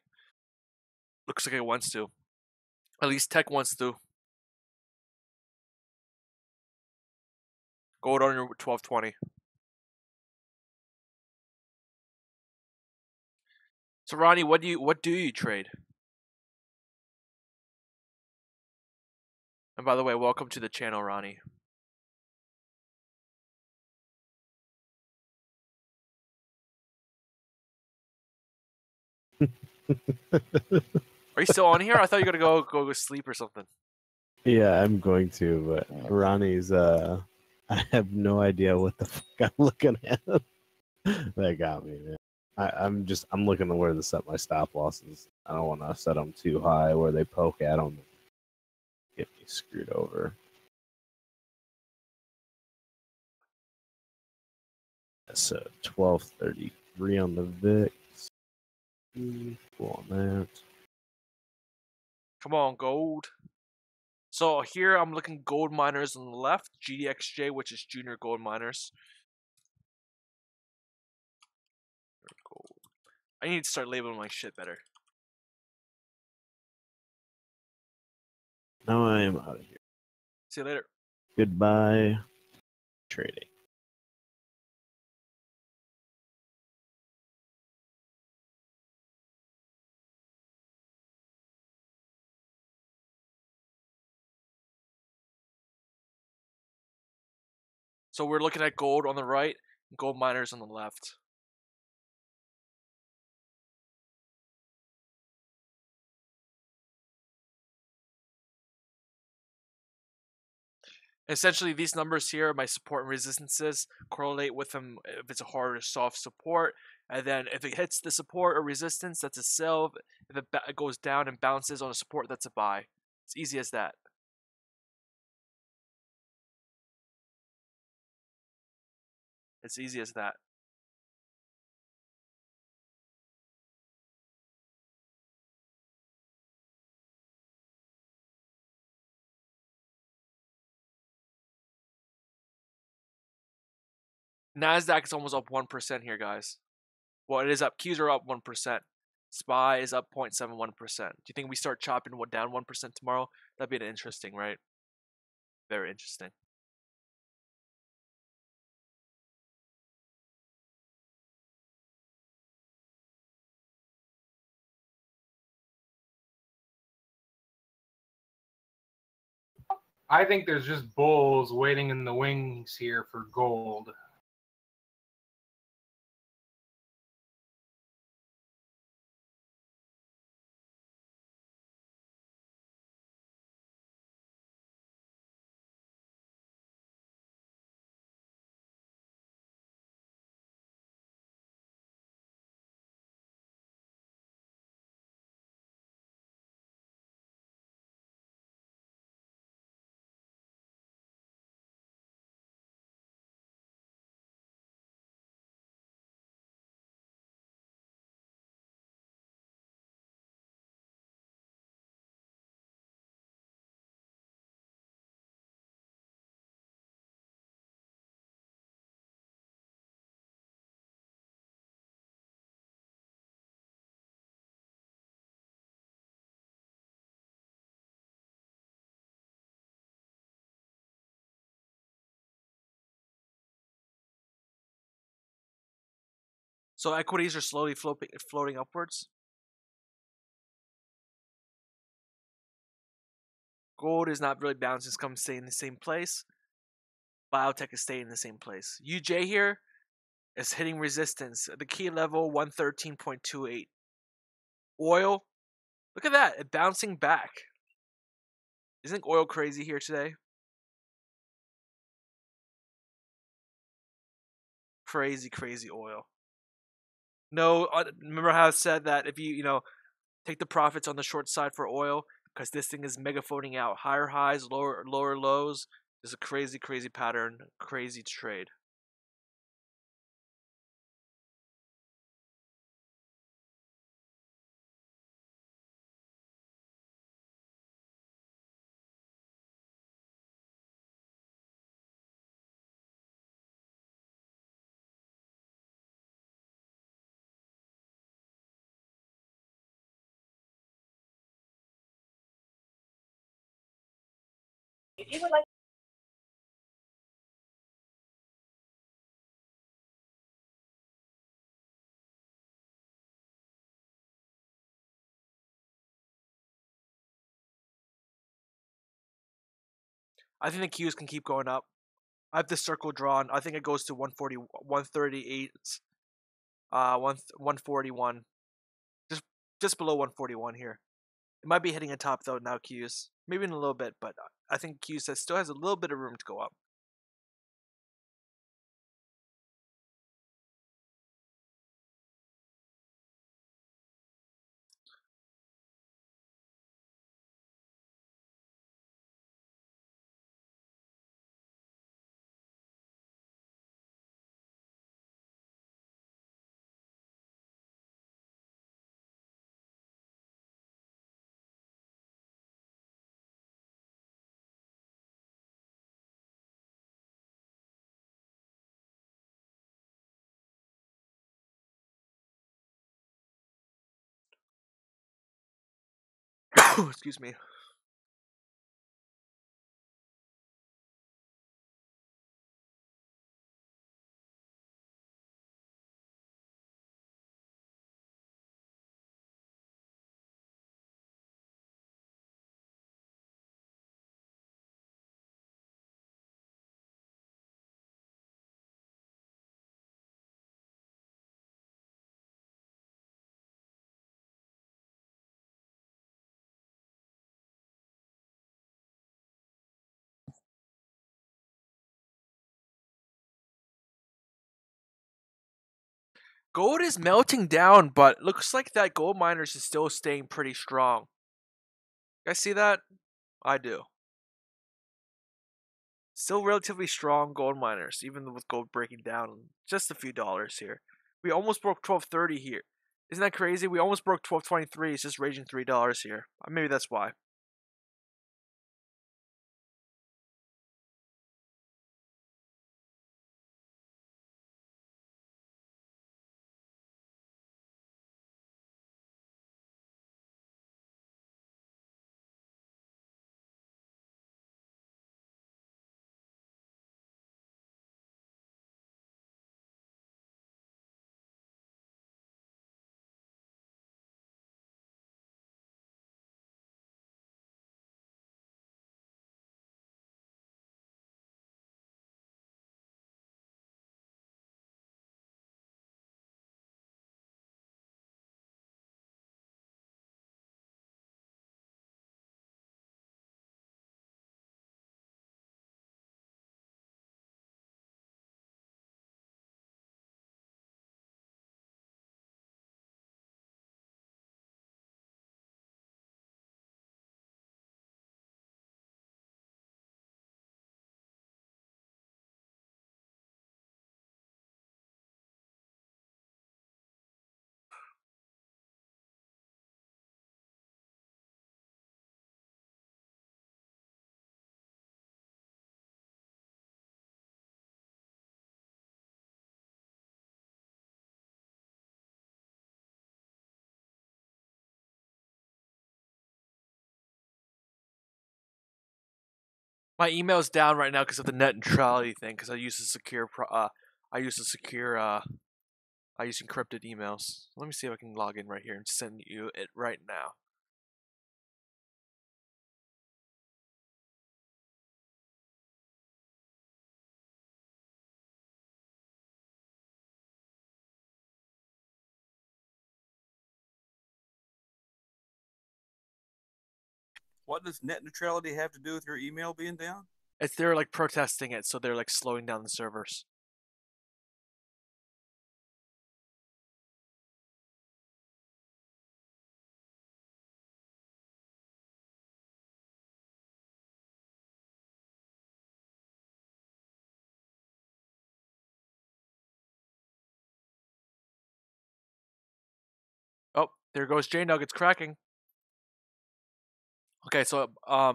Looks like it wants to. At least tech wants to. Gold on your 1220. So Ronnie, what do you trade? And by the way, welcome to the channel, Ronnie. Are you still on here? I thought you were gonna go sleep or something. Yeah, I'm going to, but Ronnie's I have no idea what the fuck I'm looking at. That got me, man. I'm looking to where to set my stop losses. I don't want to set them too high where they poke at them and get me screwed over. So 1233 on the VIX. Cool on that. Come on, gold. So here I'm looking gold miners on the left, GDXJ, which is junior gold miners. Gold. I need to start labeling my shit better. Now I am out of here. See you later. Goodbye, trading. So we're looking at gold on the right, and gold miners on the left. Essentially, these numbers here, my support and resistances, correlate with them if it's a hard or soft support. And then if it hits the support or resistance, that's a sell. If it goes down and bounces on a support, that's a buy. It's easy as that. It's easy as that. NASDAQ is almost up 1% here, guys. Well, it is up. Qs are up 1%. SPY is up 0.71%. Do you think we start chopping down 1% tomorrow? That'd be interesting, right? Very interesting. I think there's just bulls waiting in the wings here for gold. So equities are slowly floating upwards. Gold is not really bouncing; it's come staying in the same place. Biotech is staying in the same place. UJ here is hitting resistance at the key level 113.28. Oil, look at that, it bouncing back. Isn't oil crazy here today? Crazy, crazy oil. No, remember how I said that if you take the profits on the short side for oil because this thing is megaphoning out higher highs, lower lows. There's a crazy, crazy pattern, crazy trade. I think the Qs can keep going up. I have this circle drawn. I think it goes to 140, 138, 141. Just below 141 here. It might be hitting a top though now, Qs. Maybe in a little bit, but I think Qs still has a little bit of room to go up. Excuse me. Gold is melting down, but looks like that gold miners is still staying pretty strong. You guys see that? I do. Still relatively strong gold miners, even with gold breaking down just a few dollars here. We almost broke 1230 here. Isn't that crazy? We almost broke 1223. It's just raging $3 here. Maybe that's why. My email's down right now because of the net neutrality thing. Because I use a secure using encrypted emails. Let me see if I can log in right here and send you it right now. What does net neutrality have to do with your email being down? They're like protesting it, so they're like slowing down the servers. Oh, there goes JNug. It's cracking. Okay, so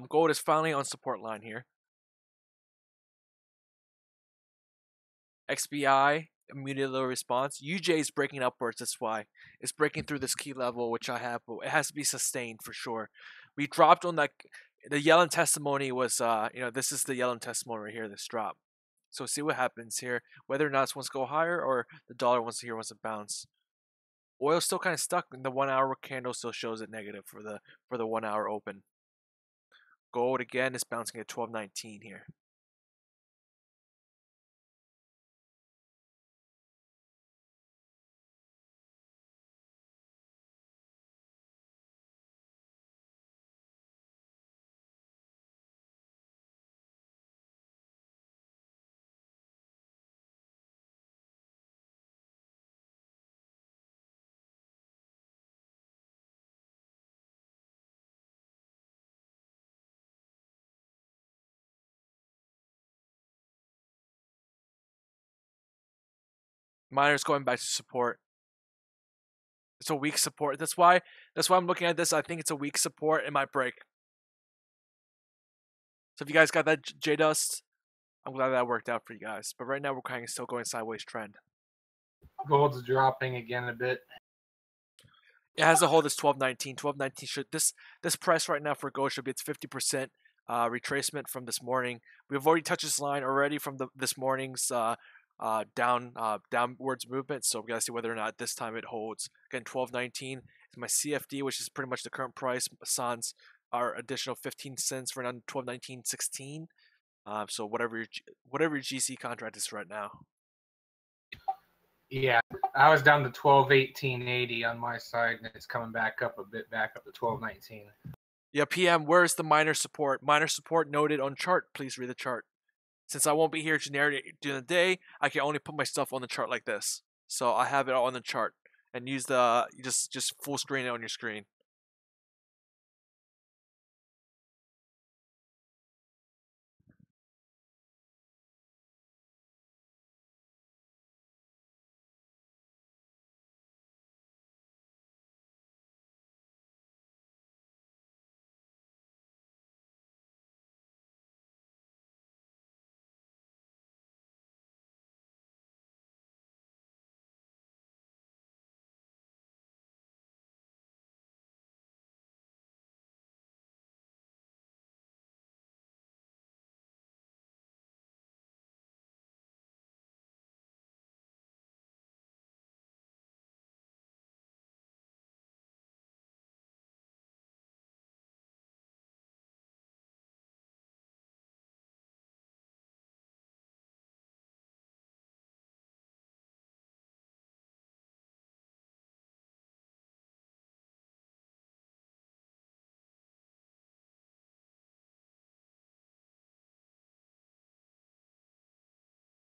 gold is finally on support line here. XBI immediately response. UJ is breaking upwards. That's why it's breaking through this key level, which I have, but it has to be sustained for sure. We dropped on that. The Yellen testimony was, this is the Yellen testimony right here. This drop. So see what happens here. Whether or not it wants to go higher or the dollar wants to bounce. Oil's still kind of stuck. And the 1 hour candle still shows it negative for the 1 hour open. Gold again is bouncing at 12.19 here. Miner's going back to support. It's a weak support. That's why I'm looking at this. I think it's a weak support. It might break. So if you guys got that J Dust, I'm glad that worked out for you guys. But right now we're kind of still going sideways trend. Gold's dropping again a bit. It has to hold this 12.19. 12.19 should this price right now for gold should be its 50% retracement from this morning. We've already touched this line already from this morning's downwards movement. So we gotta see whether or not this time it holds. Again, 12.19 is my CFD, which is pretty much the current price. Sans our additional 15 cents for around 12.19.16. So whatever your GC contract is right now. Yeah, I was down to 12.1880 on my side, and it's coming back up a bit, back up to 12.19. Yeah, PM, where's the minor support? Minor support noted on chart. Please read the chart. Since I won't be here during the day, I can only put my stuff on the chart like this. So I have it all on the chart, and use the just full screen it on your screen.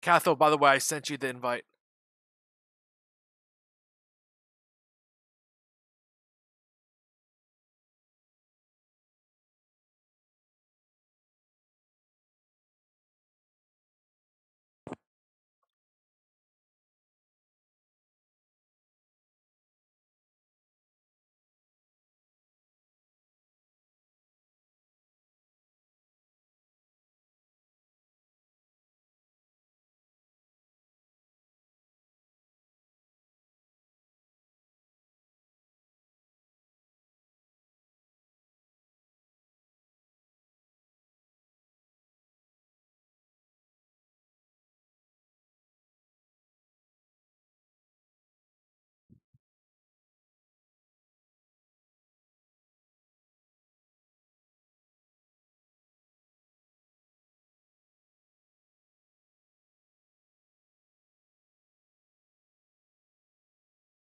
Catho, by the way, I sent you the invite.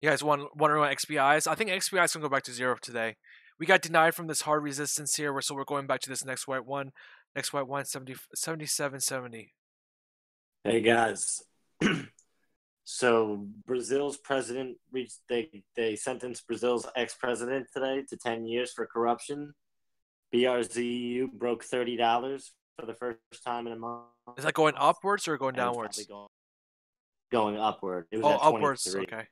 You guys wondering about XPIs? I think XPI is going to go back to 0 today. We got denied from this hard resistance here, so we're going back to this next white one. Next white one, 77.70. Hey, guys. So Brazil's president they sentenced Brazil's ex-president today to 10 years for corruption. BRZU broke $30 for the first time in a month. Is that going upwards or going downwards? Going upward. It was oh, at upwards. 23. Okay.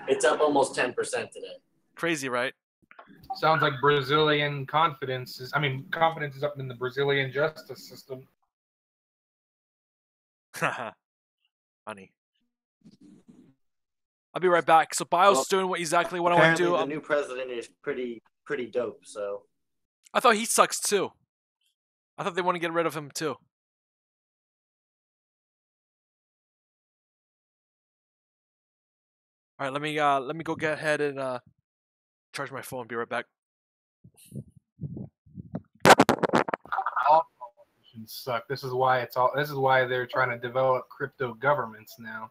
It's up almost 10% today. Crazy, right? Sounds like Brazilian confidence is. I mean, confidence is up in the Brazilian justice system. Funny. I'll be right back. So Bio's doing exactly what I want to do. The new president is pretty dope. So I thought he sucks too. I thought they want to get rid of him too. All right, let me go get ahead and charge my phone. Be right back. All politicians suck. This is why they're trying to develop crypto governments now.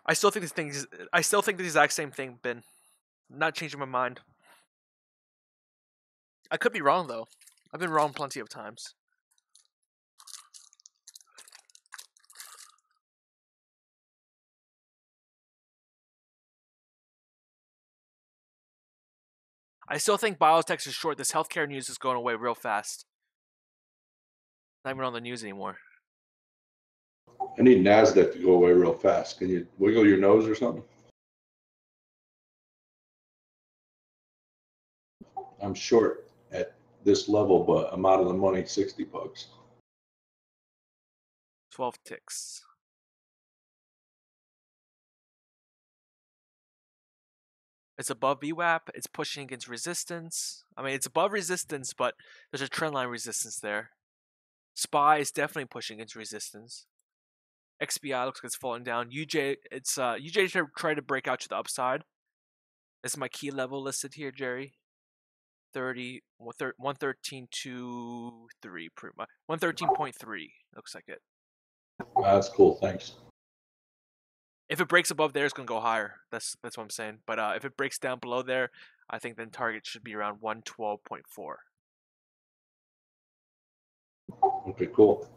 I still think the exact same thing, Ben. I'm not changing my mind. I could be wrong though. I've been wrong plenty of times. I still think biotech is short. This healthcare news is going away real fast. Not even on the news anymore. I need NASDAQ to go away real fast. Can you wiggle your nose or something? I'm short at this level, but I'm out of the money 60 bucks. 12 ticks. It's above VWAP. It's pushing against resistance. I mean, it's above resistance, but there's a trendline resistance there. SPY is definitely pushing against resistance. XBI looks like it's falling down. UJ tried to break out to the upside. This is my key level listed here, Jerry. 113.23, pretty much. 113.3 looks like it. That's cool. Thanks. If it breaks above there, it's going to go higher. That's what I'm saying. But if it breaks down below there, I think then target should be around 112.4. Okay, cool.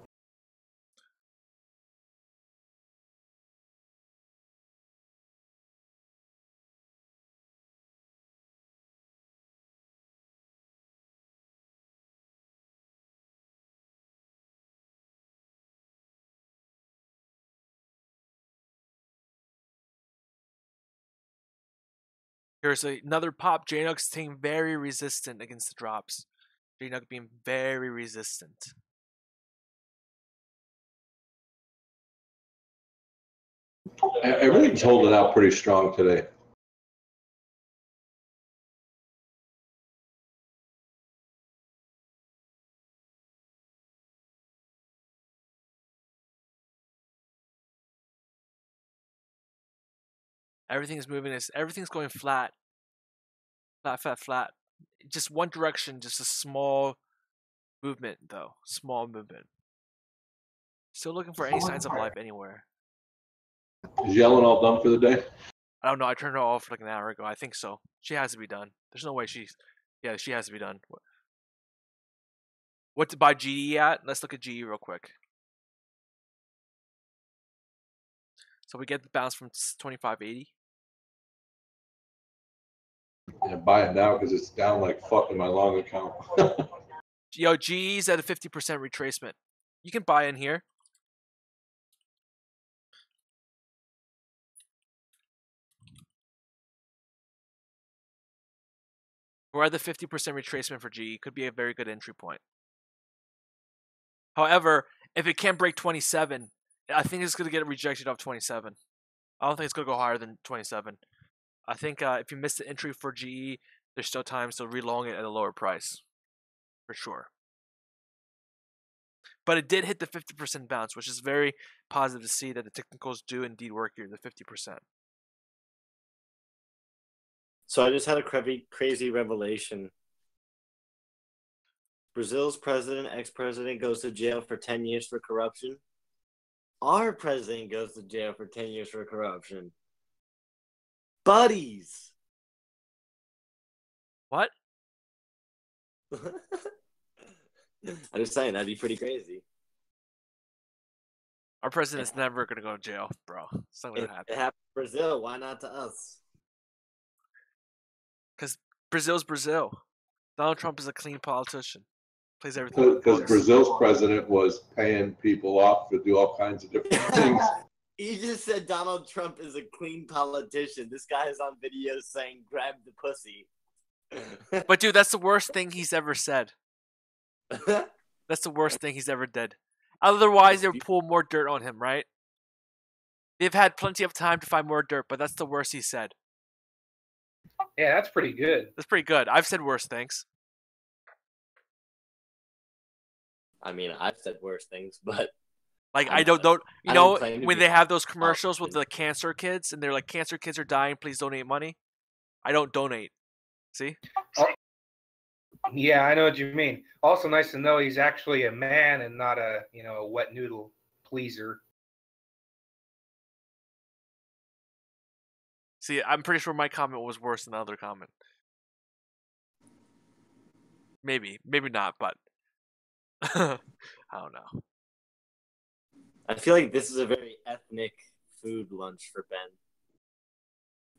Here's another pop. JNUG's staying very resistant against the drops. JNUG being very resistant. Everything's holding out pretty strong today. Everything's moving. Everything's going flat. Flat. Just one direction. Just a small movement, though. Small movement. Still looking for any signs of life anywhere. Is Yellen all done for the day? I don't know. I turned her off like an hour ago. I think so. She has to be done. There's no way she's. Yeah, she has to be done. What to buy GE at? Let's look at GE real quick. So we get the bounce from 25.80. Yeah, buy it now because it's down like fuck in my long account. Yo, GE's at a 50% retracement. You can buy in here. We're at the 50% retracement for GE. Could be a very good entry point. However, if it can't break 27, I think it's going to get rejected off 27. I don't think it's going to go higher than 27. I think if you miss the entry for GE, there's still time to relong it at a lower price. For sure. But it did hit the 50% bounce, which is very positive to see that the technicals do indeed work here, the 50%. So I just had a crazy revelation. Brazil's ex-president, goes to jail for 10 years for corruption. Our president goes to jail for 10 years for corruption. Buddies. What? I'm just saying, that'd be pretty crazy. Our president's never going to go to jail, bro. It's not going to happen. It happened to Brazil. Why not to us? Because Brazil's Brazil. Donald Trump is a clean politician. Plays everything. Because Brazil's president was paying people off to do all kinds of different things. He just said Donald Trump is a clean politician. This guy is on video saying, grab the pussy. But, dude, that's the worst thing he's ever said. That's the worst thing he's ever did. Otherwise, they'll pull more dirt on him, right? They've had plenty of time to find more dirt, but that's the worst he said. Yeah, that's pretty good. That's pretty good. I've said worse things. I mean, I've said worse things, but... Like, I don't you know, when they have those commercials with the cancer kids, and they're like, cancer kids are dying, please donate money. I don't donate. See? Yeah, I know what you mean. Also nice to know he's actually a man and not a, a wet noodle pleaser. See, I'm pretty sure my comment was worse than the other comment. Maybe not, but I don't know. I feel like this is a very ethnic food lunch for Ben.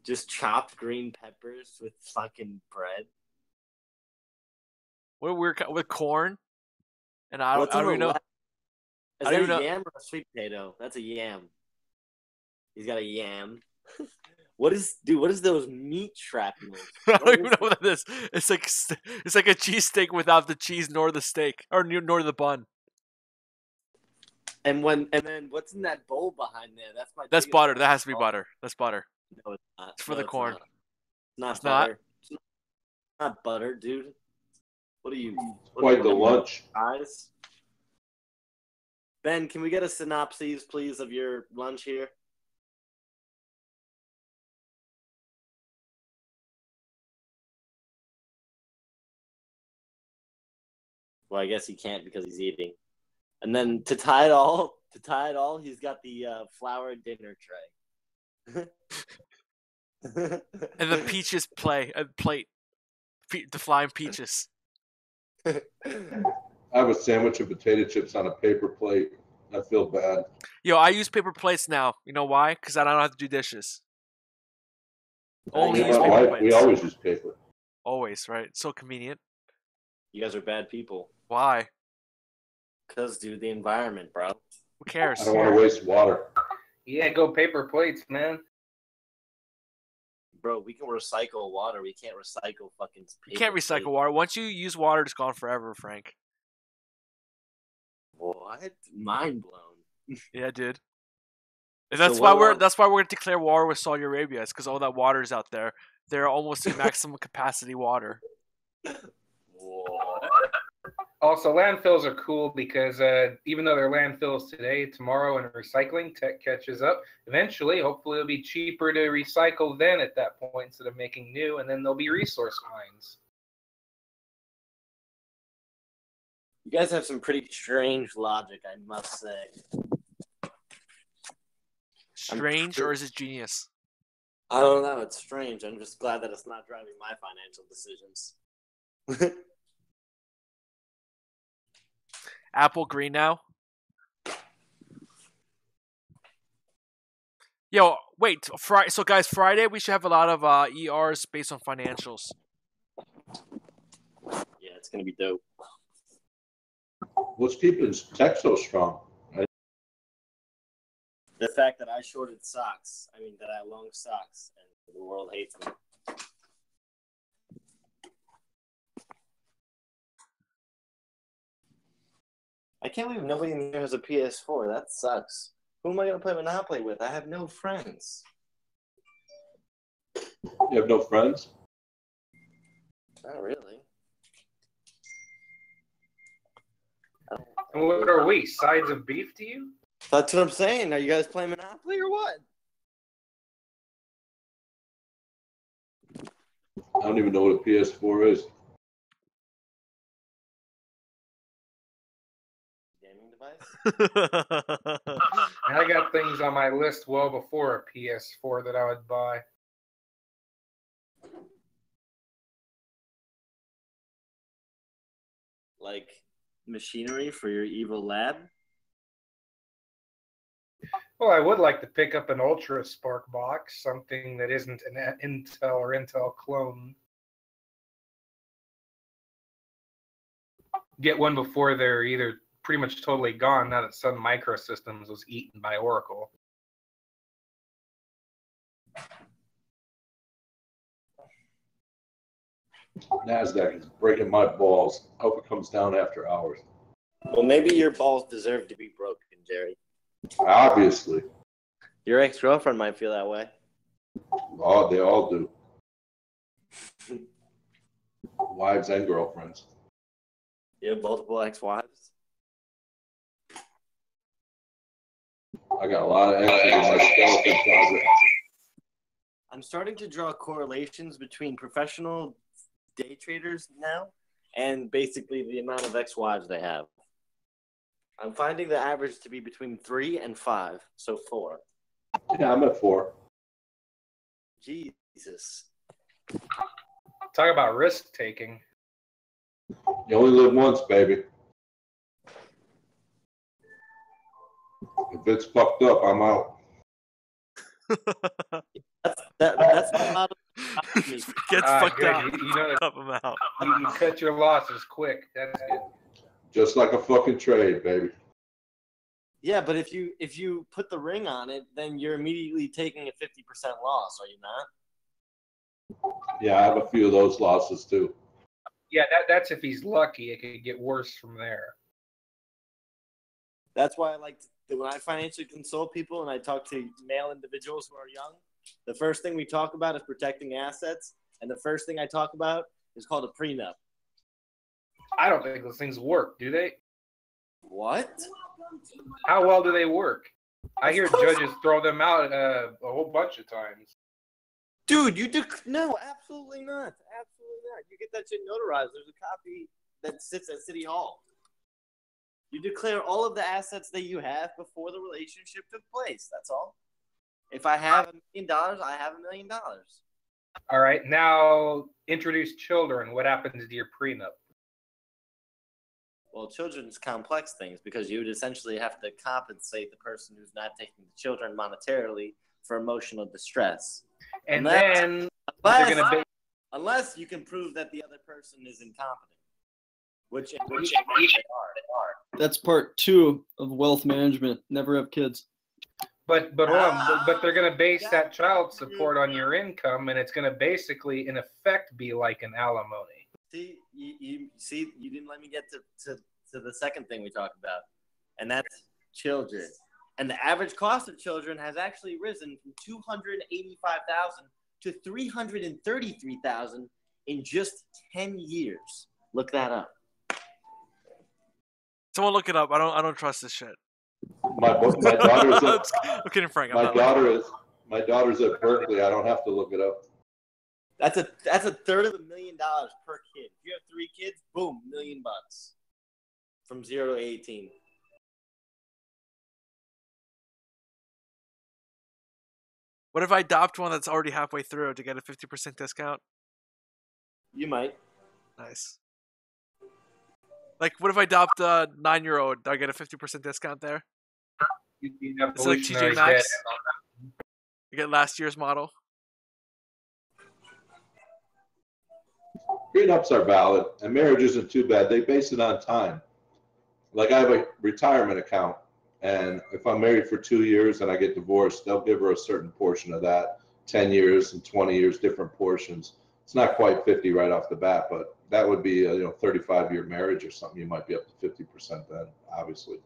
Just chopped green peppers with fucking bread. What weird with corn? And I don't even know. Is that a yam or a sweet potato? That's a yam. He's got a yam. What is those meat shrapnels? I don't even know what that is. It's like a cheesesteak without the cheese nor the steak or nor the bun. And then what's in that bowl behind there? That's butter. That has to be butter. That's butter. No, it's not. It's for the corn. It's not butter. It's not butter, dude. What are you? Quite the lunch. Guys? Ben, can we get a synopsis, please, of your lunch here? Well, I guess he can't because he's eating. And then to tie it all, he's got the flour dinner tray. And the peaches plate. The flying peaches. I have a sandwich of potato chips on a paper plate. I feel bad. Yo, I use paper plates now. You know why? Because I don't have to do dishes. Only use paper plates. We always use paper. Always, right? It's so convenient. You guys are bad people. Why? Because, dude, the environment, bro. Who cares? I don't want to waste water. Yeah, go paper plates, man. Bro, we can recycle water. We can't recycle fucking paper. You can't recycle water. Once you use water, it's gone forever, Frank. What? Mind blown. Yeah, dude. And that's why we're going to declare war with Saudi Arabia. It's because all that water is out there. They're almost in maximum capacity water. What? Also, landfills are cool because even though they're landfills today, tomorrow in recycling, tech catches up. Eventually, hopefully, it'll be cheaper to recycle then at that point instead of making new, and then there'll be resource mines. You guys have some pretty strange logic, I must say. Strange, or is it genius? I don't know. It's strange. I'm just glad that it's not driving my financial decisions. Apple green now. Yo, wait. So guys, Friday we should have a lot of ERs based on financials. Yeah, it's gonna be dope. What's keeping tech so strong? The fact that I shorted socks. I mean, that I long socks, and the world hates me. I can't believe nobody in here has a PS4. That sucks. Who am I going to play Monopoly with? I have no friends. You have no friends? Not really. And what are we? Sides of beef to you? That's what I'm saying. Are you guys playing Monopoly or what? I don't even know what a PS4 is. Gaming device? I got things on my list well before a PS4 that I would buy. Like machinery for your evil lab? Well, I would like to pick up an Ultra Spark box, something that isn't an Intel or Intel clone. Get one before they're either pretty much totally gone now that Sun Microsystems was eaten by Oracle. NASDAQ is breaking my balls. I hope it comes down after hours. Well, maybe your balls deserve to be broken, Jerry. Obviously. Your ex-girlfriend might feel that way. Oh, they all do. Wives and girlfriends. You have multiple ex-wives? I got a lot of extras in my skeleton closet. I'm starting to draw correlations between professional day traders now and basically the amount of ex-wives they have. I'm finding the average to be between 3 and 5, so 4. Yeah, I'm at 4. Jesus. Talk about risk taking. You only live once, baby. If it's fucked up, I'm out. That's a lot of Gets fucked good. up. You know Up them out. you cut your losses quick. That's good. Just like a fucking trade, baby. Yeah, but if you put the ring on it, then you're immediately taking a 50% loss, are you not? Yeah, I have a few of those losses too. Yeah, that's if he's lucky. It could get worse from there. That's why I like to, when I financially consult people and I talk to male individuals who are young, the first thing we talk about is protecting assets, and the first thing I talk about is called a prenup. I don't think those things work, do they? What? How well do they work? I hear judges throw them out a whole bunch of times. Dude, no, absolutely not. Absolutely not. You get that shit notarized. There's a copy that sits at City Hall. You declare all of the assets that you have before the relationship took place. That's all. If I have $1 million, I have $1 million. All right, now introduce children. What happens to your prenup? Well, children's complex things because you would essentially have to compensate the person who's not taking the children monetarily for emotional distress. And unless you can prove that the other person is incompetent, which they are. That's part 2 of wealth management. Never have kids. But hold on. But they're going to base that child support on your income, and it's going to basically, in effect, be like an alimony. See, you didn't let me get to the second thing we talked about, and that's children. And the average cost of children has actually risen from $285,000 to $333,000 in just 10 years. Look that up. Someone look it up. I don't trust this shit. My daughter's at, I'm kidding, Frank. my daughter's at Berkeley. I don't have to look it up. That's a third of $1 million per kid. If you have 3 kids, boom, $1 million from 0 to 18. What if I adopt one that's already halfway through to get a 50% discount? You might. Nice. Like, what if I adopt a 9-year-old? Do I get a 50% discount there? It's like TJ Maxx. You get last year's model. Prenups are valid, and marriage isn't too bad. They base it on time. Like I have a retirement account, and if I'm married for 2 years and I get divorced, they'll give her a certain portion of that, 10 years and 20 years, different portions. It's not quite 50 right off the bat, but that would be a 35-year marriage or something. You might be up to 50% then, obviously.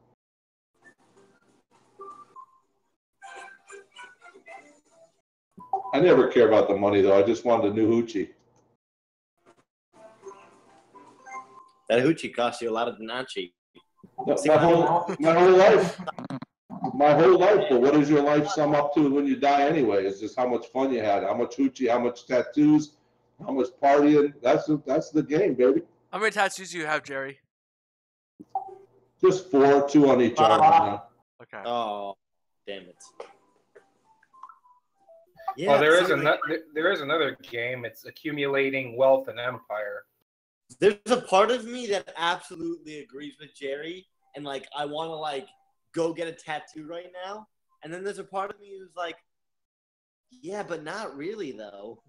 I never care about the money though. I just wanted a new hoochie. That hoochie costs you a lot of Nachi. My whole life. My whole life. But what does your life sum up to when you die anyway? It's just how much fun you had, how much hoochie, how much tattoos, how much partying. That's the game, baby. How many tattoos do you have, Jerry? Just 4, 2 on each arm right now. Okay. Oh, damn it. Yeah, well, there is another game. It's accumulating wealth and empire. There's a part of me that absolutely agrees with Jerry, and like I want to like go get a tattoo right now. And then there's a part of me who's like, yeah, but not really though.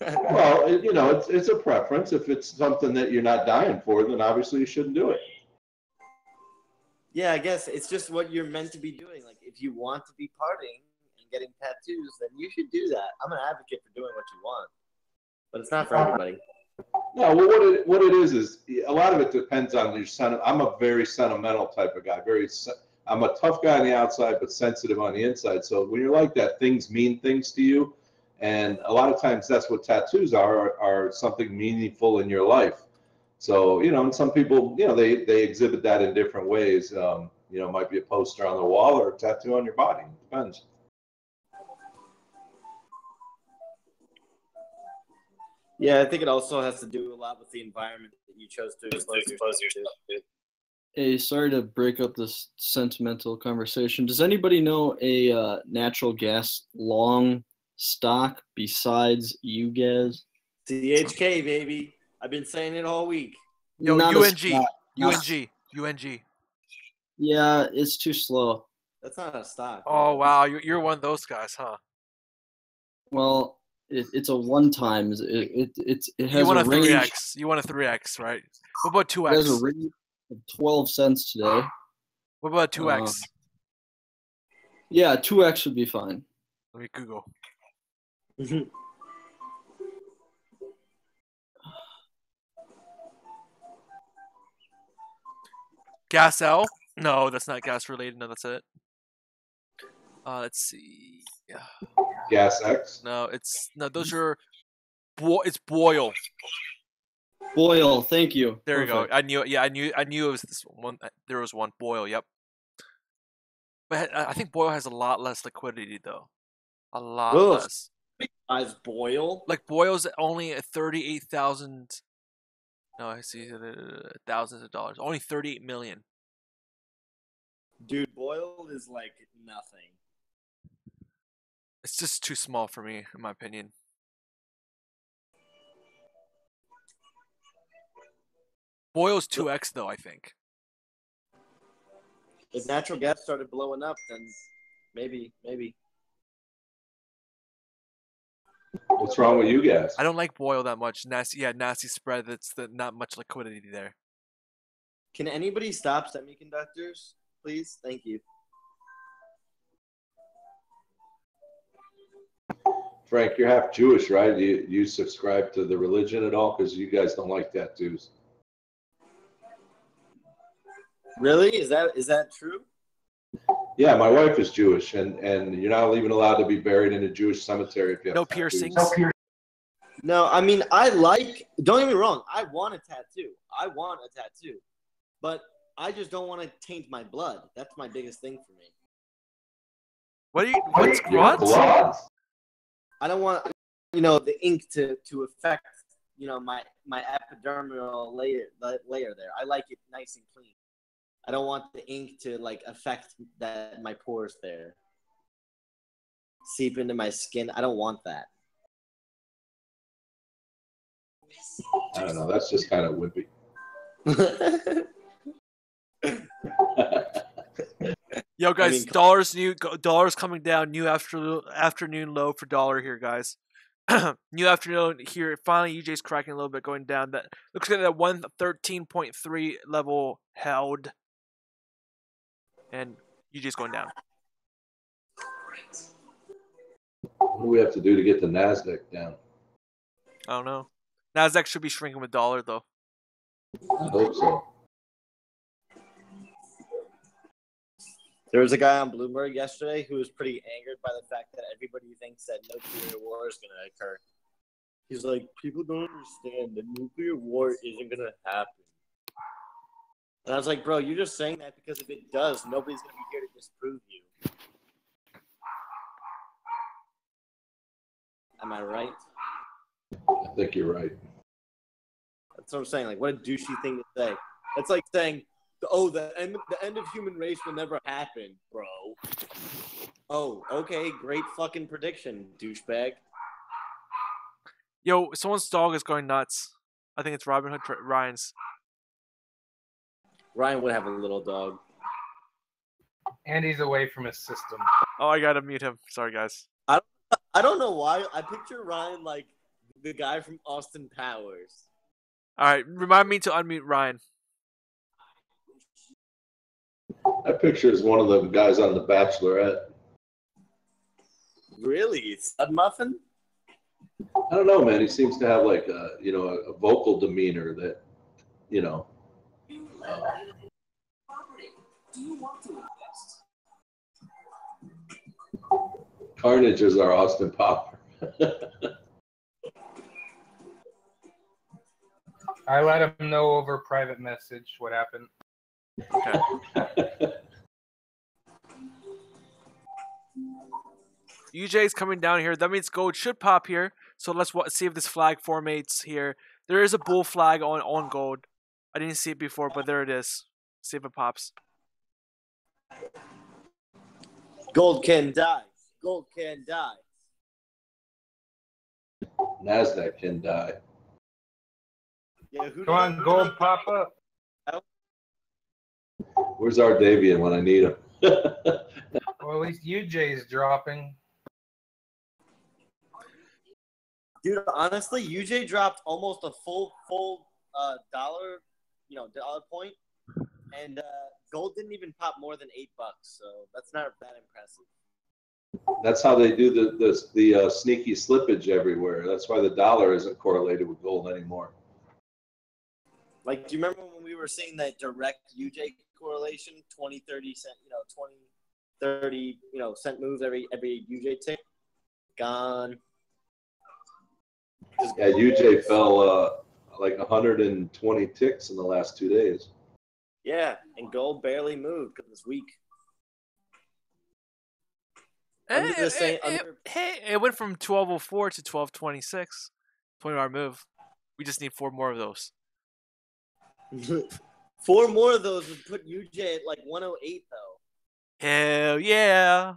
Well, it's a preference. If it's something that you're not dying for, then obviously you shouldn't do it. Yeah, I guess it's just what you're meant to be doing. Like if you want to be partying and getting tattoos, then you should do that. I'm an advocate for doing what you want. But it's not for everybody. No, well, what it is a lot of it depends on your sentiment. I'm a very sentimental type of guy. I'm a tough guy on the outside, but sensitive on the inside. So when you're like that, things mean things to you, and a lot of times that's what tattoos are something meaningful in your life. So and some people they exhibit that in different ways. It might be a poster on the wall or a tattoo on your body. It depends. Yeah, I think it also has to do a lot with the environment that you chose to expose yourself to. Hey, sorry to break up this sentimental conversation. Does anybody know a natural gas long stock besides you guys? CHK, baby. I've been saying it all week. Yo, UNG. Yeah, it's too slow. That's not a stock. Oh, wow. You're one of those guys, huh? Well, it's a one-time. It has you want a range. 3x. You want a 3x, right? What about 2x? It has a range of 12 cents today. What about 2x? Yeah, 2x would be fine. Let me Google. Gas L? No, that's not gas related. No, that's it. Let's see. Gas X? No, those are it's Boyle. Boyle, thank you. There Perfect. you go. I knew it was this one. There was one Boyle, yep. But I think Boyle has a lot less liquidity though. A lot less. As Boyle? Like Boyle's only at 38,000. No, I see thousands of dollars. Only 38 million. Dude, Boyle is like nothing. It's just too small for me, in my opinion. Boyle's 2x though, I think. If natural gas started blowing up, then maybe. What's wrong with you guys? I don't like Boyle that much. Nasty spread. That's not much liquidity there. Can anybody stop semiconductors, please? Thank you. Frank, you're half Jewish, right? You subscribe to the religion at all? Because you guys don't like tattoos. Really? Is that true? Yeah, my wife is Jewish, and you're not even allowed to be buried in a Jewish cemetery if you have no tattoos. piercings. No, I mean don't get me wrong, I want a tattoo. But I just don't want to taint my blood. That's my biggest thing for me. What's blood? I don't want the ink to affect my epidermal layer there. I like it nice and clean. I don't want the ink to like affect my pores there. seep into my skin. I don't want that. I don't know. That's just kind of wimpy. Yo, guys, dollars coming down. New afternoon low for dollar here, guys. New afternoon here. Finally, UJ's cracking a little bit, going down. That looks like that 113.3 level held, and UJ's going down. What do we have to do to get the Nasdaq down? I don't know. Nasdaq should be shrinking with dollar though. I hope so. There was a guy on Bloomberg yesterday who was pretty angered by the fact that everybody thinks that nuclear war is going to occur. He's like, people don't understand that nuclear war isn't going to happen. And I was like, bro, you're just saying that because if it does, nobody's going to be here to disprove you. Am I right? I think you're right. That's what I'm saying. Like, what a douchey thing to say. It's like saying, oh, the end of human race will never happen, bro. Oh, okay, great fucking prediction, douchebag. Yo, someone's dog is going nuts. I think it's Robin Hood Ryan's. Ryan would have a little dog. And he's away from his system. Oh, I gotta mute him. Sorry, guys. I don't know why. I picture Ryan like the guy from Austin Powers. All right, remind me to unmute Ryan. I picture as one of the guys on The Bachelorette. Really? Stud Muffin? I don't know, man. He seems to have like a vocal demeanor that, Carnage is our Austin Power. I let him know over private message what happened. Okay. UJ is coming down here. That means gold should pop here. So let's see if this flag formates here. There is a bull flag on gold. I didn't see it before, but there it is. See if it pops. Gold can die. Gold can die. Nasdaq can die. Yeah, come on, gold, pop up. Where's our Davian when I need him? Well, at least UJ is dropping. Dude, honestly, UJ dropped almost a full dollar, dollar point, and gold didn't even pop more than $8, so that's not that impressive. That's how they do the sneaky slippage everywhere. That's why the dollar isn't correlated with gold anymore. Like, do you remember when we were seeing that direct UJ correlation, 20, 30 cent, 20, 30, cent moves every UJ tick? Gone. Yeah, UJ fell like 120 ticks in the last 2 days. Yeah, and gold barely moved because it's weak. It went from 1204 to 1226. 20-hour move. We just need 4 more of those. 4 more of those would put UJ at like 108, though. Hell yeah.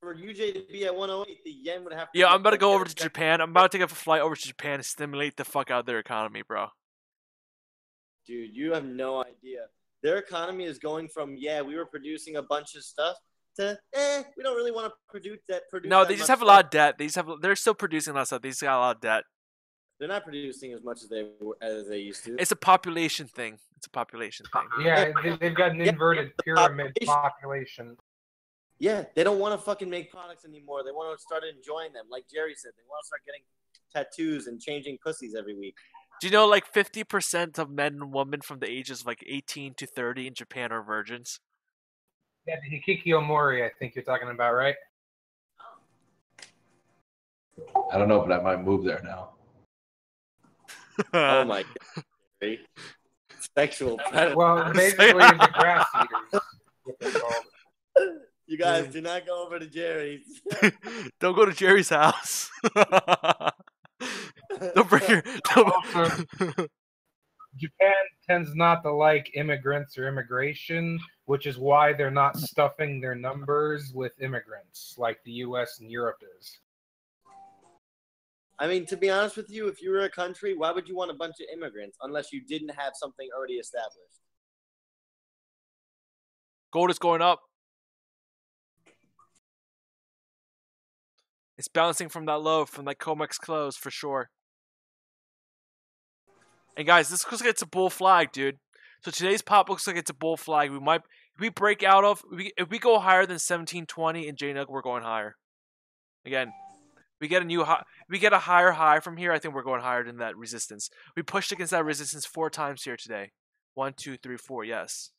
For UJ to be at 108, the yen would have to... Yeah, I'm about to go over to Japan. I'm about to take a flight over to Japan and stimulate the fuck out of their economy, bro. Dude, you have no idea. Their economy is going from, we were producing a bunch of stuff, to, we don't really want to produce that. No, they just have a lot of debt. They're still producing a lot of stuff. They just got a lot of debt. They're not producing as much as they used to. It's a population thing. Yeah, they've got an inverted pyramid population. Yeah, they don't want to fucking make products anymore. They want to start enjoying them. Like Jerry said, they want to start getting tattoos and changing pussies every week. Do you know like 50% of men and women from the ages of like 18 to 30 in Japan are virgins? Yeah, the Hikikomori, I think you're talking about, right? I don't know, but I might move there now. Oh my god. Sexual predator. Well, basically the grass eaters. You guys do not go over to Jerry's. Don't go to Jerry's house. Don't bring your... Japan tends not to like immigrants or immigration, which is why they're not stuffing their numbers with immigrants like the U.S. and Europe is. I mean, to be honest with you, if you were a country, why would you want a bunch of immigrants unless you didn't have something already established? Gold is going up. It's bouncing from that low, from that COMEX close for sure. And guys, this looks like it's a bull flag, dude. So today's pop looks like it's a bull flag. We might, if we break out of, if we go higher than 1720 in JNUG, we're going higher. Again, we get a new high, we get a higher high from here. I think we're going higher than that resistance. We pushed against that resistance 4 times here today. 1, 2, 3, 4. Yes.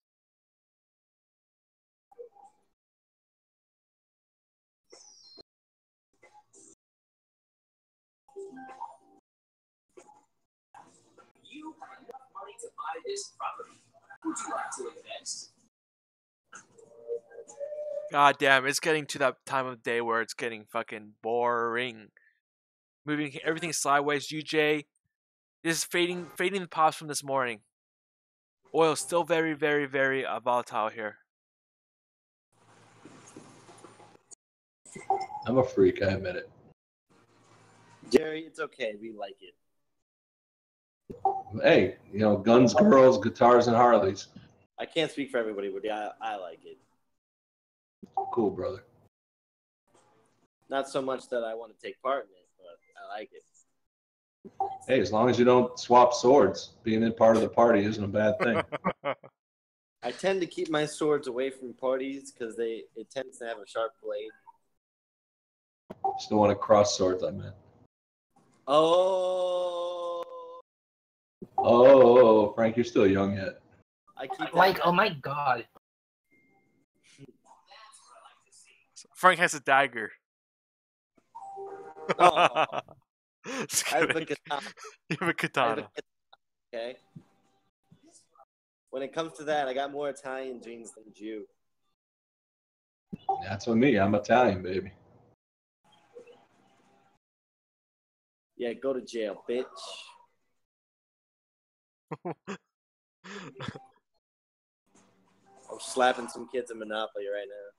You have enough money to buy this property. Would you like to invest? God damn, it's getting to that time of day where it's getting fucking boring. Moving everything sideways. UJ is fading the pops from this morning. Oil still very, very, very volatile here. I'm a freak, I admit it. Jerry, it's okay. We like it. Hey, you know, guns, girls, guitars, and Harleys. I can't speak for everybody, but yeah, I like it. Cool, brother. Not so much that I want to take part in it, but I like it. Hey, as long as you don't swap swords, being in part of the party isn't a bad thing. I tend to keep my swords away from parties because it tends to have a sharp blade. Still want to cross swords, I meant. Oh, Frank, you're still young yet. I keep like, oh my god. Frank has a dagger. Oh. I have a katana. You have a katana. Okay. When it comes to that, I got more Italian genes than Jew. That's with me. I'm Italian, baby. Yeah, go to jail, bitch. I'm slapping some kids in Monopoly right now.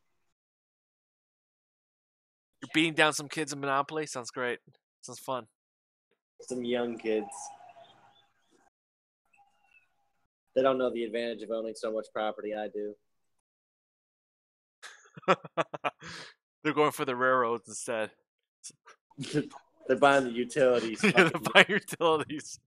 You're beating down some kids in Monopoly? Sounds great. Sounds fun. Some young kids. They don't know the advantage of owning so much property I do. They're going for the railroads instead. They're buying the utilities. Yeah, they're buying utilities.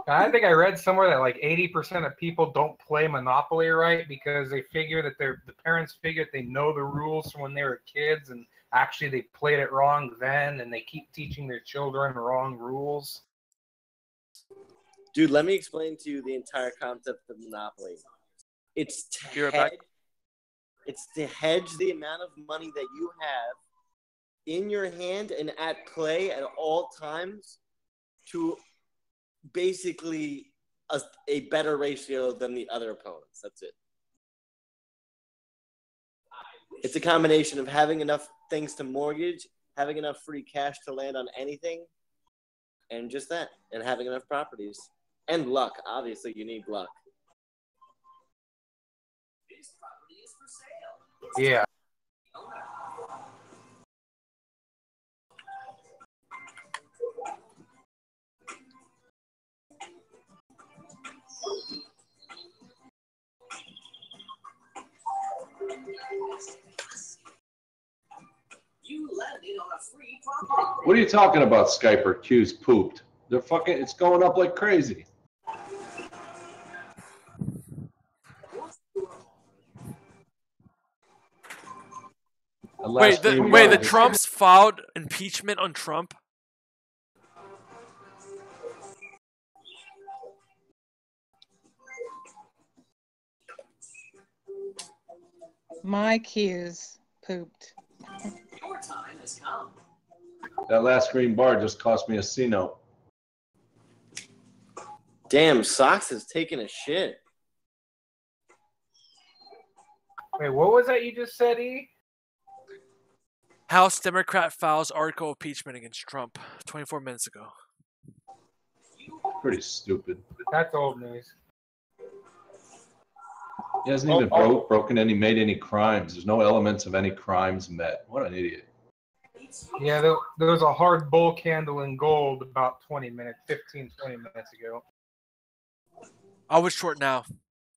I think I read somewhere that like 80% of people don't play Monopoly right because they figure that the parents figure that they know the rules from when they were kids, and actually they played it wrong then, and they keep teaching their children wrong rules. Dude, let me explain to you the entire concept of Monopoly. It's to hedge the amount of money that you have in your hand and at play at all times to basically a better ratio than the other opponents. That's it. It's a combination of having enough things to mortgage, having enough free cash to land on anything, and just that, and having enough properties. And luck. Obviously, you need luck. This property is for sale. Yeah. You landed on a free property. What are you talking about, Skyper? Q's pooped. They're fucking, it's going up like crazy. Wait, the Trumps filed impeachment on Trump? My Q's pooped. Your time has come. That last green bar just cost me a C note. Damn, Socks is taking a shit. Wait, what was that you just said, E? House Democrat files article of impeachment against Trump 24 minutes ago. You have Pretty stupid. That's old news. He hasn't even made any crimes. There's no elements of any crimes met. What an idiot. Yeah, there was a hard bull candle in gold about 20 minutes ago. I would short now.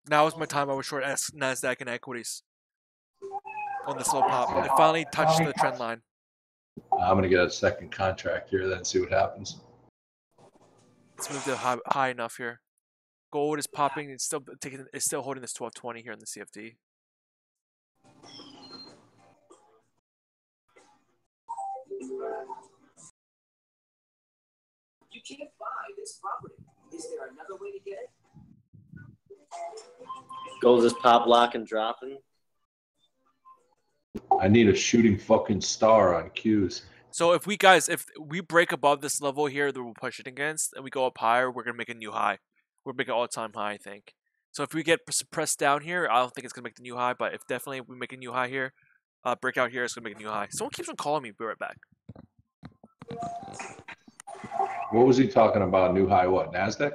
Now is my time. I would short NASDAQ and equities on this low pop. It finally touched the trend line. I'm going to get a second contract here, then see what happens. It's moved to high enough here. Gold is popping. It's still holding this 1220 here in the CFD. You can't buy this property. Is there another way to get it? Gold is pop, lock, and dropping. I need a shooting fucking star on Qs. So if we break above this level here that we'll push it against, and we go up higher, we're gonna make a new high. We're making all-time high, I think. So if we get suppressed down here, I don't think it's gonna make the new high. But if definitely we make a new high here, breakout here, it's gonna make a new high. Someone keeps on calling me. Be right back. What was he talking about? New high what? NASDAQ?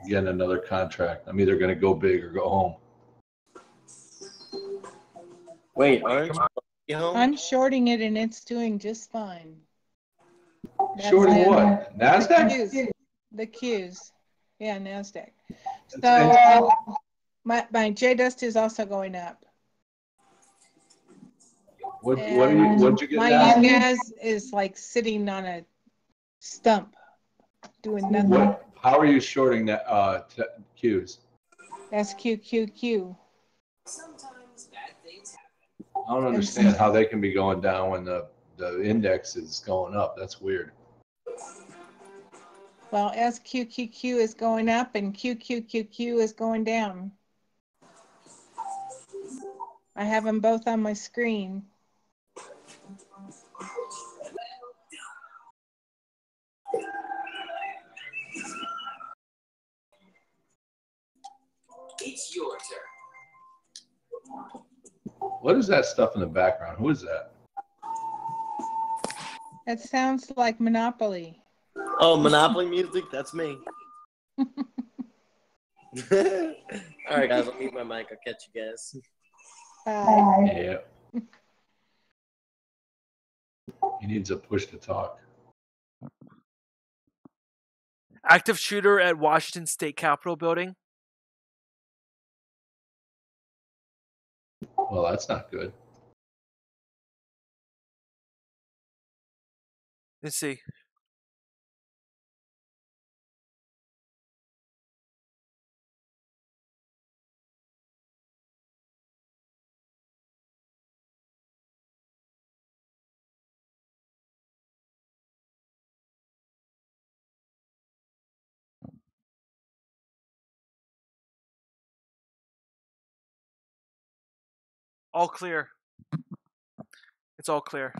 Getting another contract. I'm either going to go big or go home. Wait, I'm shorting it and it's doing just fine. Shorting what? NASDAQ? The Qs. Yeah, NASDAQ. So my J-Dust is also going up. What'd you get? My UGAZ is like sitting on a stump doing nothing. How are you shorting that Qs? SQQQ. Sometimes bad things happen. I don't understand how they can be going down when the index is going up. That's weird. Well, SQQQ is going up and QQQQ is going down. I have them both on my screen. It's your turn. What is that stuff in the background? Who is that? That sounds like Monopoly. Oh, Monopoly music? That's me. All right, guys, I'll mute my mic. I'll catch you guys. Bye. Yeah. He needs a push to talk. Active shooter at Washington State Capitol building. Well, that's not good. Let's see. All clear. It's all clear.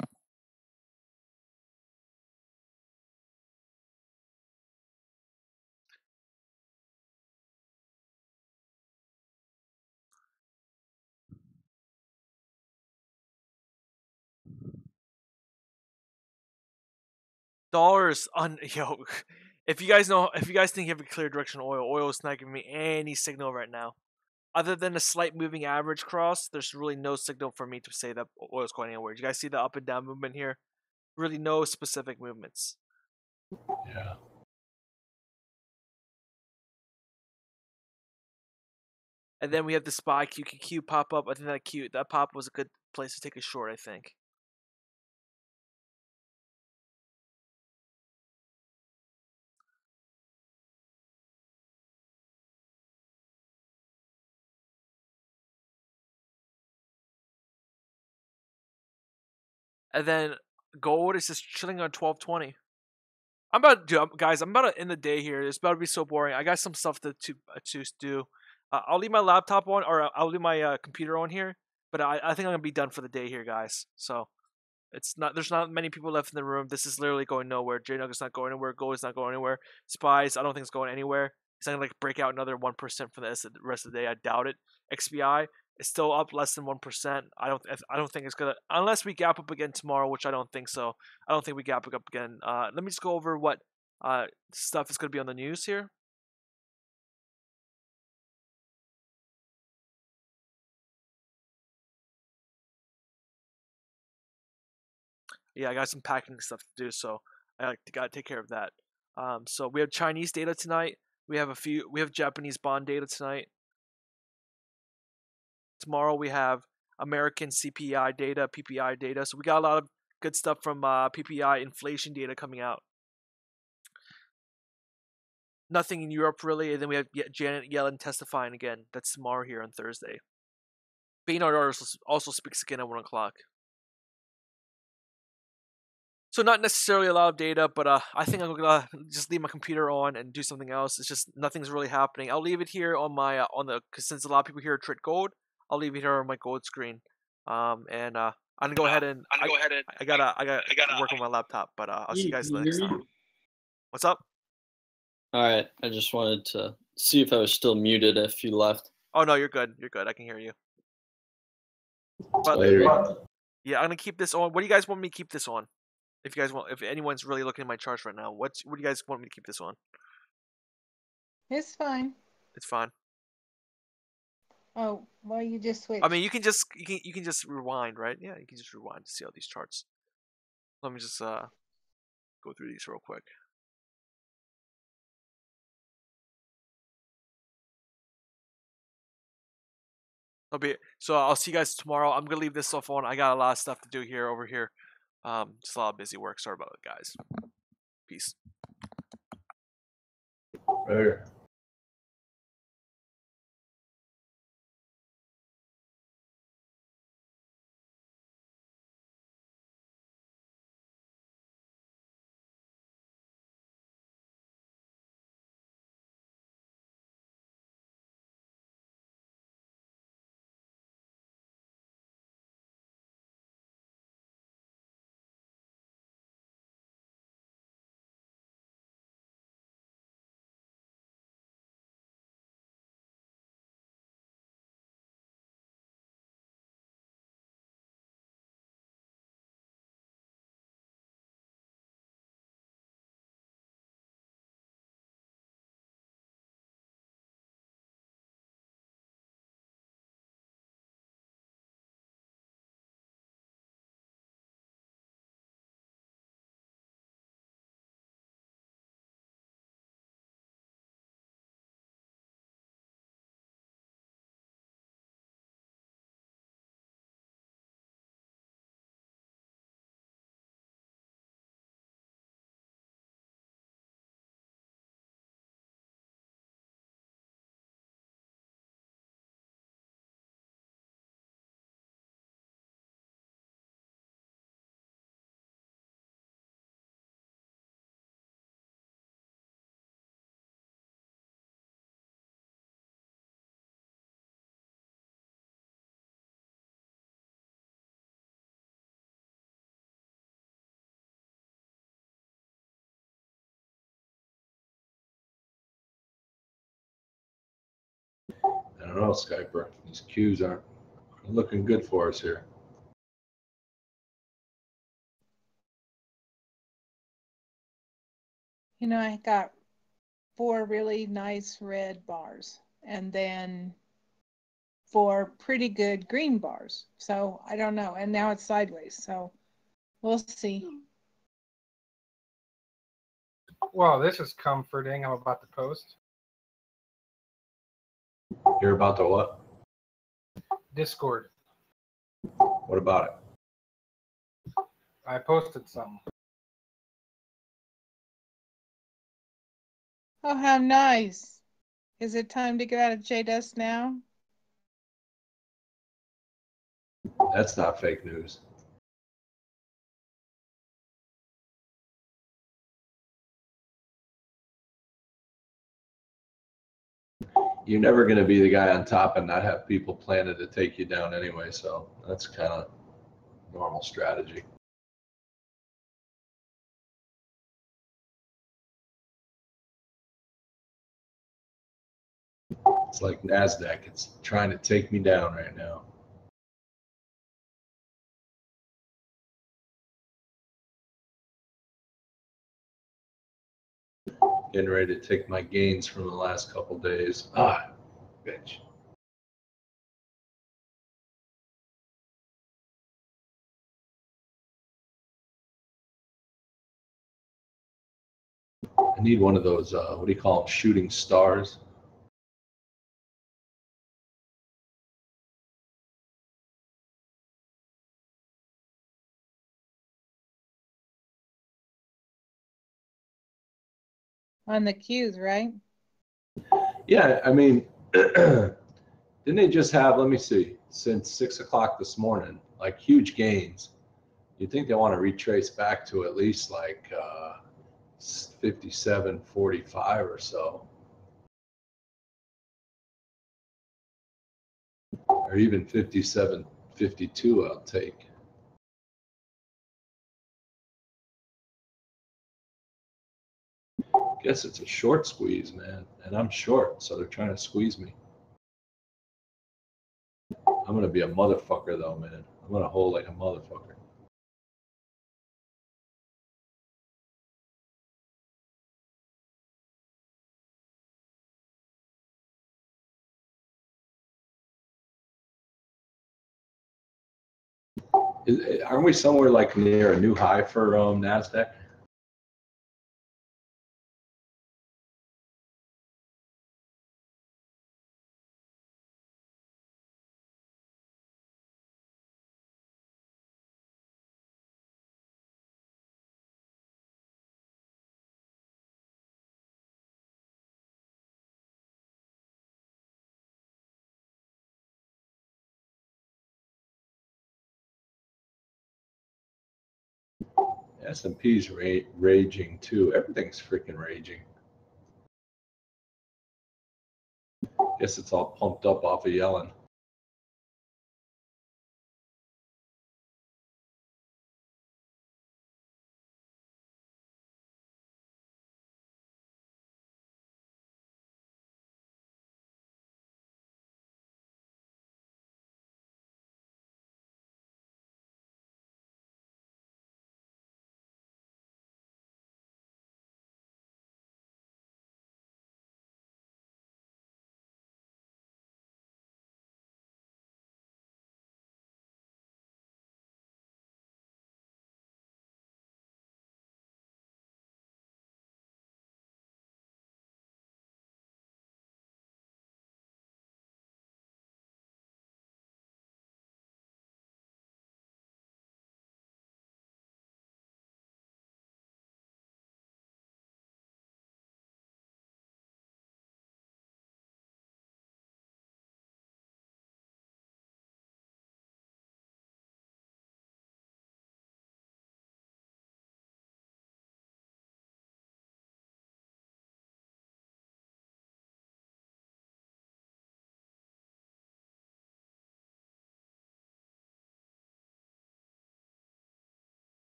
Dollars on yo. If you guys think you have a clear direction on oil is not giving me any signal right now. Other than a slight moving average cross, there's really no signal for me to say that oil is going anywhere. You guys see the up and down movement here? Really no specific movements. Yeah. And then we have the SPY QQQ pop up. I think that pop was a good place to take a short, I think. And then gold is just chilling on 1220. I'm about to end the day here. It's about to be so boring. I got some stuff to do. I'll leave my laptop on, or I'll leave my computer on here. But I think I'm gonna be done for the day here, guys. So It's not. There's not many people left in the room. This is literally going nowhere. JNugget's not going anywhere. Gold is not going anywhere. Spies, I don't think it's going anywhere. It's not gonna like break out another 1% for the rest of the day. I doubt it. XBI is still up less than 1%. I don't think it's gonna, unless we gap up again tomorrow, which I don't think so. I don't think we gap up again. Let me just go over what stuff is gonna be on the news here. Yeah, I got some packing stuff to do, so I gotta take care of that. So we have Chinese data tonight. We have Japanese bond data tonight. Tomorrow we have American CPI data, PPI data. So we got a lot of good stuff from PPI inflation data coming out. Nothing in Europe really, and then we have Janet Yellen testifying again. That's tomorrow here on Thursday. Baynard also speaks again at 1 o'clock. So not necessarily a lot of data, but I think I'm gonna just leave my computer on and do something else. It's just nothing's really happening. I'll leave it here on my cause since a lot of people here trade gold, I'll leave it here on my gold screen. I'm gonna go ahead and I gotta work on my laptop, but I'll see you guys next time. What's up? All right, I just wanted to see if I was still muted if you left. Oh no, you're good. You're good. I can hear you. But, yeah, I'm gonna keep this on. What do you guys want me to keep this on? If you guys want, if anyone's really looking at my charts right now, what do you guys want me to keep this on? It's fine. It's fine. Oh, well, you just switched. I mean, you can just rewind, right? Yeah, you can just rewind to see all these charts. Let me just go through these real quick. So I'll see you guys tomorrow. I'm gonna leave this stuff on. I got a lot of stuff to do over here. Just a lot of busy work. Sorry about it, guys. Peace. Right here. I don't know, Skyper. These cues aren't looking good for us here. You know, I got 4 really nice red bars and then 4 pretty good green bars. So I don't know. And now it's sideways. So we'll see. Well, this is comforting. I'm about to post. You're about to what? Discord. What about it? I posted something. Oh, how nice. Is it time to get out of J-Dust now? That's not fake news. You're never going to be the guy on top and not have people planning to take you down anyway, so that's kind of normal strategy. It's like NASDAQ. It's trying to take me down right now. Getting ready to take my gains from the last couple days. Ah, bitch. I need one of those, what do you call them, shooting stars? On the cues, right? Yeah, I mean, didn't they just have, let me see, since 6 o'clock this morning, like huge gains? You'd think they want to retrace back to at least like 57.45 or so. Or even 57.52 I'll take. Guess it's a short squeeze, man. And I'm short, so they're trying to squeeze me. I'm going to be a motherfucker, though, man. I'm going to hold like a motherfucker. Aren't we somewhere like near a new high for NASDAQ? S&P's raging too. Everything's freaking raging. Guess it's all pumped up off of Yellen.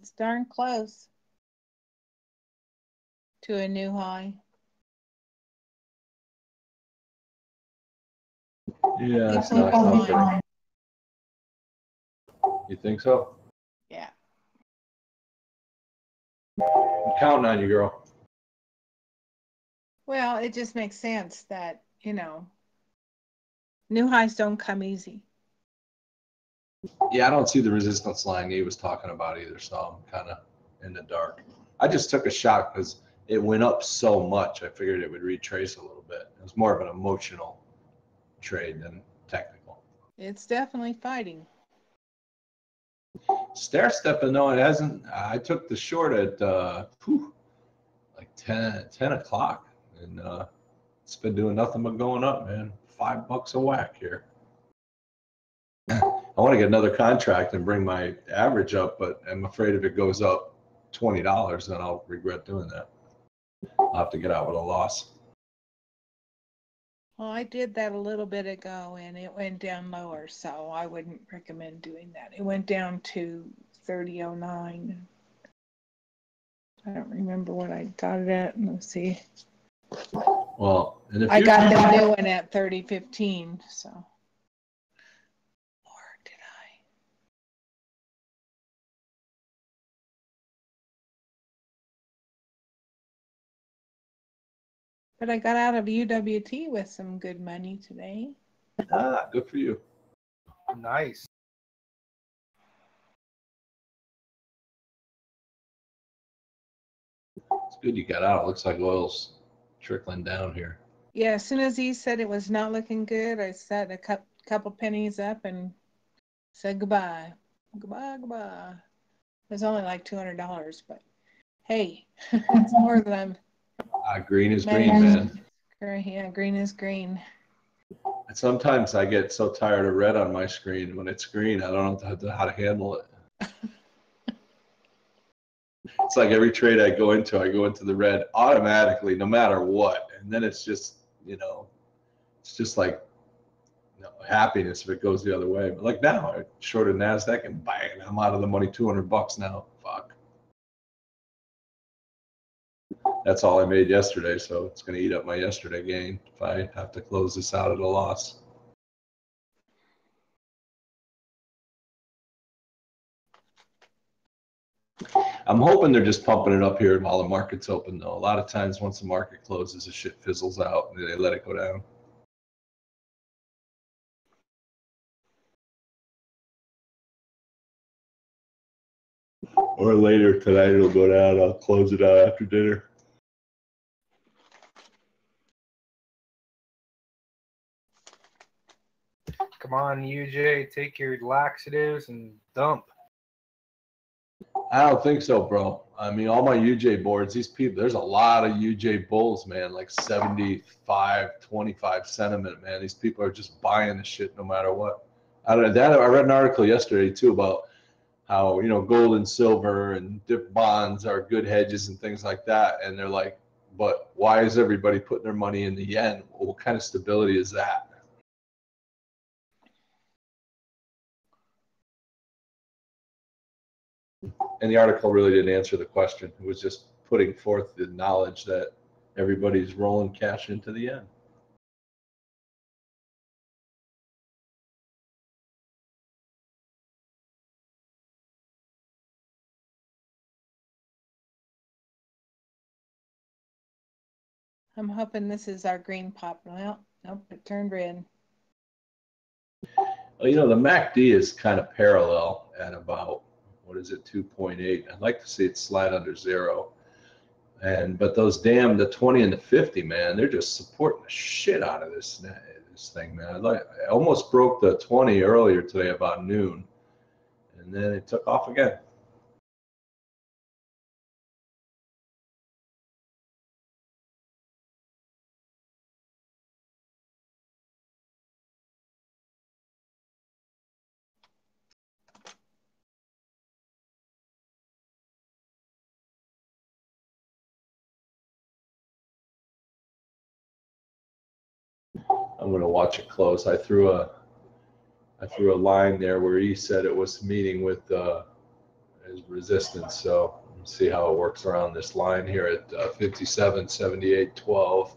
It's darn close to a new high. Yeah, it's not something. You think so? Yeah. I'm counting on you, girl. Well, it just makes sense that, new highs don't come easy. Yeah, I don't see the resistance line he was talking about either, so I'm kind of in the dark. I just took a shot because it went up so much. I figured it would retrace a little bit. It was more of an emotional trade than technical. It's definitely fighting. Stair stepping, though, it hasn't. I took the short at like 10 o'clock, and it's been doing nothing but going up, man. $5 a whack here. I want to get another contract and bring my average up, but I'm afraid if it goes up $20, then I'll regret doing that. I'll have to get out with a loss. Well, I did that a little bit ago and it went down lower, so I wouldn't recommend doing that. It went down to 30.09. I don't remember what I got it at. Let's see. Well, in the I future, got the new one at 30.15, so. Or did I? But I got out of UWT with some good money today. Ah, good for you. Nice. It's good you got out. It looks like oil's trickling down here. Yeah, as soon as he said it was not looking good, I set a couple pennies up and said goodbye. Goodbye, goodbye. It was only like $200, but hey, it's more than Green is green, man. Yeah, green is green. And sometimes I get so tired of red on my screen. When it's green, I don't know how to handle it. It's like every trade I go into the red automatically, no matter what. And then it's just, it's just like happiness if it goes the other way. But like now, I shorted NASDAQ and bang, I'm out of the money, $200 now. Fuck. That's all I made yesterday, so it's going to eat up my yesterday gain if I have to close this out at a loss. I'm hoping they're just pumping it up here while the market's open, though. A lot of times once the market closes, the shit fizzles out and they let it go down. Or later tonight it'll go down. I'll close it out after dinner. Come on, UJ, take your laxatives and dump. I don't think so, bro. I mean, all my UJ boards, these people, there's a lot of UJ bulls, man, like 75, 25 sentiment, man. These people are just buying the shit no matter what. I read an article yesterday, too, about how, gold and silver and dip bonds are good hedges and things like that. And they're like, but why is everybody putting their money in the yen? Well, what kind of stability is that? And the article really didn't answer the question. It was just putting forth the knowledge that everybody's rolling cash into the yen. I'm hoping this is our green pop. Well, nope, it turned red. Well, the MACD is kind of parallel at about, 2.8. I'd like to see it slide under 0. But those the 20 and the 50, man, they're just supporting the shit out of this thing, man. I almost broke the 20 earlier today about noon, and then it took off again. I'm going to watch it close. I threw a line there where he said it was meeting with his resistance. So let's see how it works around this line here at 57.78.12.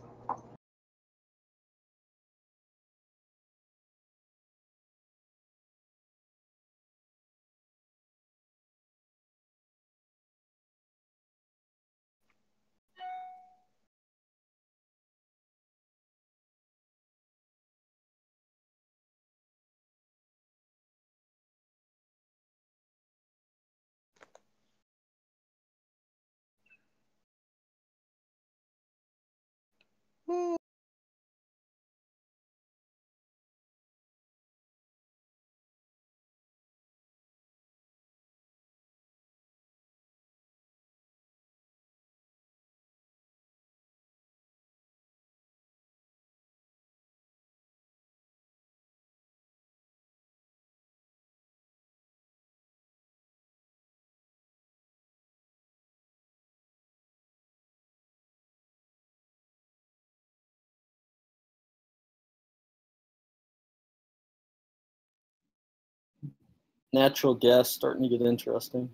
natural gas starting to get interesting.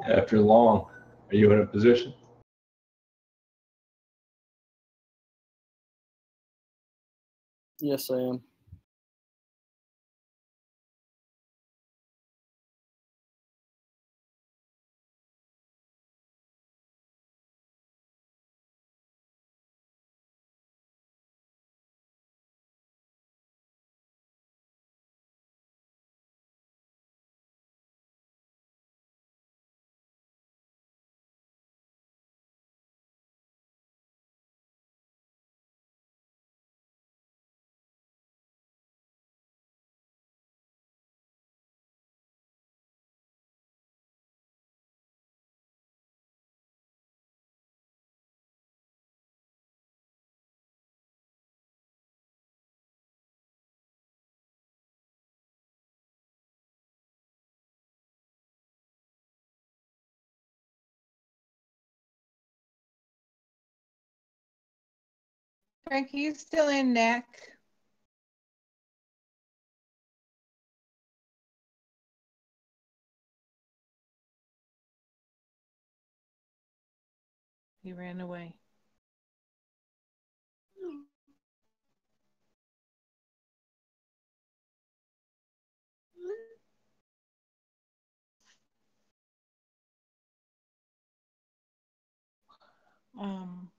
After long, are you in a position? Yes, I am. Frank, are you still in NAC? He ran away. Um,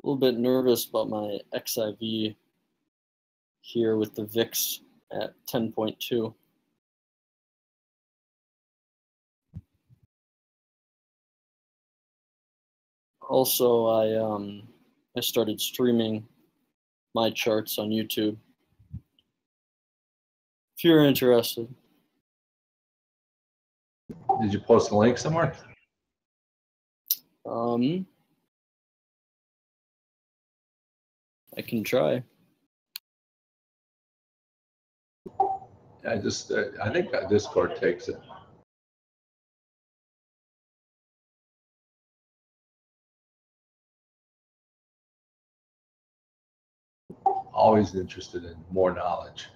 A little bit nervous about my XIV here with the VIX at 10.2. Also, I started streaming my charts on YouTube. If you're interested. Did you post a link somewhere? I can try. I think that Discord takes it. Always interested in more knowledge.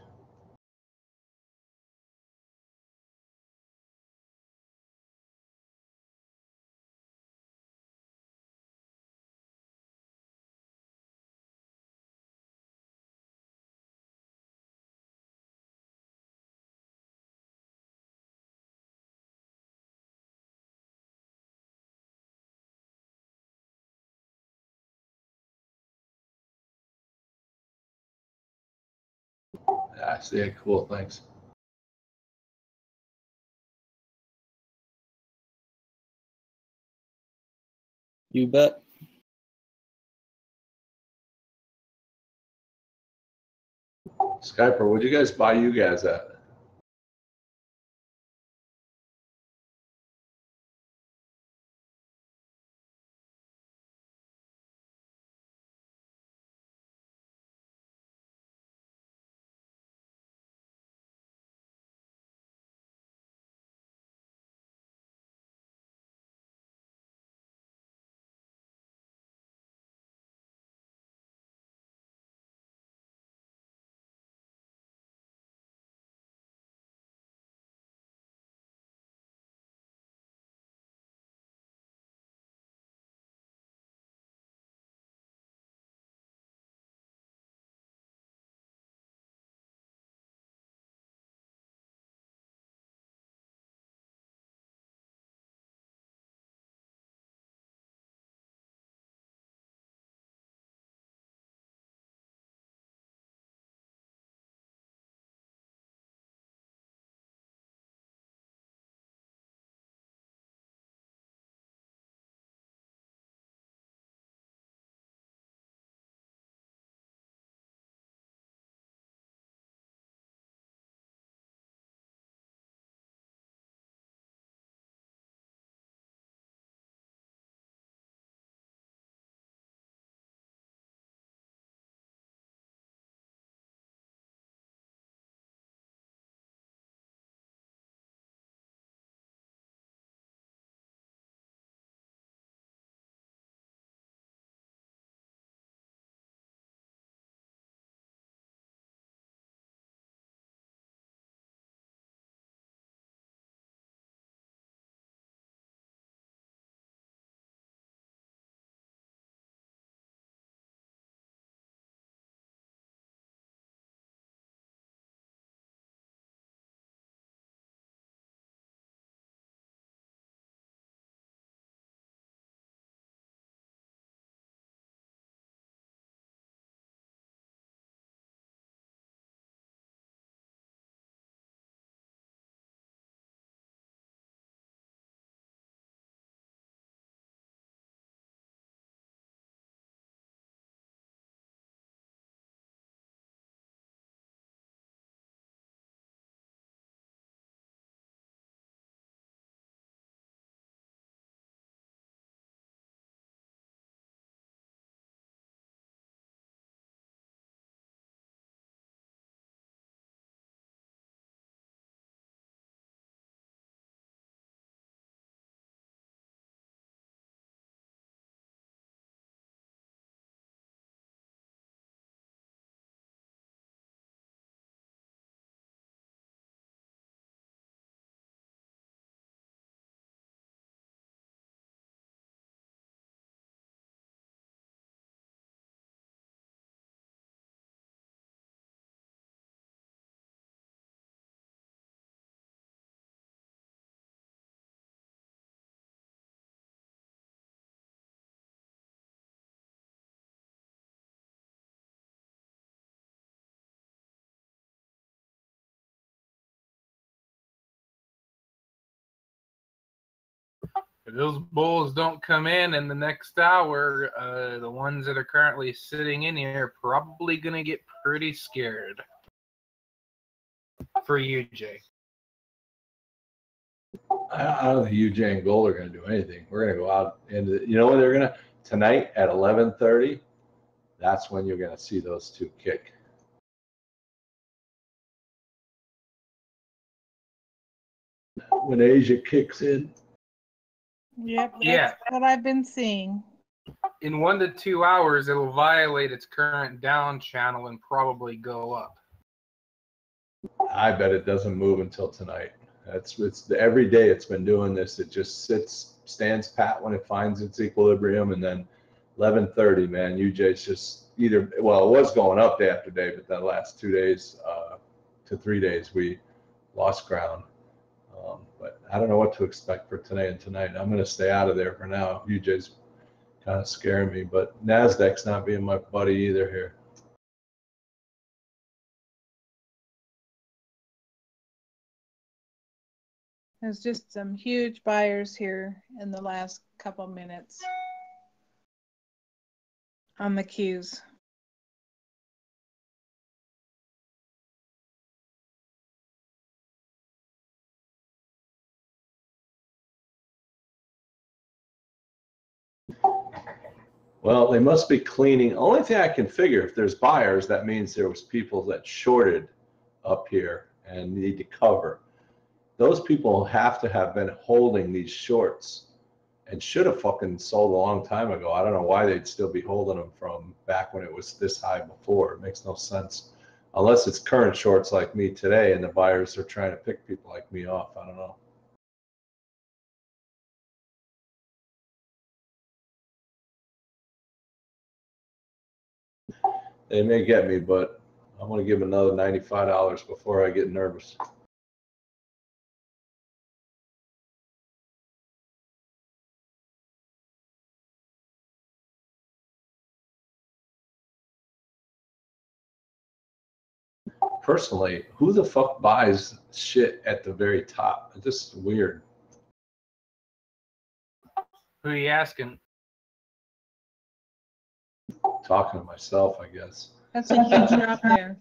I see it. Cool. Thanks. You bet. Skyper, what'd you guys buy you guys at? If those bulls don't come in the next hour, the ones that are currently sitting in here are probably going to get pretty scared. For you, Jay. I don't think UJ and Gold are going to do anything. We're going to go out and you know what they're going to tonight at 11:30. That's when you're going to see those two kick. When Asia kicks in. Yep, that's what I've been seeing. In 1 to 2 hours, it'll violate its current down channel and probably go up. I bet it doesn't move until tonight. It's every day it's been doing this. It just stands pat when it finds its equilibrium, and then 11:30, man, UJ's just either, well, it was going up day after day, but the last 2 days to 3 days we lost ground. But I don't know what to expect for today and tonight. I'm going to stay out of there for now. UJ's kind of scaring me, but NASDAQ's not being my buddy either here. There's just some huge buyers here in the last couple minutes on the Qs. Well, they must be cleaning. Only thing I can figure, if there's buyers, that means there was people that shorted up here and need to cover. Those people have to have been holding these shorts and should have fucking sold a long time ago. I don't know why they'd still be holding them from back when it was this high before. It makes no sense. Unless it's current shorts like me today and the buyers are trying to pick people like me off. I don't know. They may get me, but I'm going to give them another $95 before I get nervous. Personally, who the fuck buys shit at the very top? It's just weird. Who are you asking? Talking to myself, I guess. That's a huge drop there.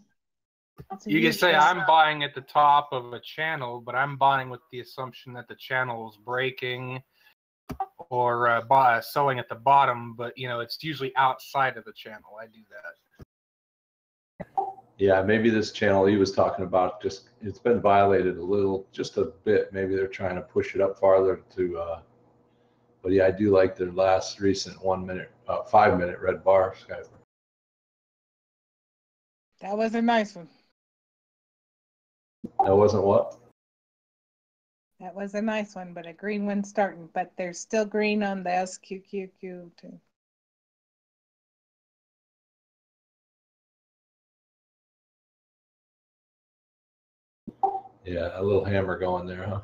You can say I'm buying at the top of a channel, but I'm buying with the assumption that the channel is breaking or selling at the bottom, but you know, it's usually outside of the channel. I do that. Yeah, maybe this channel he was talking about, just it's been violated a little, just a bit. Maybe they're trying to push it up farther to but yeah, I do like their last recent 1 minute, 5 minute red bar, Skyper. That was a nice one. That wasn't what? That was a nice one, but a green one starting. But there's still green on the SQQQ too. Yeah, a little hammer going there, huh?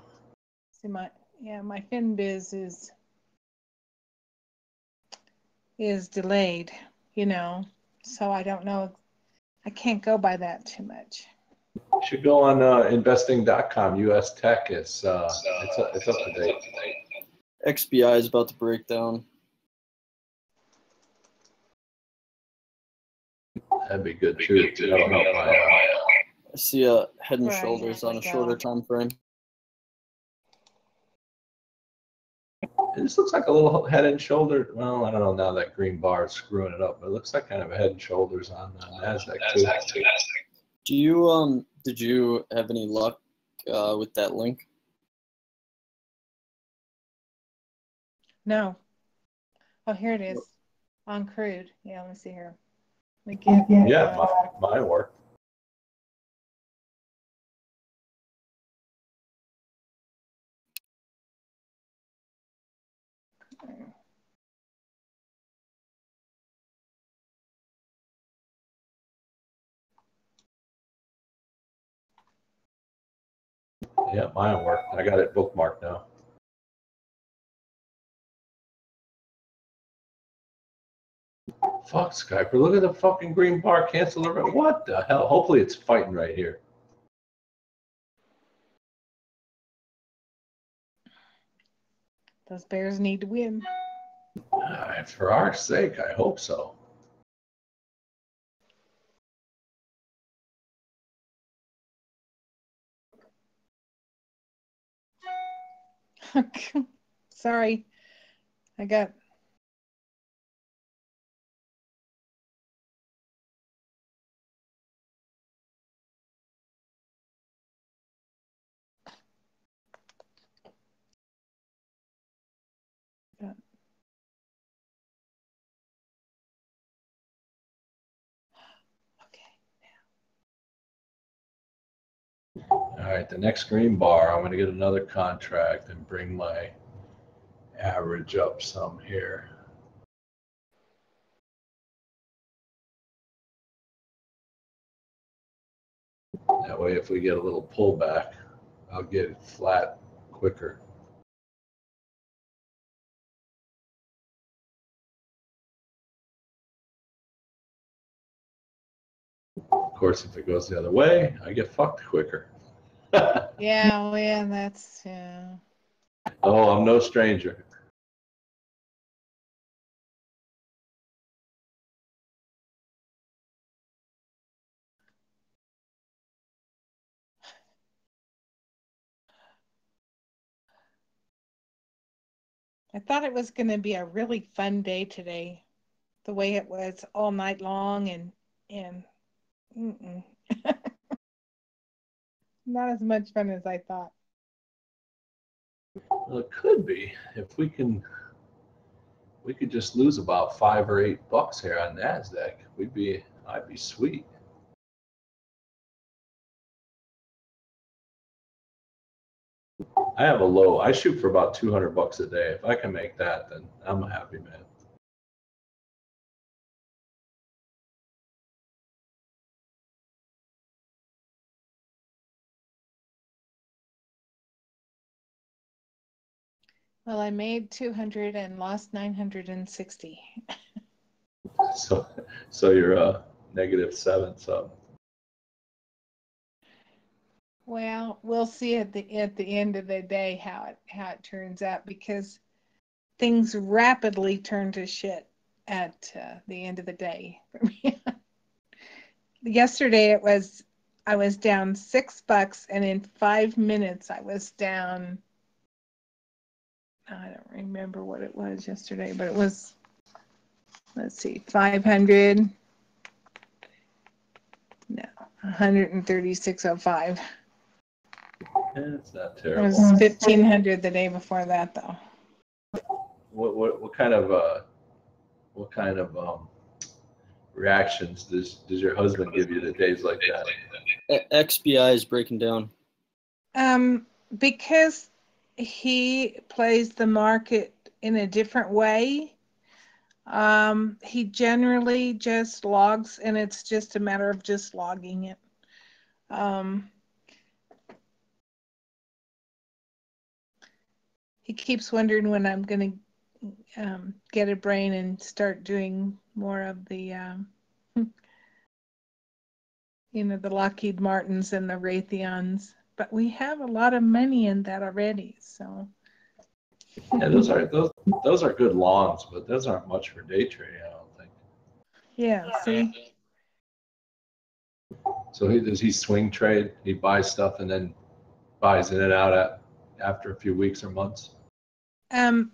See my FinBiz is delayed, you know, so I don't know. I can't go by that too much. You should go on investing.com. US Tech is it's up to date. XBI is about to break down. That'd be good too. I see a head and shoulders on a shorter time frame. This looks like a little head and shoulder. Well, I don't know now that green bar is screwing it up, but it looks like kind of a head and shoulders on NASDAQ too. Do you did you have any luck with that link? No. Oh, here it is on crude. Yeah, let me see here. Yeah, mine worked. Yeah, mine worked. I got it bookmarked now. Fuck, Skyper. Look at the fucking green bar. Cancel the... What the hell? Hopefully it's fighting right here. Those Bears need to win. For our sake, I hope so. Sorry, I got. All right, the next green bar, I'm going to get another contract and bring my average up some here. That way, if we get a little pullback, I'll get it flat quicker. Of course, if it goes the other way, I get fucked quicker. Yeah, well, that's yeah. Oh, I'm no stranger. I thought it was going to be a really fun day today, the way it was all night long, and not as much fun as I thought. Well, it could be if we could just lose about $5 or $8 here on NASDAQ. I'd be sweet. I have a low. I shoot for about $200 a day. If I can make that, then I'm a happy man. Well, I made 200 and lost 960. So you're -7 something. Well, we'll see at the end of the day how it turns out, because things rapidly turn to shit at the end of the day for me. Yesterday I was down $6, and in 5 minutes I was down. I don't remember what it was yesterday, but it was, let's see, 500. No, 136.05. It's not It terrible. was 1,500 the day before that, though. What kind of reactions does your husband give you to days like that? XBI is breaking down. Because he plays the market in a different way. He generally just logs, and it's just a matter of just logging it. He keeps wondering when I'm going to get a brain and start doing more of the, the Lockheed Martins and the Raytheons. But we have a lot of money in that already, so. Yeah, those are good longs, but those aren't much for day trading, I don't think. Yeah, see. So does he swing trade? He buys stuff and then buys in and out after a few weeks or months?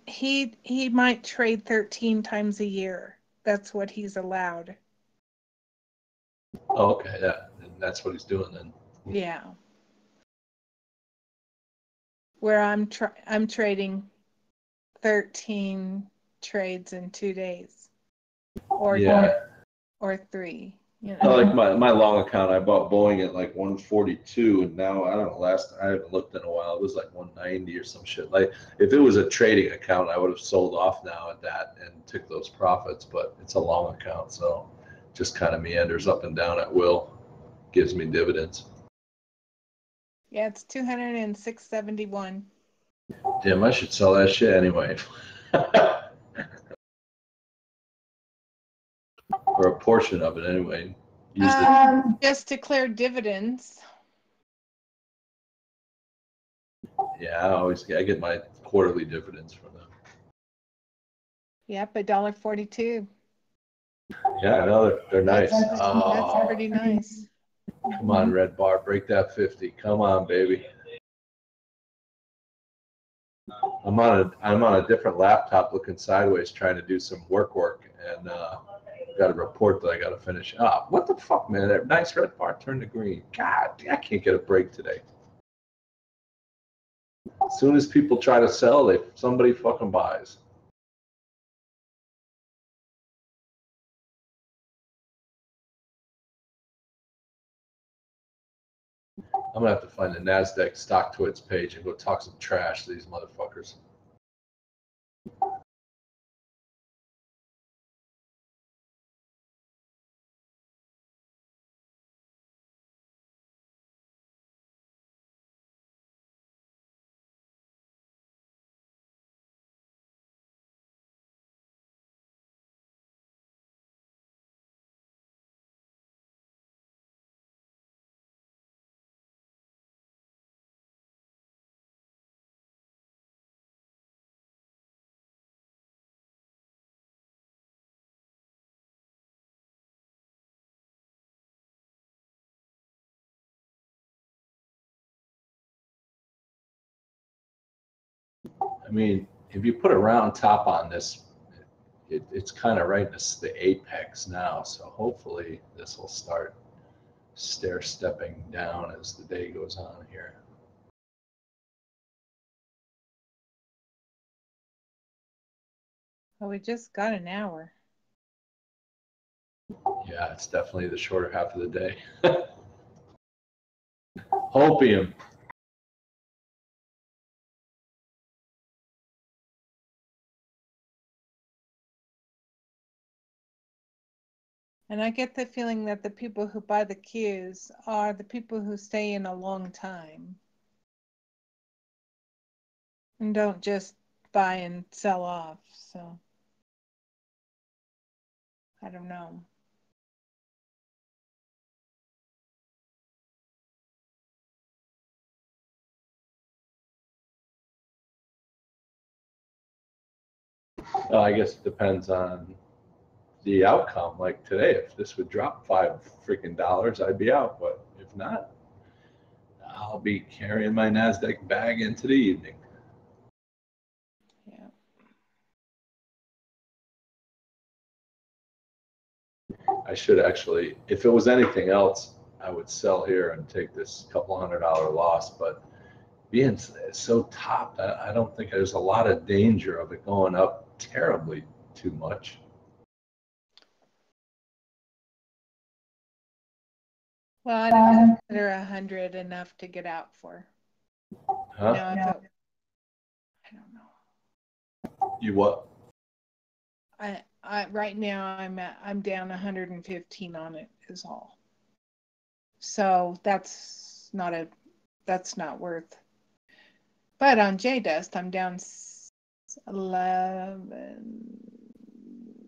He might trade 13 times a year. That's what he's allowed. Oh, okay, yeah, and that's what he's doing then. Yeah. Where I'm trading 13 trades in 2 days, or 3. I like my long account. I bought Boeing at like 142, and now I don't know. I haven't looked in a while. It was like 190 or some shit. Like if it was a trading account, I would have sold off now at that and took those profits. But it's a long account, so just kind of meanders up and down at will. Gives me dividends. Yeah, it's 206.71. Damn, I should sell that shit anyway. Or a portion of it anyway. Just declare dividends. Yeah, I get my quarterly dividends from them. Yep, $1.42. Yeah, I know they're nice. That's pretty nice. Come on, Red Bar, break that 50. Come on, baby. I'm on a different laptop looking sideways trying to do some work and got a report that I got to finish. What the fuck, man? That nice Red Bar turned to green. God, I can't get a break today. As soon as people try to sell, somebody fucking buys. I'm gonna have to find the NASDAQ stock to its page and go talk some trash to these motherfuckers. I mean, if you put a round top on this, it's kind of right in the apex now. So hopefully this will start stair-stepping down as the day goes on here. Well, we just got an hour. Yeah, it's definitely the shorter half of the day. Hopium. And I get the feeling that the people who buy the Qs are the people who stay in a long time and don't just buy and sell off. So I don't know. Well, I guess it depends on the outcome. Like today, if this would drop $5 freaking, I'd be out. But if not, I'll be carrying my NASDAQ bag into the evening. Yeah. I should actually, if it was anything else, I would sell here and take this couple $100 loss. But being so topped, I don't think there's a lot of danger of it going up terribly too much. Well, I don't consider 100 enough to get out for. Huh? No, I don't know. You what? I right now I'm down 115 on it is all. So that's not worth. But on JDust I'm down 11.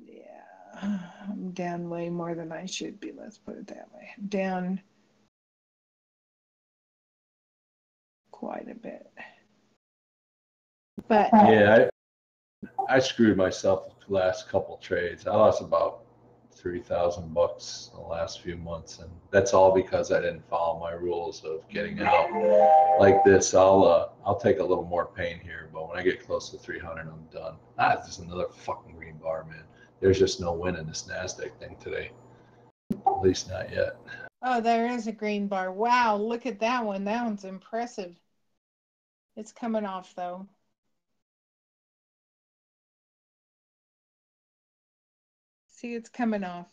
Yeah, I'm down way more than I should be. Let's put it that way. I'm down quite a bit. But yeah, I screwed myself the last couple trades. I lost about $3,000 in the last few months, and that's all because I didn't follow my rules of getting out like this. I'll take a little more pain here, but when I get close to 300, I'm done. It's just another fucking green bar, man. There's just no win in this NASDAQ thing today, at least not yet. oh, there is a green bar. Wow, look at that one. That one's impressive. It's coming off though. See, it's coming off.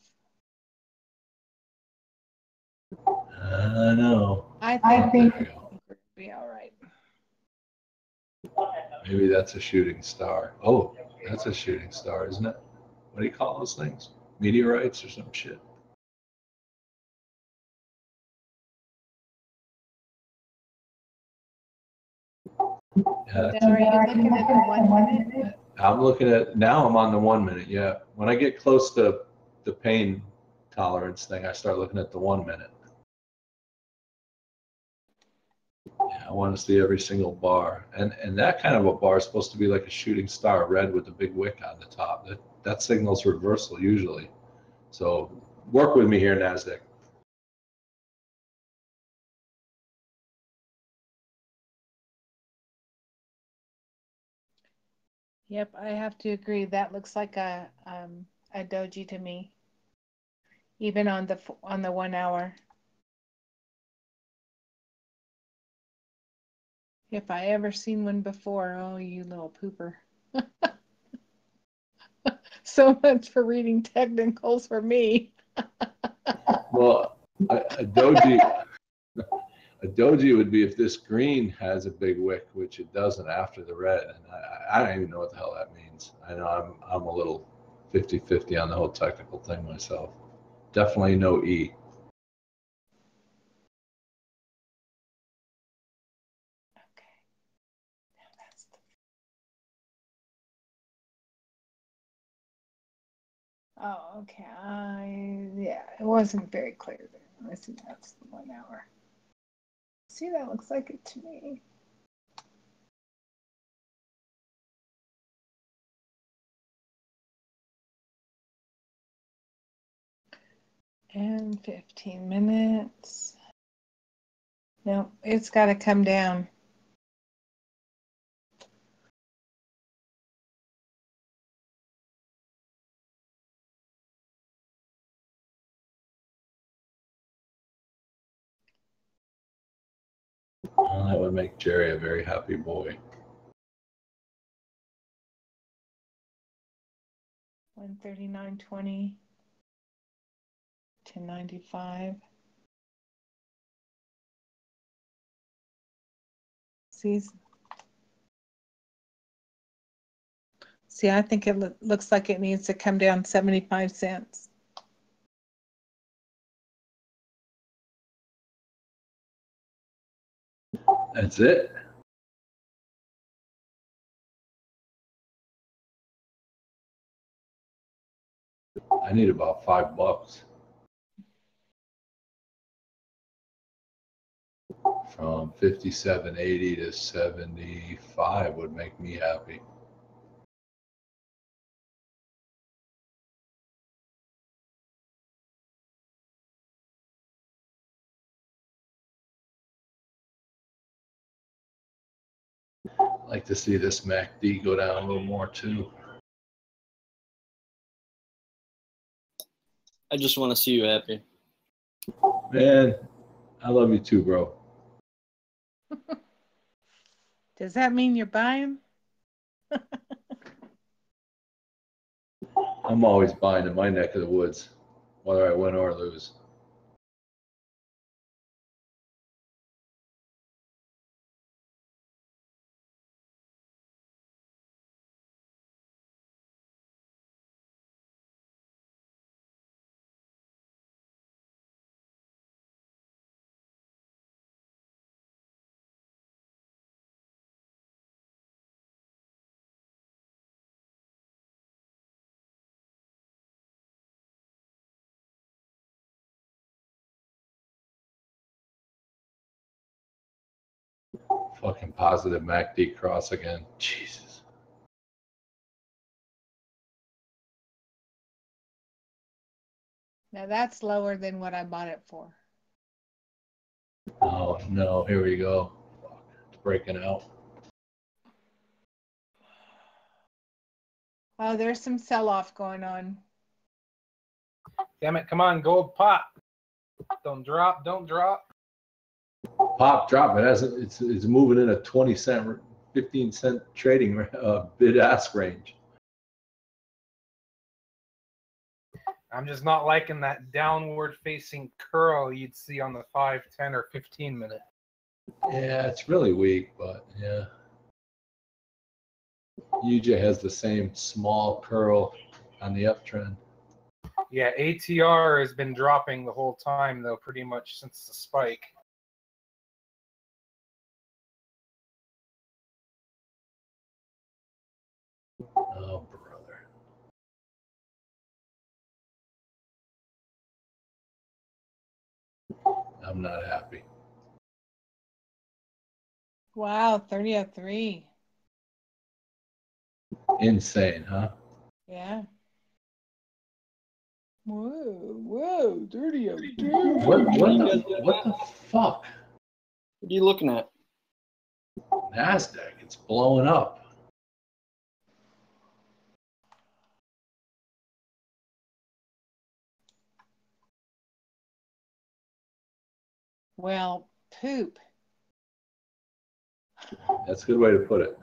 I know. I think it'll be all right. Maybe that's a shooting star. Oh, that's a shooting star, isn't it? What do you call those things? Meteorites or some shit? Yeah, Are you looking at the 1 minute? I'm looking at, now I'm on the 1 minute, yeah. When I get close to the pain tolerance thing, I start looking at the 1 minute. Yeah, I want to see every single bar, and that kind of a bar is supposed to be like a shooting star red with a big wick on the top. That signals reversal usually. So work with me here, Nasdaq. Yep, I have to agree. That looks like a doji to me, even on the 1 hour. If I ever seen one before, oh, you little pooper. So much for reading technicals for me. Well, a doji would be if this green has a big wick, which it doesn't after the red, and I don't even know what the hell that means. I know I'm a little 50-50 on the whole technical thing myself. Definitely no E. Oh, okay. Yeah, it wasn't very clear there. I see that's the 1 hour. See, that looks like it to me. And 15 minutes. No, it's got to come down. Well, that would make Jerry a very happy boy. 139.20 to 95. See, I think it looks like it needs to come down 75 cents. That's it. I need about $5. From 57.80 to 75 would make me happy. I'd like to see this MACD go down a little more too. I just want to see you happy. Man, I love you too, bro. Does that mean you're buying? I'm always buying in my neck of the woods, whether I win or lose. Fucking positive MACD cross again. Jesus. Now that's lower than what I bought it for. Oh no, here we go. Fuck, it's breaking out. Oh, there's some sell-off going on. Damn it, come on, gold pop. Don't drop, don't drop. Pop, drop. It hasn't. It's moving in a 20-cent, 15-cent trading bid-ask range. I'm just not liking that downward facing curl you'd see on the 5, 10, or 15 minute. Yeah, it's really weak, but yeah. UJ has the same small curl on the uptrend. Yeah, ATR has been dropping the whole time, though, pretty much since the spike. Oh, brother. I'm not happy. Wow, 30.03. Insane, huh? Yeah. Whoa, 30.02. What the fuck? What are you looking at? NASDAQ, it's blowing up. Well, poop. That's a good way to put it.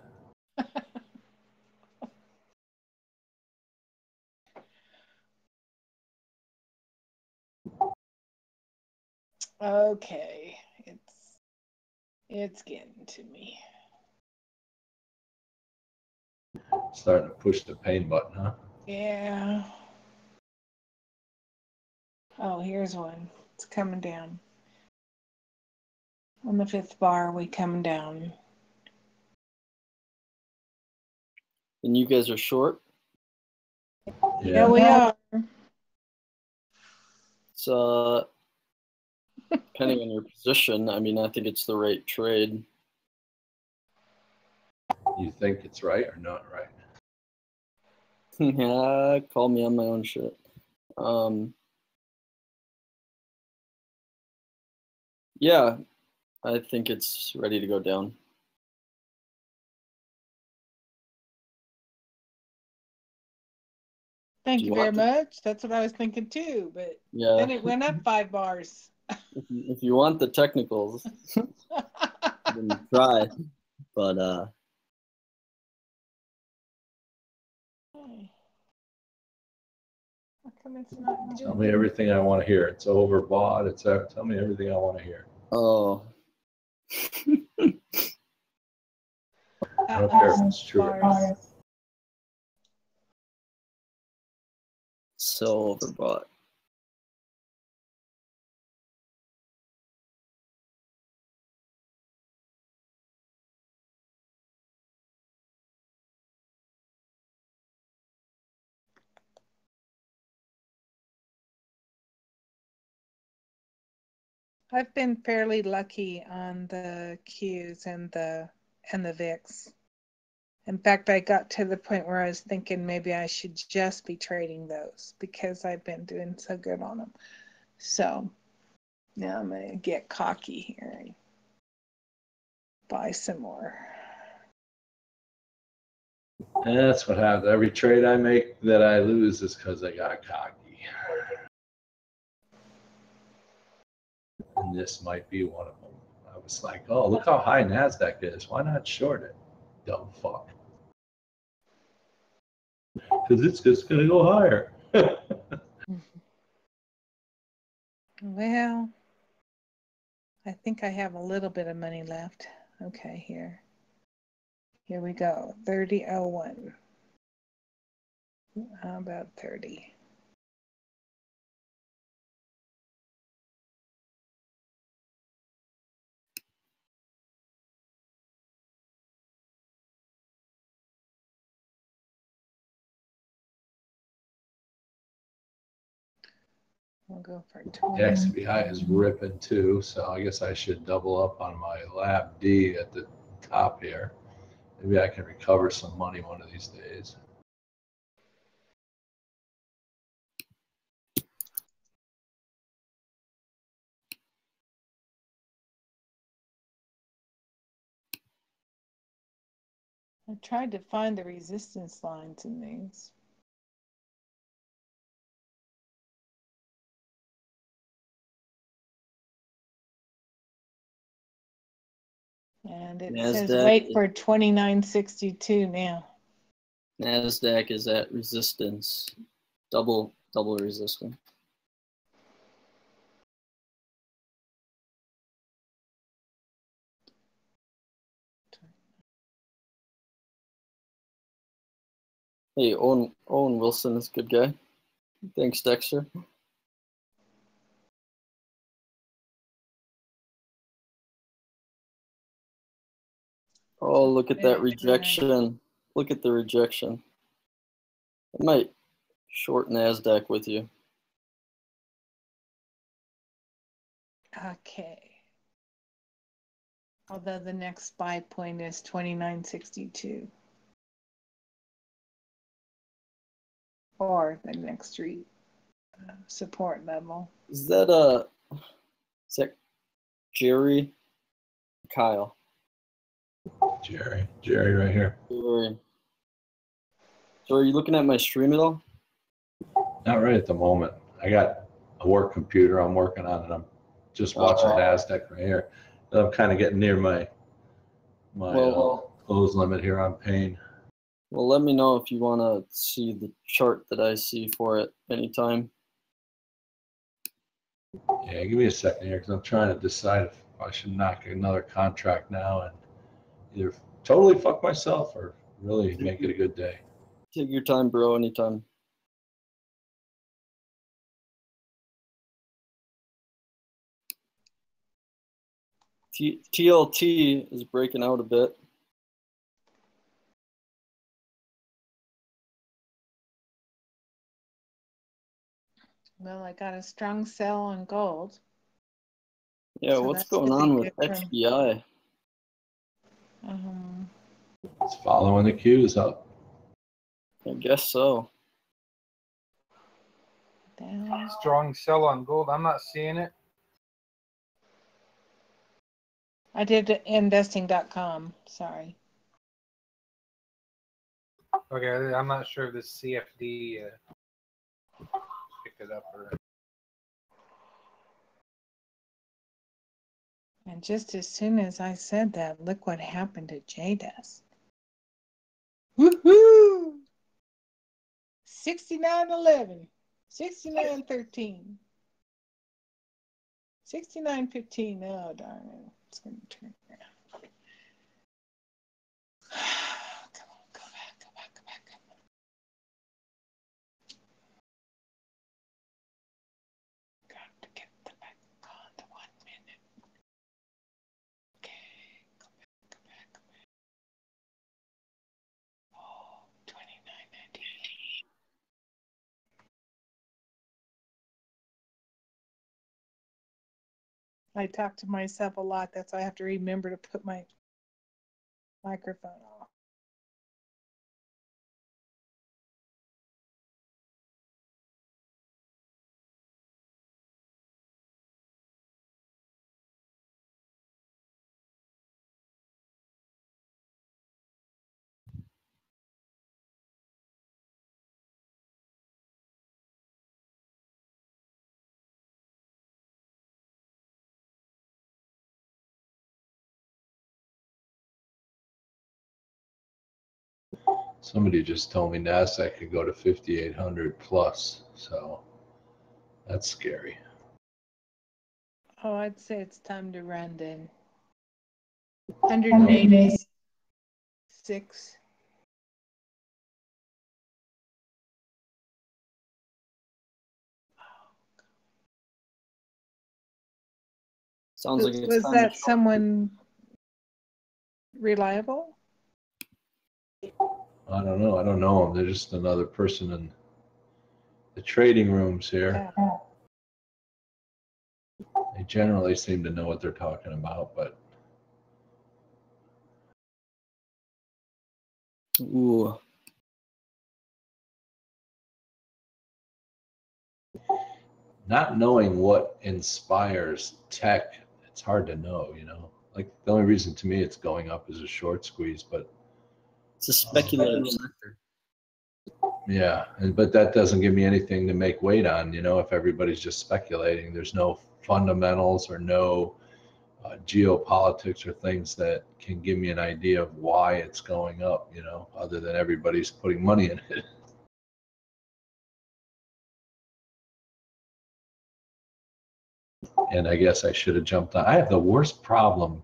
Okay, it's getting to me. Starting to push the pain button, huh? Yeah. Oh, here's one. It's coming down. On the 5th bar, we come down. And you guys are short? Yeah, we are. It's depending on your position, I mean, I think it's the right trade. You think it's right or not right? Yeah, call me on my own shit. Yeah, I think it's ready to go down. Thank you very much. That's what I was thinking too, but Yeah. then it went up 5 bars. If you want the technicals, then try. But How come it's not doing Tell me everything I want to hear. It's overbought. Tell me everything I want to hear. Oh. I don't care if it's true or not. So overbought. I've been fairly lucky on the Qs and the VIX. In fact, I got to the point where I was thinking maybe I should just be trading those because I've been doing so good on them. So now I'm going to get cocky here and buy some more. And that's what happens. Every trade I make that I lose is because I got cocky. And this might be one of them. I was like, oh, look how high NASDAQ is. Why not short it? Dumb fuck. Because it's just going to go higher. Well, I think I have a little bit of money left. Okay, here we go. 30.01. How about 30? We'll go for 20. The XBI is ripping too, so I guess I should double up on my Lab D at the top here. Maybe I can recover some money one of these days. I tried to find the resistance lines in these. And it says wait for 29.62 now. NASDAQ is at resistance, double resistance. Hey, Owen Wilson is a good guy. Thanks, Dexter. Oh, look at that rejection. Look at the rejection. I might short NASDAQ with you. Okay. Although the next buy point is 29.62. Or the next support level. Is that Jerry? Kyle. Jerry right here. Jerry. So are you looking at my stream at all? Not right at the moment. I got a work computer I'm working on, and I'm just watching NASDAQ right here. And I'm kind of getting near my close limit here on pain. Well, let me know if you want to see the chart that I see for it anytime. Yeah, give me a second here, because I'm trying to decide if I should knock another contract now and either totally fuck myself or really make it a good day. Take your time, bro, anytime. TLT is breaking out a bit. Well, I got a strong sell on gold. Yeah, so what's going on with XBI? It's following the cues up. I guess so. Strong sell on gold. I'm not seeing it. I did investing.com. Sorry. Okay, I'm not sure if this CFD picked it up or. And just as soon as I said that, look what happened to JDES. Woohoo! 69.11, 69.13, 69.15. Oh, darn it. It's going to turn around. Come on, go back, go back, go back. Got to get the back on to 1 minute. Okay, go back, go back, go back. Oh, 29.98. I talk to myself a lot. That's why I have to remember to put my microphone off. Somebody just told me NASDAQ could go to 5,800 plus, so that's scary. Oh, I'd say it's time to run then. 186. Sounds like it's was that someone reliable? I don't know. I don't know them. They're just another person in the trading rooms here. Yeah. They generally seem to know what they're talking about, but ooh. Not knowing what inspires tech, it's hard to know, you know. Like the only reason to me it's going up is a short squeeze, but it's a speculative sector. Yeah, but that doesn't give me anything to make weight on, you know, if everybody's just speculating. There's no fundamentals or no geopolitics or things that can give me an idea of why it's going up, you know, other than everybody's putting money in it. And I guess I should have jumped on. I have the worst problem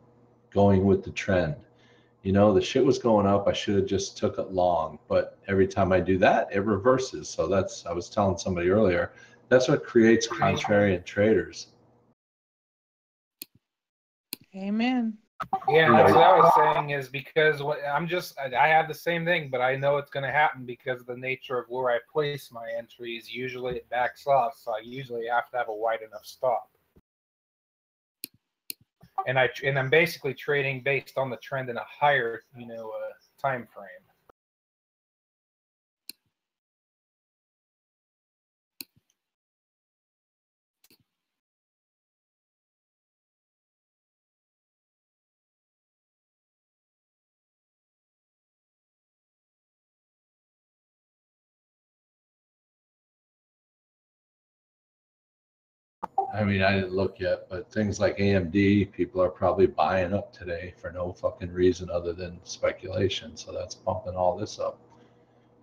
going with the trend. You know, the shit was going up. I should have just took it long. But every time I do that, it reverses. So that's, I was telling somebody earlier, that's what creates contrarian traders. Amen. Yeah, that's what I was saying is because I have the same thing, but I know it's going to happen because of the nature of where I place my entries. Usually it backs off, so I usually have to have a wide enough stop. and I'm basically trading based on the trend in a higher, time frame. I mean, I didn't look yet, but things like AMD, people are probably buying up today for no fucking reason other than speculation. So that's pumping all this up.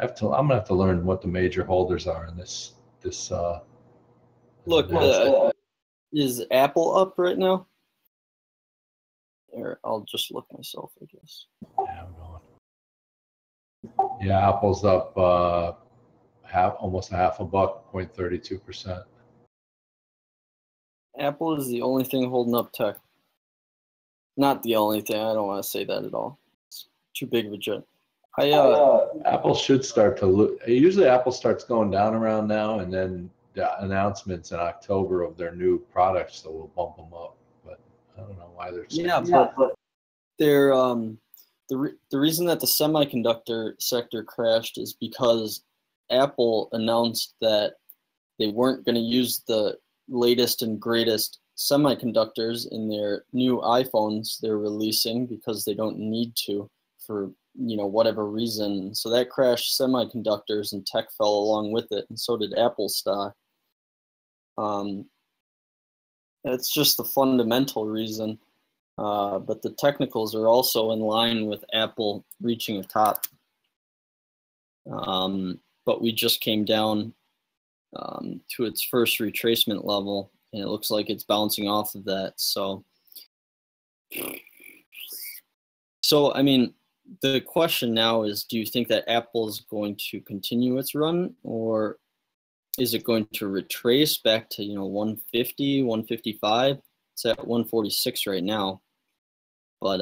I'm gonna have to learn what the major holders are in this. Look, is Apple up right now? Or I'll just look myself, I guess. Yeah, I'm going. Yeah, Apple's up almost half a buck, 0.32%. Apple is the only thing holding up tech. Not the only thing. I don't want to say that at all. It's too big of a jet. Apple should start to look. Usually, Apple starts going down around now, and then the announcements in October of their new products that will bump them up. But I don't know why they're. But they're the reason that the semiconductor sector crashed is because Apple announced that they weren't going to use the latest and greatest semiconductors in their new iPhones they're releasing because they don't need to for whatever reason. So that crashed semiconductors, and tech fell along with it, and so did Apple stock. It's just the fundamental reason, but the technicals are also in line with Apple reaching a top. But we just came down to its first retracement level, and it looks like it's bouncing off of that. So I mean, the question now is, do you think that Apple is going to continue its run, or is it going to retrace back to 150, 155? It's at 146 right now. But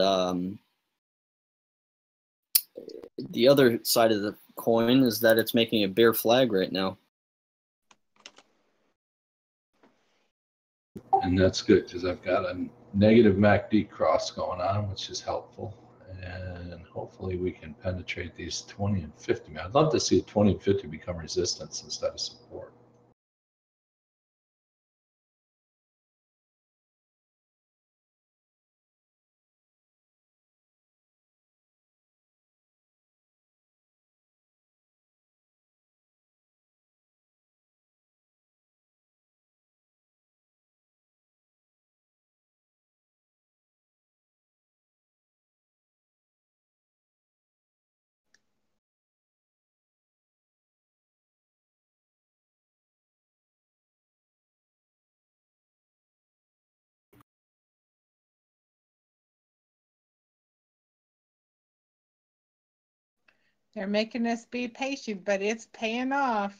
the other side of the coin is that it's making a bear flag right now. And that's good because I've got a negative MACD cross going on, which is helpful. And hopefully we can penetrate these 20 and 50. I'd love to see 20 and 50 become resistance instead of support. They're making us be patient, but it's paying off.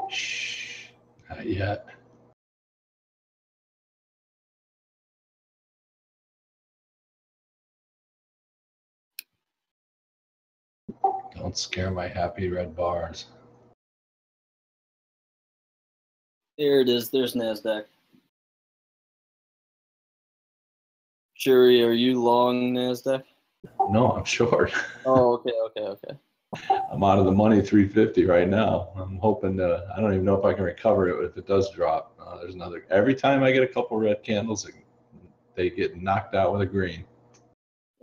Shh, not yet. Don't scare my happy red bars. There it is. There's NASDAQ. Jerry, are you long NASDAQ? No, I'm short. Oh, okay. I'm out of the money 350 right now. I'm hoping to, I don't even know if I can recover it if it does drop. There's another, every time I get a couple red candles, they get knocked out with a green.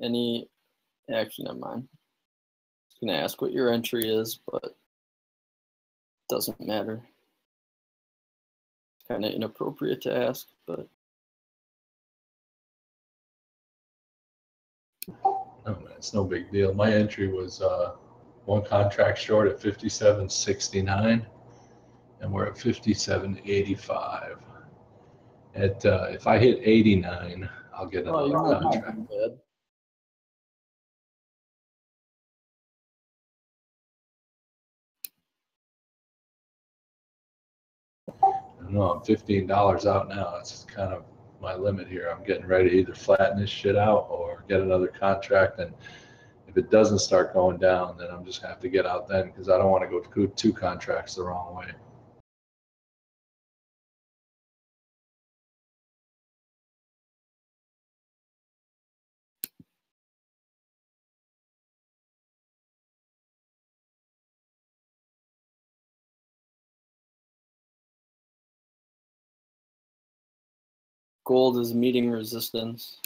Actually, never mind. I was going to ask what your entry is, but it doesn't matter. It's kind of inappropriate to ask, but. No, man, it's no big deal. My entry was one contract short at 57.69, and we're at 57.85. If I hit 89, I'll get another contract. No, I'm $15 out now. It's kind of my limit here. I'm getting ready to either flatten this shit out or get another contract. And If it doesn't start going down, then I'm just gonna have to get out then because I don't want to go two contracts the wrong way. Gold is meeting resistance.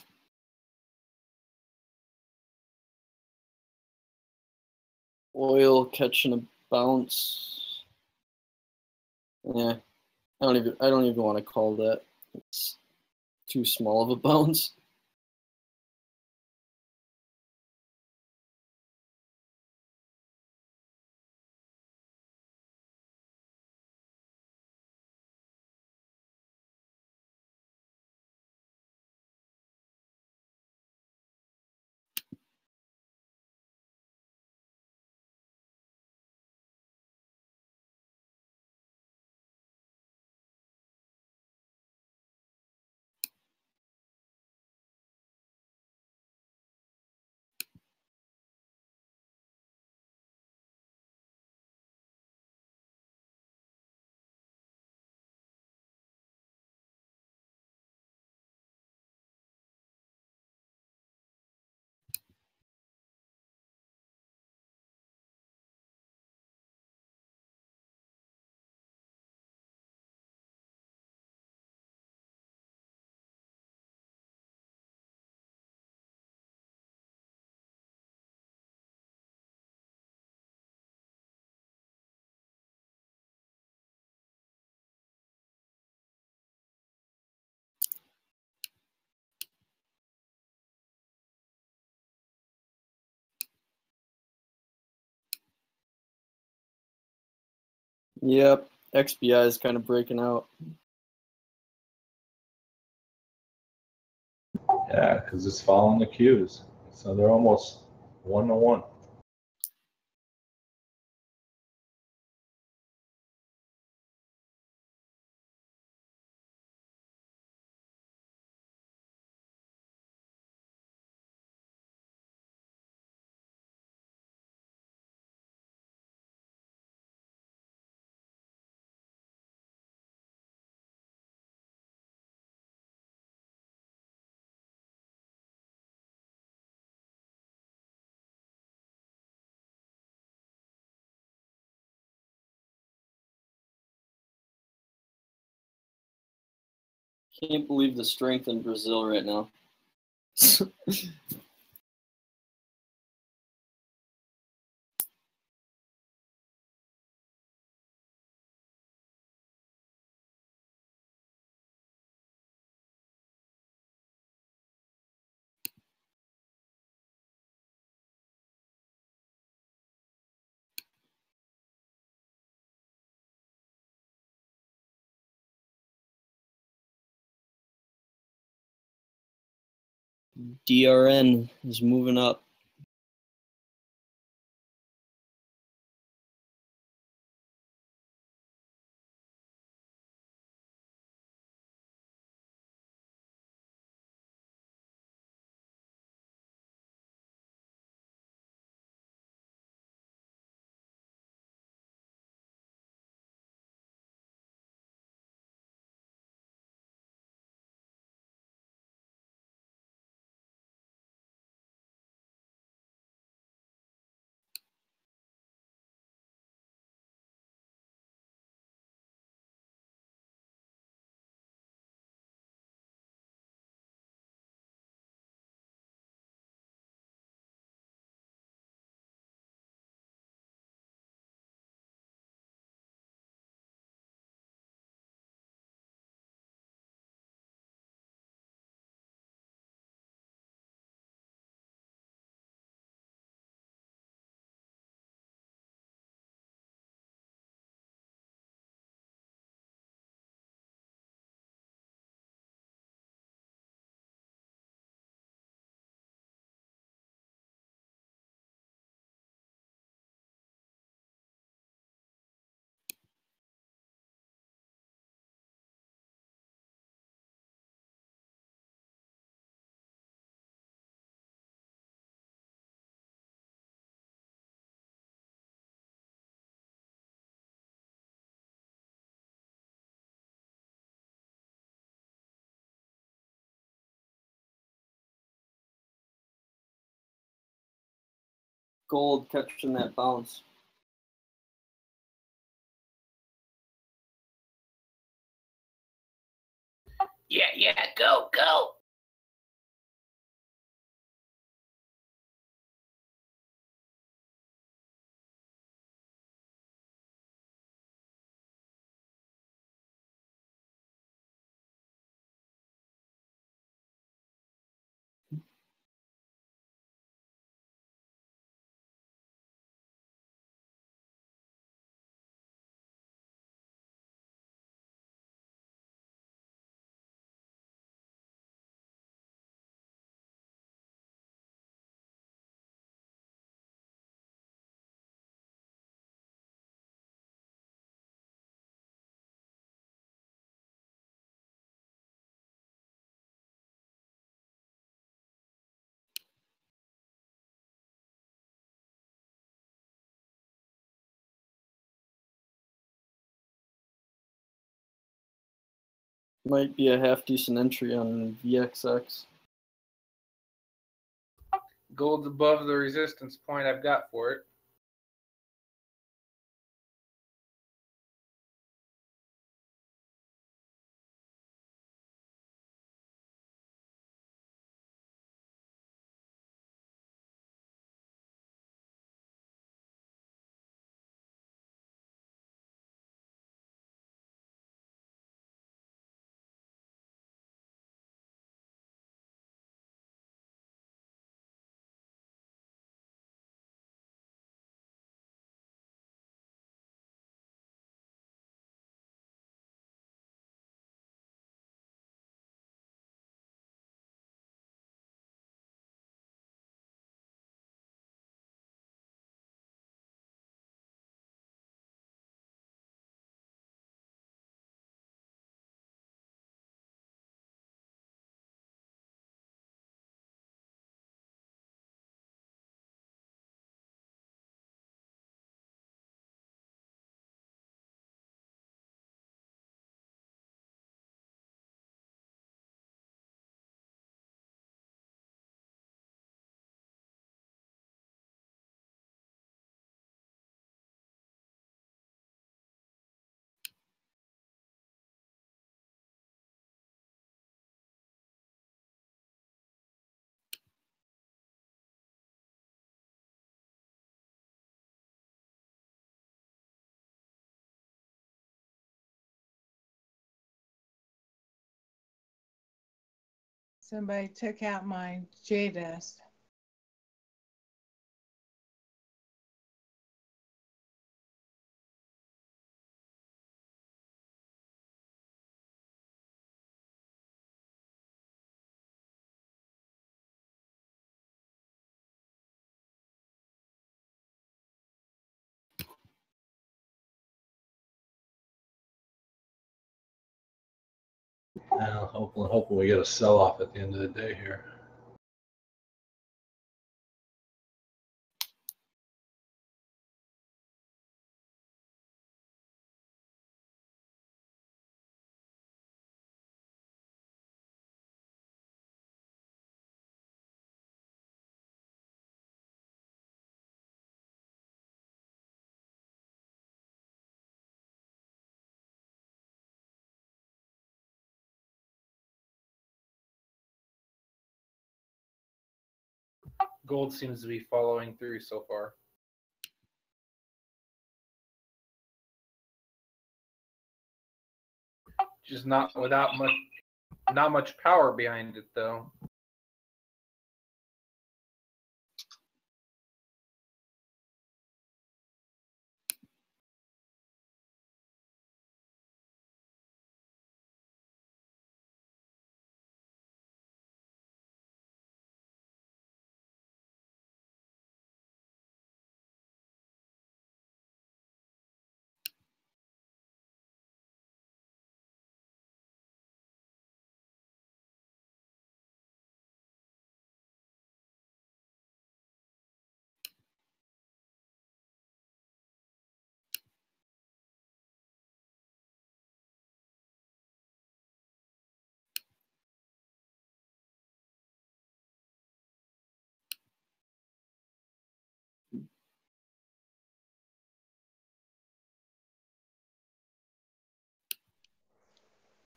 Oil catching a bounce. Yeah, I don't even want to call that. It's too small of a bounce. Yep, XBI is kind of breaking out. Yeah, because it's following the cues. So they're almost 1-to-1. Can't believe the strength in Brazil right now. DRN is moving up. Gold catching that bounce. Yeah, go, go. Might be a half decent entry on VXX. Gold's above the resistance point I've got for it. Somebody took out my J-Dust. Hopefully we get a sell-off at the end of the day here. Gold seems to be following through so far. Just not much power behind it though.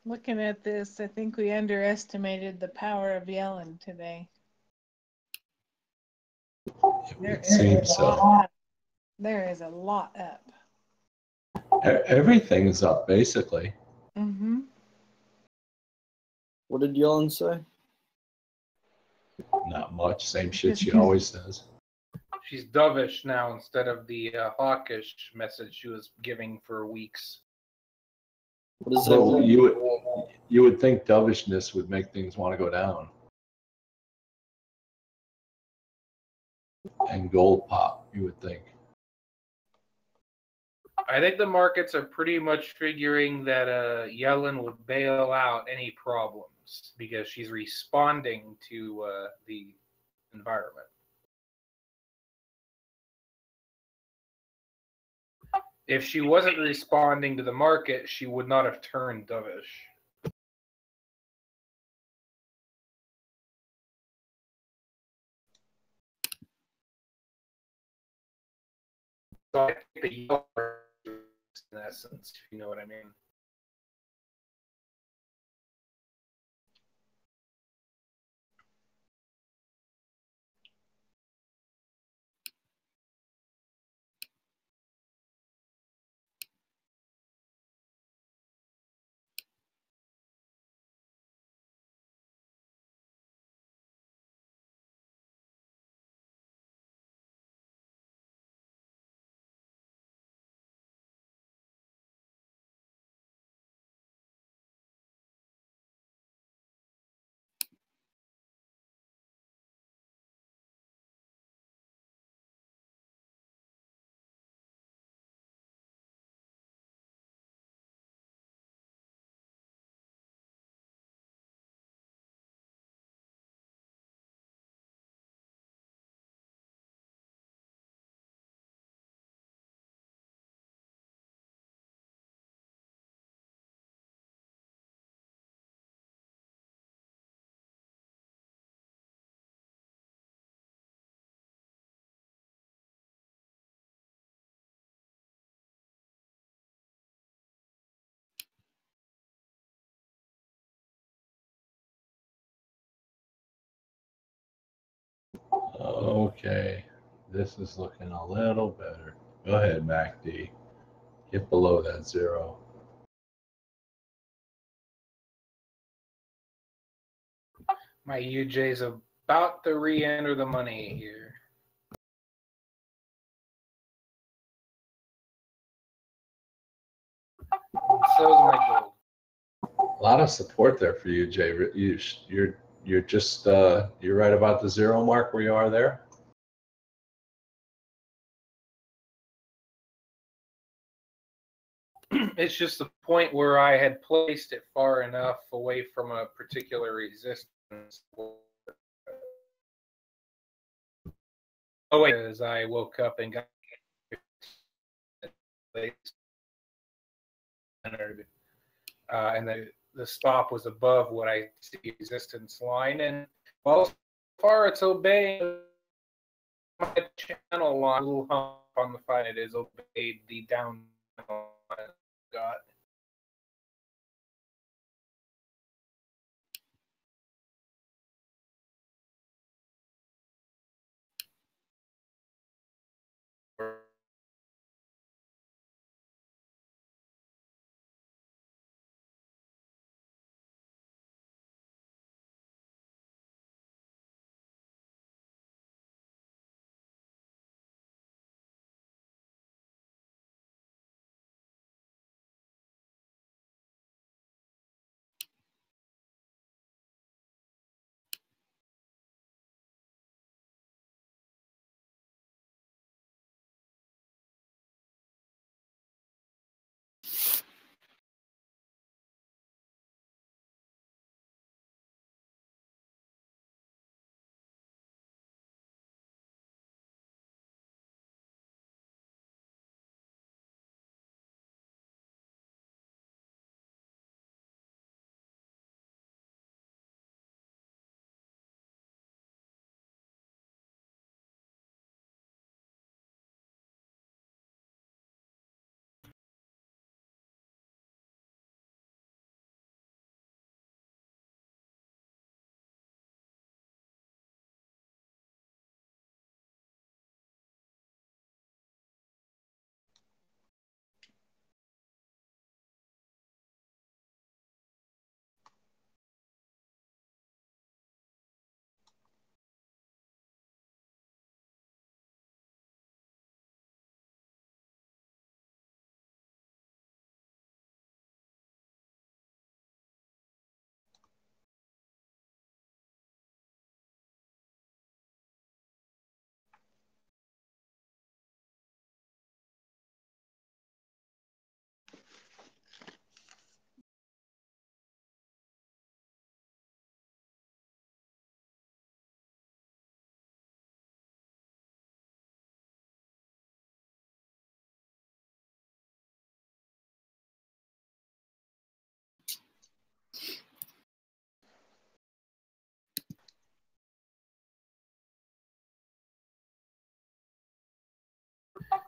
Looking at this, I think we underestimated the power of Yellen today. It seems so. There is a lot up. Everything's up, basically. Mm-hmm. What did Yellen say? Not much. Same shit she always says. She's dovish now instead of the hawkish message she was giving for weeks. What is that? Well, you would think dovishness would make things want to go down. And gold pop, you would think. I think the markets are pretty much figuring that Yellen would bail out any problems because she's responding to the environment. If she wasn't responding to the market, she would not have turned dovish. So I think the Yellen, in essence, if you know what I mean. Okay, this is looking a little better. Go ahead, MACD. Get below that zero. My UJ's about to re-enter the money here. So is my gold. A lot of support there for you, Jay. You're just you're right about the zero mark where you are there. It's just the point where I had placed it far enough away from a particular resistance. Oh wait, as I woke up and got and the stop was above what I see resistance line, and well, so far it's obeying my channel line. A little hump on the fine, it is obeyed the down got.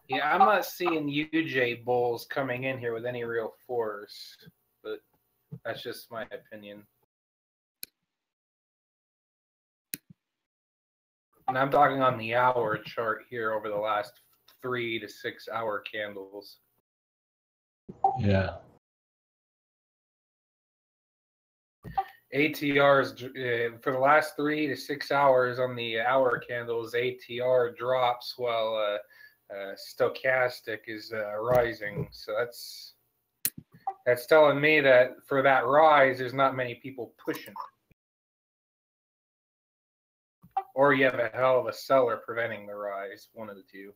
Yeah, I'm not seeing UJ bulls coming in here with any real force, but that's just my opinion. And I'm talking on the hour chart here over the last 3 to 6 hour candles. Yeah. ATRs for the last 3 to 6 hours on the hour candles, ATR drops while stochastic is rising. So that's telling me that for that rise, there's not many people pushing it. Or you have a hell of a seller preventing the rise, one of the two.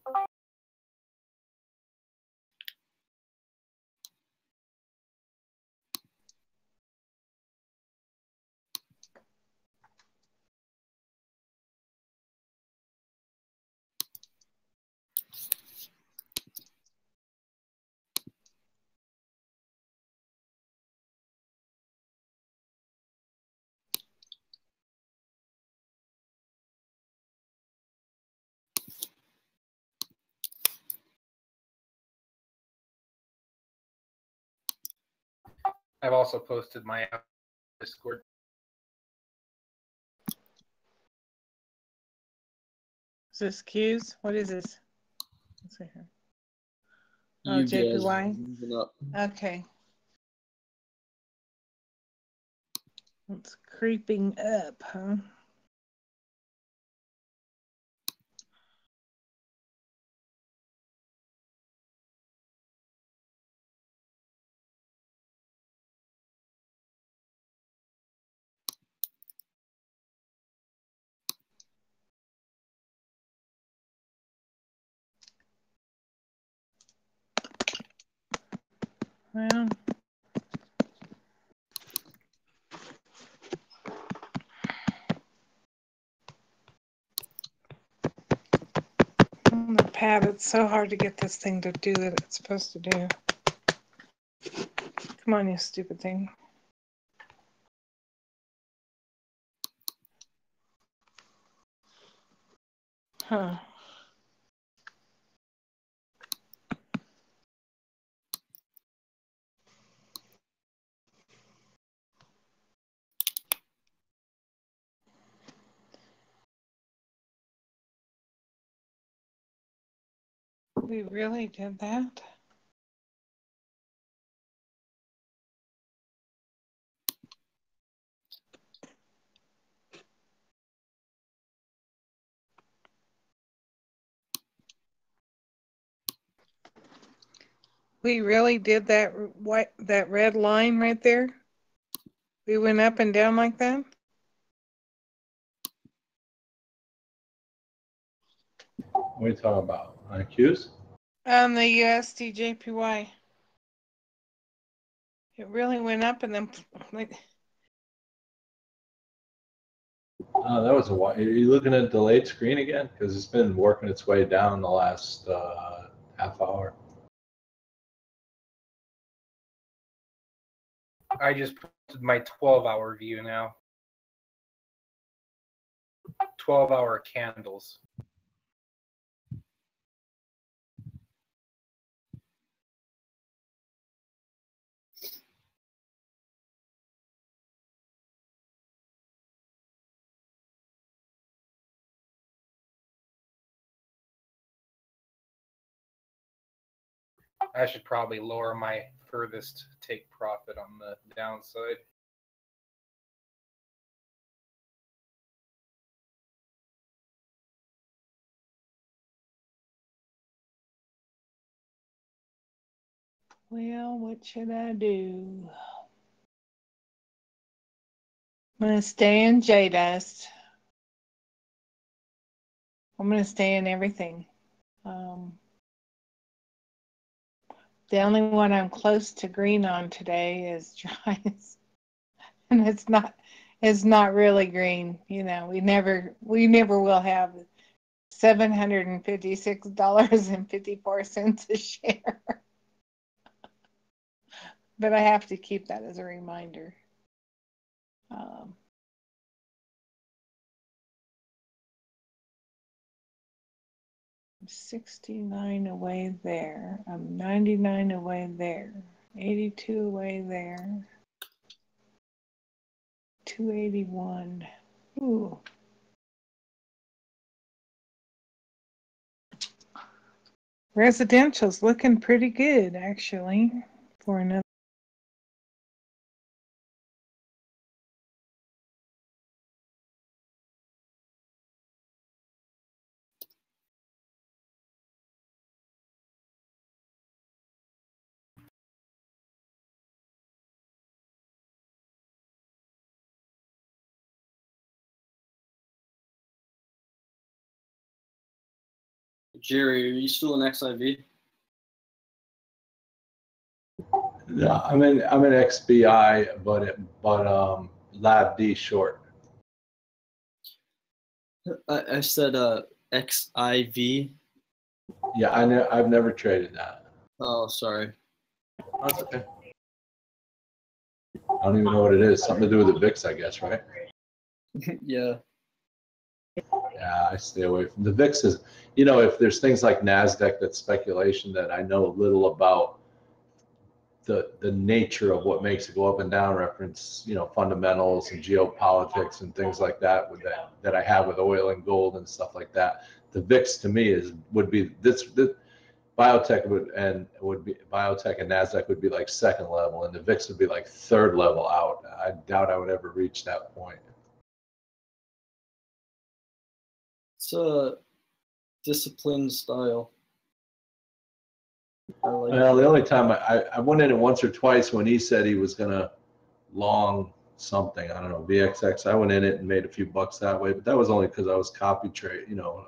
I've also posted my Discord. Is this Q's? What is this? Let's see here. Oh, You guys JPY? moving up. Okay. It's creeping up, huh? Well, on the pad, it's so hard to get this thing to do what it's supposed to do. Come on, you stupid thing. Huh. We really did that? We really did that that red line right there? We went up and down like that? What are you talking about? On Q's? On the USD JPY. It really went up and then like That was a while. Are you looking at delayed screen again? Because it's been working its way down the last half hour. I just posted my 12-hour view now. 12-hour candles. I should probably lower my furthest take profit on the downside. well, what should I do? I'm going to stay in J-Dust. I'm going to stay in everything. The only one I'm close to green on today is Giants. And it's not really green. You know, we never will have $756.54 a share. But I have to keep that as a reminder. 69 away there. I'm 99 away there. 82 away there. 281. Ooh. Residential's looking pretty good, actually, for another. Jerry, are you still in XIV? No, I'm in XBI, but Lab D short. I said XIV. Yeah, I've never traded that. Oh, sorry. That's okay. I don't even know what it is. Something to do with the VIX, I guess, right? Yeah. Yeah, I stay away from the VIX. Is, you know, if there's things like NASDAQ, that's speculation that I know a little about the nature of what makes it go up and down, reference, you know, fundamentals and geopolitics and things like that with that I have with oil and gold and stuff like that. The VIX to me would be this biotech biotech and NASDAQ would be like second level, and the VIX would be like third level out. I doubt I would ever reach that point. It's a disciplined style. Well, the only time I went in it once or twice when he said he was gonna long something, I don't know, VXX. I went in it and made a few bucks that way, but that was only because I was copy trade, you know,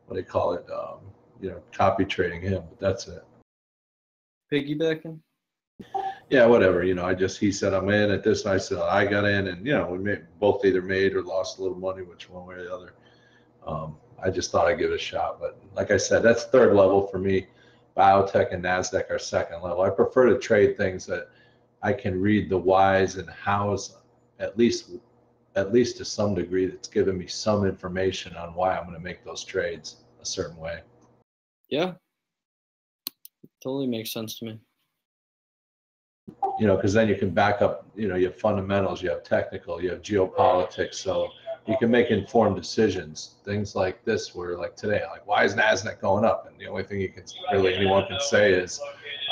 what do you call it? You know, copy trading him, but that's it. Piggybacking? Yeah, whatever. You know, he said I'm in at this, and I said I got in, and you know, we both either made or lost a little money, which one way or the other. I just thought I'd give it a shot, but like I said, that's third level for me. Biotech and NASDAQ are second level. I prefer to trade things that I can read the whys and hows, at least to some degree, that's giving me some information on why I'm going to make those trades a certain way. Yeah, totally makes sense to me. You know, because then you can back up, you know, you have fundamentals, you have technical, you have geopolitics, so you can make informed decisions. Things like this, where like today, like why is NASDAQ going up? And the only thing anyone can say is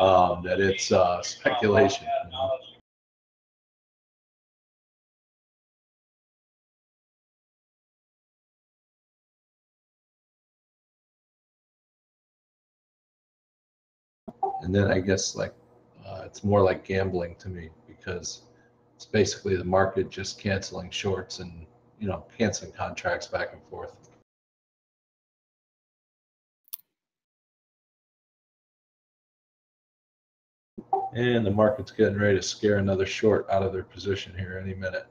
that it's speculation. You know? And then I guess like it's more like gambling to me, because it's basically the market just canceling shorts and, you know, canceling contracts back and forth. And the market's getting ready to scare another short out of their position here any minute.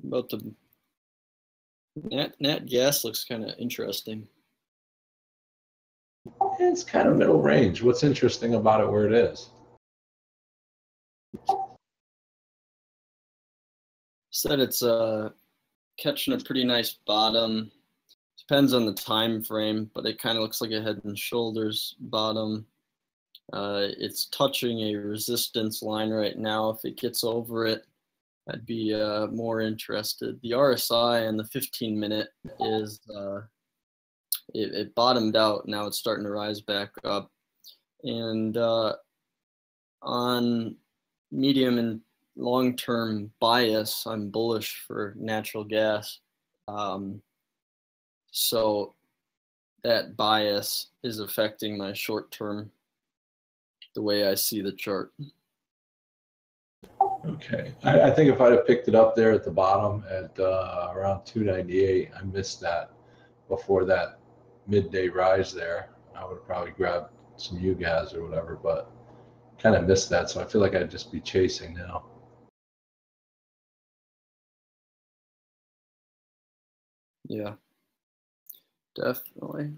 About the nat gas looks kind of interesting. It's kind of middle range. What's interesting about it where it is? Said it's catching a pretty nice bottom. Depends on the time frame, but it kind of looks like a head and shoulders bottom. It's touching a resistance line right now. If it gets over it, I'd be more interested. The RSI and the 15-minute is it bottomed out. Now it's starting to rise back up. And on medium and long-term bias, I'm bullish for natural gas. So that bias is affecting my short-term, the way I see the chart. Okay, I think if I'd have picked it up there at the bottom at around 298, I missed that before that midday rise there. I would have probably grabbed some UGAS or whatever, but kind of missed that. So I feel like I'd just be chasing now. Yeah, definitely.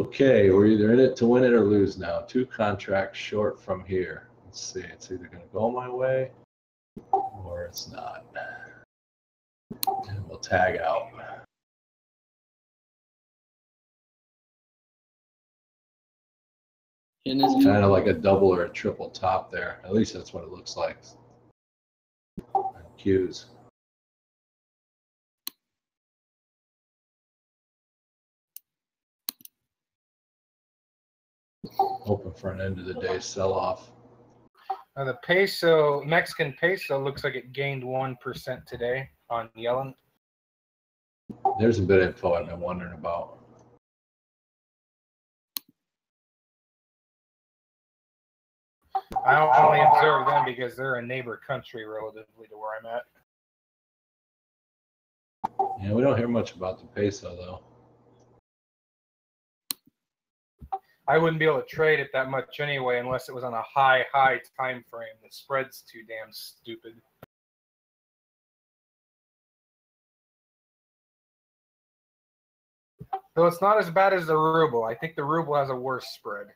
Okay, we're either in it to win it or lose now. 2 contracts short from here. Let's see, it's either going to go my way or it's not. And we'll tag out. It's kind of like a double or a triple top there. At least that's what it looks like. Q's. Hoping for an end of the day sell-off. The peso, Mexican peso, looks like it gained 1% today on Yellen. There's a bit of info I've been wondering about. I only observe them because they're a neighbor country relatively to where I'm at. Yeah, we don't hear much about the peso though. I wouldn't be able to trade it that much anyway unless it was on a high time frame. The spread's too damn stupid. So it's not as bad as the ruble. I think the ruble has a worse spread.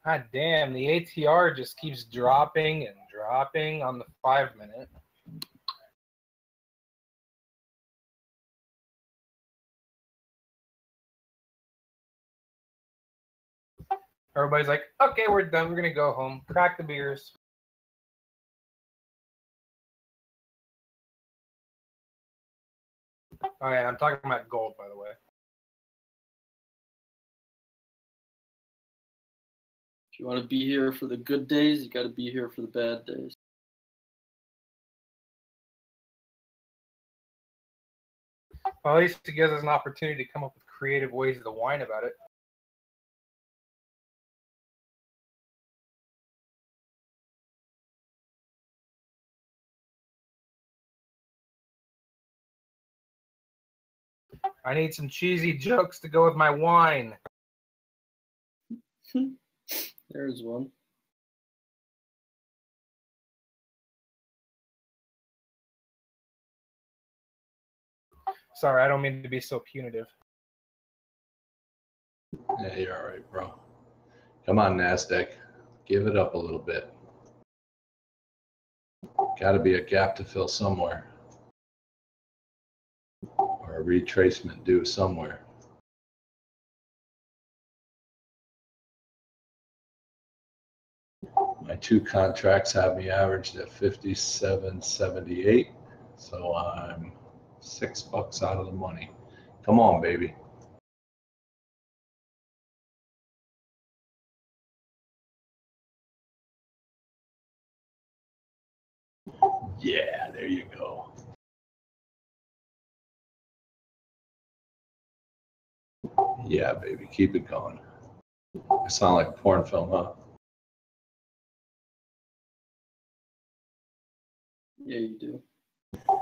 God damn, the ATR just keeps dropping and dropping on the 5-minute. Everybody's like, okay, we're done. We're going to go home. Crack the beers. Oh, yeah, I'm talking about gold, by the way. If you want to be here for the good days, you got to be here for the bad days. Well, at least it gives us an opportunity to come up with creative ways to whine about it. I need some cheesy jokes to go with my wine. There's one. Sorry, I don't mean to be so punitive. Yeah, you're all right, bro. Come on, NASDAQ. Give it up a little bit. Got to be a gap to fill somewhere. Or a retracement due somewhere. My 2 contracts have me averaged at 57.78, so I'm $6 out of the money. Come on, baby. Yeah, there you go. Yeah, baby, keep it going. I sound like a porn film, huh? Yeah, you do.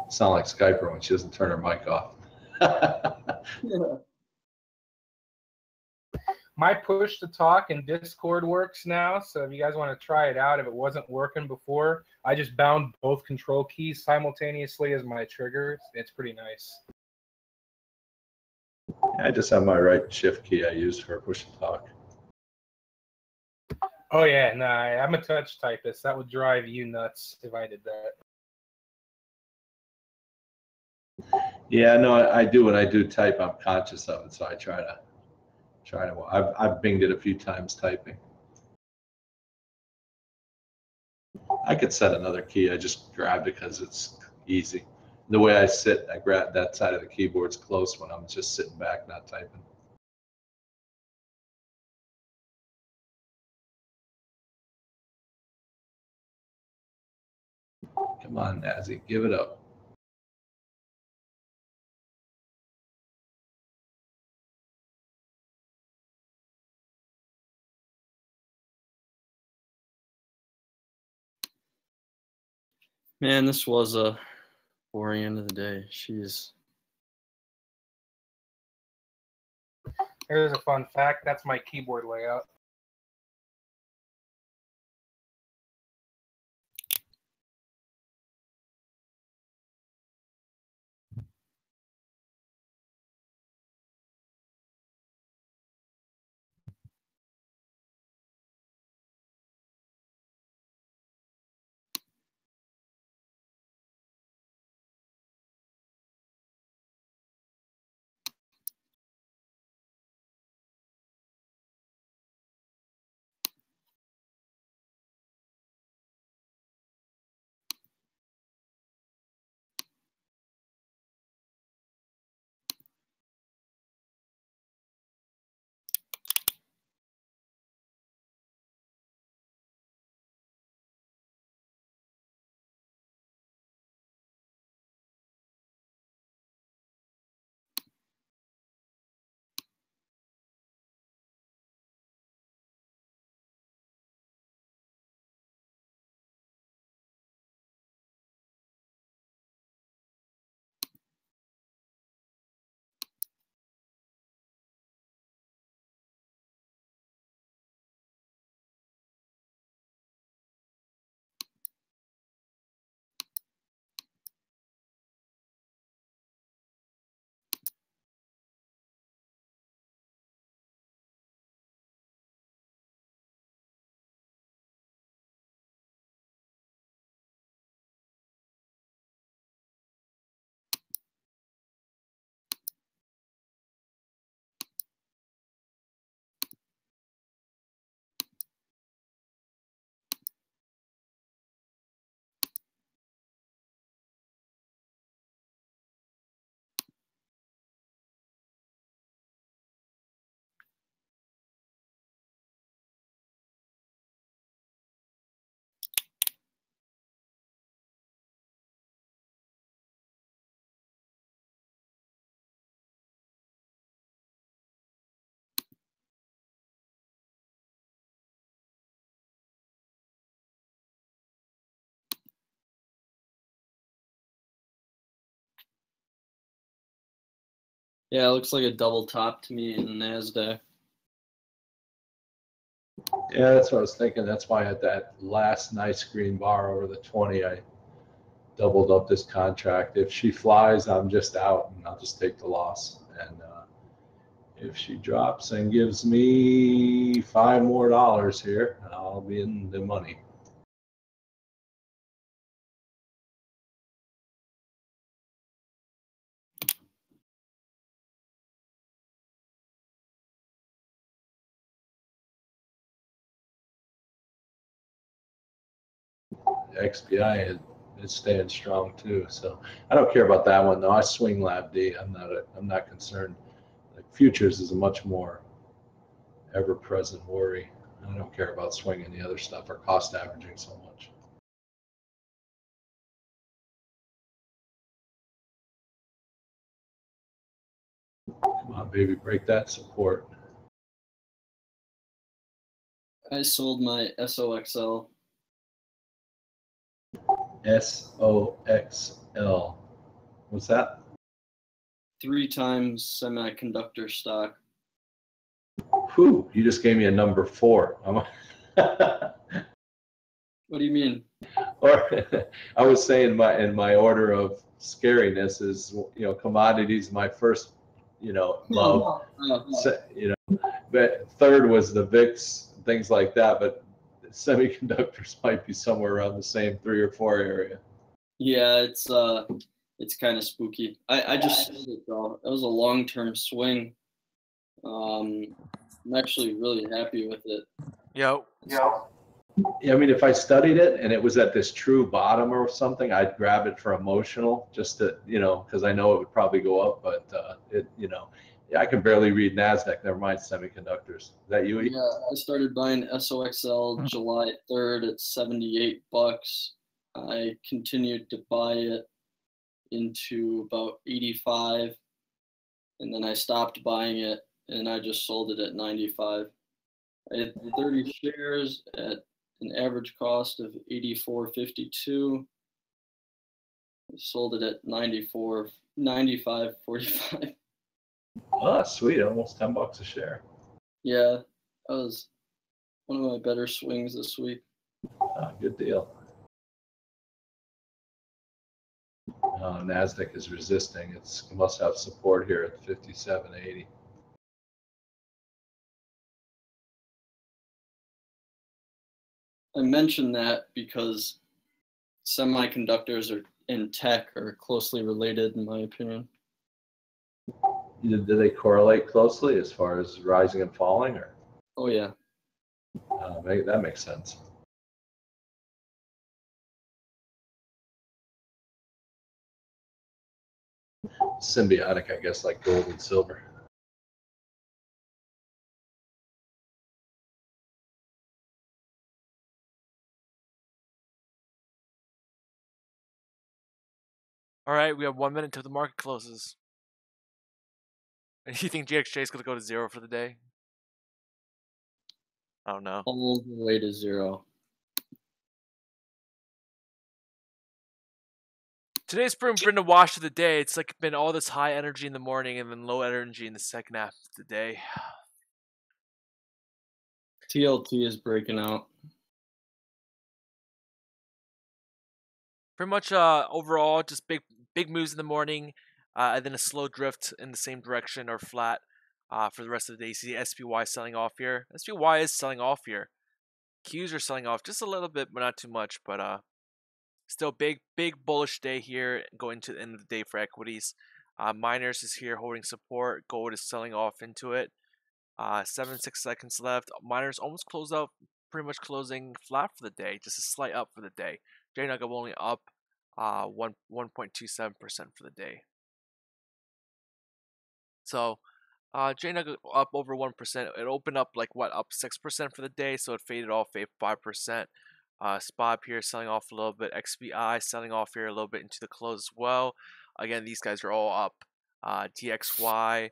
Sound like Skyper when she doesn't turn her mic off. Yeah. My push to talk in Discord works now, so if you guys want to try it out, if it wasn't working before, I just bound both control keys simultaneously as my triggers. It's pretty nice. I just have my right shift key I use for push to talk. Oh yeah, nah, I'm a touch typist. That would drive you nuts if I did that. Yeah, no, I do. When I do type, I'm conscious of it, so I try to. I've binged it a few times typing. I could set another key. I just grabbed it because it's easy. The way I sit, I grab that side of the keyboard's close when I'm just sitting back, not typing. Come on, Nazi, give it up. Man, this was a boring end of the day. Jeez. Here's a fun fact. That's my keyboard layout. Yeah, it looks like a double top to me in NASDAQ. Yeah, that's what I was thinking. That's why at that last nice green bar over the 20, I doubled up this contract. If she flies, I'm just out, and I'll just take the loss. And if she drops and gives me $5 more here, I'll be in the money. XPI is staying strong too, so I don't care about that one though. I swing lab D. I'm not concerned. Like futures is a much more ever-present worry. I don't care about swinging the other stuff or cost averaging so much. Come on, baby, break that support. I sold my SOXL. SOXL. What's that? 3 times semiconductor stock. Whew, you just gave me a number 4. What do you mean? Or I was saying in my order of scariness is, commodities my first, love. But third was the VIX, things like that. But semiconductors might be somewhere around the same 3 or 4 area. Yeah, it's kind of spooky. I just sold it though. It was a long-term swing. I'm actually really happy with it. Yo. Yeah, I mean, if I studied it and it was at this true bottom or something, I'd grab it for emotional, just to, because I know it would probably go up, but yeah, I can barely read NASDAQ, never mind semiconductors. Is that you? Yeah, I started buying SOXL July 3rd at $78. I continued to buy it into about 85, and then I stopped buying it, and I just sold it at 95. I had 30 shares at an average cost of $84.52. Sold it at 95.45. Oh, sweet, almost $10 a share. Yeah, that was one of my better swings this week. Good deal. NASDAQ is resisting. It must have support here at 57.80. I mentioned that because semiconductors and tech are closely related, in my opinion. Do they correlate closely as far as rising and falling, or? Oh yeah. That makes sense. Symbiotic, I guess, like gold and silver. All right, we have 1 minute till the market closes. And you think GXJ is going to go to 0 for the day? I don't know. All the way to 0. Today's been a wash of the day. It's like been all this high energy in the morning and then low energy in the second half of the day. TLT is breaking out. Pretty much overall, just big moves in the morning, and then a slow drift in the same direction or flat for the rest of the day. You see SPY selling off here. SPY is selling off here. Qs are selling off just a little bit, but not too much. But still big bullish day here going to the end of the day for equities. Miners is here holding support. Gold is selling off into it. 6 seconds left. Miners almost closed out, pretty much closing flat for the day. Just a slight up for the day. JNUG only up 1.27% for the day. So JNUG up over 1%. It opened up up 6% for the day, so it faded off 5%. SPOB here selling off a little bit. XBI selling off here a little bit into the close as well. Again, these guys are all up. DXY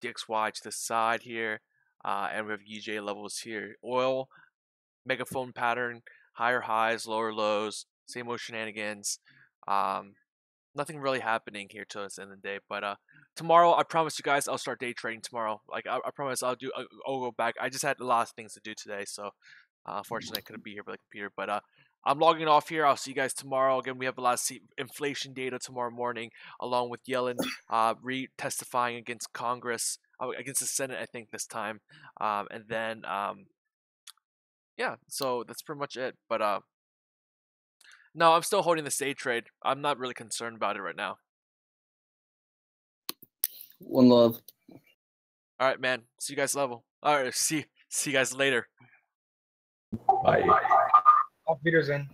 to the side here, and we have UJ levels here. Oil, megaphone pattern, higher highs, lower lows, same old shenanigans. Nothing really happening here to us in the day, but tomorrow I promise you guys I'll start day trading tomorrow. Like I promise I'll go back. I just had a lot of things to do today, so unfortunately I couldn't be here with the computer. But I'm logging off here. I'll see you guys tomorrow. Again, we have a lot of inflation data tomorrow morning, along with Yellen testifying against Congress, against the Senate, I think this time, and then yeah. So that's pretty much it. But no, I'm still holding the Daytrade. I'm not really concerned about it right now. One love. All right, man. See you guys level. All right, see you guys later. Bye. Auf Wiedersehen.